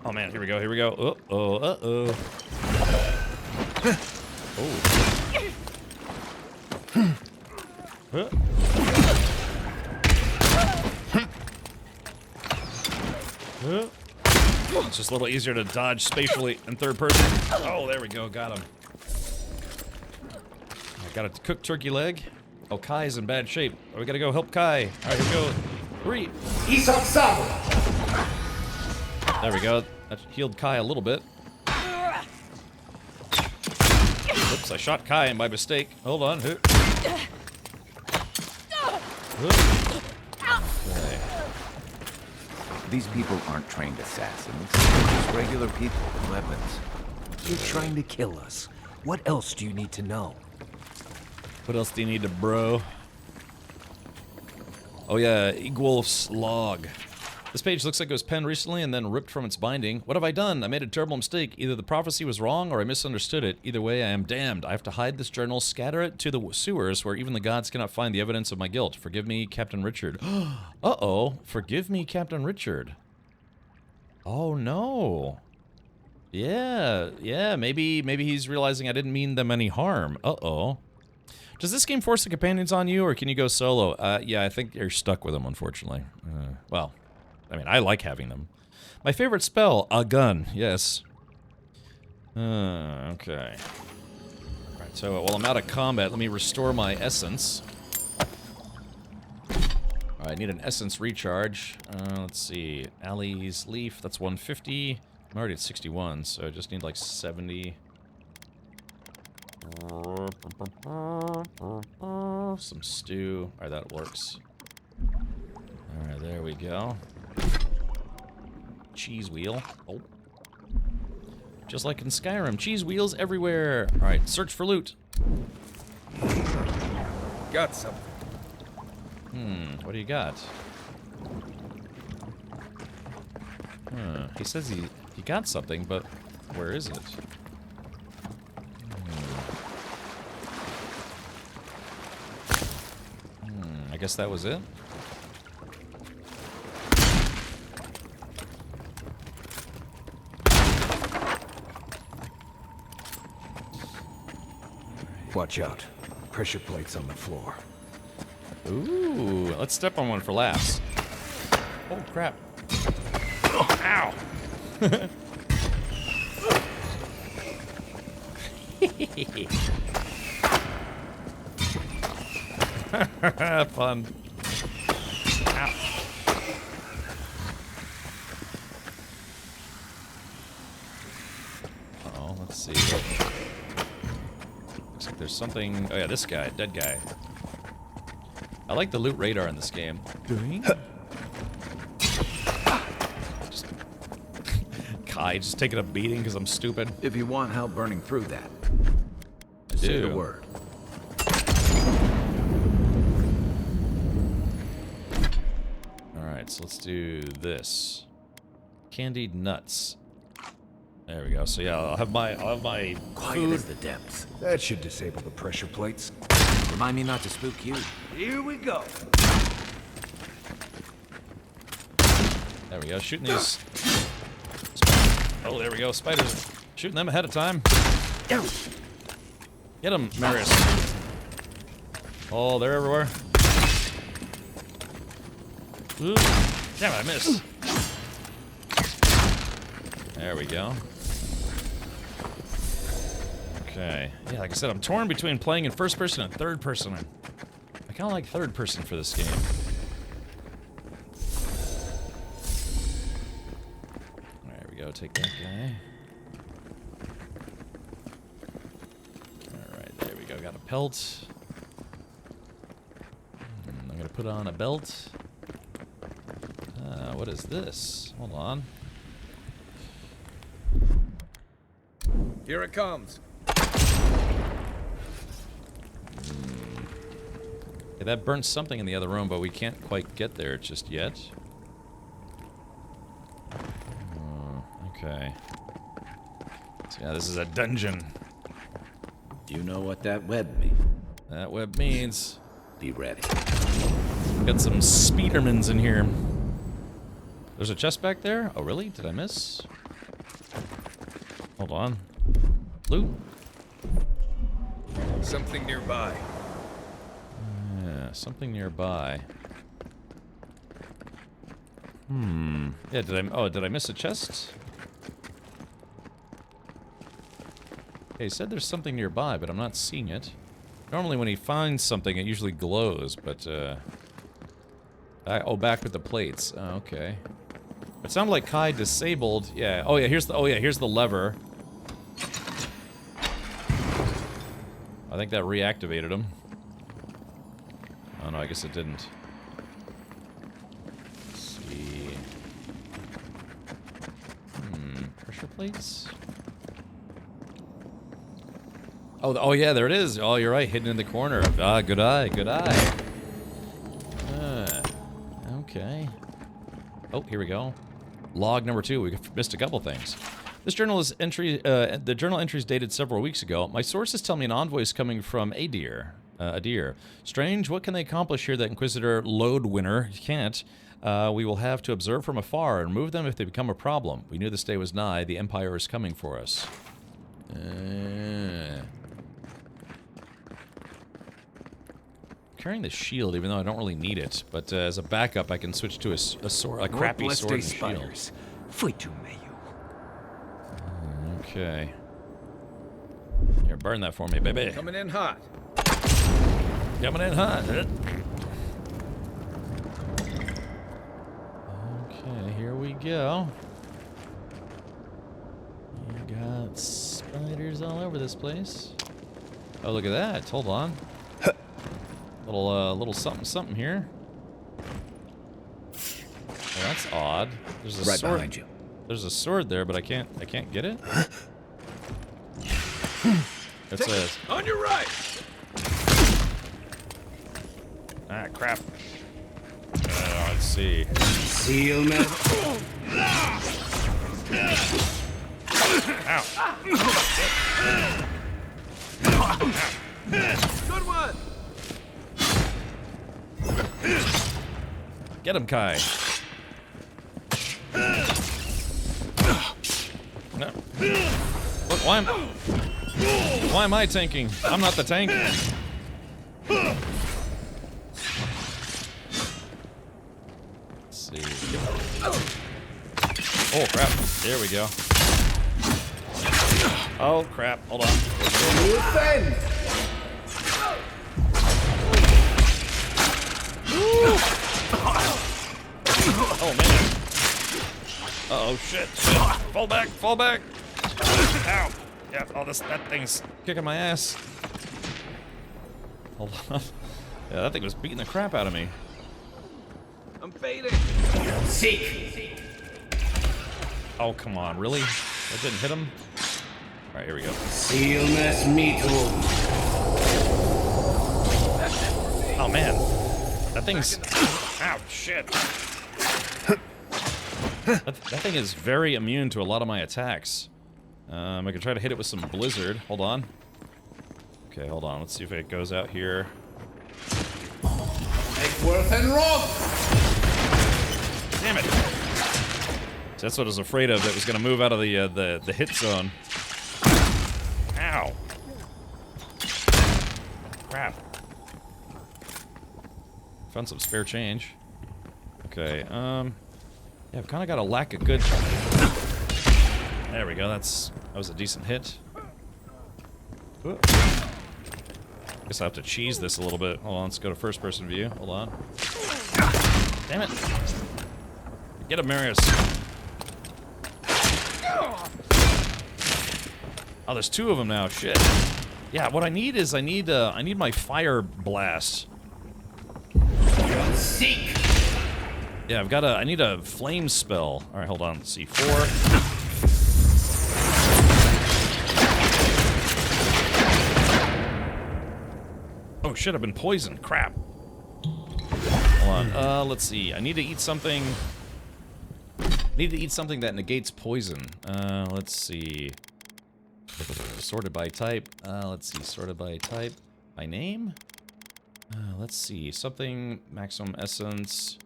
Oh man, here we go, here we go. Uh-oh, uh-oh. Oh. It's just a little easier to dodge spatially in third person. Oh, there we go, got him. I got a cooked turkey leg. Oh, Kai's in bad shape. Oh, we gotta go help Kai. Alright, here we go. 3. There we go. That healed Kai a little bit. Oops, I shot Kai by mistake. Hold on. Okay. These people aren't trained assassins. They're just regular people with weapons. You're trying to kill us. What else do you need to know? What else do you need to bro? Oh yeah, Igwolf's log. This page looks like it was penned recently and then ripped from its binding. What have I done? I made a terrible mistake. Either the prophecy was wrong or I misunderstood it. Either way, I am damned. I have to hide this journal, scatter it to the sewers where even the gods cannot find the evidence of my guilt. Forgive me, Captain Richard. Uh-oh. Forgive me, Captain Richard. Oh, no. Yeah, maybe he's realizing I didn't mean them any harm. Uh-oh. Does this game force the companions on you, or can you go solo? Yeah, I think you're stuck with them, unfortunately. Well... I mean, I like having them. My favorite spell, a gun. Yes. Okay. Alright, so while I'm out of combat, let me restore my essence. Alright, I need an essence recharge. Let's see. Alley's leaf, that's 150. I'm already at 61, so I just need like 70. Some stew. Alright, that works. Alright, there we go. Cheese wheel. Oh. Just like in Skyrim, cheese wheels everywhere. Alright, search for loot. Got something. What do you got? He says he got something, but where is it? I guess that was it? Watch out. Pressure plates on the floor. Ooh, let's step on one for laughs. Oh, crap. Oh, ow! Fun. Ow. Uh-oh, let's see. Looks like there's something... Oh yeah, this guy, dead guy. I like the loot radar in this game. Just... Kai just taking a beating because I'm stupid. If you want help burning through that, I say do. the word. Alright, so let's do this. Candied nuts. There we go. So yeah, I'll have my Quiet food. as the depths. That should disable the pressure plates. Remind me not to spook you. Here we go. There we go. Shooting these. Oh, there we go. Spiders. Shooting them ahead of time. Get them, Maris. Oh, they're everywhere. Ooh. Damn it, I missed. There we go. Okay. Yeah, like I said, I'm torn between playing in first person and third person. I kind of like third person for this game. There we go. Take that guy. Alright, there we go. Got a pelt. I'm gonna put on a belt. What is this? Hold on. Here it comes. Okay, that burnt something in the other room, but we can't quite get there just yet. Okay. So yeah, this is a dungeon. Do you know what that web means? That web means... Be ready. Got some Speedermans in here. There's a chest back there? Oh, really? Did I miss? Hold on. Loot? Something nearby. Yeah, something nearby. Yeah, did I miss a chest? Okay, he said there's something nearby, but I'm not seeing it. Normally when he finds something, it usually glows, but, oh, back with the plates. Oh, okay. It sounded like Kai disabled, yeah. Oh yeah, here's the lever. I think that reactivated him. Oh no, I guess it didn't. Let's see. Pressure plates? Oh yeah, there it is. Oh, you're right, hidden in the corner. Ah, good eye, good eye. Okay. Oh, here we go. Log number 2. We missed a couple things. This journal is the journal entry is dated several weeks ago. My sources tell me an envoy is coming from Adir. Adir. Strange, what can they accomplish here that Inquisitor Loadwinner can't? We will have to observe from afar and remove them if they become a problem. We knew this day was nigh. The Empire is coming for us. Carrying the shield, even though I don't really need it. But as a backup, I can switch to a sword, a crappy sword and shield. Okay. Here, burn that for me, baby. Coming in hot. Coming in hot. Okay, here we go. You got spiders all over this place. Oh, look at that. Hold on. Little something here. Oh, that's odd. There's a right sword behind you. There's a sword there, but I can't get it. It says on your right. Ah, crap. Let's see. Seal man. Ow. Good one. Get him, Kai. No. Look, why am I tanking? I'm not the tank. Let's see. Oh crap! There we go. Oh crap! Hold on. Oh man. Uh-oh, shit. Fall back, fall back. Ow. Yeah, that thing's kicking my ass. Hold on. Yeah, that thing was beating the crap out of me. I'm fading. Seek. Oh, come on, really? That didn't hit him? Alright, here we go. Sealness metal. Oh man. That thing's... Ow, shit. That thing is very immune to a lot of my attacks. I can try to hit it with some blizzard. Hold on. Okay, hold on. Let's see if it goes out here. Eckworth and Rob! Damn it! So that's what I was afraid of. That was going to move out of the hit zone. Ow! Crap. Found some spare change. Okay, yeah, I've kind of got a lack of good... There we go, that was a decent hit. Ooh. Guess I'll have to cheese this a little bit. Hold on, let's go to first person view. Hold on. Damn it! Get him, Marius! Oh, there's two of them now, shit. Yeah, what I need is, I need my fire blast. Seek! Yeah, I need a flame spell. Alright, hold on, C4. Oh shit, I've been poisoned. Crap. Hold on. Let's see. I need to eat something. Need to eat something that negates poison. Let's see. Sorted by type. Let's see. Sorted by type. By name? Let's see. Something. Maximum essence.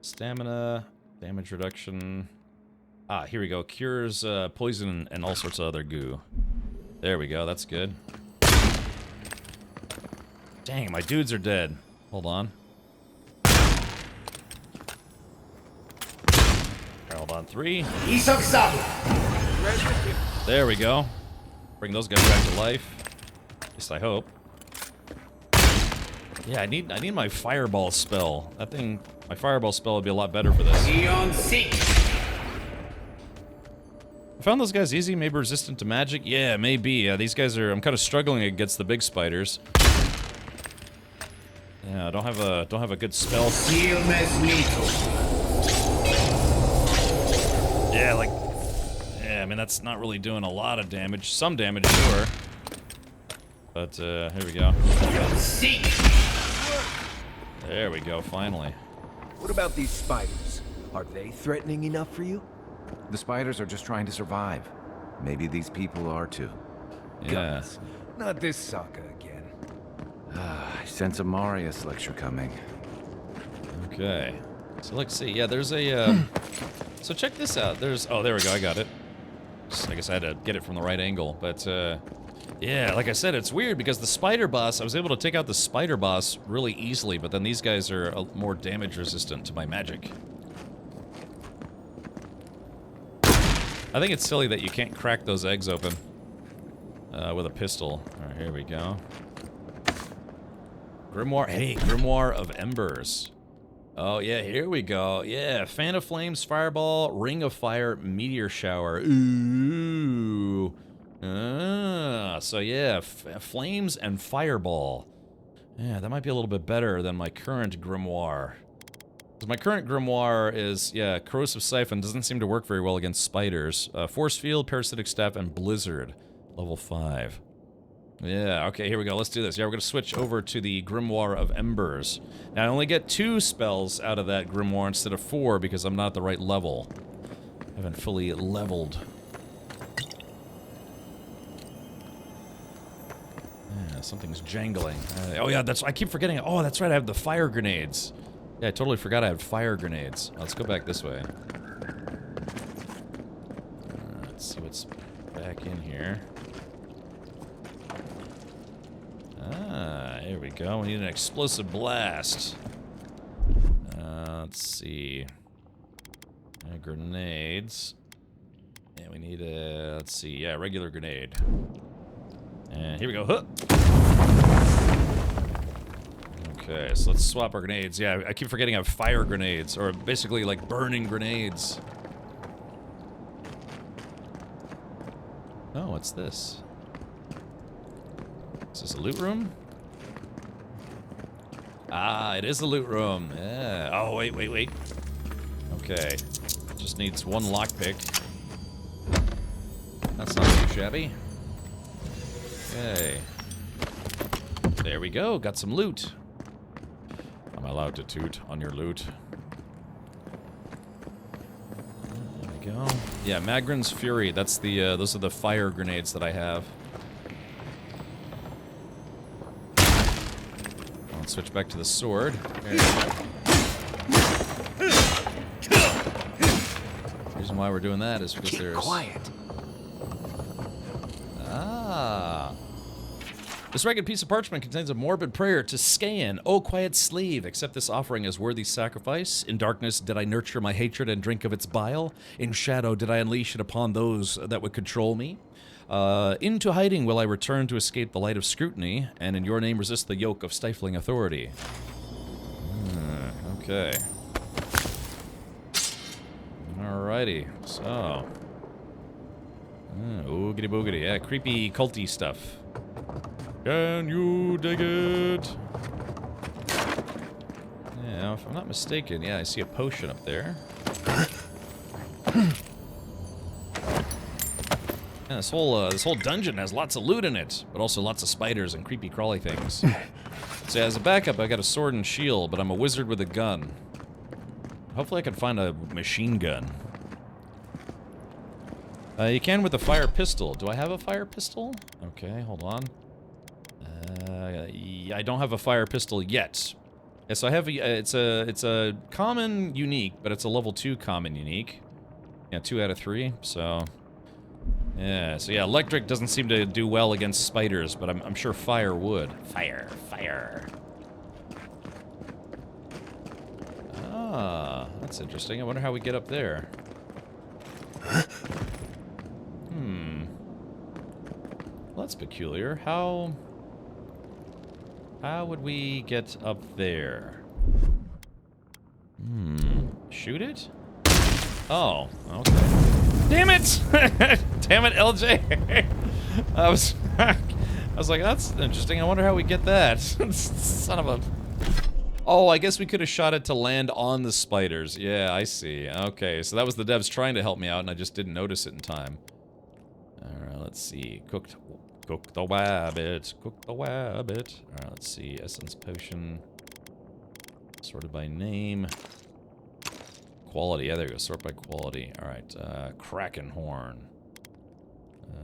Stamina. Damage reduction. Ah, here we go. Cures poison and all sorts of other goo. There we go. That's good. Dang, my dudes are dead. Hold on. Hold on, 3. There we go. Bring those guys back to life. At least I hope. Yeah, I need my fireball spell. That thing, my fireball spell would be a lot better for this. I found those guys easy, maybe resistant to magic. Yeah, maybe. Yeah, these guys are. I'm kind of struggling against the big spiders. Yeah, I don't have a good spell. Yeah, like, yeah, I mean that's not really doing a lot of damage. Some damage, sure. But here we go. There we go. Finally. What about these spiders? Are they threatening enough for you? The spiders are just trying to survive. Maybe these people are too. Yeah. Guys, not this sucker again. I sense a Marius lecture coming. Okay. So let's see. Yeah, there's a. So check this out. Oh, there we go. I got it. I guess I had to get it from the right angle. But yeah, like I said, it's weird because the spider boss. I was able to take out the spider boss really easily, but then these guys are more damage resistant to my magic. I think it's silly that you can't crack those eggs open with a pistol. All right, here we go. Grimoire. Hey, Grimoire of Embers. Oh, yeah, here we go. Yeah, Fan of Flames, Fireball, Ring of Fire, Meteor Shower. Ooh. So yeah, Flames and Fireball. Yeah, that might be a little bit better than my current Grimoire. Because my current Grimoire is, yeah, Corrosive Siphon doesn't seem to work very well against spiders. Force Field, Parasitic Staff, and Blizzard. Level 5. Yeah, okay, here we go. Let's do this. Yeah, we're going to switch over to the Grimoire of Embers. Now, I only get 2 spells out of that Grimoire instead of 4 because I'm not at the right level. I haven't fully leveled. Yeah, something's jangling. Oh, yeah, I keep forgetting. Oh, that's right, I have the fire grenades. Yeah, I totally forgot I had fire grenades. Let's go back this way. Let's see what's back in here. Ah, here we go. We need an explosive blast. Let's see. Grenades. Yeah, we need a, let's see, yeah, regular grenade. And here we go. Huh. Okay, so let's swap our grenades. Yeah, I keep forgetting I have fire grenades, or basically like burning grenades. Oh, what's this? Is this a loot room? Ah, it is a loot room. Yeah. Oh, wait. Okay. Just needs 1 lockpick. That's not too shabby. Okay. There we go. Got some loot. Am I allowed to toot on your loot? we go. Yeah, Magrin's Fury. That's the, those are the fire grenades that I have. Let's switch back to the sword. There you go. The reason why we're doing that is because there's... quiet. Ah. This ragged piece of parchment contains a morbid prayer to Skaen, O quiet slave, accept this offering as worthy sacrifice. In darkness did I nurture my hatred and drink of its bile. In shadow did I unleash it upon those that would control me. Into hiding will I return to escape the light of scrutiny, and in your name resist the yoke of stifling authority. Okay. Alrighty, so... oogity boogity, yeah, creepy culty stuff. Can you dig it? Yeah, if I'm not mistaken, yeah, I see a potion up there. Yeah, this whole dungeon has lots of loot in it, but also lots of spiders and creepy crawly things. So yeah, as a backup, I got a sword and shield, but I'm a wizard with a gun. Hopefully I can find a machine gun. You can with a fire pistol. Do I have a fire pistol? Okay, hold on. I don't have a fire pistol yet. Yeah, so I have it's a common unique, but it's a level 2 common unique. Yeah, 2 out of 3. So yeah, electric doesn't seem to do well against spiders, but I'm sure fire would. Fire. Ah, that's interesting. I wonder how we get up there. Well, that's peculiar. How would we get up there? Shoot it? Oh, okay. Damn it! Damn it, LJ! I was like, that's interesting. I wonder how we get that. Son of a... Oh, I guess we could have shot it to land on the spiders. Yeah, I see. Okay, so that was the devs trying to help me out, and I just didn't notice it in time. Alright, let's see. Cook the wabbit. Cook the wabbit. Alright, let's see. Essence potion. Sorted by name. Quality. Yeah, there you go. Sort by quality. Alright, Kraken horn.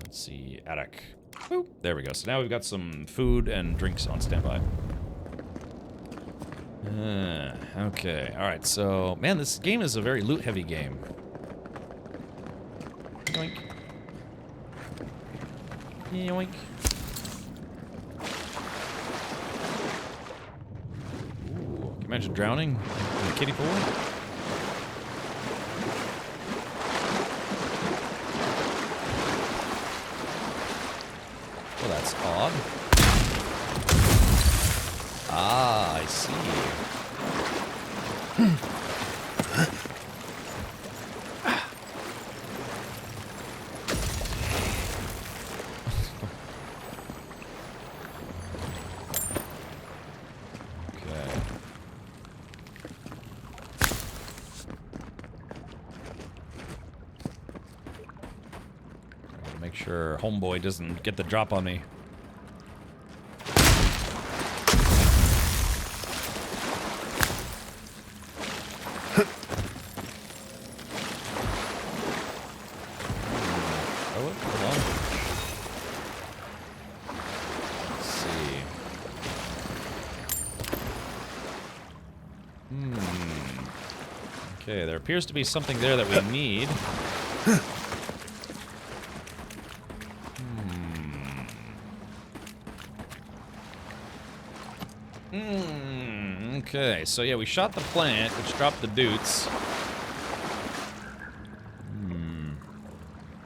Let's see. Attic. Boop. There we go. So now we've got some food and drinks on standby. Okay. Alright, so... Man, this game is a very loot-heavy game. Yoink. Yoink. Ooh, can you imagine drowning in a kiddie pool? Well, that's odd. Ah, I see. Make sure homeboy doesn't get the drop on me. Okay, there appears to be something there that we need. Okay, so yeah, we shot the plant, which dropped the doots.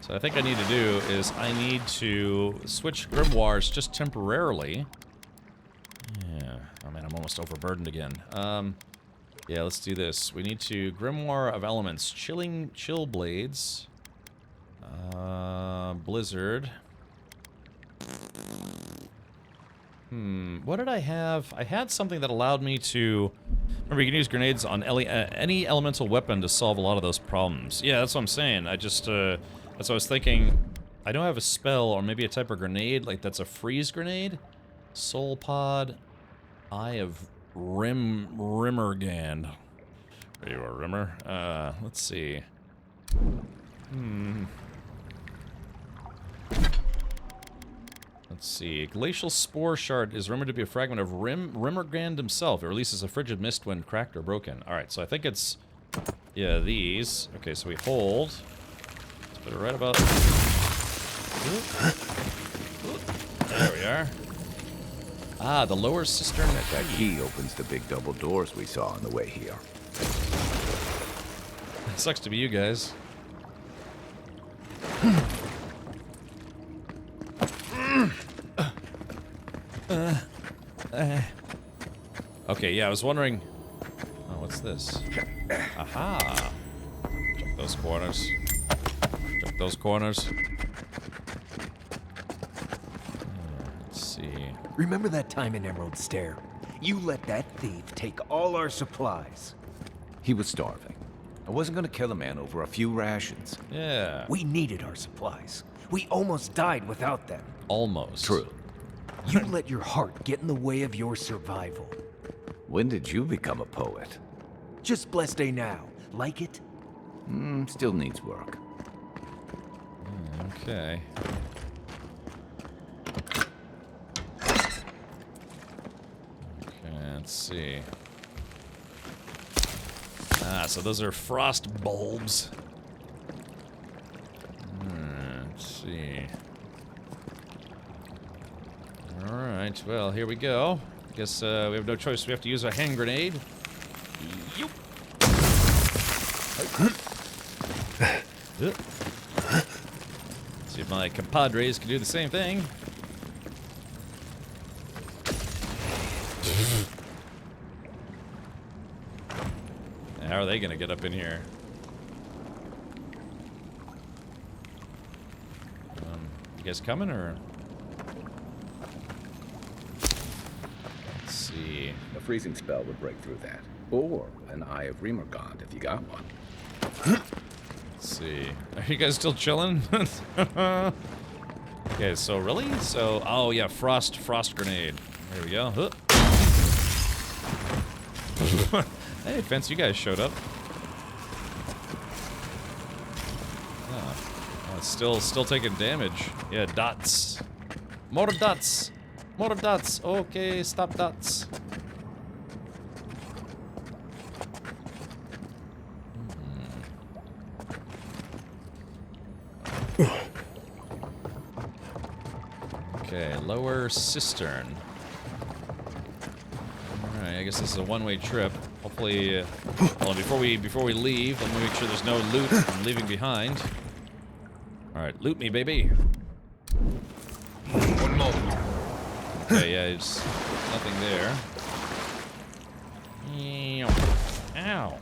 So I think I need to do is I need to switch grimoires just temporarily. Yeah, oh man, I'm almost overburdened again. Yeah, let's do this. We need to Grimoire of Elements, Chill Blades, Blizzard. What did I have? I had something that allowed me to... Remember, you can use grenades on any elemental weapon to solve a lot of those problems. Yeah, that's what I'm saying. I just, that's what I was thinking. I don't have a spell or maybe a type of grenade, like that's a freeze grenade. Soul Pod, Eye of Rimmergand. Are you a Rimmer? Let's see. Let's see. Glacial Spore Shard is rumored to be a fragment of Rimmergand himself. It releases a frigid mist when cracked or broken. Alright, so I think it's... yeah, these. Okay, so we hold. Let's put it right about... there we are. Ah, the lower cistern. That key opens the big double doors we saw on the way here. Sucks to be you guys. Okay, yeah, I was wondering... oh, what's this? Aha! Check those corners. Check those corners. Let's see. Remember that time in Emerald Stair? You let that thief take all our supplies. He was starving. I wasn't gonna kill a man over a few rations. Yeah. We needed our supplies. We almost died without them. Almost. True. You let your heart get in the way of your survival. When did you become a poet? Just blessed day now. Like it? Still needs work. Okay. Okay, let's see. Ah, so those are frost bulbs. Let's see. Alright, well, here we go. Guess we have no choice. We have to use a hand grenade. Yoop. See if my compadres can do the same thing. How are they gonna get up in here? You guys coming or? Let's see. A freezing spell would break through that. Or an Eye of Rimmergand if you got one. Let's see. Are you guys still chilling? Okay, so really? So, oh yeah, frost grenade. There we go. Hey, Fence, you guys showed up. Oh, it's still taking damage. Yeah, dots. More dots. More dots. Okay, stop dots. Okay, lower cistern. Alright, I guess this is a one-way trip. Hopefully, well, before we leave, let me make sure there's no loot I'm leaving behind. Alright, loot me, baby. One moment. Okay, yeah, it's nothing there. Ow.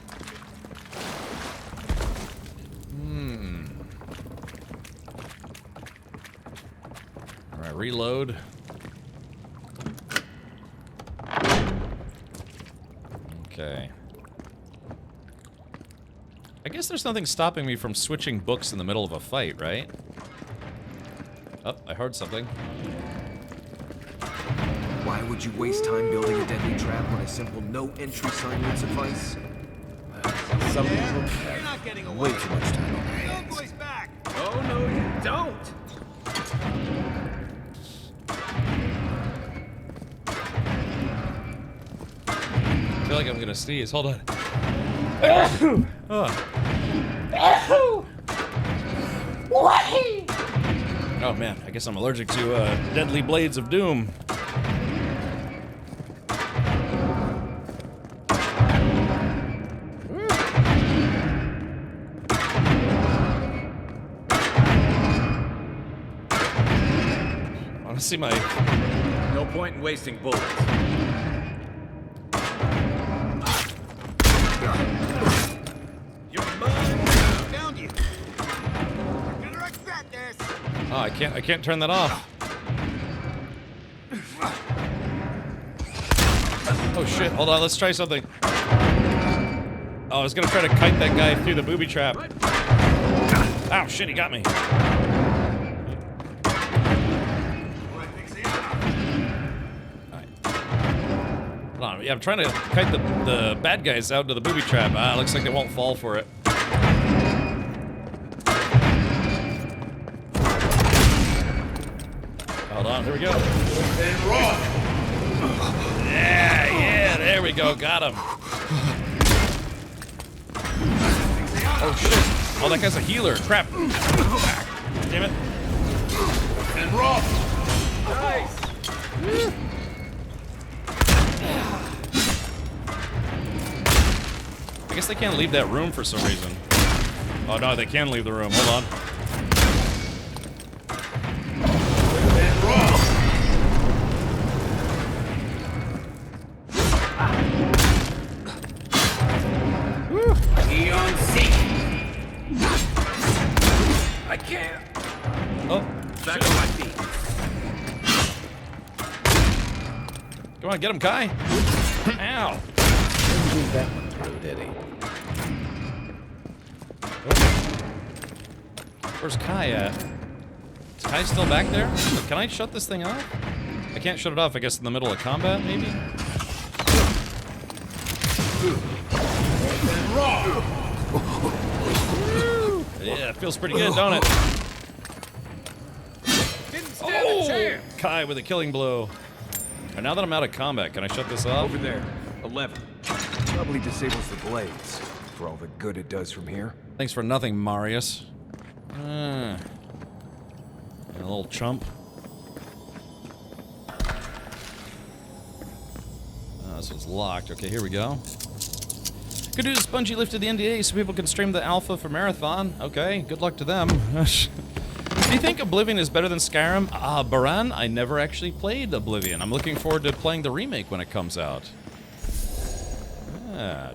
Alright, reload. Okay. I guess there's nothing stopping me from switching books in the middle of a fight, right? Oh, I heard something. Why would you waste time building a deadly trap when a simple no-entry sign would suffice? Some people have way too much time on their hands. Boys back! Oh, no, you don't! I feel like I'm gonna sneeze. Hold on. Oh man, I guess I'm allergic to deadly blades of doom. Want to see my... No point in wasting bullets. Oh, I can't turn that off. Oh shit, hold on, let's try something. Oh, I was gonna try to kite that guy through the booby trap. Ow, shit, he got me. Alright. Hold on, yeah, I'm trying to kite the bad guys out to the booby trap. Ah, looks like they won't fall for it. on, here we go. Yeah, there we go, got him. Oh shit! Oh, that guy's a healer. Crap! Damn it! And rock. Nice. I guess they can't leave that room for some reason. Oh no, they can leave the room. Hold on. I can't. Oh, back on my feet. Come on, get him, Kai. Ow. Didn't do that one through, did he? Where's Kai at? Is Kai still back there? Can I shut this thing off? I can't shut it off, I guess, in the middle of combat, maybe? Yeah, it feels pretty good, don't it? Oh! Kai with a killing blow. And now that I'm out of combat, can I shut this off? Over there. 11. Probably disables the blades, for all the good it does from here. Thanks for nothing, Marius. A little chump. This one's locked. Okay, here we go. Good news, Bungie lifted the NDA so people can stream the alpha for Marathon. Okay, good luck to them. Do you think Oblivion is better than Skyrim? Baran, I never actually played Oblivion. I'm looking forward to playing the remake when it comes out.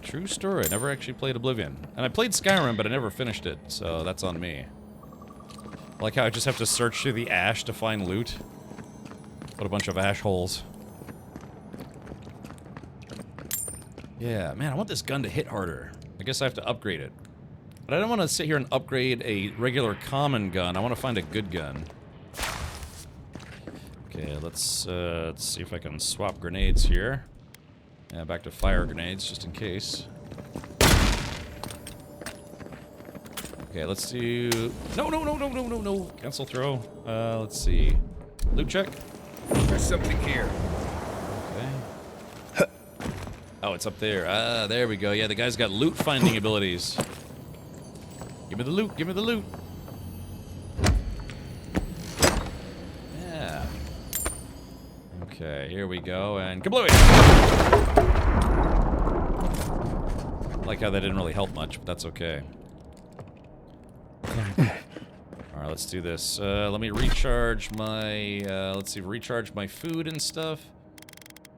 True story. I never actually played Oblivion. And I played Skyrim, but I never finished it, so that's on me. I like how I just have to search through the ash to find loot. What a bunch of ash holes. Yeah, man, I want this gun to hit harder. I guess I have to upgrade it. But I don't want to sit here and upgrade a regular common gun. I want to find a good gun. Okay, let's see if I can swap grenades here. Yeah, back to fire grenades, just in case. Okay, let's do... No. Cancel throw. Let's see. Loot check. There's something here. Okay. Oh, it's up there. There we go. Yeah, the guy's got loot finding abilities. Give me the loot. Give me the loot. Yeah. Okay, here we go, and kablooey! Like how that didn't really help much, but that's okay. Alright, let's do this. Let me recharge my, let's see, recharge my food and stuff.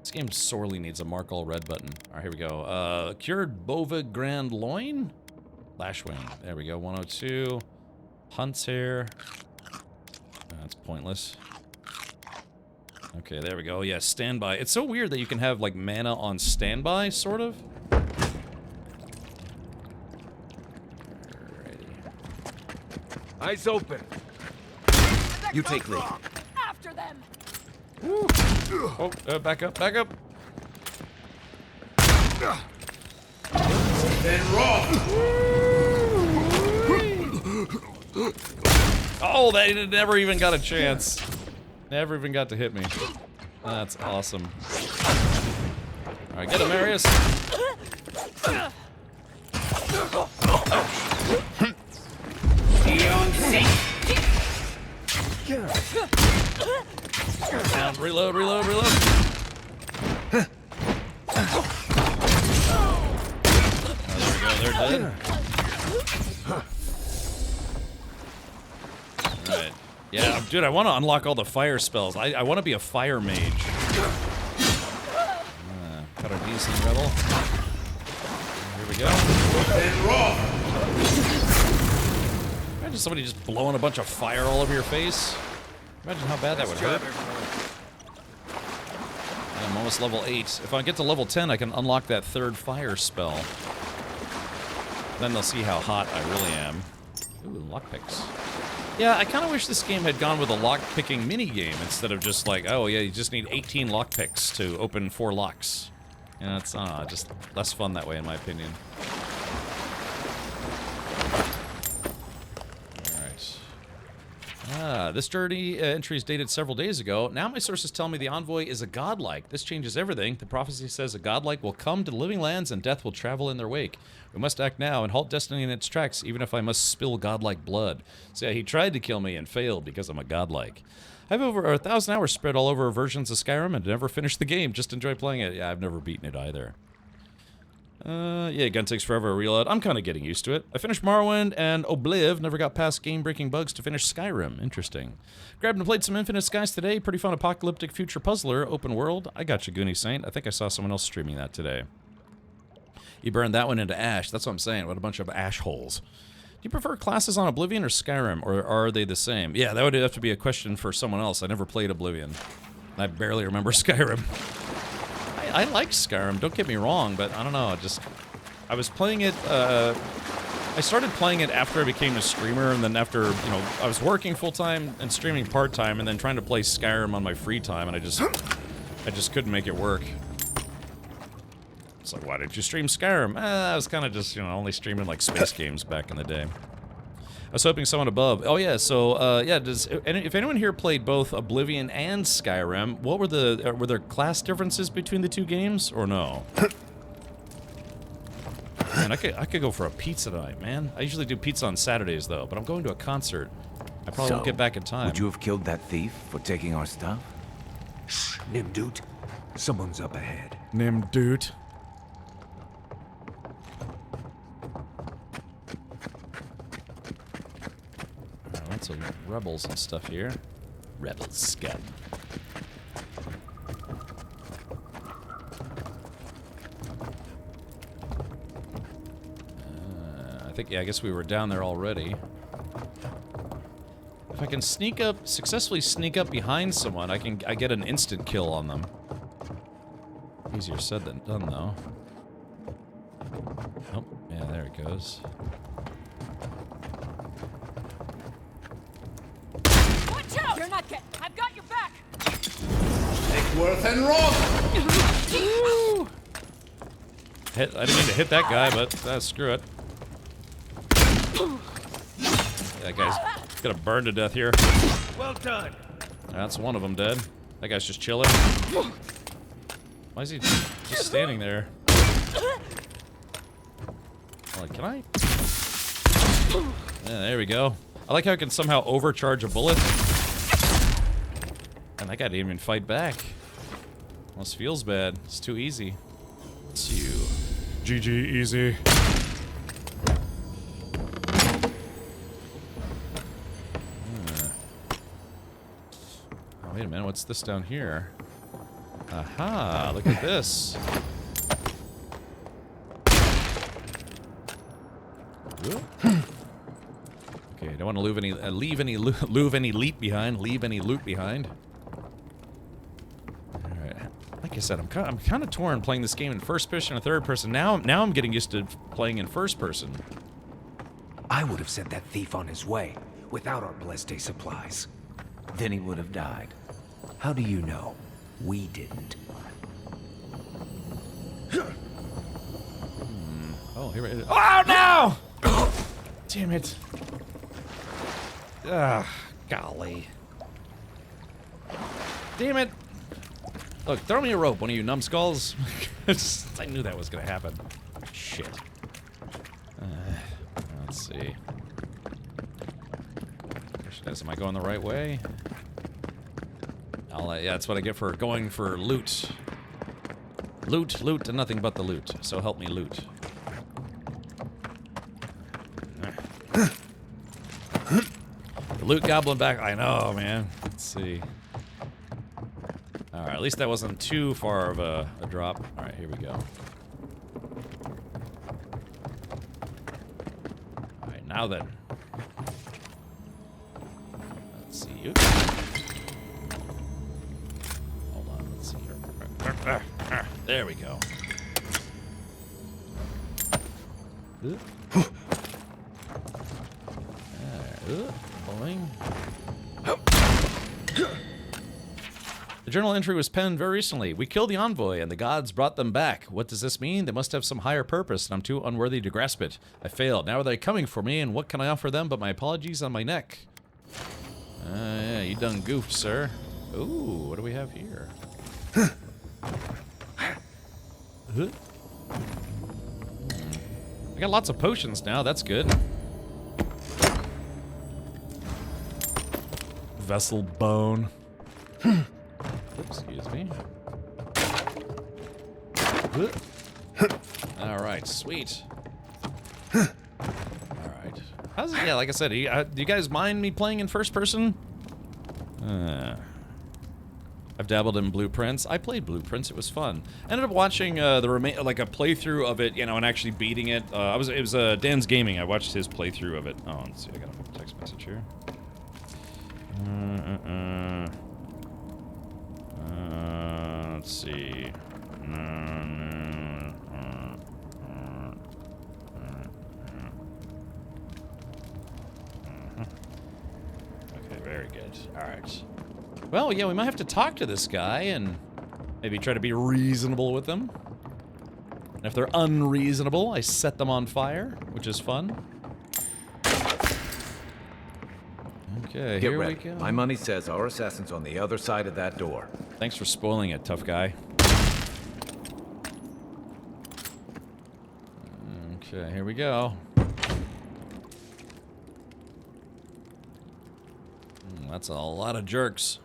This game sorely needs a mark all red button. Alright, here we go. Cured Bova Grand Loin? Lashwing. There we go, 102. Hunt's hair. That's pointless. Okay, there we go. Yeah, standby. It's so weird that you can have, like, mana on standby, sort of. Eyes open. You take lead. After them. Oh, back up, back up. Then rock. Oh, they never even got a chance. Never even got to hit me. That's awesome. Alright, get him, Marius. Down, reload. Oh, there we go, they're dead. Alright. Yeah, dude, I want to unlock all the fire spells. I want to be a fire mage. Got a decent rebel. Here we go. Imagine somebody just blowing a bunch of fire all over your face. Imagine how bad that would hurt. I'm almost level 8. If I get to level 10, I can unlock that third fire spell. Then they'll see how hot I really am. Ooh, lockpicks. Yeah, I kind of wish this game had gone with a lock-picking mini-game instead of just like, oh yeah, you just need 18 lockpicks to open 4 locks. Yeah, it's just less fun that way, in my opinion. Alright. This dirty entry is dated several days ago. Now my sources tell me the envoy is a godlike. This changes everything. The prophecy says a godlike will come to the living lands and death will travel in their wake. We must act now and halt destiny in its tracks, even if I must spill godlike blood. So yeah, he tried to kill me and failed because I'm a godlike. I have over 1,000 hours spread all over versions of Skyrim and never finished the game. Just enjoy playing it. Yeah, I've never beaten it either. Yeah, gun takes forever to reload. I'm kind of getting used to it. I finished Morrowind and Obliv, never got past game-breaking bugs to finish Skyrim. Interesting. Grabbed and played some Infinite Skies today. Pretty fun apocalyptic future puzzler, open world. I got you, Goonie Saint. I think I saw someone else streaming that today. You burned that one into ash. That's what I'm saying. What a bunch of ash holes. Do you prefer classes on Oblivion or Skyrim, or are they the same? Yeah, that would have to be a question for someone else. I never played Oblivion. I barely remember Skyrim. I like Skyrim, don't get me wrong, but I don't know, I was playing it, I started playing it after I became a streamer, and then after, you know, I was working full-time and streaming part-time, and then trying to play Skyrim on my free time, and I just couldn't make it work. It's like, why didn't you stream Skyrim? I was kind of just, you know, only streaming, like, space games back in the day. I was hoping someone above. Oh yeah, so yeah. If anyone here played both Oblivion and Skyrim, what were there class differences between the two games, or no? Man, I could go for a pizza tonight, man. I usually do pizza on Saturdays though, but I'm going to a concert. I probably won't get back in time. Would you have killed that thief for taking our stuff? Shh, Nimdoot. Someone's up ahead. Nimdoot. Lots of rebels and stuff here. Rebel scum. I think, yeah, I guess we were down there already. If I can successfully sneak up behind someone, I get an instant kill on them. Easier said than done, though. Oh, yeah, there it goes. You're not getting. I've got your back. Take worth and rock. I didn't mean to hit that guy, but screw it. That guy's gonna burn to death here. Well done. That's one of them dead. That guy's just chilling. Why is he just standing there? Like, can I? Yeah, there we go. I like how I can somehow overcharge a bullet. And that guy didn't even fight back. Almost feels bad. It's too easy. It's you. GG easy. Oh, wait a minute. What's this down here? Aha! Look at this. Okay, don't want to leave any loot behind. All right, like I said, I'm kind of torn playing this game in first person or third person. Now I'm getting used to playing in first person. I would have sent that thief on his way without our Blessed supplies. Then he would have died. How do you know? We didn't. Oh, here it is. Oh no! Damn it. Ah, golly. Damn it. Look, throw me a rope, one of you numbskulls. I knew that was gonna happen. Shit. Let's see. Am I going the right way? Yeah, that's what I get for going for loot. Loot, loot, and nothing but the loot. So help me loot. The loot goblin back. I know, man. Let's see. Alright, at least that wasn't too far of a drop. Alright, here we go. Alright, now then. Let's see. Oops. Hold on, let's see here. There we go. Boing. The journal entry was penned very recently. We killed the envoy, and the gods brought them back. What does this mean? They must have some higher purpose, and I'm too unworthy to grasp it. I failed. Now are they coming for me, and what can I offer them but my apologies on my neck? Yeah, you done goofed, sir. Ooh, what do we have here? I got lots of potions now, that's good. Vessel bone. Excuse me. Alright, sweet. Alright. How's it? Yeah, like I said, do you guys mind me playing in first person? I've dabbled in Blueprints. I played Blueprints. It was fun. I ended up watching a playthrough of it, you know, and actually beating it. It was Dan's Gaming. I watched his playthrough of it. Oh, let's see. I got a text message here. Let's see. Okay, very good. All right. Well, yeah, we might have to talk to this guy and maybe try to be reasonable with them. And if they're unreasonable, I set them on fire, which is fun. Okay, Get here ready. we go. My money says our assassin's on the other side of that door. Thanks for spoiling it, tough guy. Okay, here we go. That's a lot of jerks.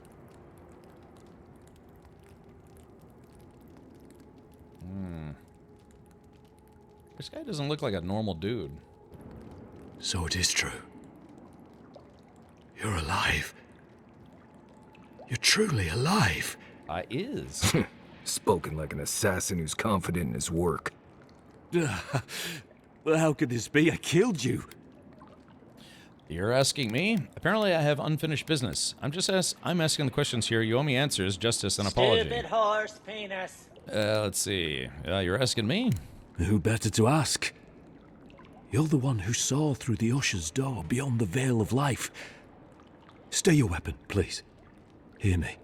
This guy doesn't look like a normal dude. So it is true. You're alive. You're truly alive. I is. Spoken like an assassin who's confident in his work. Well, how could this be? I killed you. You're asking me? Apparently I have unfinished business. I'm asking the questions here. You owe me answers, justice, and apology. Stupid horse penis. Let's see. You're asking me? Who better to ask? You're the one who saw through the usher's door beyond the veil of life. Stay your weapon, please. Hear me.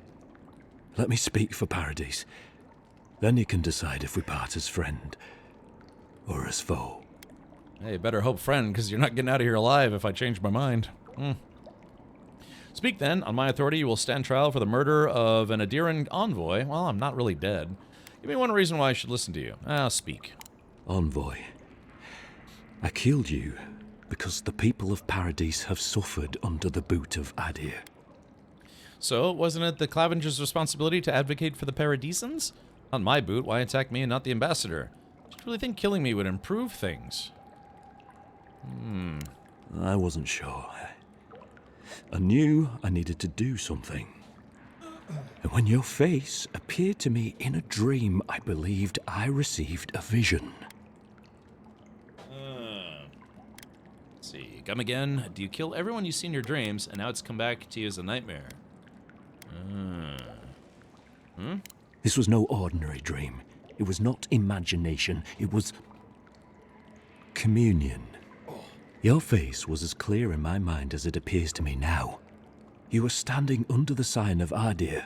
Let me speak for Paradise. Then you can decide if we part as friend or as foe. Hey, better hope friend, because you're not getting out of here alive if I change my mind. Speak then. On my authority, you will stand trial for the murder of an Adiran envoy. Well, I'm not really dead. Give me one reason why I should listen to you. Speak. Envoy. I killed you because the people of Paradise have suffered under the boot of Adir. So, wasn't it the Clavenger's responsibility to advocate for the Paradisans? On my boot, why attack me and not the ambassador? Did you really think killing me would improve things? I wasn't sure. I knew I needed to do something. And when your face appeared to me in a dream, I believed I received a vision. Let's see. Come again. Do you kill everyone you see in your dreams, and now it's come back to you as a nightmare? This was no ordinary dream. It was not imagination. It was communion. Your face was as clear in my mind as it appears to me now. You were standing under the sign of Adir.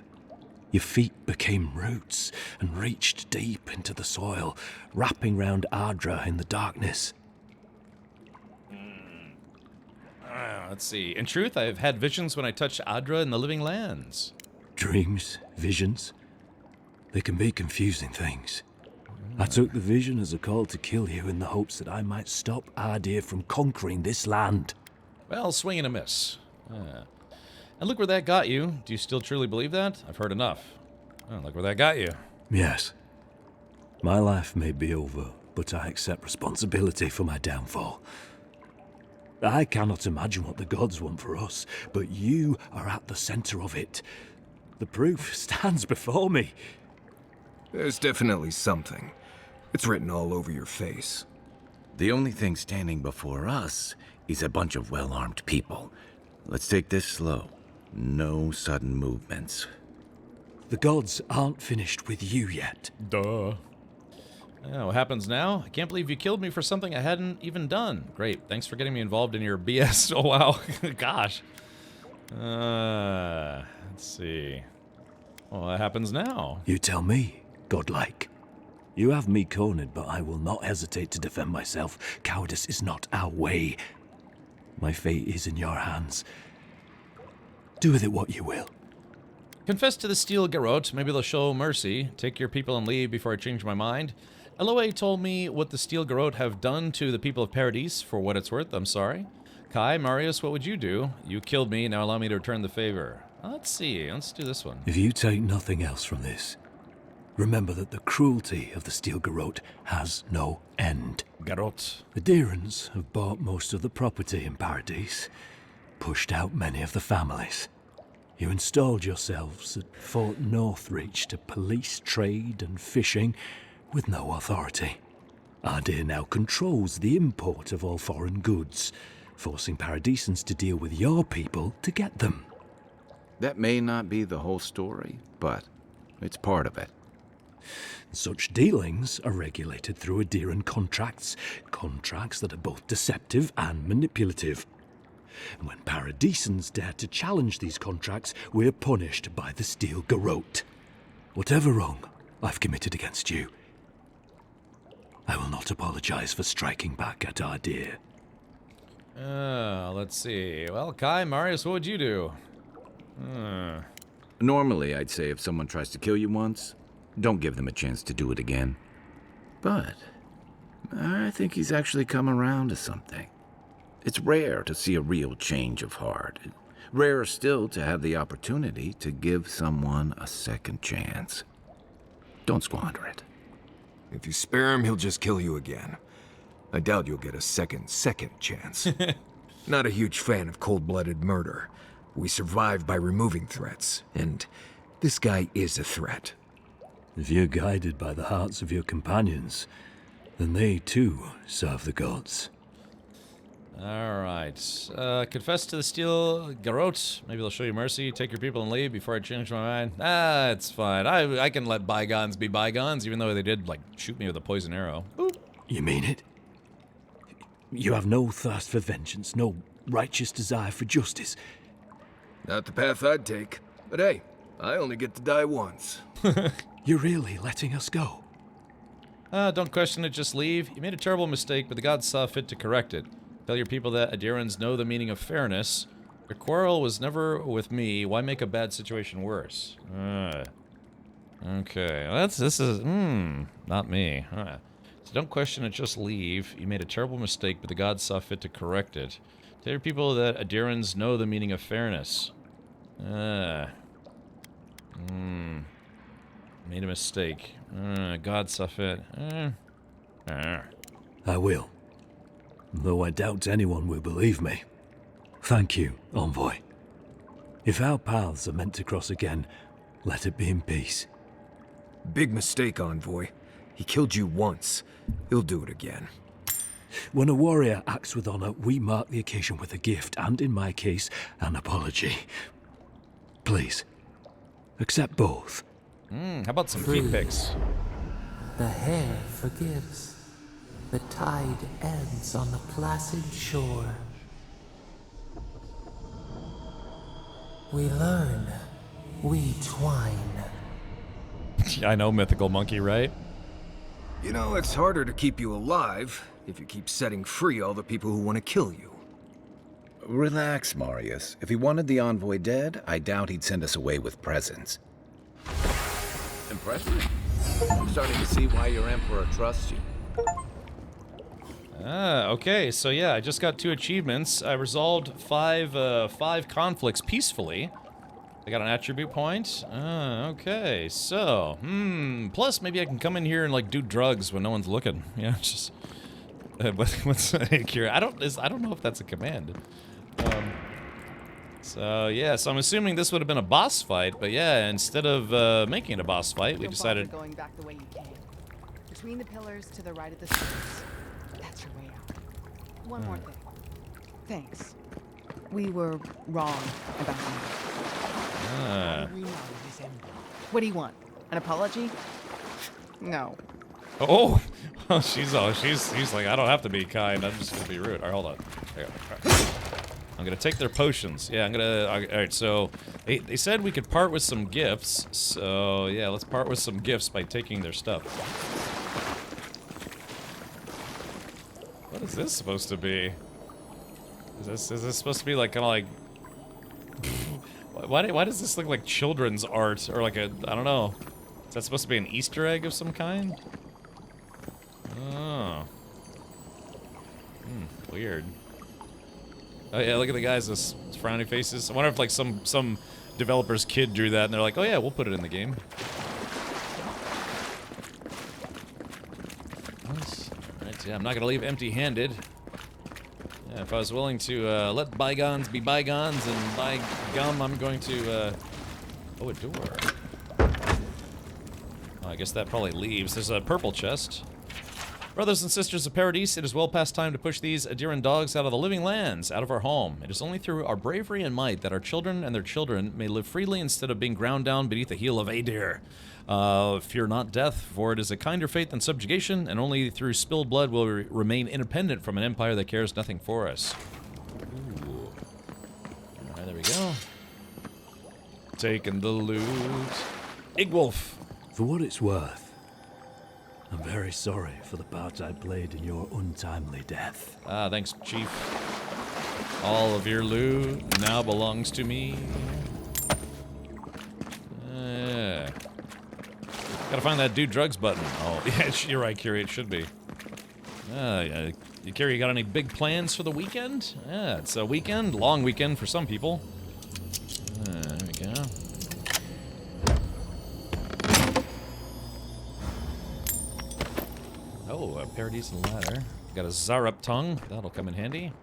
Your feet became roots and reached deep into the soil, wrapping round Ardra in the darkness. Let's see. In truth, I have had visions when I touched Adra in the living lands. Dreams, visions, they can be confusing things. I took the vision as a call to kill you in the hopes that I might stop Adir from conquering this land. Well, swing and a miss. And look where that got you. Do you still truly believe that? I've heard enough. Oh, look where that got you. Yes. My life may be over, but I accept responsibility for my downfall. I cannot imagine what the gods want for us, but you are at the center of it. The proof stands before me. There's definitely something. It's written all over your face. The only thing standing before us is a bunch of well-armed people. Let's take this slow. No sudden movements. The gods aren't finished with you yet. Duh. Yeah, what happens now? I can't believe you killed me for something I hadn't even done. Great, thanks for getting me involved in your BS. Oh, wow. Gosh. Let's see. Well, what happens now? You tell me, godlike. You have me cornered, but I will not hesitate to defend myself. Cowardice is not our way. My fate is in your hands. Do with it what you will. Confess to the Steel Garrote. Maybe they'll show mercy. Take your people and leave before I change my mind. Eloe told me what the Steel Garrote have done to the people of Paradise. For what it's worth, I'm sorry. Kai, Marius, what would you do? You killed me, now allow me to return the favor. Let's see, let's do this one. If you take nothing else from this, remember that the cruelty of the Steel Garrote has no end. Garrote. The Deerans have bought most of the property in Paradise, pushed out many of the families. You installed yourselves at Fort Northreach to police trade and fishing with no authority. Ardea now controls the import of all foreign goods, forcing Paradisans to deal with your people to get them. That may not be the whole story, but it's part of it. Such dealings are regulated through Aderan contracts that are both deceptive and manipulative. And when Paradisans dare to challenge these contracts, we're punished by the Steel Garrote. Whatever wrong I've committed against you, I will not apologize for striking back at Ardea. Let's see. Well, Kai, Marius, what would you do? Normally, I'd say if someone tries to kill you once, don't give them a chance to do it again. But I think he's actually come around to something. It's rare to see a real change of heart. Rarer still to have the opportunity to give someone a second chance. Don't squander it. If you spare him, he'll just kill you again. I doubt you'll get a second chance. Not a huge fan of cold-blooded murder. We survive by removing threats, and this guy is a threat. If you're guided by the hearts of your companions, then they too serve the gods. Alright. Confess to the Steel Garrote. Maybe they'll show you mercy. Take your people and leave before I change my mind. It's fine. I can let bygones be bygones, even though they did, like, shoot me with a poison arrow. Boop. You mean it? You have no thirst for vengeance, no righteous desire for justice. Not the path I'd take. But hey, I only get to die once. You're really letting us go? Don't question it, just leave. You made a terrible mistake, but the gods saw fit to correct it. Tell your people that Adirans know the meaning of fairness. Your quarrel was never with me. Why make a bad situation worse? Okay, this is, not me. So don't question it, just leave. You made a terrible mistake, but the gods saw fit to correct it. Tell your people that Adirans know the meaning of fairness. Made a mistake. God saw fit. I will. Though I doubt anyone will believe me. Thank you, Envoy. If our paths are meant to cross again, let it be in peace. Big mistake, Envoy. He killed you once. He'll do it again. When a warrior acts with honor, we mark the occasion with a gift, and in my case, an apology. Please, accept both. How about some feet pics? The hair forgives. The tide ebbs on the placid shore. We learn, we twine. I know, mythical monkey, right? You know, it's harder to keep you alive if you keep setting free all the people who want to kill you. Relax, Marius. If he wanted the envoy dead, I doubt he'd send us away with presents. Impressive. I'm starting to see why your emperor trusts you. Okay, so yeah, I just got 2 achievements. I resolved 5 conflicts peacefully. I got an attribute point. Okay, so, plus maybe I can come in here and like do drugs when no one's looking. Yeah, just, what's curious? I don't know if that's a command. So yeah, so I'm assuming this would have been a boss fight, but yeah, instead of making it a boss fight, we decided going back the way you came, between the pillars to the right of the stairs. That's your way out. One more thing. Thanks. We were wrong about you. What do you want? An apology? No. Oh, she's like, I don't have to be kind. I'm just gonna be rude. All right, hold on. There you go. I'm gonna take their potions. Yeah, all right, so they said we could part with some gifts. So yeah, let's part with some gifts by taking their stuff. What is this supposed to be? Is this supposed to be like kind of like? Why does this look like children's art or like a, I don't know. Is that supposed to be an Easter egg of some kind? Oh. Weird. Oh yeah, look at the guys with frowny faces. I wonder if like some developer's kid drew that and they're like, oh yeah, we'll put it in the game. Nice. Alright, yeah, I'm not gonna leave empty-handed. Yeah, if I was willing to let bygones be bygones and by gum, I'm going to oh, a door. Oh, I guess that probably leaves. There's a purple chest. Brothers and sisters of Paradise, it is well past time to push these Adiran dogs out of the living lands, out of our home. It is only through our bravery and might that our children and their children may live freely instead of being ground down beneath the heel of Adir. Fear not death, for it is a kinder fate than subjugation, and only through spilled blood will we remain independent from an empire that cares nothing for us. Ooh. Alright, there we go. Taking the loot. Igwolf. For what it's worth, I'm very sorry for the part I played in your untimely death. Ah, thanks, Chief. All of your loot now belongs to me. Gotta find that do drugs button. Oh, yeah, you're right, Kiri, it should be. Kiri, you got any big plans for the weekend? Yeah, it's a weekend, long weekend for some people. There we go. Oh, a Paradise ladder. Got a Zarup tongue. That'll come in handy.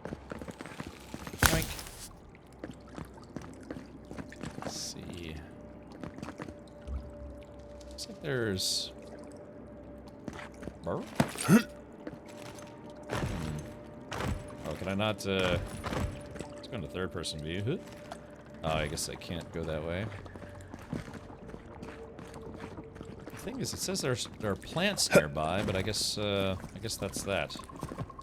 Frank. Let's see. Looks like there's... Oh, can I not, Let's go into third-person view. Oh, I guess I can't go that way. The thing is, it says there are plants nearby, but I guess that's that.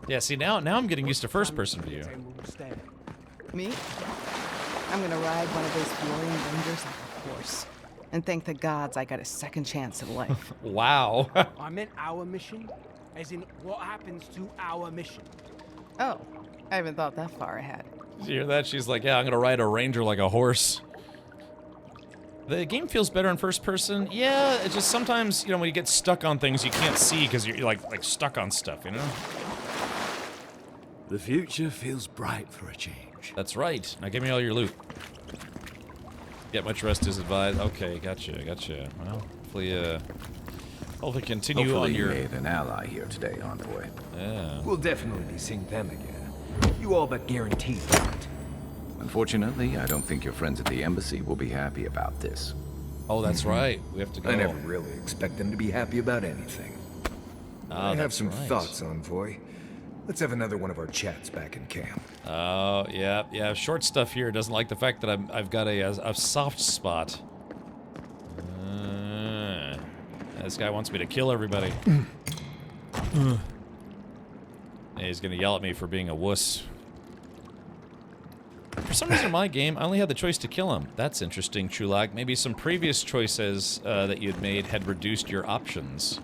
Yeah, see, now I'm getting used to first-person view. Me? I'm gonna ride one of those glowing rangers like a horse, and thank the gods I got a second chance at life. Wow. I meant our mission, as in what happens to our mission. Oh, I haven't thought that far ahead. Did you hear that? She's like, yeah, I'm gonna ride a ranger like a horse. The game feels better in first person. Yeah, it's just sometimes, you know, when you get stuck on things you can't see because you're like stuck on stuff, you know? The future feels bright for a change. That's right. Now give me all your loot. Get much rest is advised. Okay, gotcha. Well, hopefully continue on your... you made an ally here today, Envoy. Yeah. We'll definitely be seeing them again. You all but guaranteed that. Unfortunately, I don't think your friends at the embassy will be happy about this. Oh, that's right. We have to go. I never really expect them to be happy about anything. I have some thoughts, Envoy. Let's have another one of our chats back in camp. Oh, yeah. Short stuff here doesn't like the fact that I've got a soft spot. This guy wants me to kill everybody. He's gonna yell at me for being a wuss. For some reason in my game, I only had the choice to kill him. That's interesting, Chulak. Maybe some previous choices that you'd made had reduced your options.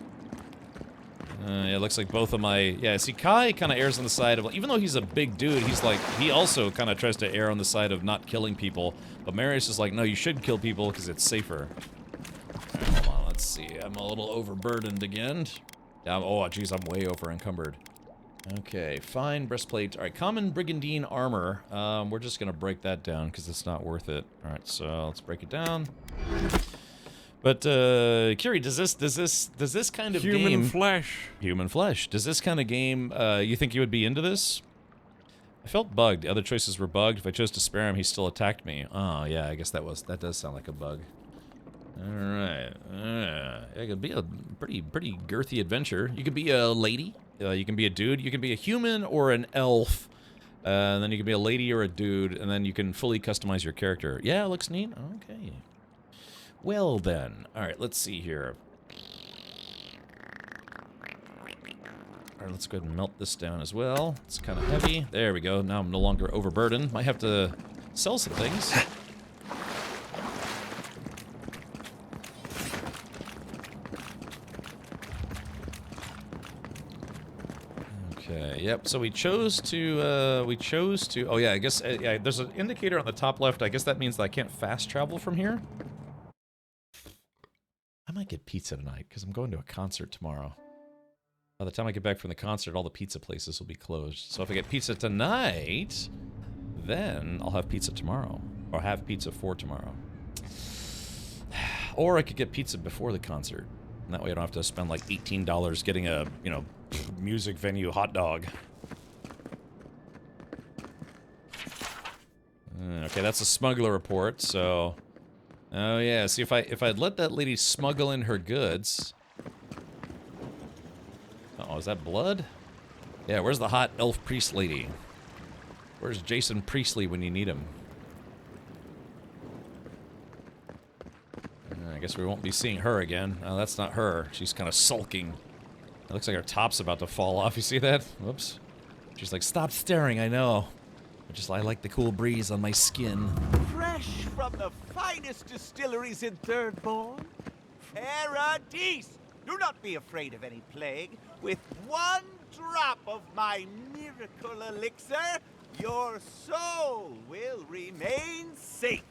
Yeah, it looks like both of my... Yeah, see, Kai kind of errs on the side of... Even though he's a big dude, he's like... He also kind of tries to err on the side of not killing people. But Marius is like, no, you should kill people because it's safer. Alright, hold on, let's see. I'm a little overburdened again. Oh, jeez, I'm way over encumbered. Okay, fine breastplate. All right, common brigandine armor. We're just gonna break that down because it's not worth it. All right, so let's break it down. But Kiri, does this kind of human flesh? Human flesh. Does this kind of game? You think you would be into this? I felt bugged. The other choices were bugged. If I chose to spare him, he still attacked me. Oh yeah, I guess that does sound like a bug. All right, it could be a pretty girthy adventure. You could be a lady. You can be a dude, you can be a human or an elf, and then you can be a lady or a dude, and then you can fully customize your character. Yeah, it looks neat. Okay. Well then, alright, let's see here. Alright, let's go ahead and melt this down as well. It's kind of heavy. There we go, now I'm no longer overburdened. Might have to sell some things. Okay, yep, so we chose to, oh yeah, I guess, yeah, there's an indicator on the top left. I guess that means that I can't fast travel from here. I might get pizza tonight, because I'm going to a concert tomorrow. By the time I get back from the concert, all the pizza places will be closed. So if I get pizza tonight, then I'll have pizza tomorrow. Or have pizza for tomorrow. Or I could get pizza before the concert. And that way I don't have to spend like $18 getting a, you know, music venue hot dog. Okay, that's a smuggler report, so... Oh yeah, see if I'd let that lady smuggle in her goods... Uh-oh, is that blood? Yeah, where's the hot elf priest lady? Where's Jason Priestley when you need him? I guess we won't be seeing her again. Oh, that's not her. She's kind of sulking. It looks like her top's about to fall off. You see that? Whoops. She's like, stop staring, I know. I like the cool breeze on my skin. Fresh from the finest distilleries in Thirdborn. Paradise! Do not be afraid of any plague. With one drop of my miracle elixir, your soul will remain safe.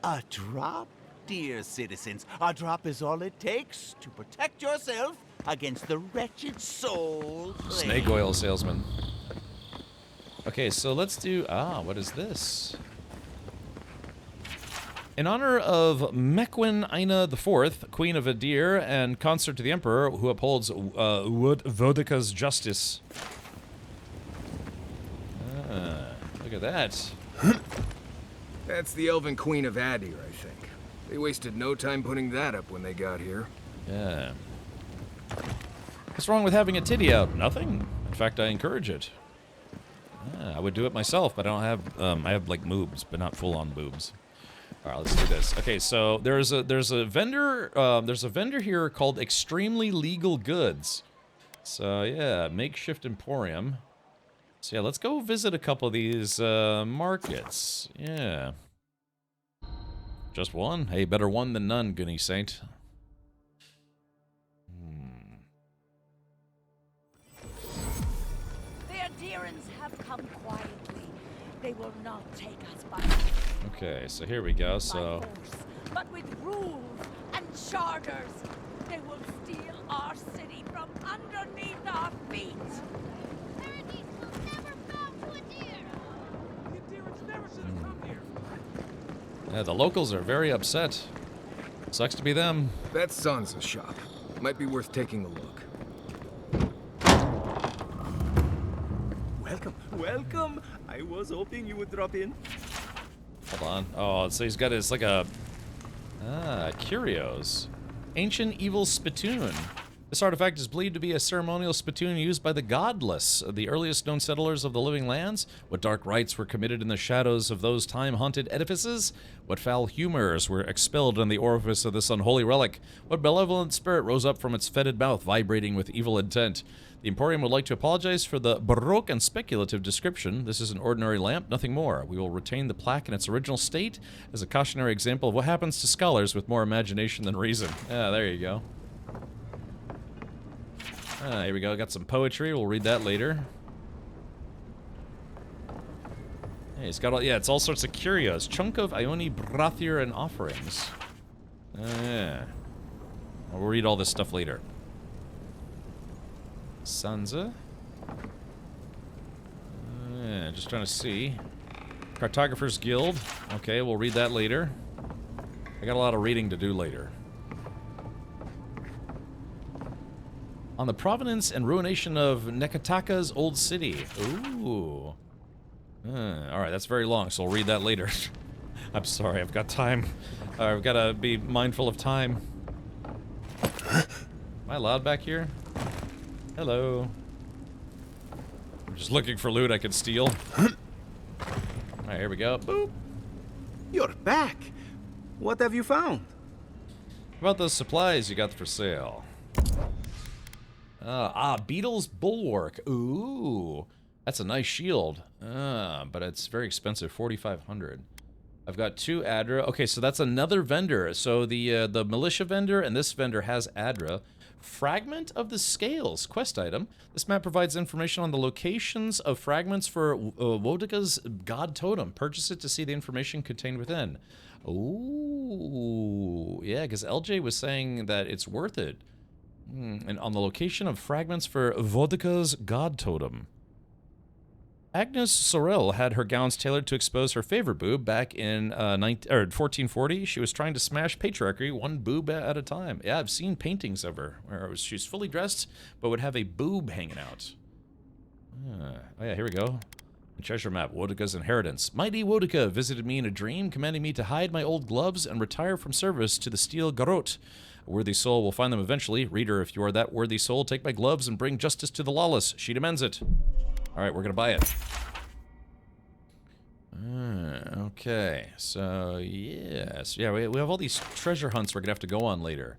A drop, dear citizens. A drop is all it takes to protect yourself against the wretched soul plague. Snake oil salesman. Okay, so let's do... Ah, what is this? In honor of Mequin Aina IV, Queen of Adir, and consort to the Emperor, who upholds Vodika's justice. Ah, look at that. That's the Elven Queen of Adir, I think. They wasted no time putting that up when they got here. Yeah. What's wrong with having a titty out? Nothing. In fact, I encourage it. I would do it myself, but I don't have, I have like moobs, but not full-on boobs. All right, let's do this. Okay, so there's a vendor here called Extremely Legal Goods. So yeah, makeshift emporium. So yeah, let's go visit a couple of these markets. Yeah. Just one? Hey, better one than none, Gunny Saint. The Adirans have come quietly. They will not take us by Okay, so here we go, so... force, but with rules and charters. They will steal our city from underneath our feet. Paradise will never bow to Adir. The Adirans never should have come here. Yeah, the locals are very upset. Sucks to be them. That's Sansa's shop. Might be worth taking a look. Welcome, welcome. I was hoping you would drop in. Hold on. Oh, so he's got his, like a... Ah, curios. Ancient evil spittoon. This artifact is believed to be a ceremonial spittoon used by the godless, the earliest known settlers of the living lands. What dark rites were committed in the shadows of those time-haunted edifices? What foul humors were expelled in the orifice of this unholy relic? What malevolent spirit rose up from its fetid mouth, vibrating with evil intent? The Emporium would like to apologize for the baroque and speculative description. This is an ordinary lamp, nothing more. We will retain the plaque in its original state as a cautionary example of what happens to scholars with more imagination than reason. Ah, there you go. Ah, here we go. Got some poetry. We'll read that later. Hey, it's got all... Yeah, it's all sorts of curios. Chunk of Ioni, Brathir, and offerings. Yeah. We'll read all this stuff later. Sansa. Yeah, just trying to see. Cartographer's Guild. Okay, we'll read that later. I got a lot of reading to do later. On the provenance and ruination of Nekataka's old city. Ooh. Alright, that's very long, so I'll read that later. I'm sorry, I've got time. I've got to be mindful of time. Am I loud back here? Hello. I'm just looking for loot I can steal. Alright, here we go. Boop. You're back. What have you found? How about those supplies you got for sale? Beetle's Bulwark. Ooh. That's a nice shield. But it's very expensive, 4,500. I've got 2 Adra. Okay, so that's another vendor. So the militia vendor and this vendor has Adra. Fragment of the Scales quest item. This map provides information on the locations of fragments for Wodika's god totem. Purchase it to see the information contained within. Ooh, yeah, because LJ was saying that it's worth it. And on the location of fragments for Wodika's god totem. Agnes Sorel had her gowns tailored to expose her favorite boob back in 1440. She was trying to smash patriarchy one boob at a time. Yeah, I've seen paintings of her where she's fully dressed but would have a boob hanging out. Oh yeah, here we go. Treasure map, Wodika's inheritance. Mighty Wodika visited me in a dream, commanding me to hide my old gloves and retire from service to the Steel Garrote. A worthy soul will find them eventually. Reader, if you are that worthy soul, take my gloves and bring justice to the lawless. She demands it. Alright, we're gonna buy it. Okay, so yes. Yeah, we have all these treasure hunts we're gonna have to go on later.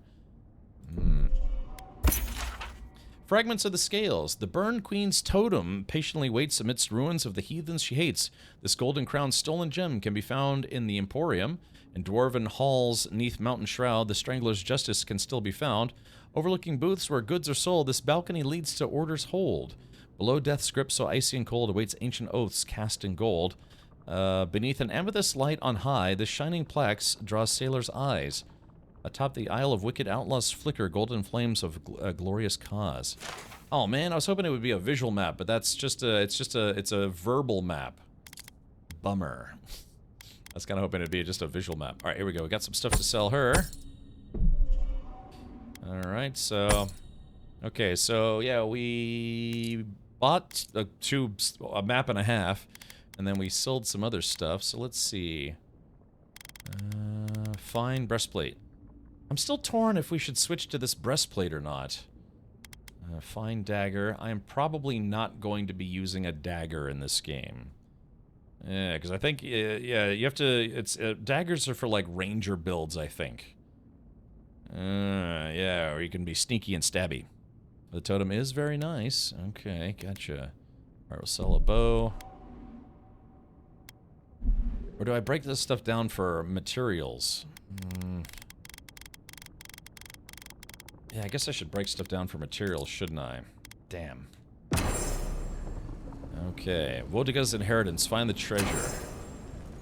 Fragments of the Scales. The Burned Queen's totem patiently waits amidst ruins of the heathens she hates. This golden crowned stolen gem can be found in the Emporium. In dwarven halls neath Mountain Shroud, the Strangler's justice can still be found. Overlooking booths where goods are sold, this balcony leads to Order's Hold. Below Death's grip, so icy and cold, awaits ancient oaths cast in gold. Beneath an amethyst light on high, the shining plaques draws sailors' eyes. Atop the Isle of Wicked Outlaws flicker golden flames of a glorious cause. Oh man, I was hoping it would be a visual map, but that's just it's a verbal map. Bummer. I was kind of hoping it'd be just a visual map. All right, here we go. We got some stuff to sell her. All right, so okay, so yeah, we bought a map and a half, and then we sold some other stuff. So let's see. Fine breastplate. I'm still torn if we should switch to this breastplate or not. Fine dagger. I am probably not going to be using a dagger in this game. Yeah, because I think, yeah, you have to, daggers are for, like, ranger builds, I think. Yeah, or you can be sneaky and stabby. The totem is very nice. Okay, gotcha. Alright, we'll sell a bow. Or do I break this stuff down for materials? Yeah, I guess I should break stuff down for materials, shouldn't I? Damn. Okay, Wodika's inheritance. Find the treasure.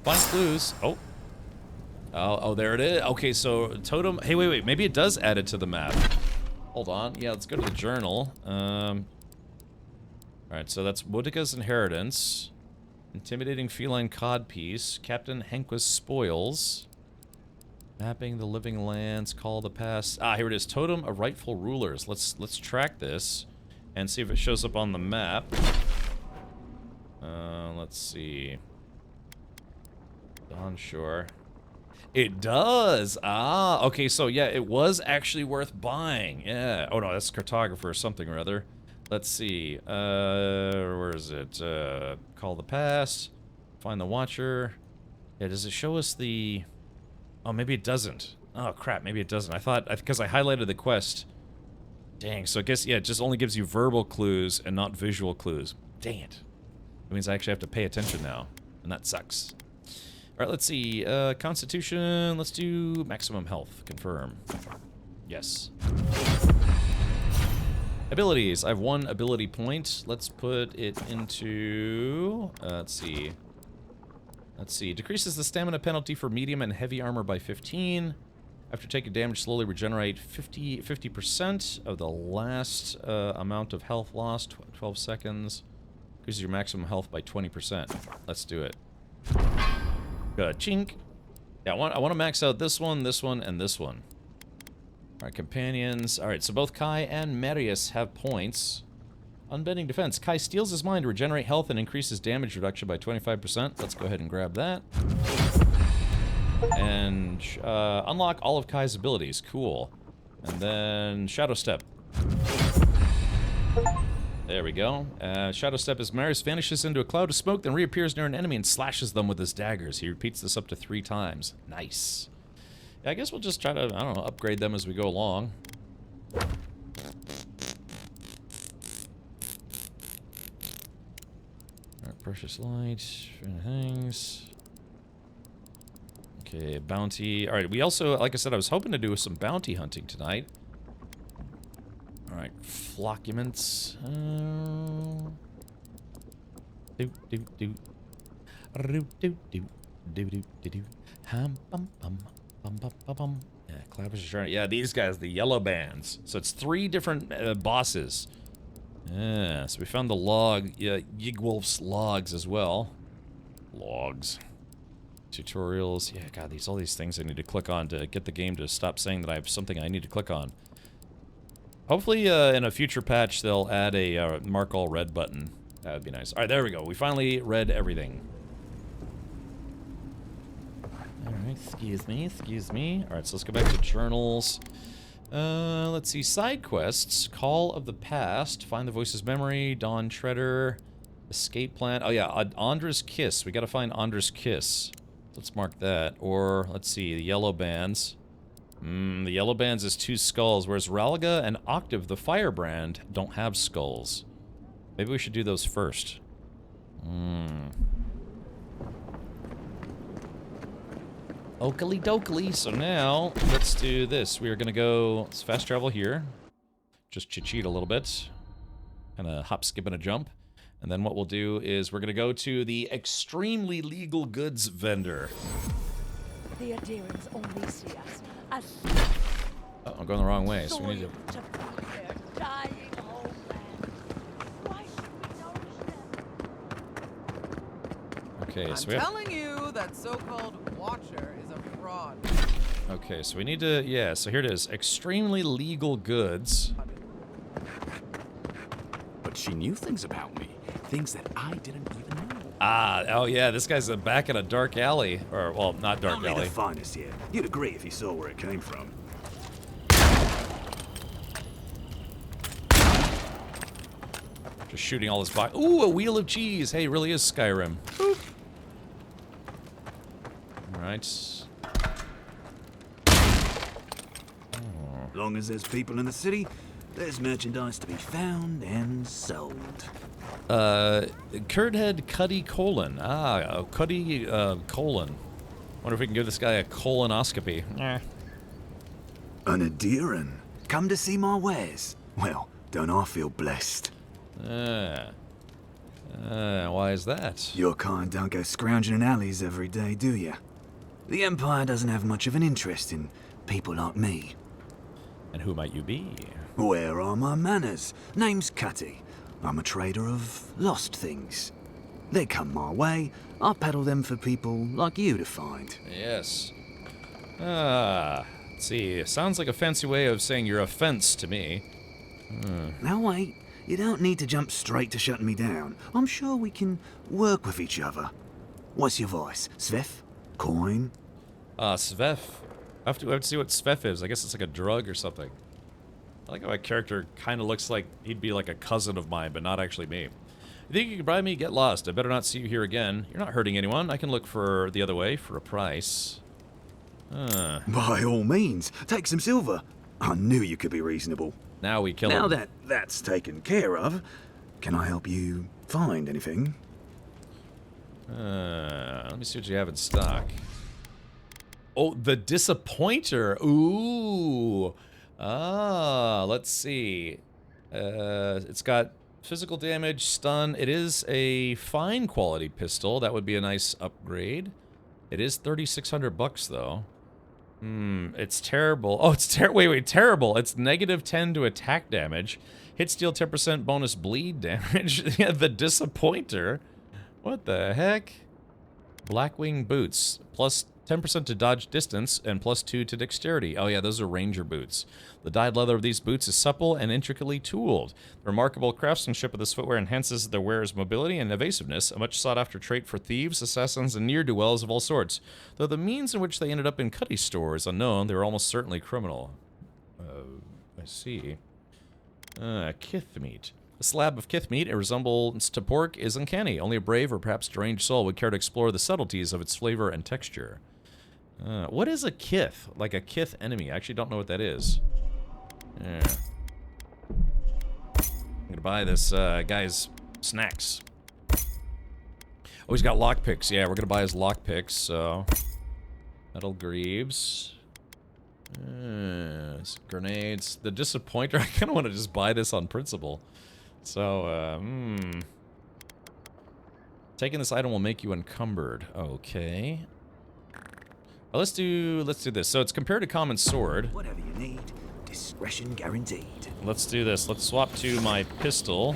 Find clues. Oh. Oh, there it is. Okay, so totem. Hey, wait. Maybe it does add it to the map. Hold on. Yeah, let's go to the journal. Alright, so that's Wodika's inheritance. Intimidating feline codpiece. Captain Henquist spoils. Mapping the living lands. Call the past. Ah, here it is. Totem of rightful rulers. Let's track this and see if it shows up on the map. Let's see. Onshore. It does! Ah, okay, so yeah, it was actually worth buying. Yeah. Oh no, that's cartographer or something or other. Let's see. Where is it? Call the past. Find the watcher. Yeah, does it show us the... Oh, maybe it doesn't. Oh crap, maybe it doesn't. I thought, because I highlighted the quest. Dang, so I guess, yeah, it just only gives you verbal clues and not visual clues. Dang it. That means I actually have to pay attention now, and that sucks. Alright, let's see. Constitution, let's do maximum health. Confirm. Yes. Abilities. I have 1 ability point. Let's put it into... let's see. Let's see. Decreases the stamina penalty for medium and heavy armor by 15. After taking damage, slowly regenerate 50% of the last amount of health lost. 12 seconds. Increases your maximum health by 20%. Let's do it. Good. Chink. Yeah, I want to max out this one, and this one. Alright, companions. Alright, so both Kai and Marius have points. Unbending defense. Kai steals his mind to regenerate health and increases damage reduction by 25%. Let's go ahead and grab that. And unlock all of Kai's abilities. Cool. And then Shadow Step. There we go. Shadow Step as Marius vanishes into a cloud of smoke, then reappears near an enemy and slashes them with his daggers. He repeats this up to 3 times. Nice. Yeah, I guess we'll just try to, I don't know, upgrade them as we go along. Alright, Precious Light, things. Okay, bounty. All right, we also, like I said, I was hoping to do some bounty hunting tonight. All right, flockuments. Do do do. Do do do do do do do. Hum bum bum bum bum bum bum. Yeah, Clapper's yeah, these guys, the yellow bands. So it's 3 different bosses. Yeah, so we found the log, Yigwolf's logs as well. Logs. Tutorials. Yeah, God, all these things I need to click on to get the game to stop saying that I have something I need to click on. Hopefully, in a future patch, they'll add a mark all red button. That would be nice. All right, there we go. We finally read everything. All right, excuse me, excuse me. All right, so let's go back to journals. Let's see, side quests. Call of the Past, Find the Voice's Memory, Dawn Treader, Escape Plan. Oh yeah, Andra's Kiss. We gotta find Andra's Kiss. Let's mark that. Or, let's see, the yellow bands. The yellow bands is 2 skulls, whereas Ralaga and Octave, the firebrand, don't have skulls. Maybe we should do those first. Oakley dokley. So now, let's do this. We are gonna go, let's fast travel here. Just cheat a little bit. Kinda hop, skip, and a jump. And then what we'll do is we're gonna go to the extremely legal goods vendor. The adherents only see us as Oh, I'm going the wrong way, so we need to... their dying homeland. Why should we nourish them? Okay, so I'm telling you that so-called Watcher is a fraud. Okay, so we need to... Yeah, so here it is. Extremely legal goods. But she knew things about me. Things that I didn't even know. Ah, oh yeah, this guy's back in a dark alley. Or, well, not dark Only alley. the finest here. You'd agree if you saw where it came from. Just shooting all this box. Ooh, a wheel of cheese. Hey, it really is Skyrim. Boop. Alright. Long as there's people in the city, there's merchandise to be found and sold. Curdhead Cuddy colon. Ah, Cuddy colon. Wonder if we can give this guy a colonoscopy. An Adheran. Come to see my wares. Well, don't I feel blessed? Why is that? Your kind don't go scrounging in alleys every day, do you? The Empire doesn't have much of an interest in people like me. And who might you be? Where are my manners? Name's Cutty. I'm a trader of lost things. They come my way, I peddle them for people like you to find. Yes. Let's see. Sounds like a fancy way of saying you're a fence to me. Now wait, you don't need to jump straight to shutting me down. I'm sure we can work with each other. What's your voice? Svef? Coin? Svef. I have to see what Svef is. I guess it's like a drug or something. I like how my character kind of looks like he'd be like a cousin of mine, but not actually me. You think you can bribe me? Get lost. I better not see you here again. You're not hurting anyone. I can look for the other way for a price. By all means, take some silver. I knew you could be reasonable. Now we kill him. Now that that's taken care of, can I help you find anything? Let me see what you have in stock. Oh, the Disappointer. Ooh. Let's see. It's got physical damage, stun. It is a fine quality pistol. That would be a nice upgrade. It is $3,600 though. It's terrible. Oh, it's terrible. It's -10 to attack damage. Hit steal 10% bonus bleed damage. Yeah, the Disappointer. What the heck? Blackwing boots. Plus 10% to dodge distance and +2 to dexterity. Oh yeah, those are ranger boots. The dyed leather of these boots is supple and intricately tooled. The remarkable craftsmanship of this footwear enhances their wearer's mobility and evasiveness, a much sought-after trait for thieves, assassins, and ne'er-do-wells of all sorts. Though the means in which they ended up in Cuddy's store is unknown, they were almost certainly criminal. I see. Kith meat. A slab of kith meat, a resemblance to pork, is uncanny. Only a brave or perhaps deranged soul would care to explore the subtleties of its flavor and texture. What is a kith? Like a kith enemy? I actually don't know what that is. Yeah. I'm gonna buy this guy's snacks. Oh, he's got lockpicks. Yeah, we're gonna buy his lockpicks, so... Metal greaves. Grenades. The disappointer. I kind of want to just buy this on principle. So, taking this item will make you encumbered. Okay. Well, let's do this. So it's compared to common sword. Whatever you need, discretion guaranteed. Let's do this. Let's swap to my pistol.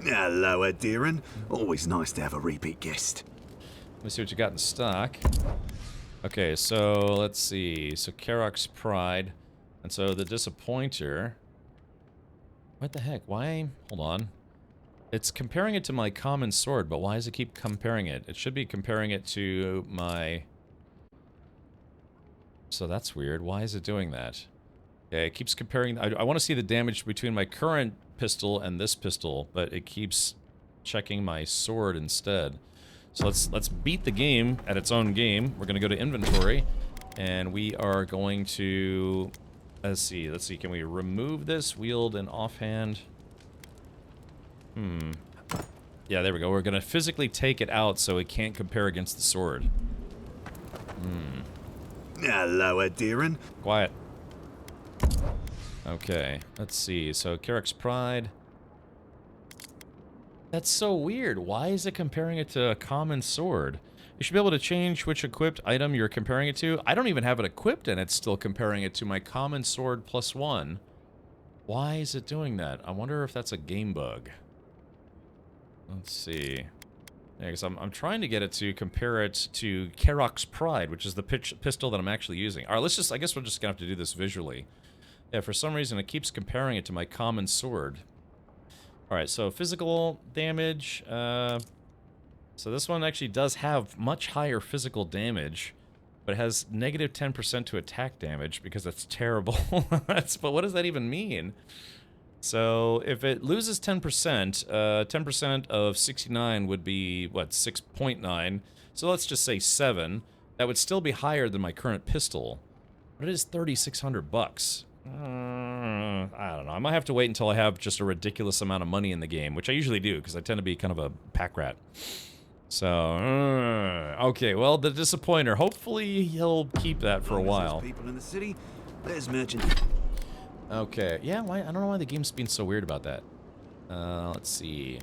Hello, Adiran. Always nice to have a repeat guest. Let me see what you got in stock. Okay, so let's see. So Karok's Pride. And so the Disappointer. What the heck? Why? Hold on. It's comparing it to my common sword, but why does it keep comparing it? It should be comparing it to my... So that's weird. Why is it doing that? Okay, it keeps comparing... I want to see the damage between my current pistol and this pistol, but it keeps checking my sword instead. So let's beat the game at its own game. We're going to go to inventory, and we are going to... Let's see. Can we remove this? Wield and offhand... Yeah, there we go. We're gonna physically take it out so it can't compare against the sword. Hello, Adiran. Quiet. Okay, let's see. So, Karok's Pride. That's so weird. Why is it comparing it to a common sword? You should be able to change which equipped item you're comparing it to. I don't even have it equipped, and it's still comparing it to my common sword +1. Why is it doing that? I wonder if that's a game bug. Let's see. Yeah, because I'm trying to get it to compare it to Karok's Pride, which is the pistol that I'm actually using. All right, I guess we're just going to have to do this visually. Yeah, for some reason it keeps comparing it to my common sword. All right, so physical damage. So this one actually does have much higher physical damage, but it has negative 10% to attack damage because that's terrible. But what does that even mean? So, if it loses 10%, 10% of 69 would be, what, 6.9? So let's just say 7. That would still be higher than my current pistol. But it is $3,600. I don't know. I might have to wait until I have just a ridiculous amount of money in the game, which I usually do, because I tend to be kind of a pack rat. So, okay, well, the Disappointer. Hopefully he'll keep that for a while. People in the city, there's merchant. Okay, yeah, why? I don't know why the game's being so weird about that. Let's see.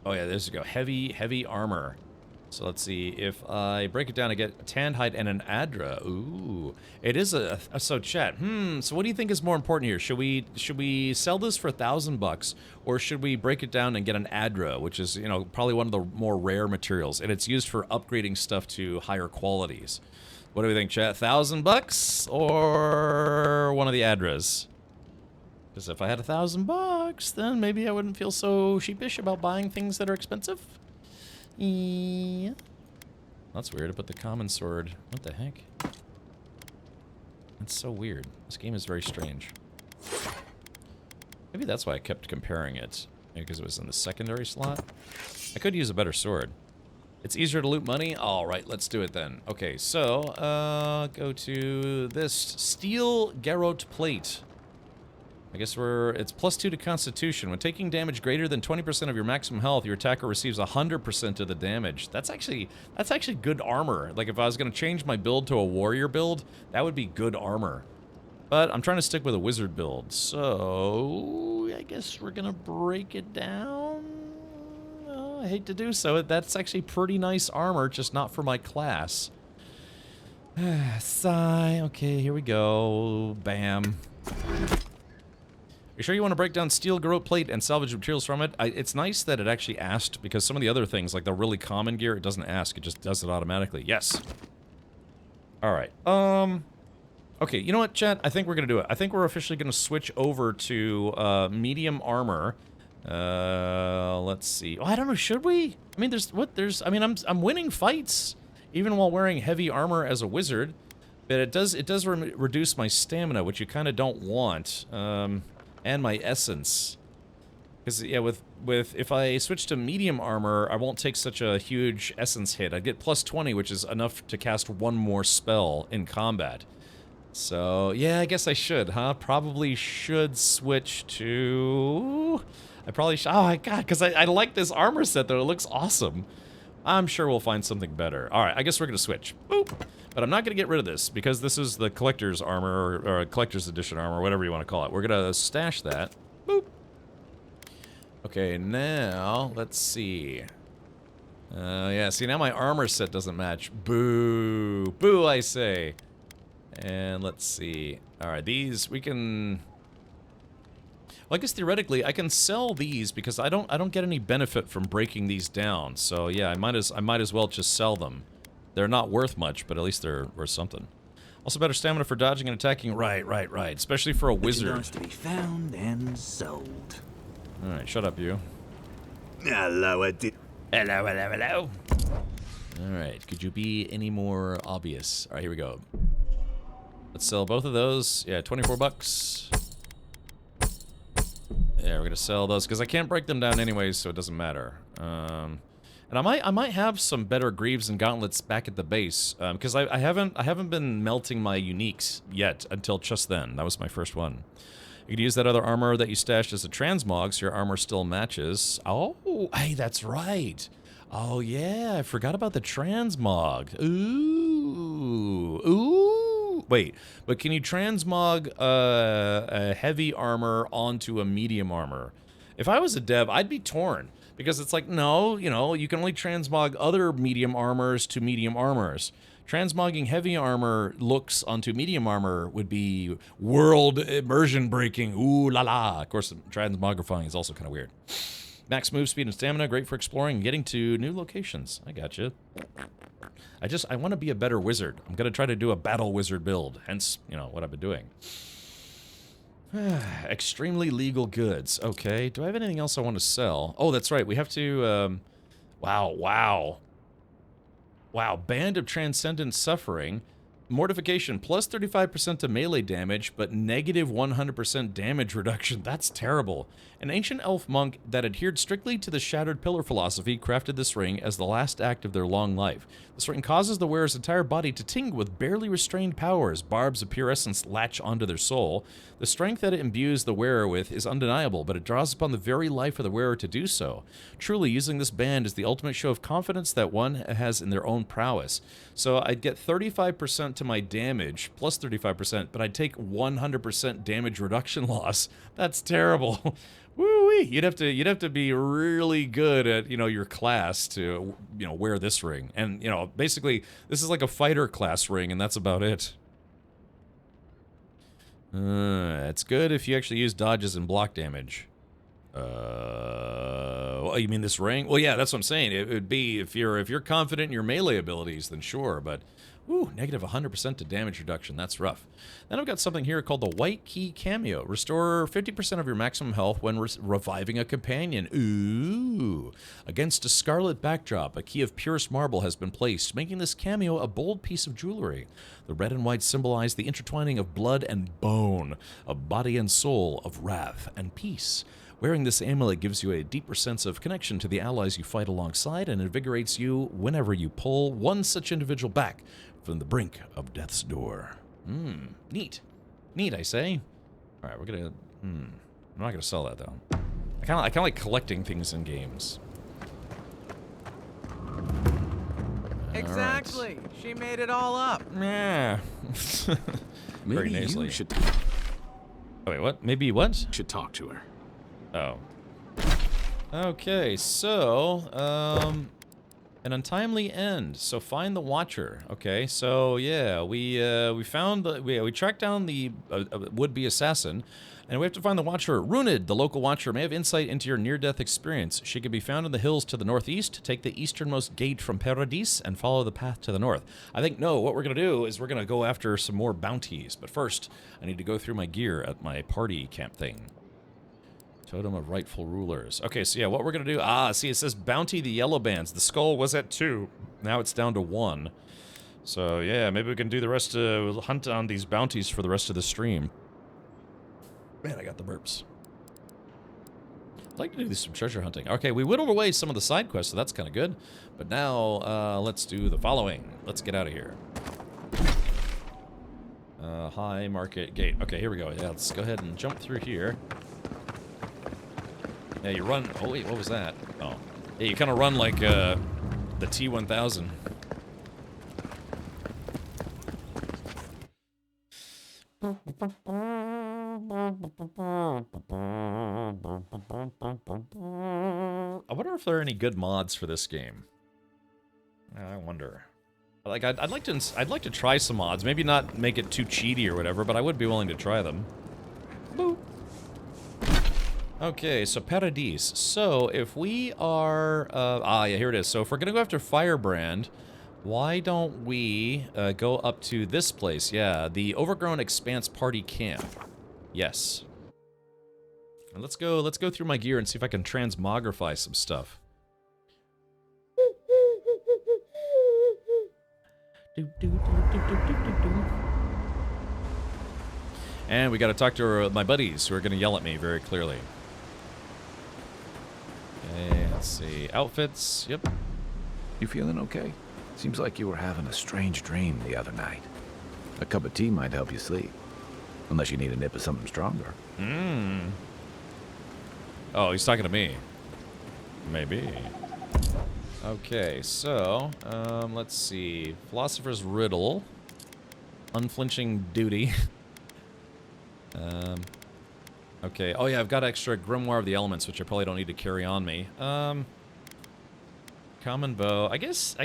Oh yeah, there you go. Heavy armor. So let's see. If I break it down, I get a tanned hide and an Adra. Ooh, it is so chat. So what do you think is more important here? Should we sell this for $1,000, or should we break it down and get an Adra, which is, you know, probably one of the more rare materials, and it's used for upgrading stuff to higher qualities. What do we think, chat? $1,000 or one of the Adras? Because if I had $1,000, then maybe I wouldn't feel so sheepish about buying things that are expensive. Yeah. That's weird. I put the common sword. What the heck? That's so weird. This game is very strange. Maybe that's why I kept comparing it. Maybe because it was in the secondary slot. I could use a better sword. It's easier to loot money? Alright, let's do it then. Okay, so, go to this Steel Garrote Plate. I guess it's +2 to Constitution. When taking damage greater than 20% of your maximum health, your attacker receives 100% of the damage. That's actually good armor. Like, if I was going to change my build to a warrior build, that would be good armor. But I'm trying to stick with a wizard build, so I guess we're going to break it down. I hate to do so. That's actually pretty nice armor, just not for my class. Sigh. Okay, here we go. Bam. You sure you want to break down Steel Garrote Plate and salvage materials from it? It's nice that it actually asked, because some of the other things, like the really common gear, it doesn't ask. It just does it automatically. Yes. Alright. Okay, you know what, chat? I think we're going to do it. I think we're officially going to switch over to medium armor. Let's see. Oh, I don't know, should we? I mean, I'm winning fights even while wearing heavy armor as a wizard, but it does reduce my stamina, which you kind of don't want, and my essence. Because yeah, if I switch to medium armor, I won't take such a huge essence hit. I get +20, which is enough to cast one more spell in combat. So yeah, I guess I should, huh? Probably should switch to. I probably should. Oh my god, because I like this armor set though. It looks awesome. I'm sure we'll find something better. All right, I guess we're going to switch. Boop. But I'm not going to get rid of this because this is the collector's armor or collector's edition armor, whatever you want to call it. We're going to stash that. Boop. Okay, now let's see. Yeah, see, now my armor set doesn't match. Boo. Boo, I say. And let's see. All right, these we can... Well, I guess theoretically I can sell these because I don't get any benefit from breaking these down. So yeah, I might as well just sell them. They're not worth much, but at least they're worth something. Also, better stamina for dodging and attacking. Right. Especially for a wizard. It's to be found and sold. All right, shut up, you. Hello. All right, could you be any more obvious? All right, here we go. Let's sell both of those. Yeah, 24 bucks. Yeah, we're gonna sell those because I can't break them down anyways, so it doesn't matter. And I might have some better greaves and gauntlets back at the base because I haven't been melting my uniques yet until just then. That was my first one. You could use that other armor that you stashed as a transmog, so your armor still matches. Oh, hey, that's right. Oh yeah, I forgot about the transmog. Ooh. Wait, but can you transmog a heavy armor onto a medium armor? If I was a dev, I'd be torn. Because it's like, no, you know, you can only transmog other medium armors to medium armors. Transmogging heavy armor looks onto medium armor would be world immersion breaking. Ooh la la. Of course, transmogrifying is also kind of weird. Max move speed and stamina, great for exploring and getting to new locations. I gotcha. I want to be a better wizard. I'm going to try to do a battle wizard build. Hence, you know, what I've been doing. Extremely legal goods. Okay, do I have anything else I want to sell? Oh, that's right. We have to, Wow. Band of Transcendent Suffering. Mortification, plus 35% to melee damage, but negative 100% damage reduction. That's terrible. An ancient elf monk that adhered strictly to the Shattered Pillar philosophy crafted this ring as the last act of their long life. This ring causes the wearer's entire body to tingle with barely restrained power as barbs of pure essence latch onto their soul. The strength that it imbues the wearer with is undeniable, but it draws upon the very life of the wearer to do so. Truly, using this band is the ultimate show of confidence that one has in their own prowess. So I'd get 35% to my damage, plus 35%, but I'd take 100% damage reduction loss. That's terrible. Woo-wee. You'd have to be really good at, you know, your class to, you know, wear this ring. And, you know, basically, this is like a fighter class ring, and that's about it. It's good if you actually use dodges and block damage. Well, you mean this ring? Well, yeah, that's what I'm saying. It would be if you're confident in your melee abilities, then sure, but negative 100% to damage reduction. That's rough. Then I've got something here called the White Key Cameo. Restore 50% of your maximum health when reviving a companion. Ooh. Against a scarlet backdrop, a key of purest marble has been placed, making this cameo a bold piece of jewelry. The red and white symbolize the intertwining of blood and bone, of body and soul, of wrath and peace. Wearing this amulet gives you a deeper sense of connection to the allies you fight alongside and invigorates you whenever you pull one such individual back from the brink of death's door. Neat. Neat, I say. All right, we're gonna... I'm not gonna sell that, though. I kind of like collecting things in games. Exactly. Right. She made it all up. Yeah. Very nicely. You should... Oh, wait, what? Maybe what? Should talk to her. Oh. Okay, so, an untimely end. So find the Watcher. Okay, so yeah, we found the we tracked down the would-be assassin, and we have to find the Watcher. Runed, the local Watcher, may have insight into your near-death experience. She can be found in the hills to the northeast. Take the easternmost gate from Paradis and follow the path to the north. I think what we're gonna do is we're gonna go after some more bounties. But first, I need to go through my gear at my party camp thing. Totem of Rightful Rulers. Okay, so yeah, what we're going to do... see, it says Bounty the Yellow Bands. The skull was at 2. Now it's down to 1. So, yeah, maybe we can do the rest of... hunt on these bounties for the rest of the stream. Man, I got the burps. I'd like to do some treasure hunting. Okay, we whittled away some of the side quests, so that's kind of good. But now, let's do the following. Let's get out of here. High Market Gate. Okay, here we go. Yeah, let's go ahead and jump through here. Yeah, you run... Oh, wait, what was that? Oh. Yeah, you kind of run like The T-1000. I wonder if there are any good mods for this game. I wonder. Like, I'd like to try some mods. Maybe not make it too cheaty or whatever, but I would be willing to try them. Boop. Okay, so Paradis. So if we are, yeah, here it is. So if we're gonna go after Firebrand, why don't we go up to this place? Yeah, the Overgrown Expanse Party Camp. Yes. And let's go through my gear and see if I can transmogrify some stuff. And we got to talk to my buddies who are going to yell at me very clearly. Okay, let's see. Outfits. Yep. You feeling okay? Seems like you were having a strange dream the other night. A cup of tea might help you sleep. Unless you need a nip of something stronger. Oh, he's talking to me. Maybe. Okay, so, let's see. Philosopher's Riddle. Unflinching Duty. Okay. Oh, yeah, I've got extra Grimoire of the Elements, which I probably don't need to carry on me. Common Bow. I guess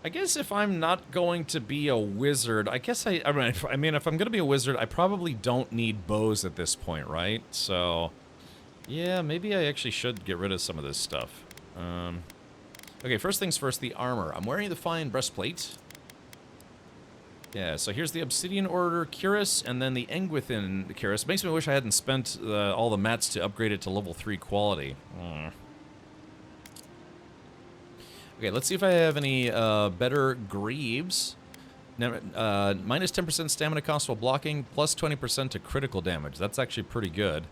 if I'm not going to be a wizard, I mean, if I'm going to be a wizard, I probably don't need bows at this point, right? So, yeah, maybe I actually should get rid of some of this stuff. Okay, first things first, the armor. I'm wearing the fine breastplate. Yeah, so here's the Obsidian Order Cuirass, and then the Engwithin Cuirass. Makes me wish I hadn't spent all the mats to upgrade it to level 3 quality. Okay, let's see if I have any better greaves. Minus 10% stamina cost while blocking, plus 20% to critical damage. That's actually pretty good.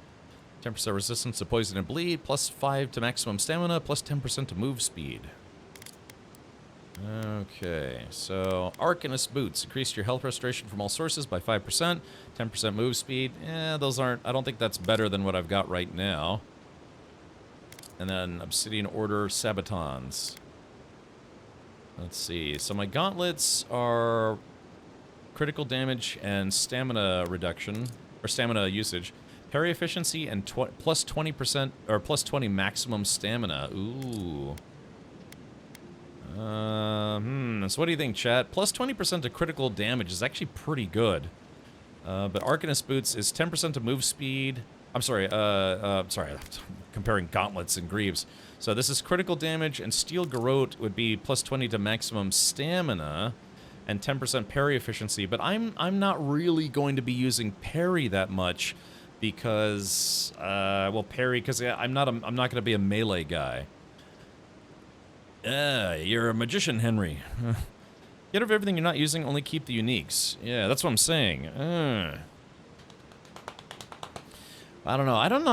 10% resistance to poison and bleed, plus 5 to maximum stamina, plus 10% to move speed. Okay, so Arcanist Boots. Increase your health restoration from all sources by 5%, 10% move speed. Those aren't... I don't think that's better than what I've got right now. And then Obsidian Order Sabatons. Let's see. So my gauntlets are critical damage and stamina reduction, or stamina usage. Parry efficiency and plus 20%, or plus 20 maximum stamina. Ooh. So what do you think, chat? Plus 20% to critical damage is actually pretty good. But Arcanist Boots is 10% to move speed. I'm sorry, comparing gauntlets and greaves. So this is critical damage, and Steel Garrote would be plus 20 to maximum stamina and 10% parry efficiency. But I'm not really going to be using parry that much because, well, parry, because I'm not going to be a melee guy. You're a magician, Henry. Get rid of everything you're not using, only keep the uniques. Yeah, that's what I'm saying. I don't know. I don't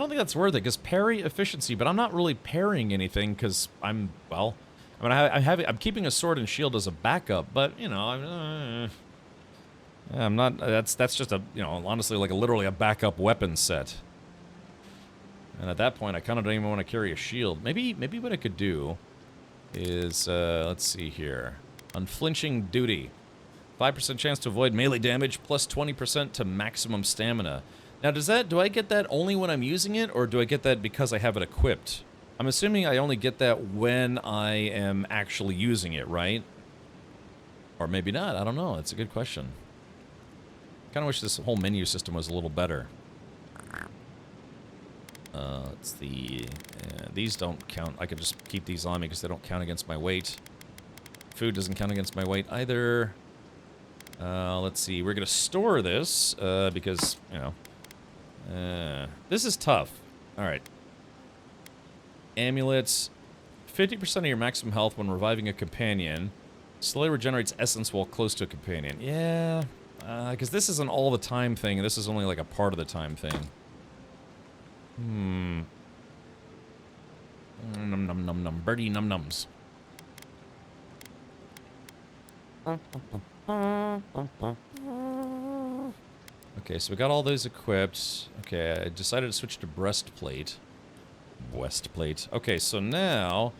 think that's worth it, because parry efficiency, but I'm not really parrying anything, because I'm keeping a sword and shield as a backup, but, you know, I'm not, that's just a, you know, honestly, like literally a backup weapon set. And at that point, I kind of don't even want to carry a shield. Maybe what I could do is, let's see here. Unflinching Duty. 5% chance to avoid melee damage, plus 20% to maximum stamina. Now, do I get that only when I'm using it, or do I get that because I have it equipped? I'm assuming I only get that when I am actually using it, right? Or maybe not, I don't know. It's a good question. Kind of wish this whole menu system was a little better. Let's see. These don't count. I could just keep these on me because they don't count against my weight. Food doesn't count against my weight either. Let's see. We're going to store this because, you know, this is tough. All right. Amulets. 50% of your maximum health when reviving a companion. Slowly regenerates essence while close to a companion. Yeah. Because this is an all the time thing, and this is only like a part of the time thing. Num num num num. Birdie num nums. Okay, so we got all those equipped. Okay, I decided to switch to breastplate. Breastplate. Okay, so now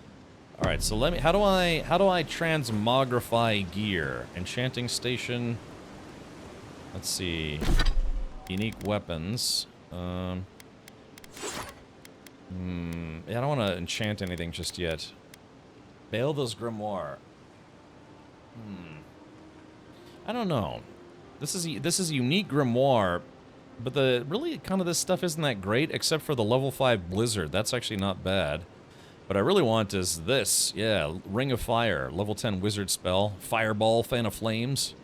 All right, so let me. How do I transmogrify gear? Enchanting station. Let's see. Unique weapons. Yeah, I don't want to enchant anything just yet. Baelva's Grimoire. I don't know. This is a unique grimoire, but the really kind of this stuff isn't that great except for the level 5 Blizzard. That's actually not bad. What I really want is this. Yeah, Ring of Fire, level 10 wizard spell, Fireball, Fan of Flames,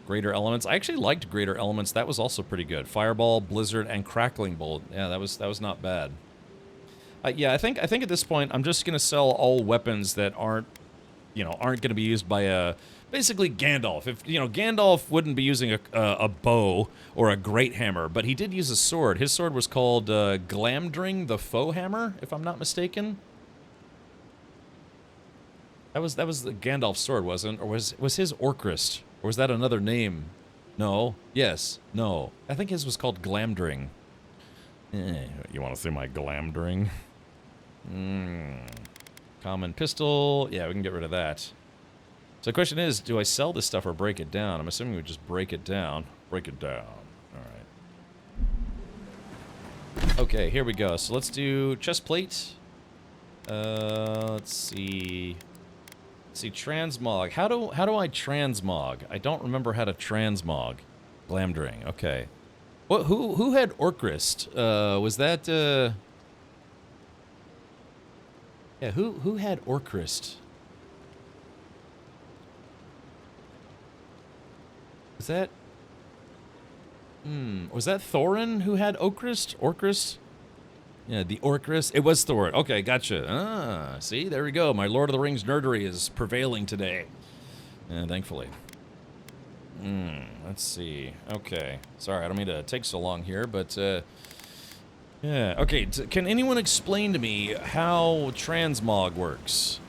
Greater Elements. I actually liked Greater Elements. That was also pretty good. Fireball, Blizzard, and Crackling Bolt. Yeah, that was not bad. Yeah, I think at this point I'm just gonna sell all weapons that aren't gonna be used by a basically Gandalf. If Gandalf wouldn't be using a bow or a great hammer, but he did use a sword. His sword was called Glamdring the Foe Hammer, if I'm not mistaken. That was the Gandalf's sword, wasn't? Or was his Orcrist? Or was that another name? No. Yes. No. I think his was called Glamdring. You want to see my Glamdring? Common pistol. Yeah, we can get rid of that. So the question is, do I sell this stuff or break it down? I'm assuming we just break it down. Break it down. Alright. Okay, here we go. So let's do chest plate. Let's see. Let's see, transmog. How do I transmog? I don't remember how to transmog. Glamdring, okay. What, who had Orcrist? Was that, yeah, who had Orcrist? Was that... was that Thorin who had Orcrist? Orcrist? Yeah, the Orcrist. It was Thorin. Okay, gotcha. Ah, see? There we go. My Lord of the Rings nerdery is prevailing today. Thankfully. Let's see. Okay. Sorry, I don't mean to take so long here, but, yeah. Okay, can anyone explain to me how transmog works?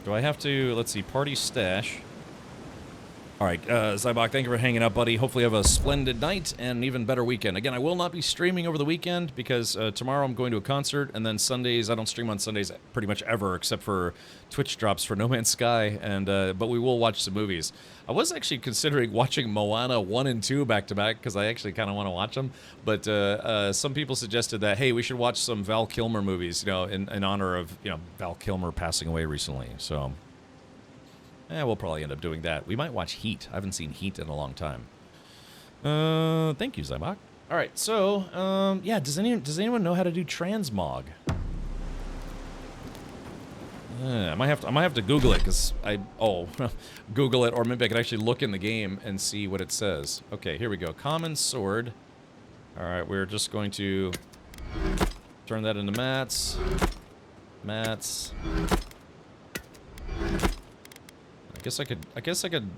Do I have to... Let's see. Party stash. Alright, Zybok, thank you for hanging out, buddy. Hopefully you have a splendid night and an even better weekend. Again, I will not be streaming over the weekend because tomorrow I'm going to a concert, and then Sundays, I don't stream on Sundays pretty much ever, except for Twitch drops for No Man's Sky, and but we will watch some movies. I was actually considering watching Moana 1 and 2 back-to-back, because I actually kind of want to watch them, but some people suggested that, hey, we should watch some Val Kilmer movies, in honor of, Val Kilmer passing away recently, so... we'll probably end up doing that. We might watch Heat. I haven't seen Heat in a long time. Thank you, Zybok. All right, so yeah, does anyone know how to do transmog? I might have to Google it because Google it, or maybe I could actually look in the game and see what it says. Okay, here we go. Common sword. All right, we're just going to turn that into mats. Mats. I guess I could,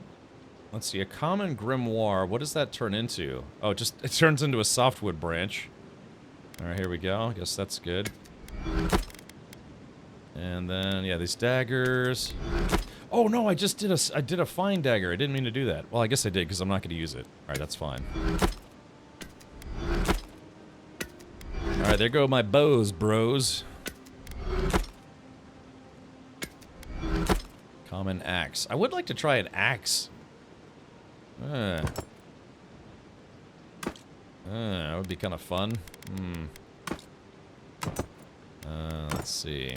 let's see, a common grimoire, what does that turn into? Oh, it turns into a softwood branch. Alright, here we go, I guess that's good. And then, yeah, these daggers. Oh no, I did a fine dagger, I didn't mean to do that. Well, I guess I did, because I'm not going to use it. Alright, that's fine. Alright, there go my bows, bros. Common axe. I would like to try an axe. That would be kind of fun. Let's see.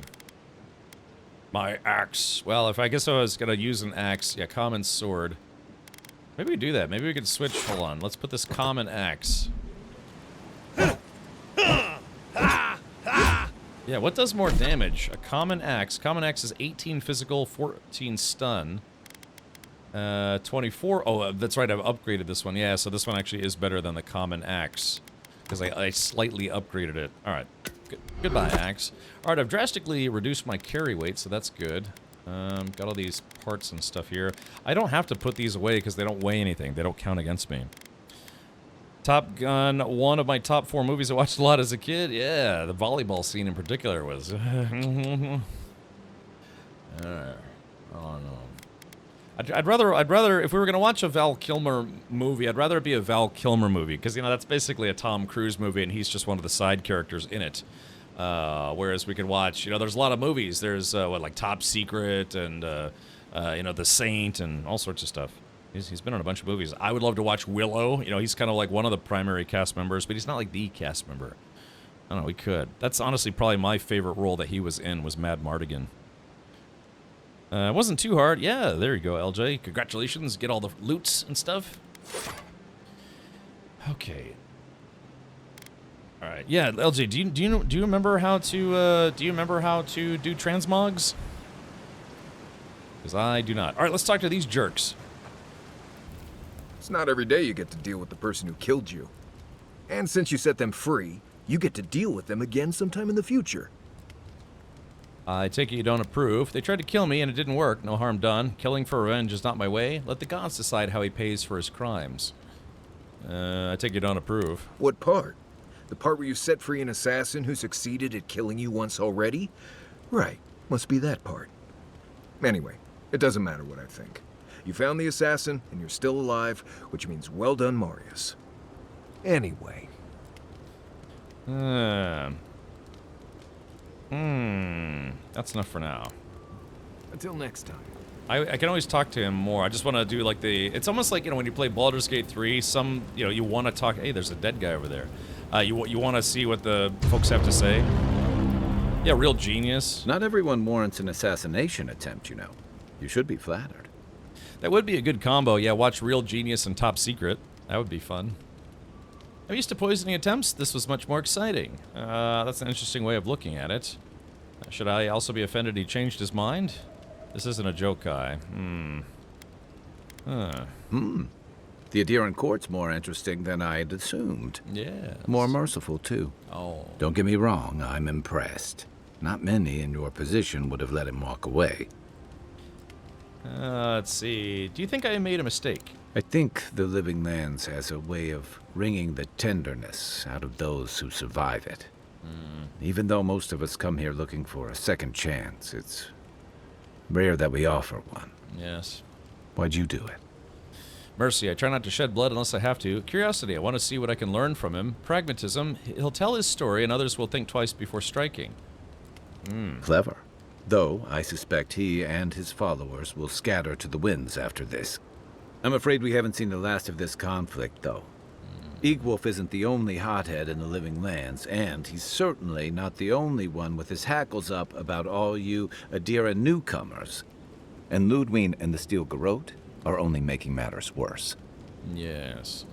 My axe. Well, if I guess I was gonna use an axe, yeah, common sword. Maybe we do that. Maybe we could switch. Hold on. Let's put this common axe. Yeah, what does more damage? A common axe. Common axe is 18 physical, 14 stun. 24. Oh, that's right, I've upgraded this one. Yeah, so this one actually is better than the common axe. Because I slightly upgraded it. Alright. Goodbye, axe. Alright, I've drastically reduced my carry weight, so that's good. Got all these parts and stuff here. I don't have to put these away because they don't weigh anything. They don't count against me. Top Gun, one of my top 4 movies I watched a lot as a kid. Yeah, the volleyball scene in particular was... oh no. I'd rather, if we were going to watch a Val Kilmer movie, I'd rather it be a Val Kilmer movie, because, that's basically a Tom Cruise movie, and he's just one of the side characters in it. Whereas we could watch, there's a lot of movies. There's like Top Secret and The Saint and all sorts of stuff. He's been on a bunch of movies. I would love to watch Willow. He's kind of like one of the primary cast members, but he's not like the cast member. I don't know, we could. That's honestly probably my favorite role that he was in was Mad Mardigan. It wasn't too hard. Yeah, there you go, LJ. Congratulations. Get all the loots and stuff. Okay. All right. Yeah, LJ, do you remember how to do transmogs? Because I do not. All right, let's talk to these jerks. It's not every day you get to deal with the person who killed you. And since you set them free, you get to deal with them again sometime in the future. I take it you don't approve. They tried to kill me and it didn't work. No harm done. Killing for revenge is not my way. Let the gods decide how he pays for his crimes. I take it you don't approve. What part? The part where you set free an assassin who succeeded at killing you once already? Right, must be that part. Anyway, it doesn't matter what I think. You found the assassin, and you're still alive, which means well done, Marius. Anyway. That's enough for now. Until next time. I can always talk to him more. I just want to do like it's almost like, when you play Baldur's Gate 3, you want to talk, hey, there's a dead guy over there. You want to see what the folks have to say. Yeah, real genius. Not everyone warrants an assassination attempt, You should be flattered. That would be a good combo. Yeah, watch Real Genius and Top Secret. That would be fun. I'm used to poisoning attempts. This was much more exciting. That's an interesting way of looking at it. Should I also be offended he changed his mind? This isn't a joke guy. The Adiran court's more interesting than I had assumed. Yeah. More merciful, too. Oh. Don't get me wrong, I'm impressed. Not many in your position would have let him walk away. Let's see. Do you think I made a mistake? I think the Living Lands has a way of wringing the tenderness out of those who survive it. Even though most of us come here looking for a second chance, it's rare that we offer one. Yes. Why'd you do it? Mercy. I try not to shed blood unless I have to. Curiosity. I want to see what I can learn from him. Pragmatism. He'll tell his story and others will think twice before striking. Clever. Though I suspect he and his followers will scatter to the winds after this. I'm afraid we haven't seen the last of this conflict, though. Eagwolf isn't the only hothead in the Living Lands, and he's certainly not the only one with his hackles up about all you Adira newcomers. And Ludwig and the Steel Garrote are only making matters worse. Yes.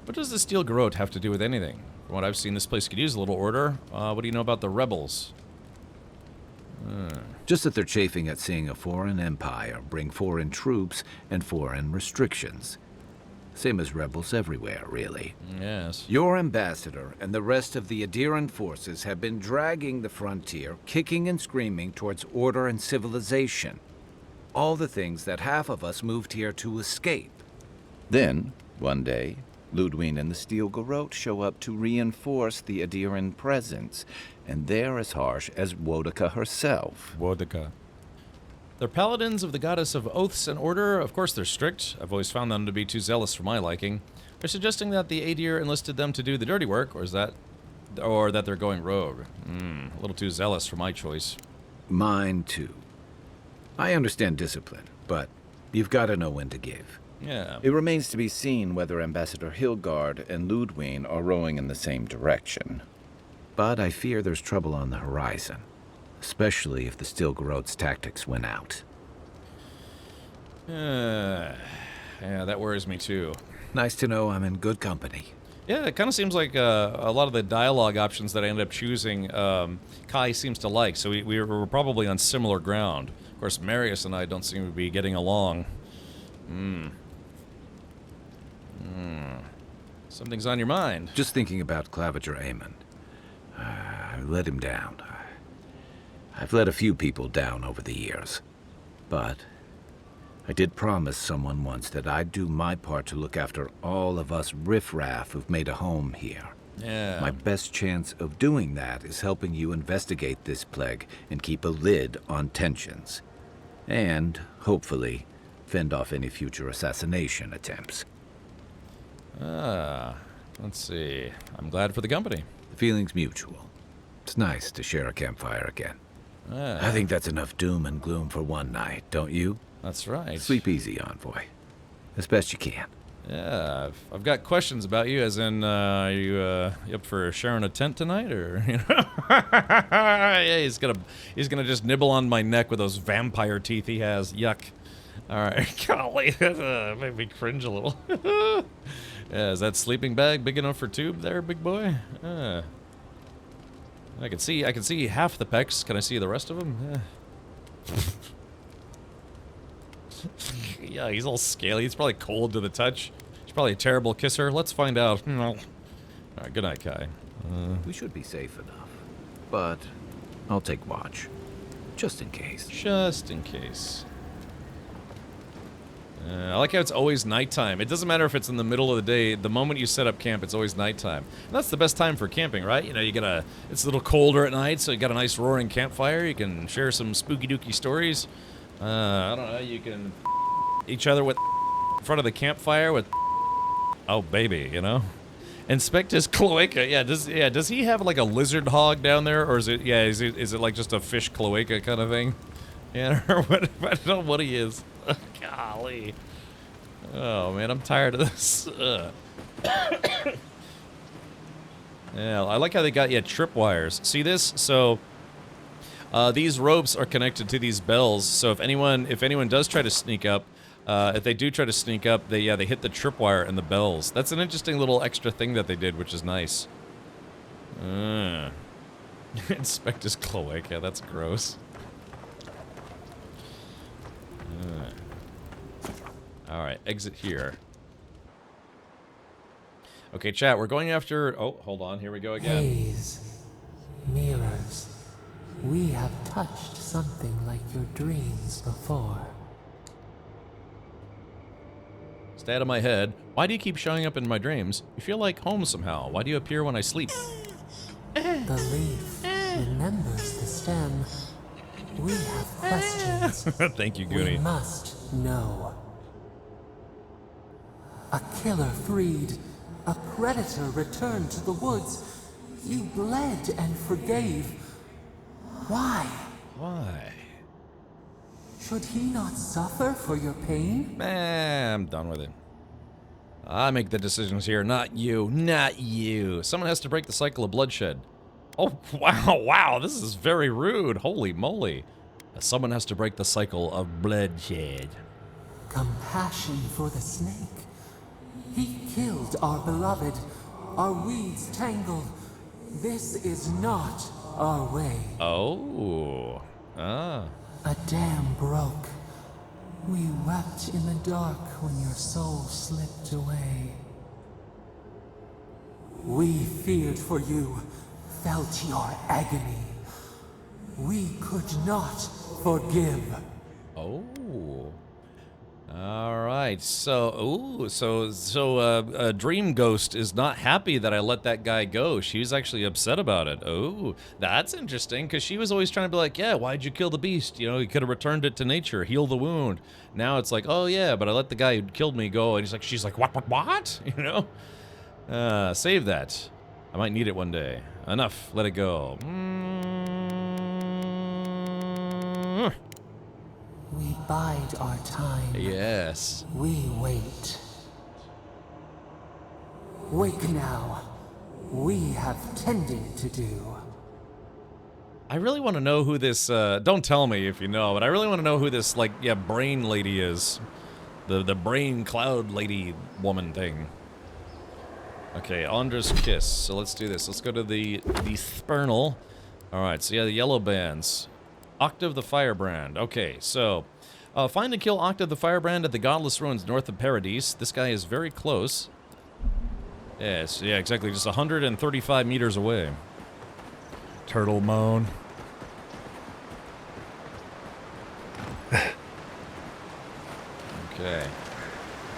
What does the Steel Garrote have to do with anything? From what I've seen, this place could use a little order. What do you know about the rebels? Just that they're chafing at seeing a foreign empire bring foreign troops and foreign restrictions. Same as rebels everywhere, really. Yes. Your ambassador and the rest of the Adiran forces have been dragging the frontier, kicking and screaming towards order and civilization. All the things that half of us moved here to escape. Then, one day, Ludwig and the Steel Garrote show up to reinforce the Adiran presence, and they're as harsh as Wodika herself. Wodika. They're paladins of the goddess of oaths and order. Of course they're strict. I've always found them to be too zealous for my liking. They're suggesting that the Adir enlisted them to do the dirty work, or that they're going rogue. A little too zealous for my choice. Mine, too. I understand discipline, but you've got to know when to give. Yeah. It remains to be seen whether Ambassador Hilgard and Ludwig are rowing in the same direction. But I fear there's trouble on the horizon, especially if the Steel Garrote's tactics win out. Yeah, that worries me too. Nice to know I'm in good company. Yeah, it kind of seems like a lot of the dialogue options that I ended up choosing, Kai seems to like, so we're probably on similar ground. Of course, Marius and I don't seem to be getting along. Something's on your mind. Just thinking about Claviger Amon. I let him down. I've let a few people down over the years. But I did promise someone once that I'd do my part to look after all of us riffraff who've made a home here. Yeah. My best chance of doing that is helping you investigate this plague and keep a lid on tensions. And, hopefully, fend off any future assassination attempts. Let's see. I'm glad for the company. The feeling's mutual. It's nice to share a campfire again. Ah. I think that's enough doom and gloom for one night, don't you? That's right. Sleep easy, Envoy. As best you can. Yeah, I've got questions about you, as in, are you up for sharing a tent tonight, or, you know? Yeah, he's gonna just nibble on my neck with those vampire teeth he has. Yuck. All right, golly, that made me cringe a little. Yeah, is that sleeping bag big enough for tube there, big boy? I can see half the pecs. Can I see the rest of them? Yeah. Yeah, he's all scaly. He's probably cold to the touch. He's probably a terrible kisser. Let's find out. All right, good night, Kai. We should be safe enough, but I'll take watch, just in case. Just in case. I like how it's always nighttime. It doesn't matter if it's in the middle of the day. The moment you set up camp, it's always nighttime. And that's the best time for camping, right? You know, it's a little colder at night, so you got a nice roaring campfire. You can share some spooky dooky stories. I don't know, you can each other with in front of the campfire with oh baby, you know? Inspect his cloaca. Yeah, does he have like a lizard hog down there, or is it like just a fish cloaca kind of thing? Yeah, or what, I don't know what he is. Golly. Oh man, I'm tired of this. Yeah, I like how they got tripwires. See this? So these ropes are connected to these bells. So if anyone does try to sneak up, if they do try to sneak up, they hit the tripwire and the bells. That's an interesting little extra thing that they did, which is nice. Inspect his cloaca. That's gross. All right, exit here. Okay, chat, we're going after... Oh, hold on, here we go again. Haze, mirrors, we have touched something like your dreams before. Stay out of my head. Why do you keep showing up in my dreams? You feel like home somehow. Why do you appear when I sleep? The leaf remembers the stem. We have questions. Thank you, Goonie. We must know. A killer freed. A predator returned to the woods. You bled and forgave. Why? Why? Should he not suffer for your pain? I'm done with it. I make the decisions here, not you. Not you. Someone has to break the cycle of bloodshed. Oh, wow, this is very rude. Holy moly. Someone has to break the cycle of bloodshed. Compassion for the snake. He killed our beloved. Our weeds tangled. This is not our way. Oh. Ah. A dam broke. We wept in the dark when your soul slipped away. We feared for you, felt your agony. We could not forgive. Oh. All right. So, Dream Ghost is not happy that I let that guy go. She's actually upset about it. Oh, that's interesting, because she was always trying to be like, yeah, why'd you kill the beast? You know, you could have returned it to nature, heal the wound. Now it's like, oh yeah, but I let the guy who killed me go, and she's like, what? You know? Save that. I might need it one day. Enough. Let it go. We bide our time. Yes. We wait. Wake now. We have tending to do. I really want to know who this, don't tell me if you know, but I really want to know who this, brain lady is. The brain cloud lady woman thing. Okay, Andra's Kiss. So let's do this. Let's go to the Spurnal. Alright, so yeah, the yellow bands. Octave the Firebrand. Okay, so find and kill Octave the Firebrand at the Godless Ruins north of Paradise. This guy is very close. Yes, yeah, exactly. Just 135 meters away. Turtle moan. Okay.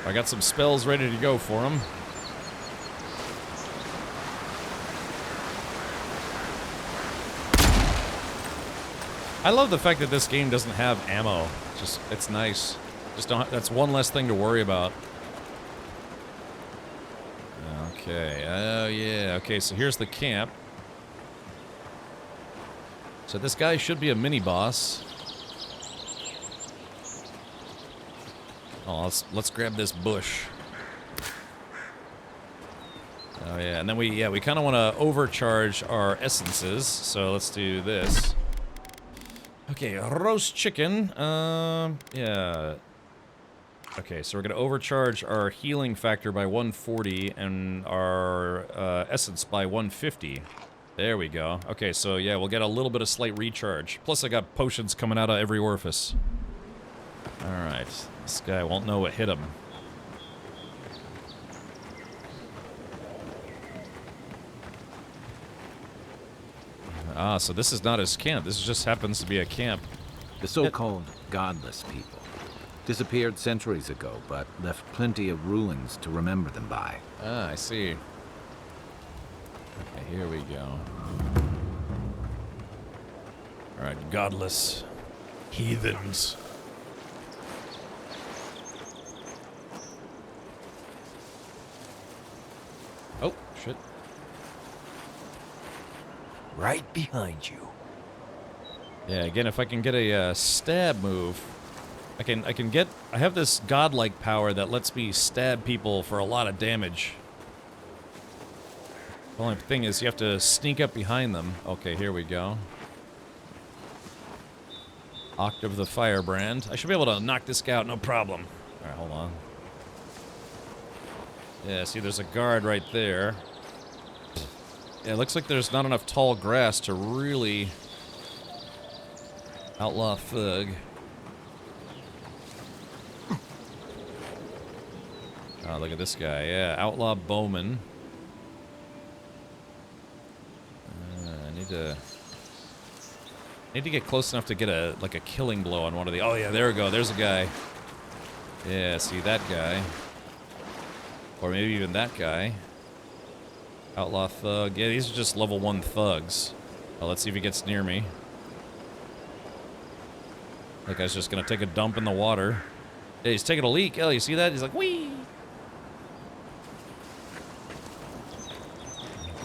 I got some spells ready to go for him. I love the fact that this game doesn't have ammo. It's nice. Just don't. That's one less thing to worry about. Okay. Oh yeah. Okay. So here's the camp. So this guy should be a mini-boss. Oh, let's grab this bush. Oh yeah, and then we kind of want to overcharge our essences, so let's do this. Okay, roast chicken. Yeah. Okay, so we're gonna overcharge our healing factor by 140 and our essence by 150. There we go. Okay, so yeah, we'll get a little bit of slight recharge. Plus, I got potions coming out of every orifice. All right, this guy won't know what hit him. Ah, so this is not his camp. This just happens to be a camp. The so-called godless people disappeared centuries ago, but left plenty of ruins to remember them by. Ah, I see. Okay, here we go. All right, godless heathens. Oh, shit. Right behind you. Yeah, again, if I can get a stab move, I have this godlike power that lets me stab people for a lot of damage. The only thing is you have to sneak up behind them. Okay, here we go. Octave the Firebrand. I should be able to knock this guy out, no problem. Alright, hold on. Yeah, see, there's a guard right there. Yeah, it looks like there's not enough tall grass to really outlaw Thug. Oh, look at this guy. Yeah, Outlaw Bowman. I need to get close enough to get a killing blow on one of the. Oh yeah, there we go. There's a guy. Yeah, see that guy, or maybe even that guy. Outlaw Thug. Yeah, these are just level 1 thugs. Well, let's see if he gets near me. That guy's just gonna take a dump in the water. Yeah, he's taking a leak. Oh, you see that? He's like, whee!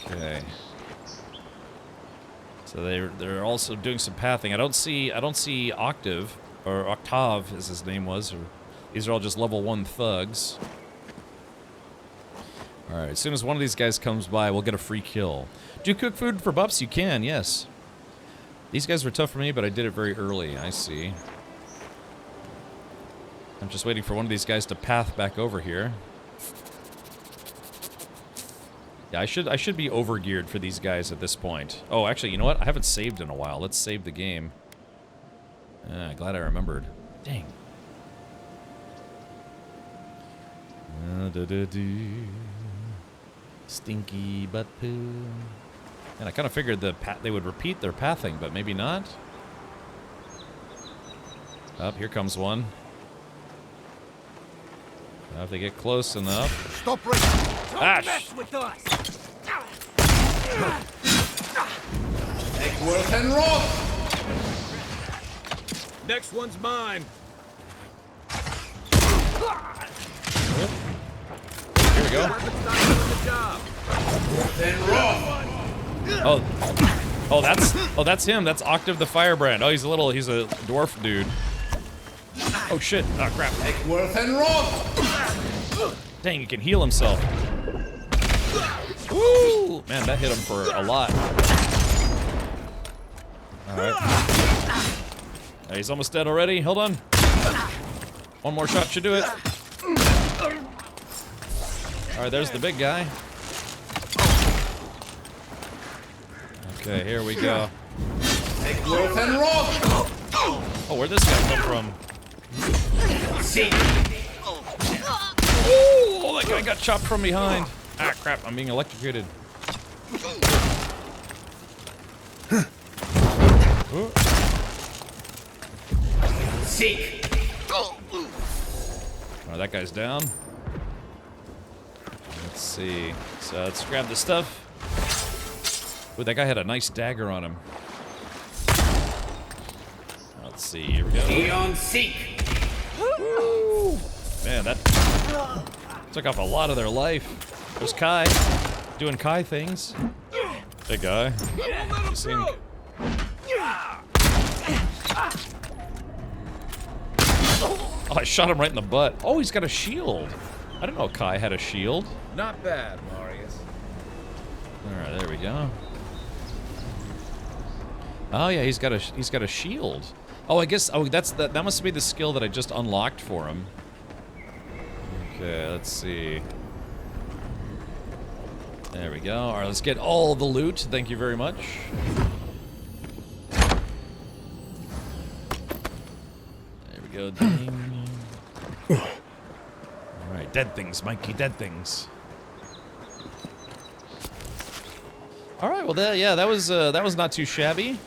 Okay. So they're also doing some pathing. I don't see Octave, or Octave as his name was. Or, these are all just level 1 thugs. Alright, as soon as one of these guys comes by, we'll get a free kill. Do you cook food for buffs? You can, yes. These guys were tough for me, but I did it very early. I see. I'm just waiting for one of these guys to path back over here. Yeah, I should be overgeared for these guys at this point. Oh, actually, you know what? I haven't saved in a while. Let's save the game. Glad I remembered. Dang. Stinky butt poo. And I kind of figured they would repeat their pathing, but maybe not. Oh, here comes one. Now if they get close enough. Stop right. Ash! Mess with us. Egworth and Rob. Next one's mine. Here we go. Oh, that's him. That's Octave the Firebrand. Oh, he's a dwarf dude. Oh shit! Oh crap! Egworth and Rob. Dang, he can heal himself. Woo! Man, that hit him for a lot. All right. He's almost dead already. Hold on. One more shot should do it. All right, there's the big guy. Okay, here we go. Egworth and Rob. Oh, where'd this guy come from? See. Oh, that guy got chopped from behind. Ah, crap, I'm being electrocuted. Seek. Oh, that guy's down. Let's see. So let's grab the stuff. Ooh, that guy had a nice dagger on him. Let's see, here we go. Eon Seek. Woo! Man, that took off a lot of their life. There's Kai, doing Kai things. Big guy. You seen? Oh, I shot him right in the butt. Oh, he's got a shield. I didn't know Kai had a shield. Not bad, Marius. Alright, there we go. Oh yeah, he's got a shield. Oh, I guess that must be the skill that I just unlocked for him. Okay, let's see. There we go. Alright, let's get all the loot. Thank you very much. There we go. Ding. Alright, dead things, Mikey, dead things. Alright, well that was not too shabby.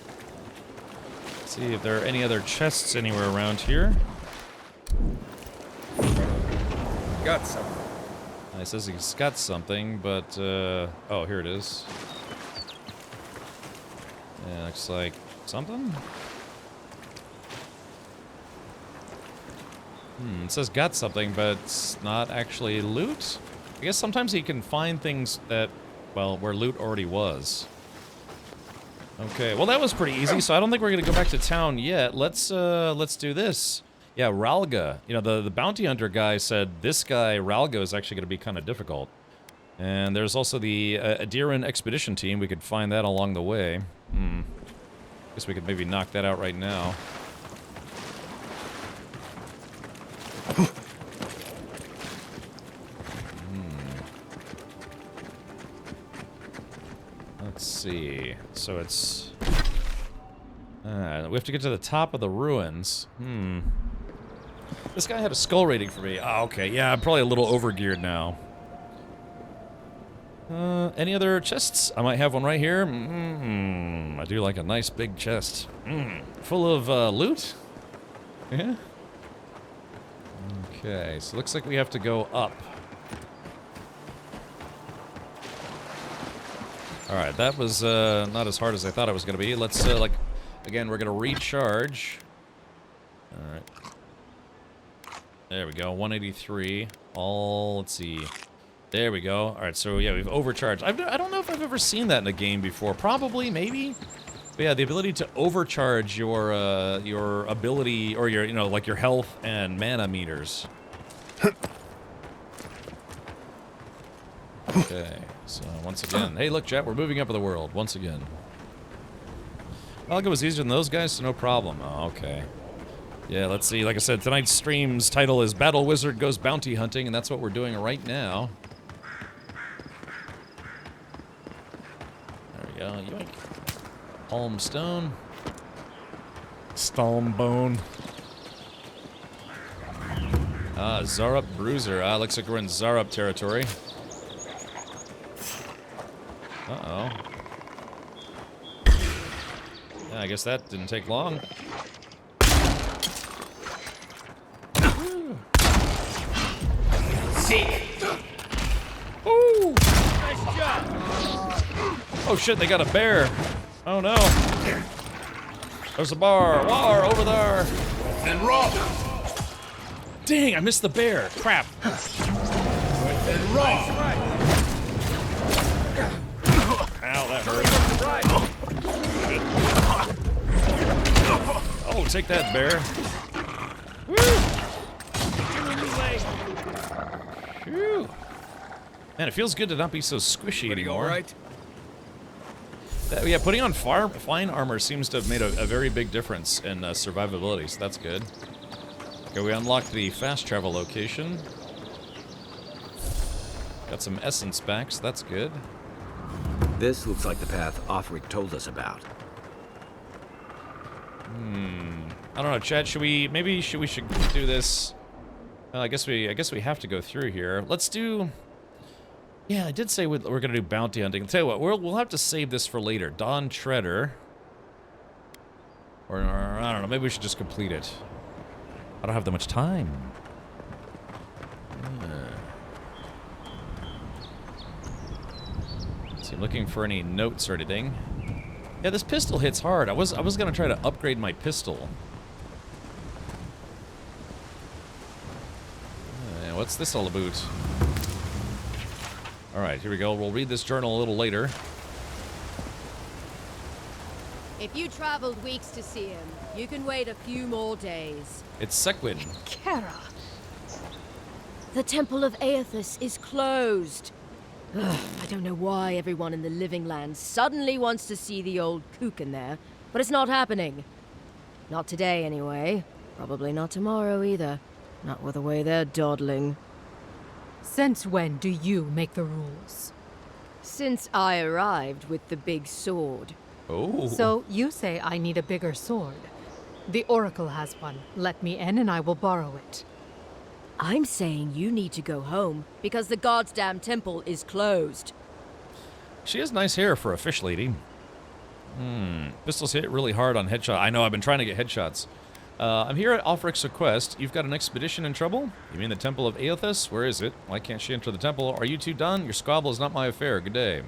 Let's see if there are any other chests anywhere around here. Got something. He says he's got something, but, oh, here it is. Yeah, looks like something? It says got something, but it's not actually loot? I guess sometimes he can find things that, well, where loot already was. Okay, well that was pretty easy, so I don't think we're gonna go back to town yet. Let's do this. Yeah, Ralga. You know, the bounty hunter guy said this guy, Ralga, is actually going to be kind of difficult. And there's also the Adiran expedition team. We could find that along the way. Guess we could maybe knock that out right now. Let's see. So it's... we have to get to the top of the ruins. This guy had a skull rating for me. Oh, okay. Yeah, I'm probably a little overgeared now. Any other chests? I might have one right here. I do like a nice big chest. Full of loot? Yeah. Okay, so looks like we have to go up. Alright, that was not as hard as I thought it was going to be. Let's, again, we're going to recharge. Alright. There we go, 183. Let's see. There we go. Alright, so yeah, we've overcharged. I don't know if I've ever seen that in a game before. Probably, maybe? But yeah, the ability to overcharge your ability, or your, like your health and mana meters. Okay, so once again. Hey, look, chat, we're moving up in the world, once again. Well, it was easier than those guys, so no problem. Oh, okay. Yeah, let's see. Like I said, tonight's stream's title is Battle Wizard Goes Bounty Hunting, and that's what we're doing right now. There we go. Yoink. Palm stone. Stone bone. Zarup Bruiser. Looks like we're in Zarup territory. Uh-oh. Yeah, I guess that didn't take long. Ooh! Nice job! Oh shit, they got a bear. Oh no. There's a bar over there. And rock. Dang, I missed the bear. Crap. And rock. Ow, that hurt. Oh, take that, bear. Woo! Phew. Man, it feels good to not be so squishy anymore. All right. Yeah, putting on fine armor seems to have made a very big difference in survivability, so that's good. Okay, we unlocked the fast travel location. Got some essence back, so that's good. This looks like the path Offric told us about. I don't know, Chad. Maybe we should do this. I guess we have to go through here. Let's do. Yeah, I did say we're gonna do bounty hunting. I'll tell you what, we'll have to save this for later. Dawn Treader. Or I don't know. Maybe we should just complete it. I don't have that much time. See, looking for any notes or anything. Yeah, this pistol hits hard. I was gonna try to upgrade my pistol. What's this all about? Alright, here we go. We'll read this journal a little later. If you traveled weeks to see him, you can wait a few more days. It's Sequin. Kara. The Temple of Aethys is closed. Ugh, I don't know why everyone in the Living Land suddenly wants to see the old kook in there, but it's not happening. Not today, anyway. Probably not tomorrow, either. Not with the way they're dawdling. Since when do you make the rules? Since I arrived with the big sword. Oh. So you say I need a bigger sword. The Oracle has one. Let me in and I will borrow it. I'm saying you need to go home because the goddamn temple is closed. She has nice hair for a fish lady. Pistols hit really hard on headshot. I know, I've been trying to get headshots. I'm here at Alfric's request. You've got an expedition in trouble? You mean the Temple of Aethys? Where is it? Why can't she enter the temple? Are you two done? Your squabble is not my affair. Good day.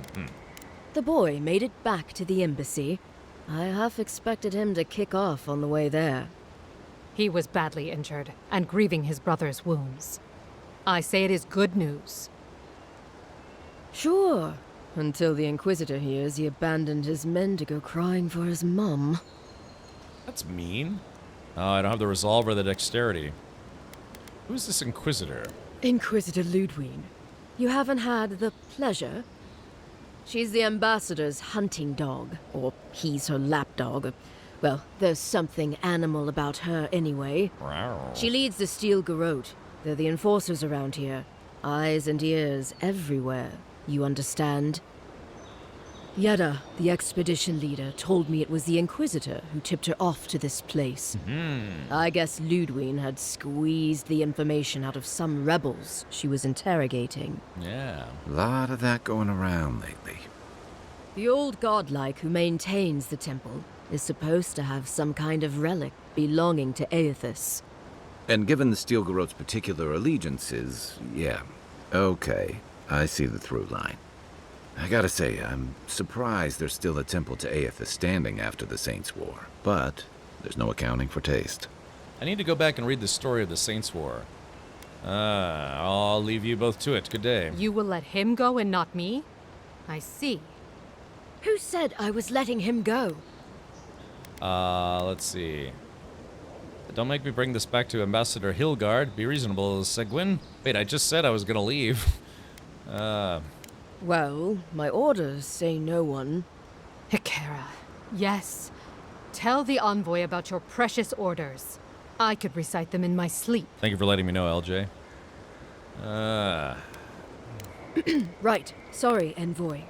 The boy made it back to the embassy. I half expected him to kick off on the way there. He was badly injured and grieving his brother's wounds. I say it is good news. Sure. Until the Inquisitor hears he abandoned his men to go crying for his mum. That's mean. Oh, I don't have the resolve or the dexterity. Who's this Inquisitor? Inquisitor Ludwine. You haven't had the pleasure? She's the ambassador's hunting dog, or he's her lapdog. Well, there's something animal about her anyway. Wow. She leads the Steel Garrote. They're the enforcers around here. Eyes and ears everywhere. You understand? Yeda, the expedition leader, told me it was the Inquisitor who tipped her off to this place. I guess Ludwine had squeezed the information out of some rebels she was interrogating. Yeah. A lot of that going around lately. The old godlike who maintains the temple is supposed to have some kind of relic belonging to Aethys. And given the Steel Garrote's particular allegiances, yeah. Okay, I see the through line. I gotta say, I'm surprised there's still a temple to Aethys standing after the Saints' War. But there's no accounting for taste. I need to go back and read the story of the Saints' War. I'll leave you both to it. Good day. You will let him go and not me? I see. Who said I was letting him go? Let's see. Don't make me bring this back to Ambassador Hilgard. Be reasonable, Seguin. Wait, I just said I was gonna leave. Well, my orders say no one. Hikara, yes. Tell the envoy about your precious orders. I could recite them in my sleep. Thank you for letting me know, LJ. Right. Sorry, envoy.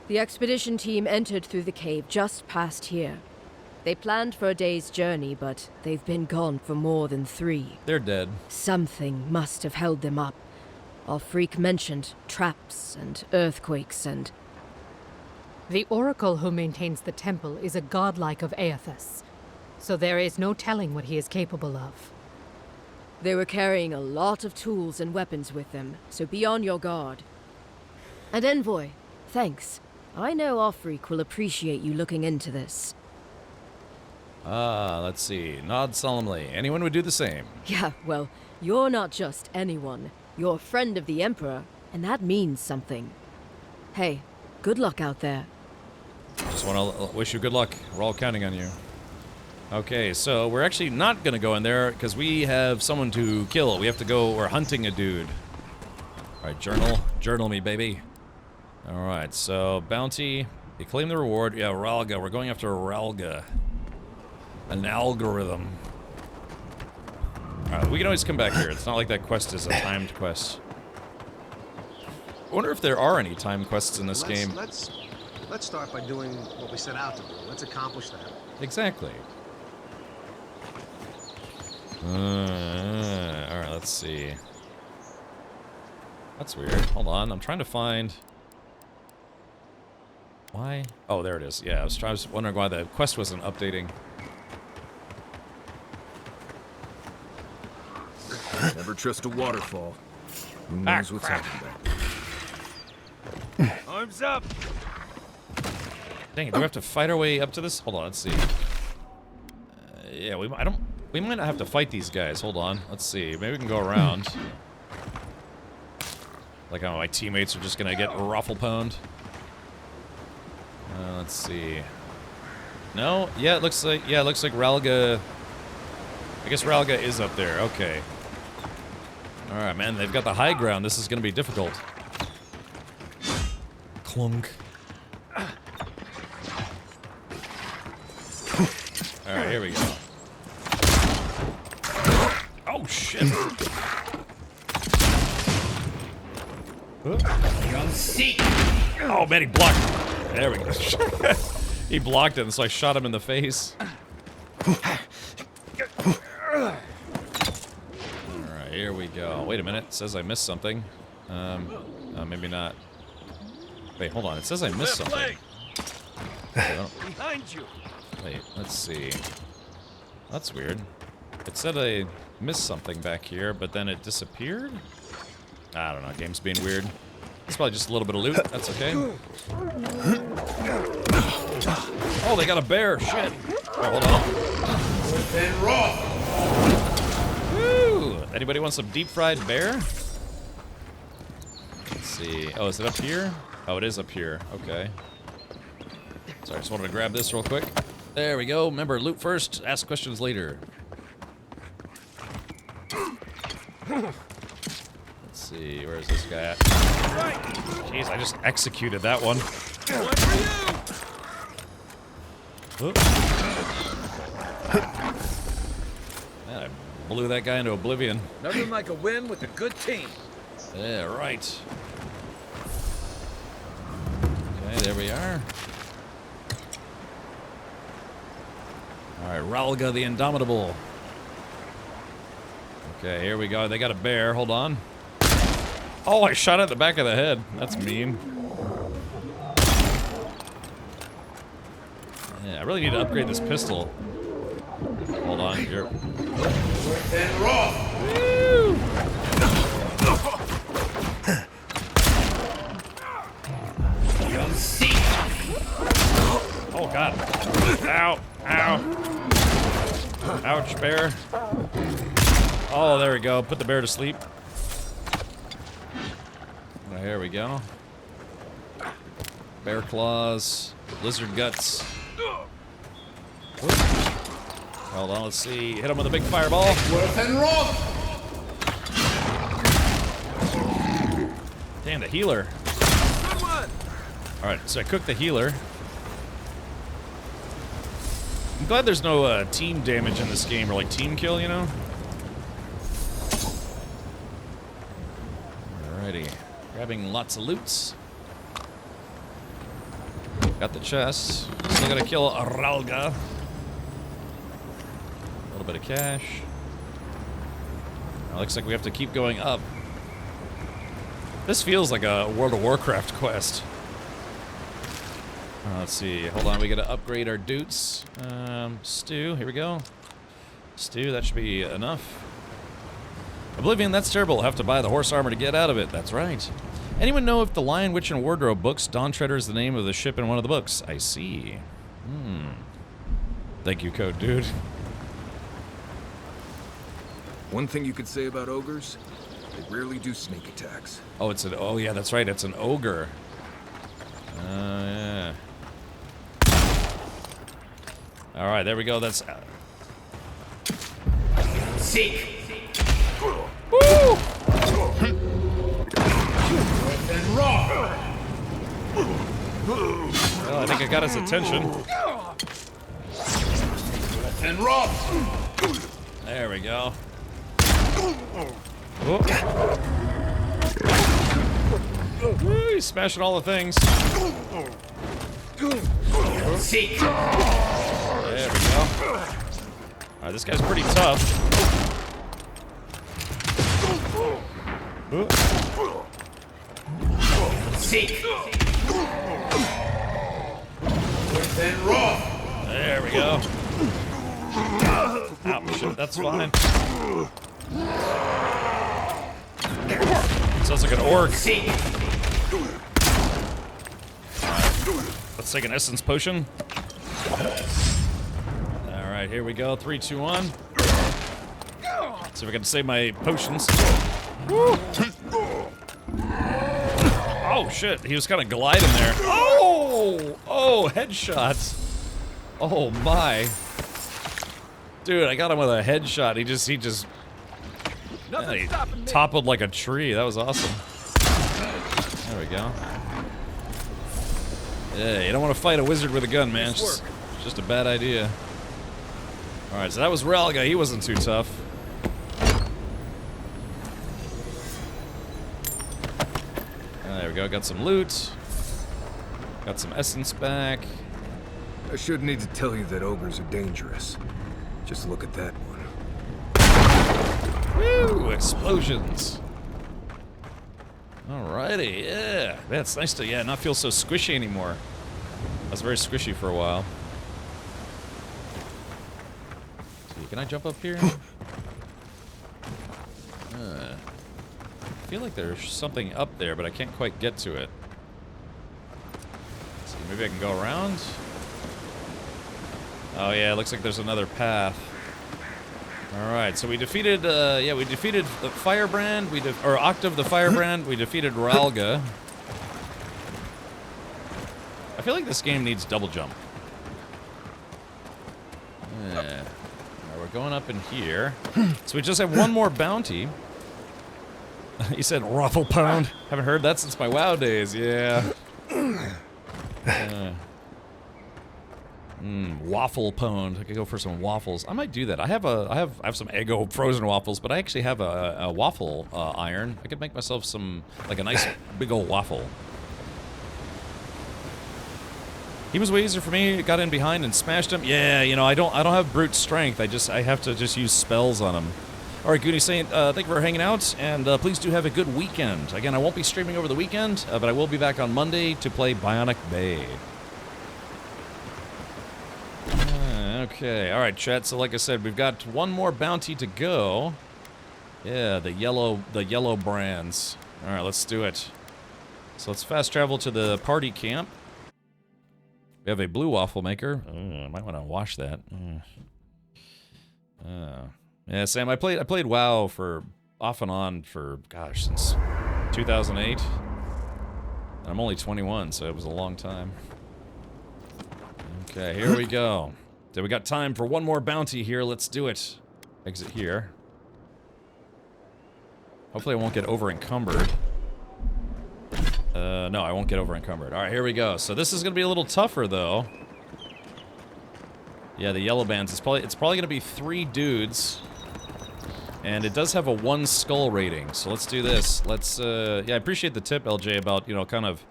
The expedition team entered through the cave just past here. They planned for a day's journey, but they've been gone for more than 3. They're dead. Something must have held them up. Our freak mentioned traps and earthquakes and... The Oracle who maintains the temple is a godlike of Aethys, so there is no telling what he is capable of. They were carrying a lot of tools and weapons with them, so be on your guard. And Envoy, thanks. I know Offreak will appreciate you looking into this. Let's see. Nod solemnly. Anyone would do the same. Yeah, well, you're not just anyone. You're a friend of the Emperor, and that means something. Hey, good luck out there. Just want to wish you good luck. We're all counting on you. Okay, so we're actually not going to go in there because we have someone to kill. We have to go, we're hunting a dude. All right, journal me, baby. All right, so bounty, you claim the reward. Yeah, Ralga, we're going after Ralga. An algorithm. All right, we can always come back here. It's not like that quest is a timed quest. I wonder if there are any timed quests in this game. Let's start by doing what we set out to do. Let's accomplish that. Exactly. Alright, let's see. That's weird. Hold on, I'm trying to find... Why? Oh, there it is. Yeah, I was wondering why the quest wasn't updating. Never trust a waterfall. Who knows what's happening back? Arms up! Dang it, do we have to fight our way up to this? Hold on, let's see. Yeah, we might not have to fight these guys. Hold on, let's see. Maybe we can go around. Like how my teammates are just gonna get ruffle-pwned. Let's see. No? Yeah, it looks like Ralga. I guess Ralga is up there. Okay. All right, man. They've got the high ground. This is gonna be difficult. Clunk. All right, here we go. Oh shit! Oh man, he blocked. There we go. He blocked it, and so I shot him in the face. Alright, here we go. Wait a minute, it says I missed something. Maybe not. Wait, hold on, it says I missed something. Behind you. Wait, let's see. That's weird. It said I missed something back here, but then it disappeared? I don't know, game's being weird. It's probably just a little bit of loot, that's okay. Oh, they got a bear, shit. Right, hold on. Woo! Anybody want some deep fried bear? Let's see. Oh, is it up here? Oh, it is up here, okay. Sorry, I just wanted to grab this real quick. There we go. Remember, loot first, ask questions later. Let's see, where is this guy at? Jeez, I just executed that one. Man, I blew that guy into oblivion. Nothing like a win with a good team. Yeah, right. Okay, there we are. Alright, Ralga the Indomitable. Okay, here we go. They got a bear. Hold on. Oh, I shot it at the back of the head. That's mean. Yeah, I really need to upgrade this pistol. Hold on. Here. Woo! Oh, God. Ow. Ow. Ouch, bear. Oh, there we go. Put the bear to sleep. Oh, here we go. Bear claws. Lizard guts. Whoop. Hold on, let's see. Hit him with a big fireball. Damn, the healer. Alright, so I cooked the healer. I'm glad there's no team damage in this game, or like team kill, you know? Alrighty. Grabbing lots of loots. Got the chest. Still gotta kill a Ralga. A little bit of cash. Now, looks like we have to keep going up. This feels like a World of Warcraft quest. Let's see. Hold on, we gotta upgrade our dudes. Stew, here we go. Stew, that should be enough. Oblivion, that's terrible. We'll have to buy the horse armor to get out of it. That's right. Anyone know if the Lion, Witch, and Wardrobe books, Dawn Treader is the name of the ship in one of the books? I see. Thank you, Code Dude. One thing you could say about ogres, they rarely do sneak attacks. Oh, it's an, oh yeah, that's right, it's an ogre. Yeah. Alright, there we go, that's... Seek! Woo! Well, I think I got his attention. There we go. Woo, he's smashing all the things. Seek! There we go. Alright, this guy's pretty tough. Seek! There we go. Oh, shit, that's fine. Sounds like an orc. Let's take an essence potion. Alright, here we go. 3, 2, 1. See if I can save my potions. Woo. Oh shit, he was kind of gliding there. Oh! Oh, headshots. Oh my. Dude, I got him with a headshot. He just he toppled like a tree. That was awesome. There we go. Yeah, you don't want to fight a wizard with a gun, man. It's just a bad idea. Alright, so that was Ralga. He wasn't too tough. There we go. Got some loot. Got some essence back. I shouldn't need to tell you that ogres are dangerous. Just look at that one. Woo! Explosions. Alrighty, yeah. That's nice to, not feel so squishy anymore. I was very squishy for a while. See, can I jump up here? I feel like there's something up there, but I can't quite get to it. Let's see, maybe I can go around? Oh yeah, it looks like there's another path. Alright, so we defeated, we defeated the Firebrand, or Octave the Firebrand, we defeated Ralga. I feel like this game needs double jump. Yeah. Alright, we're going up in here. So we just have one more bounty. You said Ruffle Pound? Haven't heard that since my WoW days, yeah. Waffle Pwned. I could go for some waffles. I might do that. I have some Eggo frozen waffles, but I actually have a waffle iron. I could make myself some, like a nice big old waffle. He was way easier for me. Got in behind and smashed him. Yeah, you know, I don't have brute strength. I have to just use spells on him. All right, Goody Saint, thank you for hanging out, and please do have a good weekend. Again, I won't be streaming over the weekend, but I will be back on Monday to play Bionic Bay. Okay, all right, chat. So, like I said, we've got one more bounty to go. Yeah, the yellow brands. All right, let's do it. So let's fast travel to the party camp. We have a blue waffle maker. I might want to wash that. Yeah, Sam, I played WoW for off and on for gosh since 2008. And I'm only 21, so it was a long time. Okay, here we go. So we got time for one more bounty here. Let's do it. Exit here. Hopefully I won't get over-encumbered. No, I won't get over-encumbered. Alright, here we go. So this is going to be a little tougher, though. Yeah, the yellow bands. It's probably going to be 3 dudes. And it does have a 1 skull rating. So let's do this. Let's, yeah, I appreciate the tip, LJ, about, you know, kind of...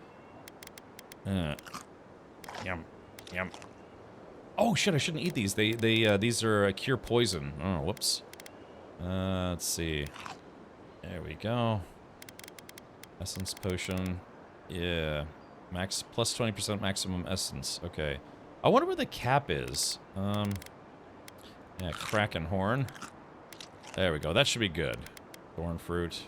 Yum. Yum. Oh shit! I shouldn't eat these. These are cure poison. Oh, whoops. Let's see. There we go. Essence potion. Yeah. Max plus 20% maximum essence. Okay. I wonder where the cap is. Yeah, Kraken horn. There we go. That should be good. Thorn fruit.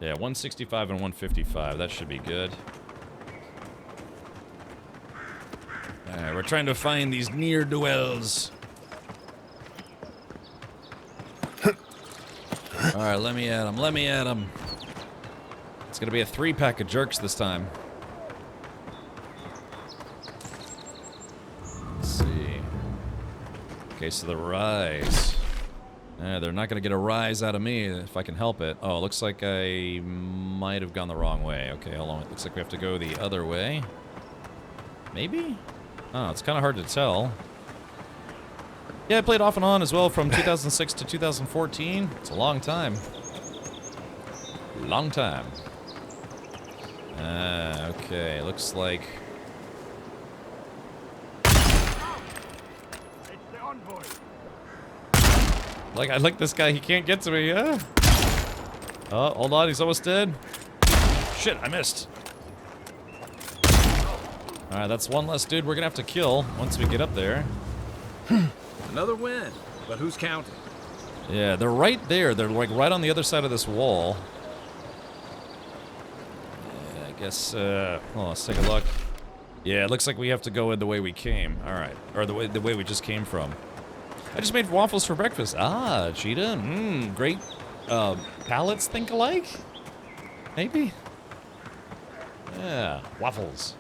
Yeah, 165 and 155. That should be good. Alright, we're trying to find these ne'er-do-wells. Alright, let me at him. Let me at him. It's gonna be a 3-pack of jerks this time. Let's see. Okay, so the rise. They're not gonna get a rise out of me if I can help it. Oh, it looks like I might have gone the wrong way. Okay, hold on. It looks like we have to go the other way. Maybe? Oh, it's kind of hard to tell. Yeah, I played off and on as well from 2006 to 2014. It's a long time. Long time. Okay, looks like... I like this guy, he can't get to me, yeah? Oh, hold on, he's almost dead. Shit, I missed. Alright, that's one less dude we're gonna have to kill once we get up there. Another win, but who's counting? Yeah, they're right there. They're like right on the other side of this wall. Yeah, I guess, hold on, let's take a look. Yeah, it looks like we have to go in the way we came. Alright, or the way we just came from. I just made waffles for breakfast. Ah, Cheetah. Great palates think alike? Maybe? Yeah, waffles.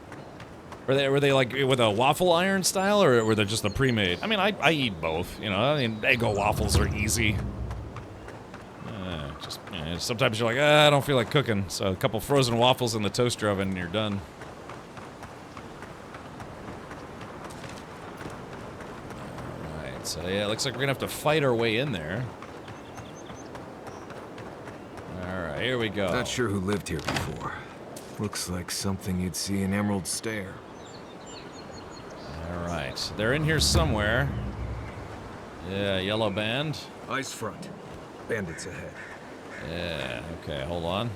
Were they like with a waffle iron style, or were they just the pre-made? I mean, I eat both. You know, I mean, Eggo waffles are easy. Sometimes you're like, I don't feel like cooking, so a couple frozen waffles in the toaster oven and you're done. Alright, so yeah, it looks like we're gonna have to fight our way in there. Alright, here we go. Not sure who lived here before. Looks like something you'd see in Emerald Stair. Alright, they're in here somewhere. Yeah, yellow band. Ice front. Bandits ahead. Yeah, okay, hold on.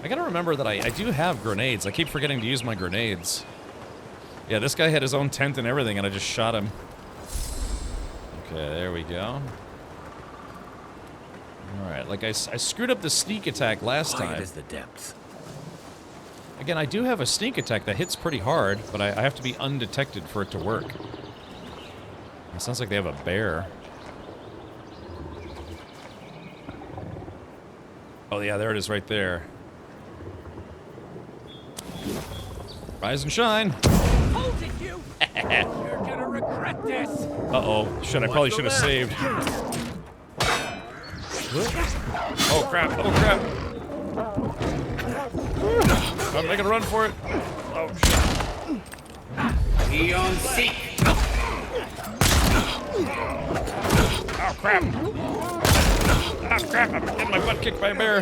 I gotta remember that I do have grenades. I keep forgetting to use my grenades. Yeah, this guy had his own tent and everything, and I just shot him. Okay, there we go. Alright, like I screwed up the sneak attack last time. Quiet as the depths. Again, I do have a sneak attack that hits pretty hard, but I have to be undetected for it to work. It sounds like they have a bear. Oh yeah, there it is right there. Rise and shine. Hold it, you! You're gonna regret this. Uh-oh. Shit, I probably should have saved. Oh crap, oh crap. I'm making a run for it. Oh shit. Eon seek. Oh crap. Oh crap, I'm getting my butt kicked by a bear.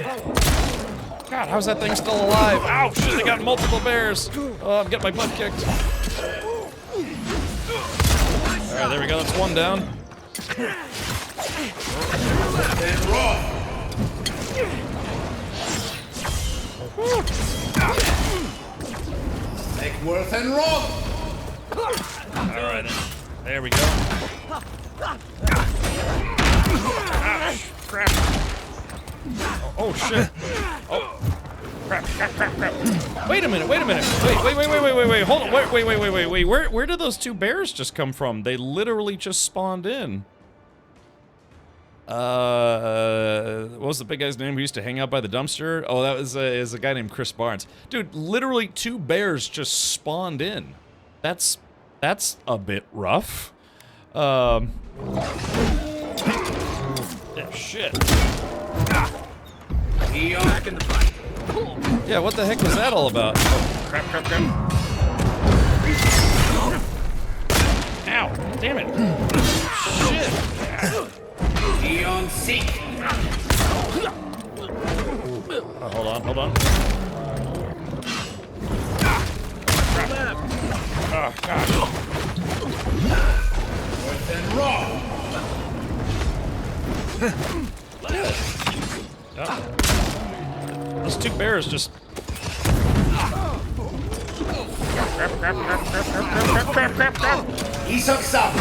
God, how's that thing still alive? Ow, shit, they got multiple bears. Oh, I'm getting my butt kicked. Alright, there we go, that's one down. Make worth and rob. Alright, there we go. Ah, crap. Oh, shit. Oh. Crap. Wait a minute. Wait. Hold on. Wait. Where did those two bears just come from? They literally just spawned in. What was the big guy's name who used to hang out by the dumpster? Oh, that was is a guy named Chris Barnes. Dude, literally two bears just spawned in. That's a bit rough. Yeah, shit. Back in the fight. Yeah, what the heck was that all about? Oh, crap. Ow, damn it. Shit. Eon seek. Oh, hold on. Crap. Oh, gosh. Worth and rob. Oh. Those two bears just... Crap. He sucks up.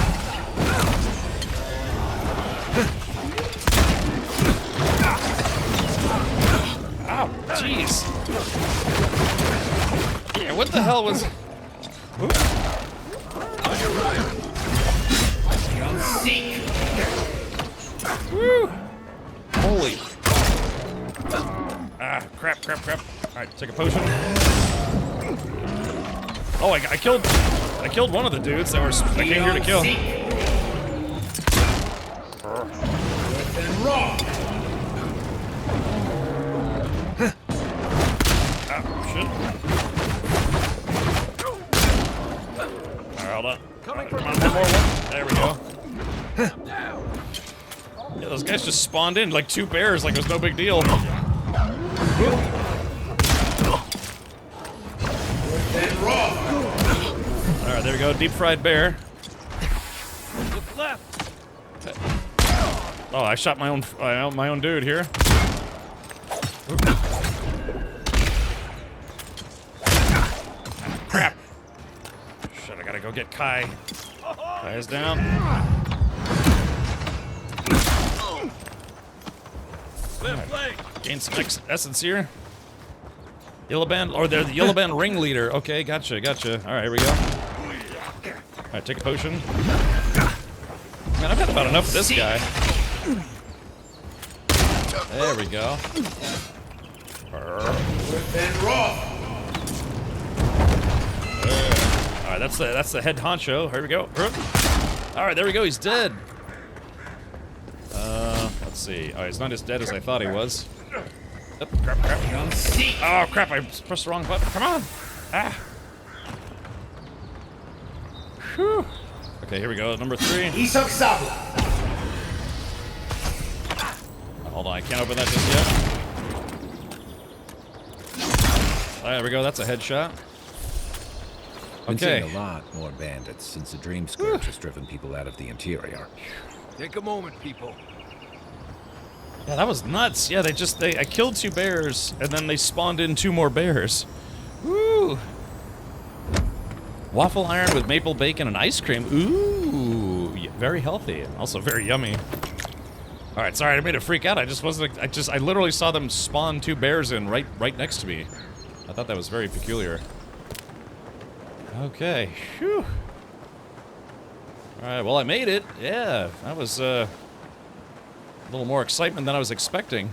Ow, jeez. Yeah, what the hell was... Seek. Woo! Holy. Ah, crap. Alright, take a potion. Oh, I killed one of the dudes that came here to kill. Worth and rob. Ah, shit. Alright, hold on. Come on, one more. There we go. Yeah, those guys just spawned in like two bears, like it was no big deal. Alright, there we go. Deep fried bear. Look left. Oh, I shot my own dude here. Crap. Shit, I gotta go get Kai. Kai is down. Left leg. Gain some essence here. Yellow band, or they're the yellow band ringleader. Okay, gotcha. Alright, here we go. Alright, take a potion. Man, I've had about enough of this guy. There we go. Worth and rob. All right, that's the head honcho. Here we go. All right, there we go. He's dead. Let's see. Oh, he's not as dead as I thought he was. Oh, crap. Oh, crap. I pressed the wrong button. Come on. Ah. Whew. Okay, here we go. Number 3. Hold on. I can't open that just yet. There we go. That's a headshot. Been Okay. seeing a lot more bandits since the Dream Scourge has driven people out of the interior. Take a moment, people. Yeah, that was nuts. Yeah, I killed 2 bears, and then they spawned in 2 more bears. Woo! Waffle iron with maple bacon and ice cream. Ooh, very healthy. Also very yummy. All right, sorry, I made it freak out. I literally saw them spawn 2 bears in right next to me. I thought that was very peculiar. Okay, whew. All right, well, I made it. Yeah, that was, a little more excitement than I was expecting.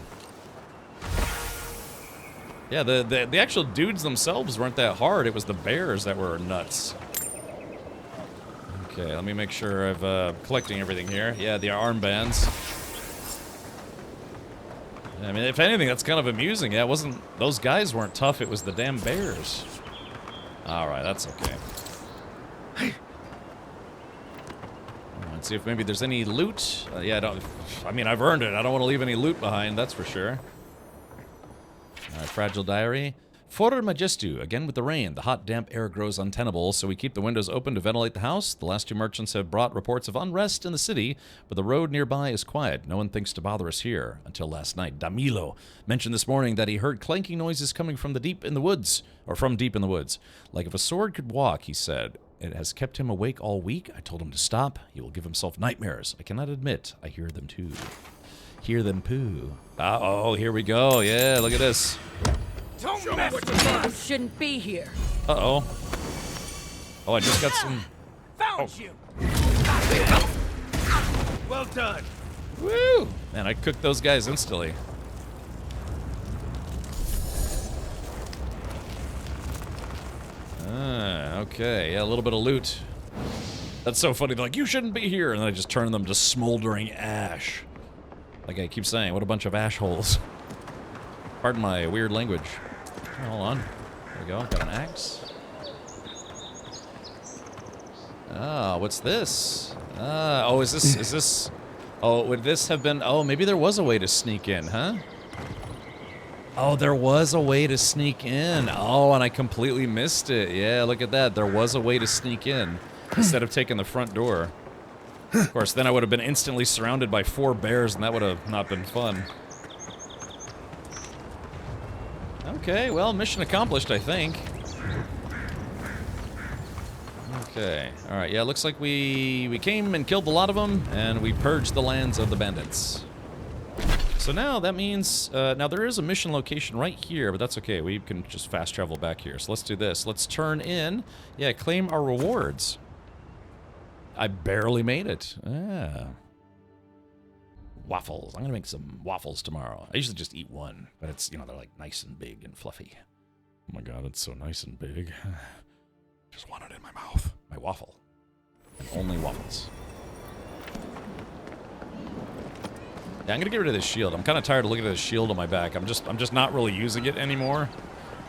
Yeah, the actual dudes themselves weren't that hard. It was the bears that were nuts. Okay, let me make sure I'm collecting everything here. Yeah, the armbands. I mean, if anything, that's kind of amusing. Yeah, those guys weren't tough. It was the damn bears. All right, that's okay. Let's see if maybe there's any loot. Yeah, I mean, I've earned it. I don't want to leave any loot behind, that's for sure. All right, fragile diary. For Majestu, again with the rain. The hot, damp air grows untenable, so we keep the windows open to ventilate the house. The last 2 merchants have brought reports of unrest in the city, but the road nearby is quiet. No one thinks to bother us here. Until last night, Damilo mentioned this morning that he heard clanking noises coming from deep in the woods. Like if a sword could walk, he said. It has kept him awake all week. I told him to stop. He will give himself nightmares. I cannot admit I hear them too. Hear them poo. Uh-oh, here we go. Yeah, look at this. Don't mess with me! You shouldn't be here. Uh-oh. Oh, I just got some... Found you! Well done. Woo! Man, I cooked those guys instantly. Okay. Yeah, a little bit of loot. That's so funny. They're like, you shouldn't be here. And then I just turn them to smoldering ash. Like I keep saying, what a bunch of ash holes. Pardon my weird language. Oh, hold on. There we go. Got an axe. Ah, what's this? Oh, is this... Oh, would this have been... Oh, maybe there was a way to sneak in, huh? Oh, there was a way to sneak in. Oh, and I completely missed it. Yeah, look at that. There was a way to sneak in instead of taking the front door. Of course, then I would have been instantly surrounded by 4 bears, and that would have not been fun. Okay, well, mission accomplished, I think. Okay, all right, yeah, looks like we came and killed a lot of them, and we purged the lands of the bandits. So now that means, now there is a mission location right here, but that's okay. We can just fast travel back here. So let's do this. Let's turn in, yeah, claim our rewards. I barely made it. Ah. Waffles. I'm gonna make some waffles tomorrow. I usually just eat one, but it's, you know, they're like nice and big and fluffy. Oh my god, it's so nice and big. Just want it in my mouth. My waffle. And only waffles. Yeah, I'm gonna get rid of this shield. I'm kind of tired of looking at this shield on my back. I'm just not really using it anymore.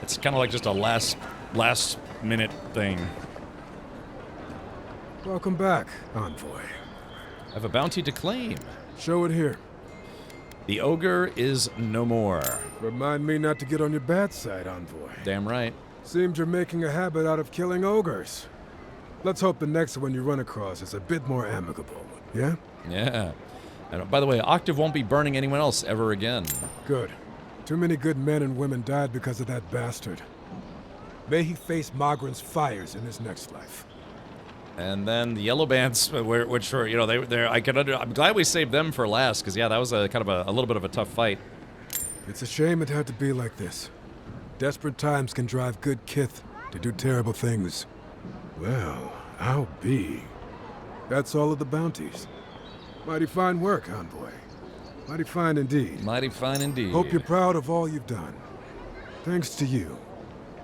It's kind of like just a last minute thing. Welcome back, Envoy. I have a bounty to claim. Show it here. The ogre is no more. Remind me not to get on your bad side, Envoy. Damn right. Seems you're making a habit out of killing ogres. Let's hope the next one you run across is a bit more amicable, yeah? Yeah. And by the way, Octave won't be burning anyone else ever again. Good. Too many good men and women died because of that bastard. May he face Magran's fires in his next life. And then the yellow bands, which were, you know, I'm glad we saved them for last, because yeah, that was a kind of a little bit of a tough fight. It's a shame it had to be like this. Desperate times can drive good kith to do terrible things. Well, I'll be. That's all of the bounties. Mighty fine work, Envoy. Mighty fine indeed. Mighty fine indeed. Hope you're proud of all you've done. Thanks to you,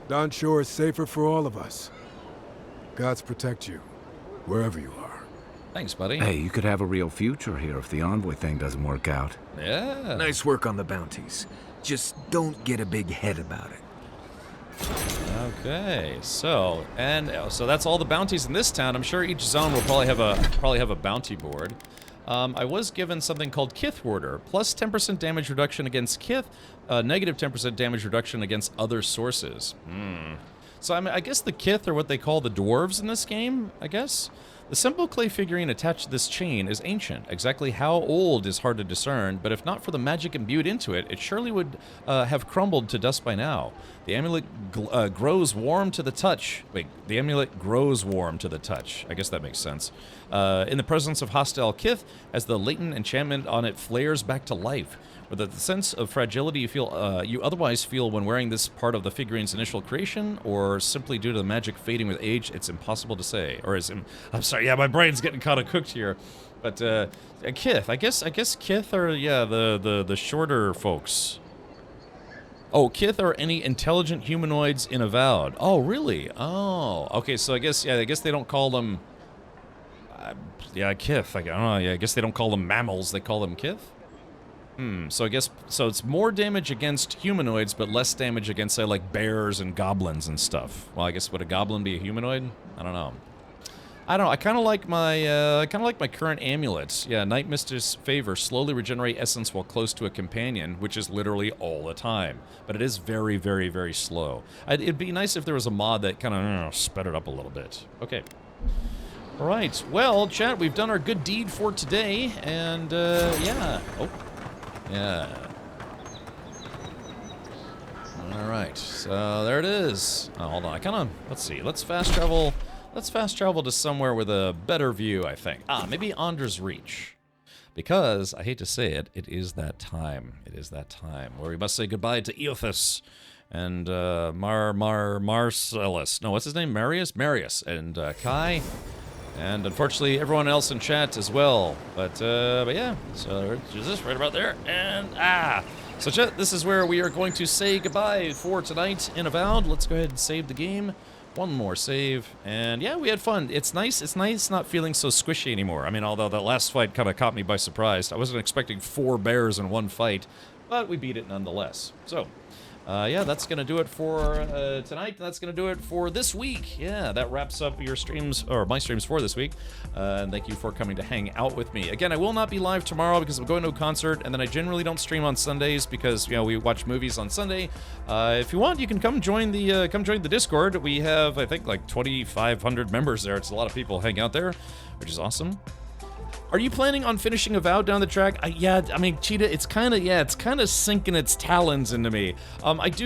Don Shore is safer for all of us. Gods protect you, wherever you are. Thanks, buddy. Hey, you could have a real future here if the envoy thing doesn't work out. Yeah. Nice work on the bounties. Just don't get a big head about it. Okay, so that's all the bounties in this town. I'm sure each zone will probably have a bounty board. I was given something called Kith Warder, plus 10% damage reduction against Kith, negative 10% damage reduction against other sources. So I guess the Kith are what they call the dwarves in this game, I guess? The simple clay figurine attached to this chain is ancient. Exactly how old is hard to discern, but if not for the magic imbued into it, it surely would have crumbled to dust by now. The amulet grows warm to the touch. Wait, the amulet grows warm to the touch. I guess that makes sense. In the presence of hostile Kith, as the latent enchantment on it flares back to life. Whether the sense of fragility you otherwise feel when wearing this part of the figurine's initial creation, or simply due to the magic fading with age, it's impossible to say. I'm sorry, yeah, my brain's getting kind of cooked here. But Kith, I guess Kith are the shorter folks. Oh, Kith are any intelligent humanoids in Avowed. Oh, really? Oh, okay. So I guess they don't call them. Kith. I don't know. Yeah, I guess they don't call them mammals. They call them Kith. So I guess, it's more damage against humanoids, but less damage against, say, like, bears and goblins and stuff. Well, I guess, would a goblin be a humanoid? I don't know. I kind of like my current amulets. Yeah, Night Mistress Favor, slowly regenerate essence while close to a companion, which is literally all the time. But it is very, very, very slow. It'd be nice if there was a mod that kind of sped it up a little bit. Okay. All right. Well, chat, we've done our good deed for today, and yeah. Oh. Yeah. Alright, so there it is. Oh, hold on, let's see, let's fast travel to somewhere with a better view, I think. Maybe Anders Reach. Because, I hate to say it, it is that time. It is that time where we must say goodbye to Eothas and Marcellus. No, what's his name? Marius, and Kai. And unfortunately, everyone else in chat as well. But yeah, so there's this right about there. And, so chat, this is where we are going to say goodbye for tonight in Avowed. Let's go ahead and save the game. One more save. And yeah, we had fun. It's nice not feeling so squishy anymore. I mean, although that last fight kind of caught me by surprise. I wasn't expecting 4 bears in one fight, but we beat it nonetheless. So, yeah, that's going to do it for tonight. That's going to do it for this week. Yeah, that wraps up your streams, or my streams for this week. And thank you for coming to hang out with me. Again, I will not be live tomorrow because I'm going to a concert, and then I generally don't stream on Sundays because, you know, we watch movies on Sunday. If you want, you can come join the Discord. We have, I think, like 2,500 members there. It's a lot of people hang out there, which is awesome. Are you planning on finishing Avowed down the track? Yeah, I mean, Cheetah, it's kind of sinking its talons into me. I've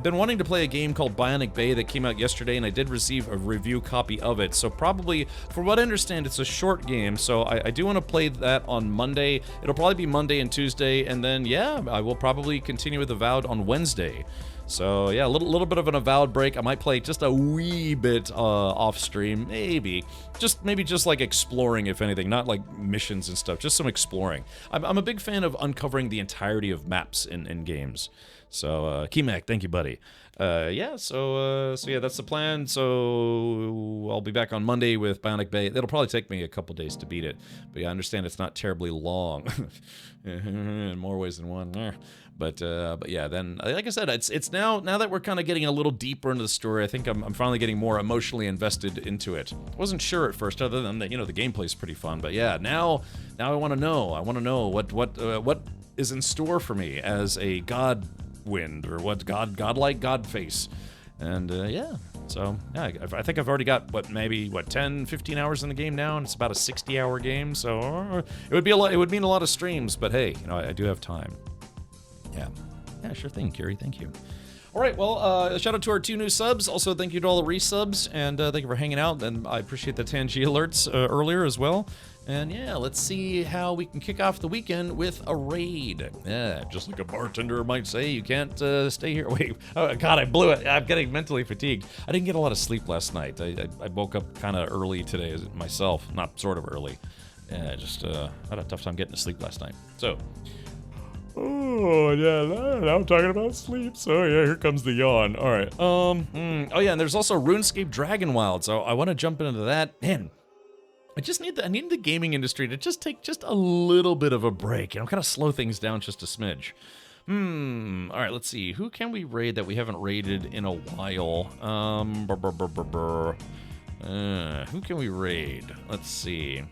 been wanting to play a game called Bionic Bay that came out yesterday, and I did receive a review copy of it. So probably, from what I understand, it's a short game. So I do want to play that on Monday. It'll probably be Monday and Tuesday, and then yeah, I will probably continue with Avowed on Wednesday. So yeah, a little bit of an Avowed break. I might play just a wee bit off stream, maybe just like exploring, if anything, not like missions and stuff, just some exploring. I'm a big fan of uncovering the entirety of maps in games. So Keymac, thank you, buddy. Yeah, so yeah, that's the plan. So I'll be back on Monday with Bionic Bay. It'll probably take me a couple days to beat it, but yeah, I understand it's not terribly long, in more ways than one. But yeah, then like I said, it's now that we're kind of getting a little deeper into the story. I think I'm finally getting more emotionally invested into it. I wasn't sure at first, other than that, you know, the gameplay's pretty fun. But yeah, now I want to know. I want to know what is in store for me as a god wind, or what godlike god face. And yeah, so yeah, I think I've already got maybe 10 15 hours in the game now, and it's about a 60-hour game. So it would mean a lot of streams, but hey, you know, I do have time. Yeah, sure thing, Curie. Thank you. All right, well, shout out to our 2 new subs. Also, thank you to all the resubs, and thank you for hanging out. And I appreciate the Tangi alerts earlier as well. And yeah, let's see how we can kick off the weekend with a raid. Yeah, just like a bartender might say, you can't stay here. Wait, oh God, I blew it. I'm getting mentally fatigued. I didn't get a lot of sleep last night. I woke up kind of early today myself, not sort of early. Yeah, just had a tough time getting to sleep last night. So, Oh, yeah, now I'm talking about sleep. So, yeah, here comes the yawn. All right. Oh, yeah, and there's also RuneScape Dragonwild. So I want to jump into that. Man, I need the gaming industry to just take just a little bit of a break. Kind of slow things down just a smidge. All right, let's see. Who can we raid that we haven't raided in a while? Who can we raid? Let's see.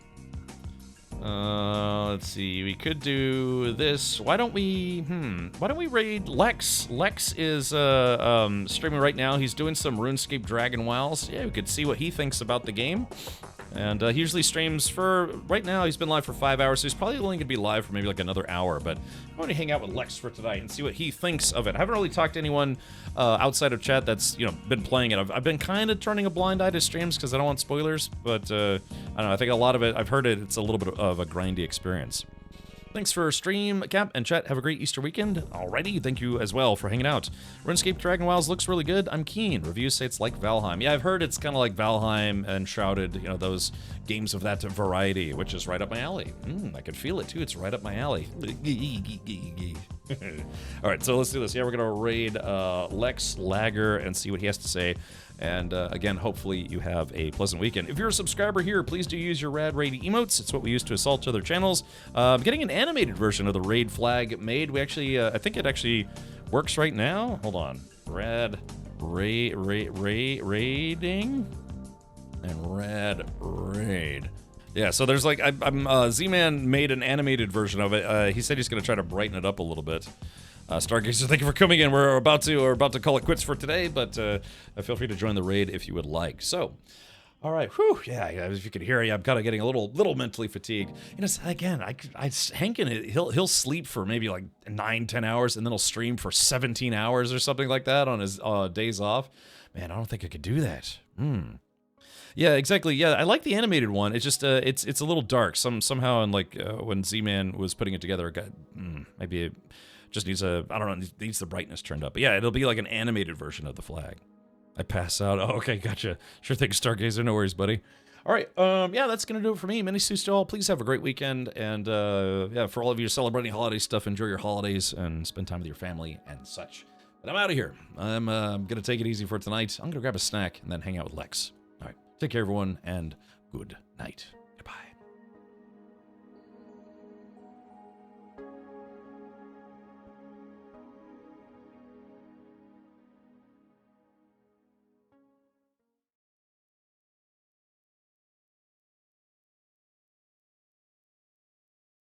We could do this. Why don't we raid Lex? Lex is streaming right now. He's doing some RuneScape Dragon Wilds. Yeah, we could see what he thinks about the game. And he usually streams for, right now, he's been live for 5 hours, so he's probably only going to be live for maybe like another hour, but I want to hang out with Lex for tonight and see what he thinks of it. I haven't really talked to anyone outside of chat that's, been playing it. I've been kind of turning a blind eye to streams because I don't want spoilers, but I don't know, I think a lot of it, I've heard it's a little bit of a grindy experience. Thanks for stream, Cap, and chat. Have a great Easter weekend. Alrighty, thank you as well for hanging out. RuneScape Dragon Wilds looks really good. I'm keen. Reviews say it's like Valheim. Yeah, I've heard it's kind of like Valheim and Shrouded, those games of that variety, which is right up my alley. I can feel it too. It's right up my alley. All right, so let's do this. Yeah, we're gonna raid Lex Lager and see what he has to say. And again, hopefully you have a pleasant weekend. If you're a subscriber here, please do use your Rad Raid emotes. It's what we use to assault other channels. I'm getting an animated version of the raid flag made. We actually, I think it actually works right now. Hold on. Rad raiding and Rad Raid. Yeah, so there's like, Z-Man made an animated version of it. He said he's going to try to brighten it up a little bit. Stargazer, thank you for coming in. We're about to call it quits for today, but feel free to join the raid if you would like. So, all right, whew, yeah, if you could hear, I'm kind of getting a little mentally fatigued. Again, Hank, he'll sleep for maybe like 9-10 hours, and then he'll stream for 17 hours or something like that on his days off. Man, I don't think I could do that. Yeah, exactly. Yeah, I like the animated one. It's just it's a little dark. Somehow, and like when Z-Man was putting it together, it got maybe it just needs needs the brightness turned up. But yeah, it'll be like an animated version of the flag. I pass out. Oh, okay, gotcha. Sure thing, Stargazer. No worries, buddy. All right, yeah, that's gonna do it for me. Many suits to all. Please have a great weekend, and yeah, for all of you celebrating holiday stuff, enjoy your holidays and spend time with your family and such. But I'm out of here. I'm gonna take it easy for tonight. I'm gonna grab a snack and then hang out with Lex. All right, take care, everyone, and good night.